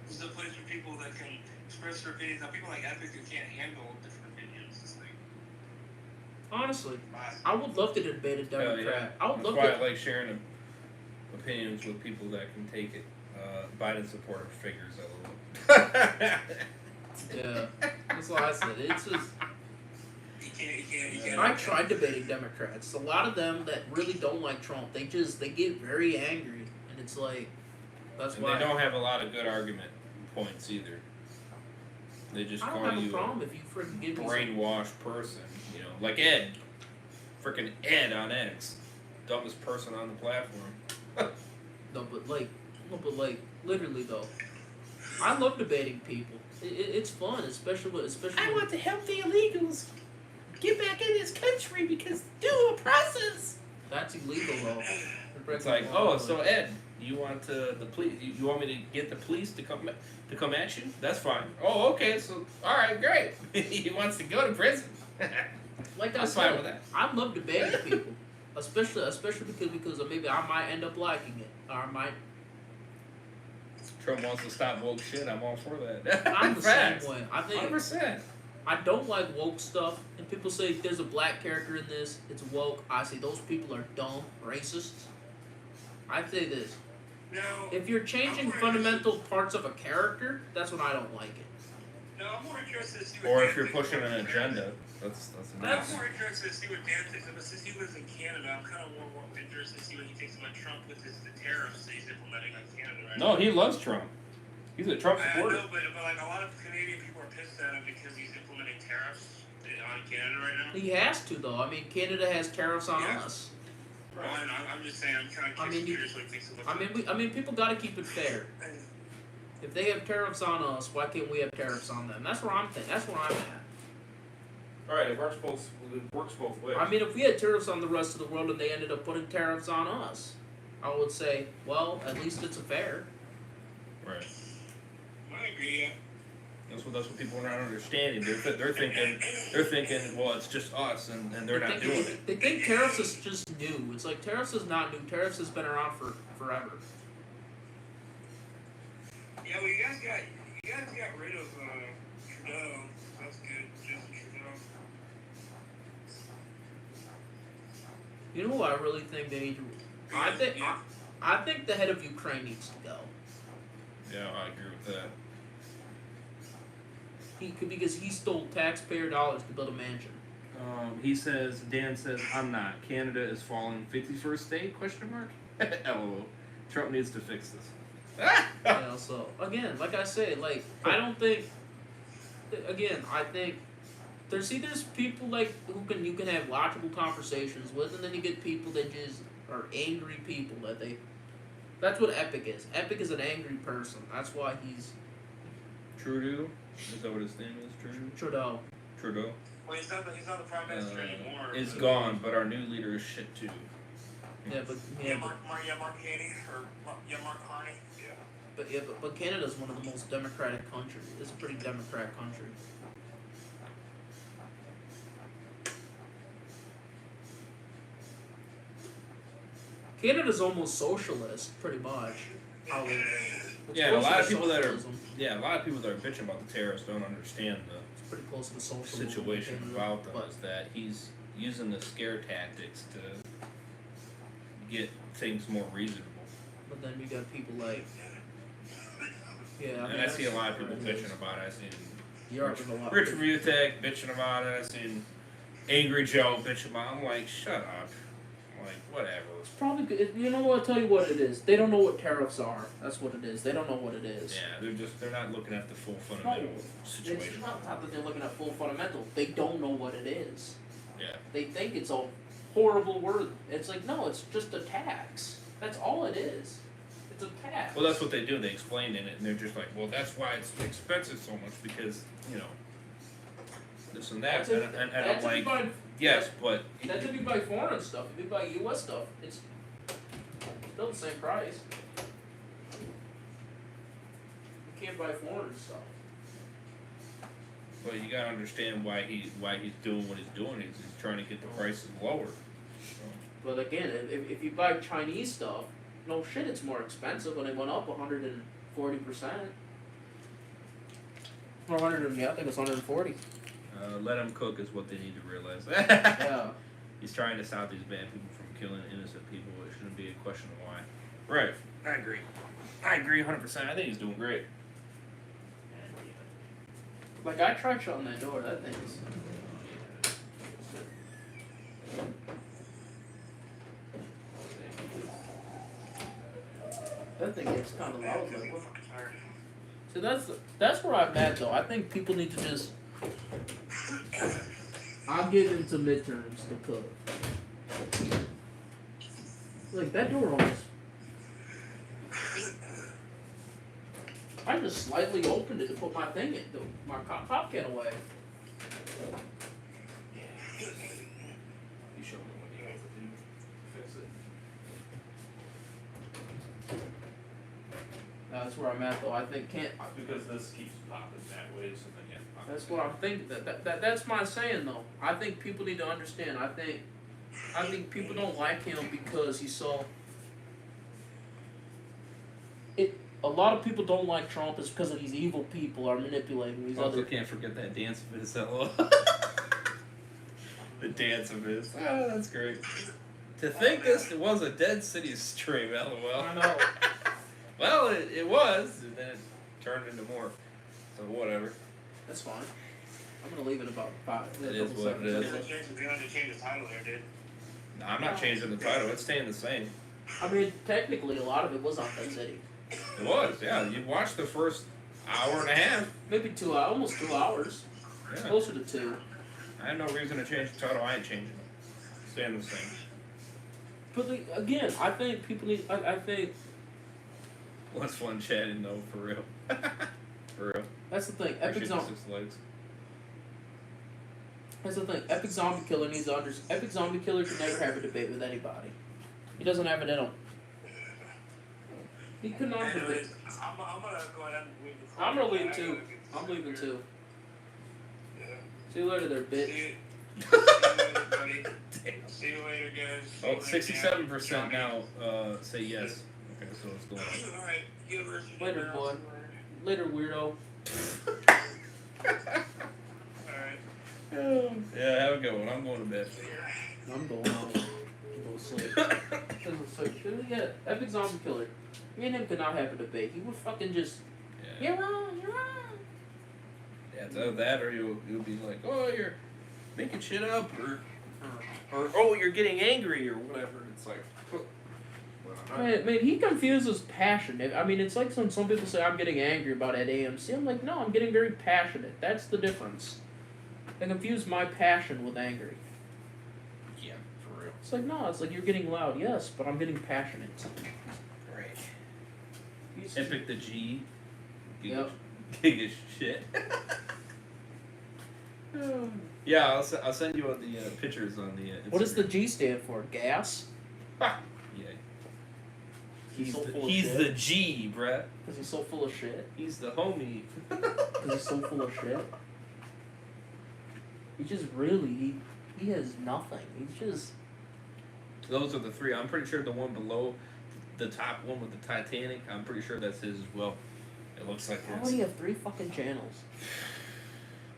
This is a place for people that can express their opinions. Now, people like Epic who can't handle different opinions. It's like, honestly, I would love to debate a Democrat. Yeah. I would That's love why to. I like sharing opinions with people that can take it. Biden supporter figures a little. Yeah, that's what I said. It's just. you can't. I tried debating Democrats. A lot of them that really don't like Trump, they get very angry, and it's like, that's And why. they don't have a lot of good argument points either. They just I call don't have you a problem if you freaking give me brainwashed person, you know, like Ed, freaking Ed on X, dumbest person on the platform. No, but like, literally though, I love debating people. It's fun, especially. I want to help the illegals get back in this country because due process. That's illegal though. It's like, oh, so Ed, you want the police? You want me to get the police to come at you? That's fine. Oh, okay. So all right, great. He wants to go to prison. Like I'm I fine said, with that. I love debating people, especially because maybe I might end up liking it, or I might. Trump wants to stop woke shit. I'm all for that. I'm the Facts. same way. I think 100%. I don't like woke stuff, and people say there's a black character in this, it's woke. I say those people are dumb, racists. I say this. No. If you're changing fundamental parts of a character, that's when I don't like it. No, I'm more interested to see what Or Dan if you're thinks pushing about an the agenda, that's I'm more interested to see what Dan thinks about. Since he lives in Canada, I'm kind of more interested to see what he thinks about Trump with the tariffs that he's implementing on Canada right No, now. he loves Trump. He's a Trump I supporter. know, but like a lot of Canadian people are pissed at him because he's implementing tariffs on Canada right now. He has to though. I mean, Canada has tariffs on us. Well, I'm just saying, I'm kind of curious what he thinks about that. I mean, people got to keep it fair. If they have tariffs on us, why can't we have tariffs on them? That's where I'm thinking. That's where I'm at. All right, it works both ways. I mean, if we had tariffs on the rest of the world and they ended up putting tariffs on us, I would say, well, at least it's fair. Right. I agree. Yeah. That's what people are not understanding. They're thinking, well, it's just us, and they're not doing it. They think tariffs is just new. It's like tariffs is not new. Tariffs has been around for forever. Yeah, well, you guys got rid of Trudeau. That's good, Justin Trudeau. You know who I really think they need to? I think the head of Ukraine needs to go. Yeah, I agree with that. Because he stole taxpayer dollars to build a mansion. Dan says, I'm not. Canada is falling 51st state, question mark? LOL. Trump needs to fix this. Yeah, so, again, like I said, like, I don't think, again, I think there's people like you can have logical conversations with, and then you get people that just are angry people that's what Epic is. Epic is an angry person. That's why he's Trudeau? Is that what his name is? Trudeau. Trudeau? Well, he's not the prime minister anymore. It's gone, but our new leader is shit too. Yeah, but Mark Haney or Mark Carney. Yeah. But Canada's one of the most democratic countries. It's a pretty democratic country. Canada's almost socialist, pretty much. Yeah, a lot of people that are bitching about the tariffs don't understand the pretty close to socialism situation about them is that he's using the scare tactics to get things more reasonable. But then we got people like I see a lot of people bitching about it. I seen Rich Mutek bitching about it. I seen Angry Joe bitching about it. I'm like, shut up. I'm like, whatever. It's probably good. You know what? I'll tell you what it is. They don't know what tariffs are. That's what it is. They don't know what it is. Yeah, they're not looking at the full fundamental situation. It's not that they're looking at full fundamental. They don't know what it is. Yeah. They think it's a horrible word. It's like, no, it's just a tax. That's all it is. It's a tax. Well, that's what they do. They explain in it, and they're just like, well, that's why it's expensive so much because, this and that, That's if- and that's I'm if you like, buy- yes, but That's if you buy foreign stuff. If you buy U.S. stuff, it's still the same price. You can't buy foreign stuff. But you gotta understand why he's doing what he's doing. He's trying to get the prices lower. So, But again, if you buy Chinese stuff, no shit, it's more expensive when it went up 140%. Or 100, yeah, I think it's 140. let him cook is what they need to realize. Yeah. He's trying to stop these bad people from killing innocent people. It shouldn't be a question of why. Right. I agree. I agree 100%. I think he's doing great. Like, I tried shutting that door, that thing is... That thing gets kind of loud. Like, what? So that's where I'm at, though. I think people need to just... I'll get into midterms to cook. Like, that door almost... I just slightly opened it to put my thing in, my pop can away. You show me what you have to do. Fix it. That's where I'm at, though. I think Because this keeps popping that way, so then yeah. That's what I'm thinking. That's my saying, though. I think people need to understand. I think people don't like him because he's so... A lot of people don't like Trump is because of these evil people are manipulating these Also other... can't forget that dance of his. The dance of his. Oh, that's great. To think this was a Dead City stream, lol. I know. Well, it was, and then it turned into more. So whatever. That's fine. I'm gonna leave it about 5. It is what it is. You had to change the title there, dude. No, I'm not changing the title. It's staying the same. I mean, technically, a lot of it was on Dead City. It was, yeah. You watched the first hour and a half. Maybe 2 hours, almost 2 hours. Yeah. Closer to 2. I had no reason to change the title. I ain't changing it. Staying the same. But again, I think people need. I think What's fun chatting though, for real. For real. that's the thing. Epic Appreciate the Zombie. 6 legs. That's the thing. Epic Zombie Killer needs to understand. Epic Zombie Killer can never have a debate with anybody. He doesn't have it in him. He could not have debate. I'm gonna go ahead and leave the I'm gonna leave too. I'm leaving too. See you later, there, bitch. See you later, buddy. See you later, guys. Oh, 67% now say yes. Okay, so it's going on. Alright, Later, boy. Later, weirdo. Alright. Yeah, have a good one. I'm going to bed. I'm going home. Go to sleep. Yeah, Epic Zombie Killer. Me and him could not have a debate. He would fucking just... Yeah. You're wrong, you're wrong. Yeah, it's either that or you'll be like, oh, you're making shit up, or oh, you're getting angry, or whatever. It's like, Man, he confuses passion. I mean, it's like some people say I'm getting angry about at AMC. I'm like, no, I'm getting very passionate. That's the difference. They confuse my passion with angry. yeah, for real. It's like, no, it's like you're getting loud, yes, but I'm getting passionate. Right. He's- Epic the G. Yep. Giga shit. Yeah, I'll send you the pictures on the Instagram. What does the G stand for? Gas? Yeah. He's the G, bruh. Because he's so full of shit. He's the homie. Because he's so full of shit. He just really, he has nothing. He's just... Those are the 3. I'm pretty sure the one below, the top one with the Titanic, I'm pretty sure that's his as well. It looks like How it's... do you have 3 fucking channels?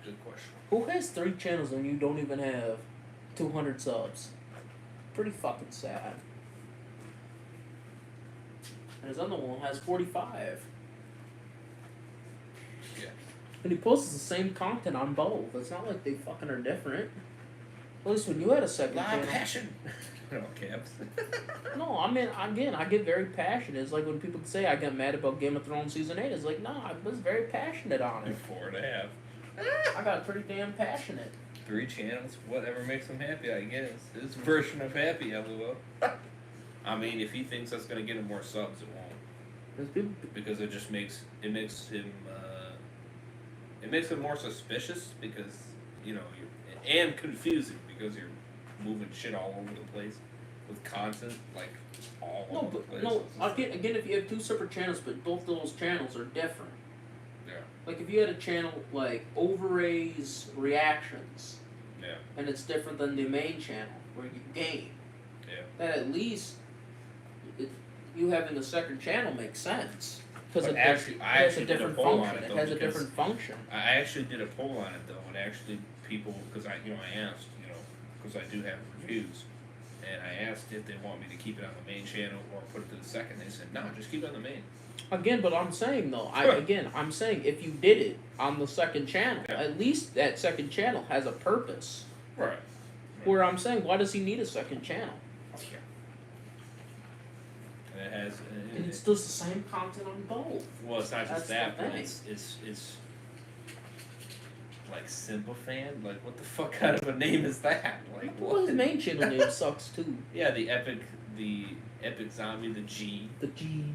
Good question. Who has 3 channels when you don't even have 200 subs? Pretty fucking sad. And his other one has 45. Yeah. And he posts the same content on both. It's not like they fucking are different. At least when you had a second channel. Passion. No, caps. No, I mean, again, I get very passionate. It's like when people say I get mad about Game of Thrones Season 8. It's like, no, I was very passionate on it. 4.5. I got pretty damn passionate. 3 channels, whatever makes him happy, I guess. His version of happy, lol. I mean, if he thinks that's gonna get him more subs, it won't. Because it just makes him more suspicious because and confusing because you're moving shit all over the place with content like all over the place. No, again, if you have two separate channels, but both of those channels are different. Yeah. Like if you had a channel like Overay's Reactions, Yeah. and it's different than the main channel where you game. Yeah. That at least you having a second channel makes sense because it has a different function. It has a different function. I actually did a poll on it though, and actually people, because I asked, because I do have reviews, and I asked if they want me to keep it on the main channel or put it to the second. They said no, just keep it on the main. Again, but I'm saying though, I'm saying if you did it on the second channel, at least that second channel has a purpose. Right. Where I'm saying, why does he need a second channel? Yeah. And it has. And it's just the same content on both. Well, it's not just That's that, the but thing. it's like Sympafan. Like, what the fuck kind of a name is that? Like, Well, his main channel name sucks too. Yeah, the epic zombie, the G. The G.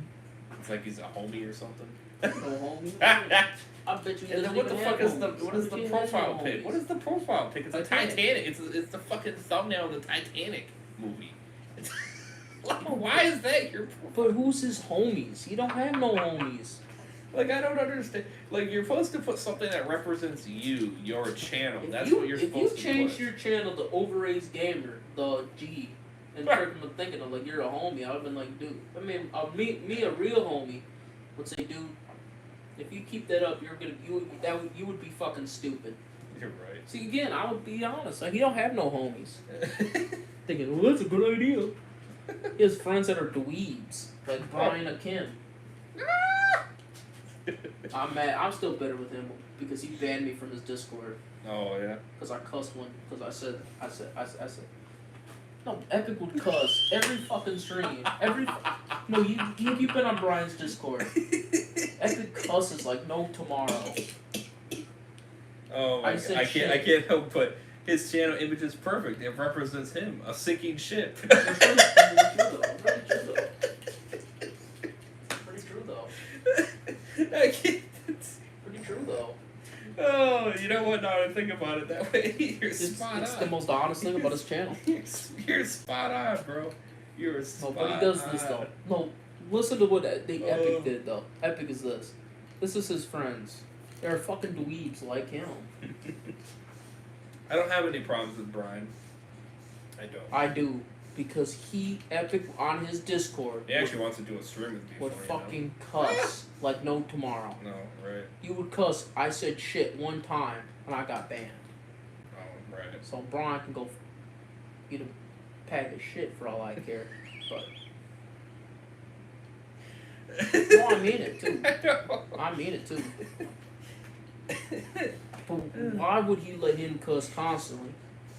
It's like he's a homie or something. No homie. I bet you. And then what the fuck is the profile pic? What is the profile pic? It's a Titanic. It's the fucking thumbnail of the Titanic movie. It's like, why is that your profile? But who's his homies? He don't have no homies. Like, I don't understand. Like, you're supposed to put something that represents you, your channel. That's what you're supposed to put. If you change your channel to Overraised Gamer, the G, and trick him thinking of like you're a homie, I'd have been like, dude. I mean, me a real homie would say, dude, if you keep that up, you would be fucking stupid. You're right. See, again, I would be honest. Like, he don't have no homies. Thinking, well, that's a good idea. He has friends that are dweebs, like Brian Akim. I'm mad. I'm still bitter with him because he banned me from his Discord. Oh yeah. Because I cussed one. Because I said. No, Epic would cuss every fucking stream. No, have you been on Brian's Discord? Epic cusses like no tomorrow. Oh my God. I can't help but his channel image is perfect. It represents him, a sinking ship. Pretty true though. I can't. Pretty true though. Oh, you know what? Now that I think about it that way, you're spot on. It's the most honest thing about his channel. You're spot on, bro. You're spot on. No, but he does this though. No, listen to what the Epic did though. Epic is this. This is his friends. They're fucking dweebs like him. I don't have any problems with Brian. I don't. I do. Because Epic on his Discord. He actually wants to do a stream with me. Would fucking cuss like no tomorrow. No, right. He would cuss. I said shit one time and I got banned. Oh, right. So Brian can go eat a bag of shit for all I care. But no, I mean it too. I mean it too. But why would he let him cuss constantly?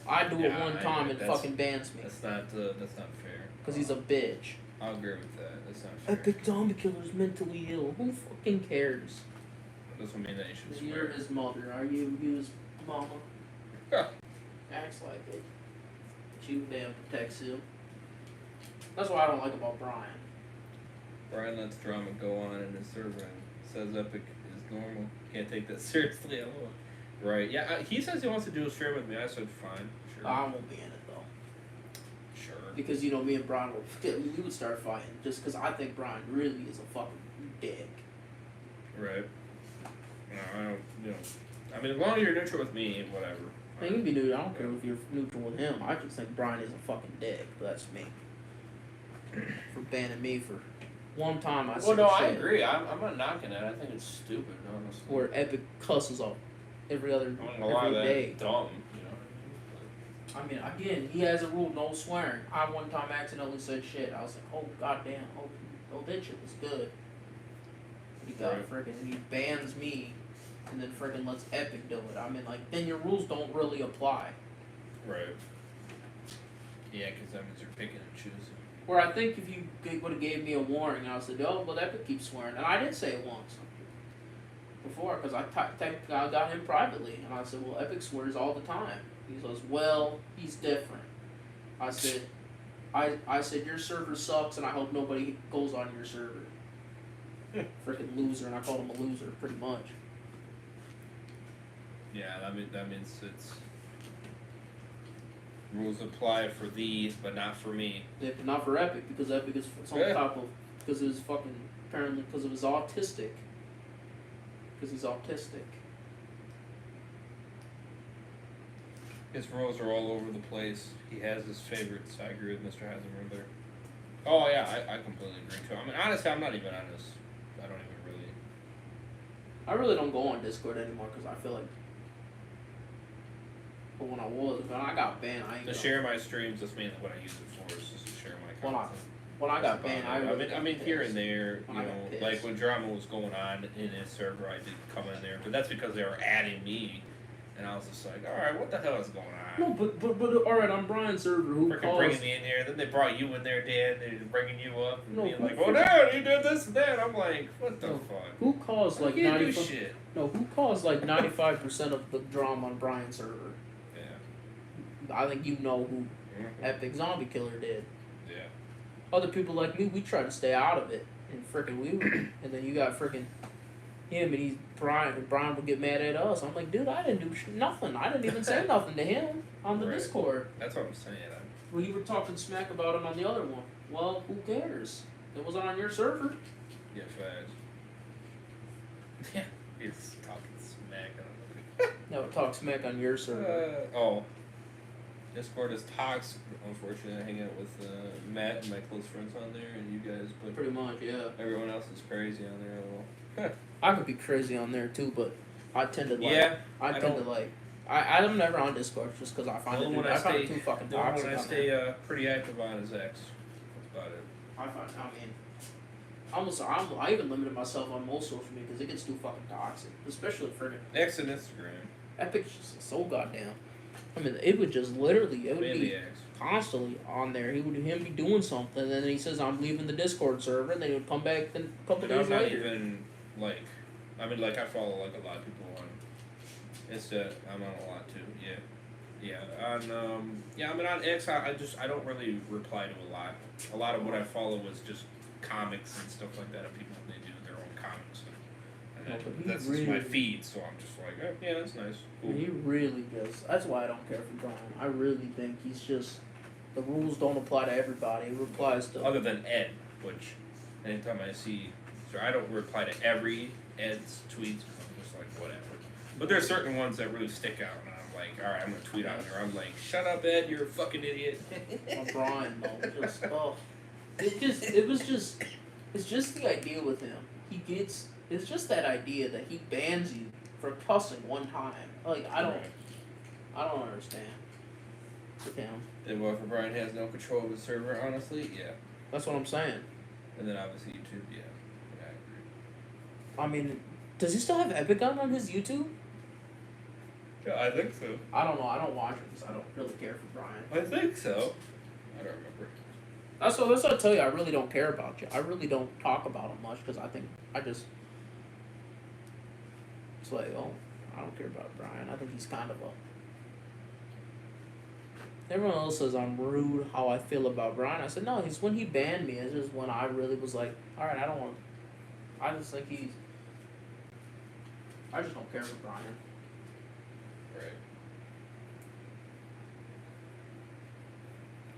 I do it one time and fucking bans me. That's not fair. Because he's a bitch. I'll agree with that. That's not fair. Epic zombie killer is mentally ill. Who fucking cares? That doesn't mean that you should swear. You're his mother. Are you his mama? Acts like it. But you damn protects him. That's what I don't like about Brian. Brian lets drama go on in his server and says Epic is normal. Can't take that seriously at all. Right. Yeah, he says he wants to do a stream with me. I said fine. Sure. I won't be in it though. Sure. Because me and Brian we would start fighting just because I think Brian really is a fucking dick. Right. No, I don't. I mean, as long as you're neutral with me, whatever. I mean, you can be neutral. I don't care if you're neutral with him. I just think Brian is a fucking dick. But that's me. For banning me for one time I said. Well, no, I agree. I'm not knocking it. I think it's stupid, honestly. Where Epic cusses off every day. Dumb, I mean, again, he has a rule, no swearing. I one time accidentally said shit. I was like, oh goddamn, oh that shit was good. He got he bans me, and then freaking lets Epic do it. I mean, like, then your rules don't really apply. Right. Yeah, because that means you're picking and choosing. Where I think if you would have gave me a warning, I would have said, oh, well, Epic keeps swearing, and I did say it once. Before, because I got him privately, and I said, well, Epic swears all the time. He says, well, he's different. I said, I said, your server sucks, and I hope nobody goes on your server. Freaking loser, and I called him a loser, pretty much. Yeah, that means it's rules apply for thee, but not for me. Yeah, but not for Epic, because Epic is on top of, because it was fucking, apparently, because it was autistic. Because he's autistic. His rules are all over the place. He has his favorites. I agree with Mr. Heisenberg there. Oh yeah, I completely agree too. I mean, honestly, I'm not even on this. I don't even really. I really don't go on Discord anymore because I feel like. But when I got banned, I ain't. To share my streams, that's mainly what I use it for. Is just to share my content. When I got banned, I mean, here and there, you know, like when drama was going on in his server, I did come in there, but that's because they were adding me, and I was just like, all right, what the hell is going on? No, but all right, I'm Brian's server. Who freaking bringing me in there? Then they brought you in there, Dan. They're bringing you up and being like, oh no, you did this and that. I'm like, what the fuck? Who caused like 95? Shit. No, who caused like 95% of the drama on Brian's server? Yeah. I think you know who Epic Zombie Killer did. Yeah. Other people like me, we try to stay out of it, and freaking and then you got freaking him, and Brian would get mad at us. I'm like, dude, I didn't do nothing. I didn't even say nothing to him on the Discord. That's what I'm saying. Well, you were talking smack about him on the other one. Well, who cares? It wasn't on your server. Yeah, fast. Yeah, he's talking smack on No, talk smack on your server. Discord is toxic. Unfortunately, I hang out with Matt and my close friends on there, and you guys. But pretty much, yeah. Everyone else is crazy on there a little. I could be crazy on there too, but I tend to like. Yeah, I'm never on Discord just because I find it too fucking toxic. The one I stay pretty active on is X. That's about it. I even limited myself on most social media because it gets too fucking toxic, especially friggin' X and Instagram. Epic's just so goddamn. I mean, it would just literally, it would be constantly on there. Him be doing something, and then he says, "I'm leaving the Discord server," and then he would come back then a couple days later. Not even like, I mean, like I follow like a lot of people on Insta. I'm on a lot too. Yeah. I mean on X, I don't really reply to a lot. A lot of what I follow is just comics and stuff like that of people when they do their own comics. That's just my feed, so I'm just like, yeah, that's nice. Cool. He really does. That's why I don't care for Brian. I really think he's just, the rules don't apply to everybody. It applies to... Other than Ed, which anytime I see... So I don't reply to every Ed's tweets, because I'm just like, whatever. But there are certain ones that really stick out, and I'm like, alright, I'm going to tweet out there. I'm like, shut up, Ed, you're a fucking idiot. Brian, though, it's just the idea with him. It's just that idea that he bans you for cussing one time. Like, I don't understand with him. And well, if Brian has no control of his server, honestly, yeah. That's what I'm saying. And then obviously YouTube, yeah. I mean, does he still have Epic on his YouTube? Yeah, I think so. I don't know. I don't watch it because I don't really care for Brian. I think so. I don't remember. That's what I tell you. I really don't care about you. I really don't talk about him much because it's like, oh, I don't care about Brian. I think he's kind of a... Everyone else says I'm rude how I feel about Brian. I said, no, it's when he banned me. It's just when I really was like, alright, I don't want... I just think he's... I just don't care for Brian. Right.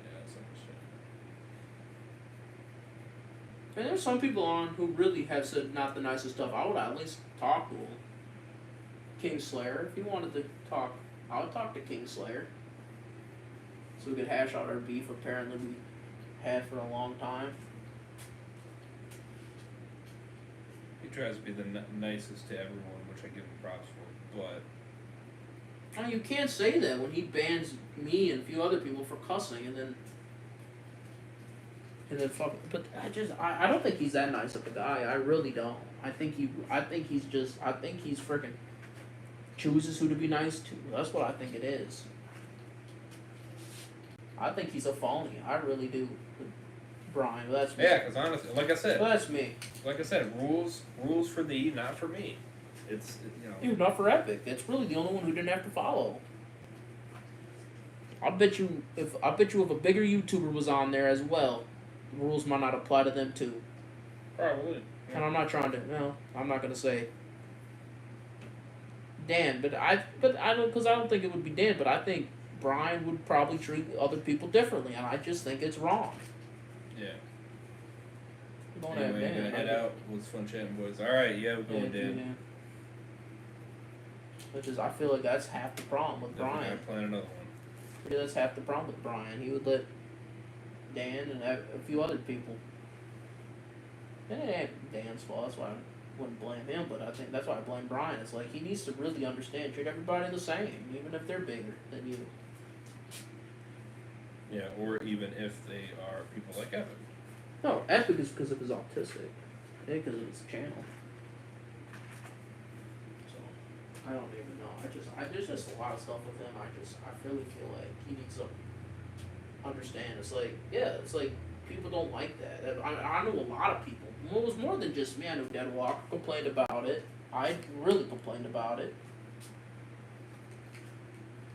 Yeah, that's understandable. And there's some people on who really have said not the nicest stuff. I would at least talk to him. Kingslayer, if he wanted to talk, I would talk to Kingslayer. So we could hash out our beef apparently we had for a long time. He tries to be the nicest to everyone, which I give him props for, but... I mean, you can't say that when he bans me and a few other people for cussing and then fuck. But I don't think he's that nice of a guy. I really don't. I think he's freaking chooses who to be nice to. That's what I think it is. I think he's a phony. I really do. Brian, that's me. Yeah, because honestly, like I said, that's me. Like I said, rules for thee, not for me. It's Dude, not for Epic. It's really the only one who didn't have to follow. I bet you if a bigger YouTuber was on there as well, the rules might not apply to them too. Probably. And I'm not trying to. I'm not gonna say Dan, but I don't, because I don't think it would be Dan, but I think Brian would probably treat other people differently, and I just think it's wrong. Yeah. You don't Anyway, have Dan. gonna head out. It was fun chatting, boys. All right, yeah, we're going, Dan. Which is, I feel like that's half the problem with Definitely Brian. gotta plan another one. Yeah, that's half the problem with Brian. He would let Dan and a few other people. And it ain't Dan's fault. That's why I wouldn't blame him. But I think that's why I blame Brian. It's like he needs to really understand, treat everybody the same, even if they're bigger than you. Yeah, or even if they are people like Evan. No, Epic is because of his autistic. It ain't because of his channel. So I don't even know. There's just a lot of stuff with him. I really feel like he needs to understand. It's like, yeah, it's like people don't like that. I know a lot of people. Well, it was more than just me. I know Dead Walker complained about it. I really complained about it.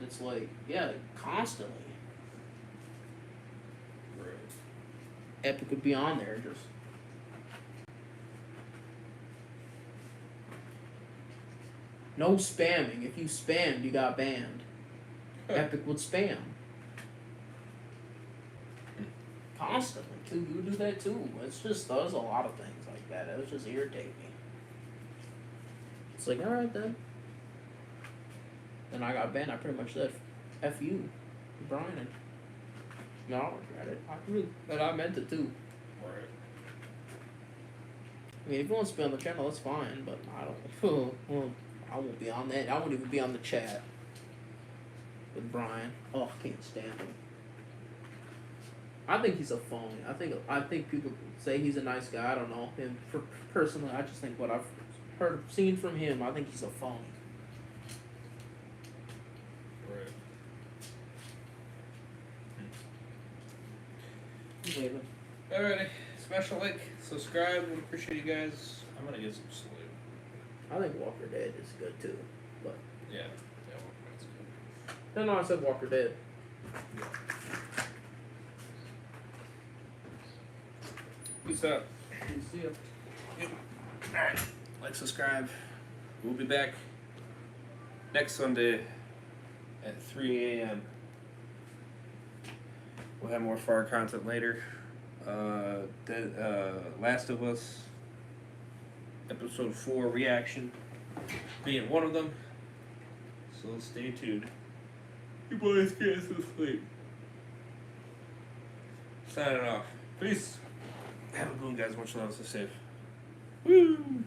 It's like, yeah, constantly. Right. Epic would be on there just. No spamming. If you spammed, you got banned. Epic would spam. Constantly, too. You would do that, too. It's just, there's a lot of things like that. It would just irritate me. It's like, alright then. Then I got banned. I pretty much said, F you, Brian. No, I don't regret it. But I meant it, too. Right. I mean, if you want to be on the channel, that's fine, but I don't. Well, I won't be on that. I won't even be on the chat with Brian. Oh, I can't stand him. I think he's a phony. I think people say he's a nice guy. I don't know him personally. I just think what I've seen from him, I think he's a phony. Right. Leaving. Alrighty. Smash a like, subscribe. We appreciate you guys. I'm gonna get some sleep. I think Walker Dead is good too, but Yeah, Walker Dead's good. no, I said Walker Dead. Peace out. See ya. Yep. Alright. Like, subscribe. We'll be back next Sunday at 3 a.m. We'll have more far content later. Last of Us episode 4 reaction being one of them. So stay tuned. You boys can't sleep. Signing off. Peace. Have a good one, guys. Much love. Stay safe. Woo!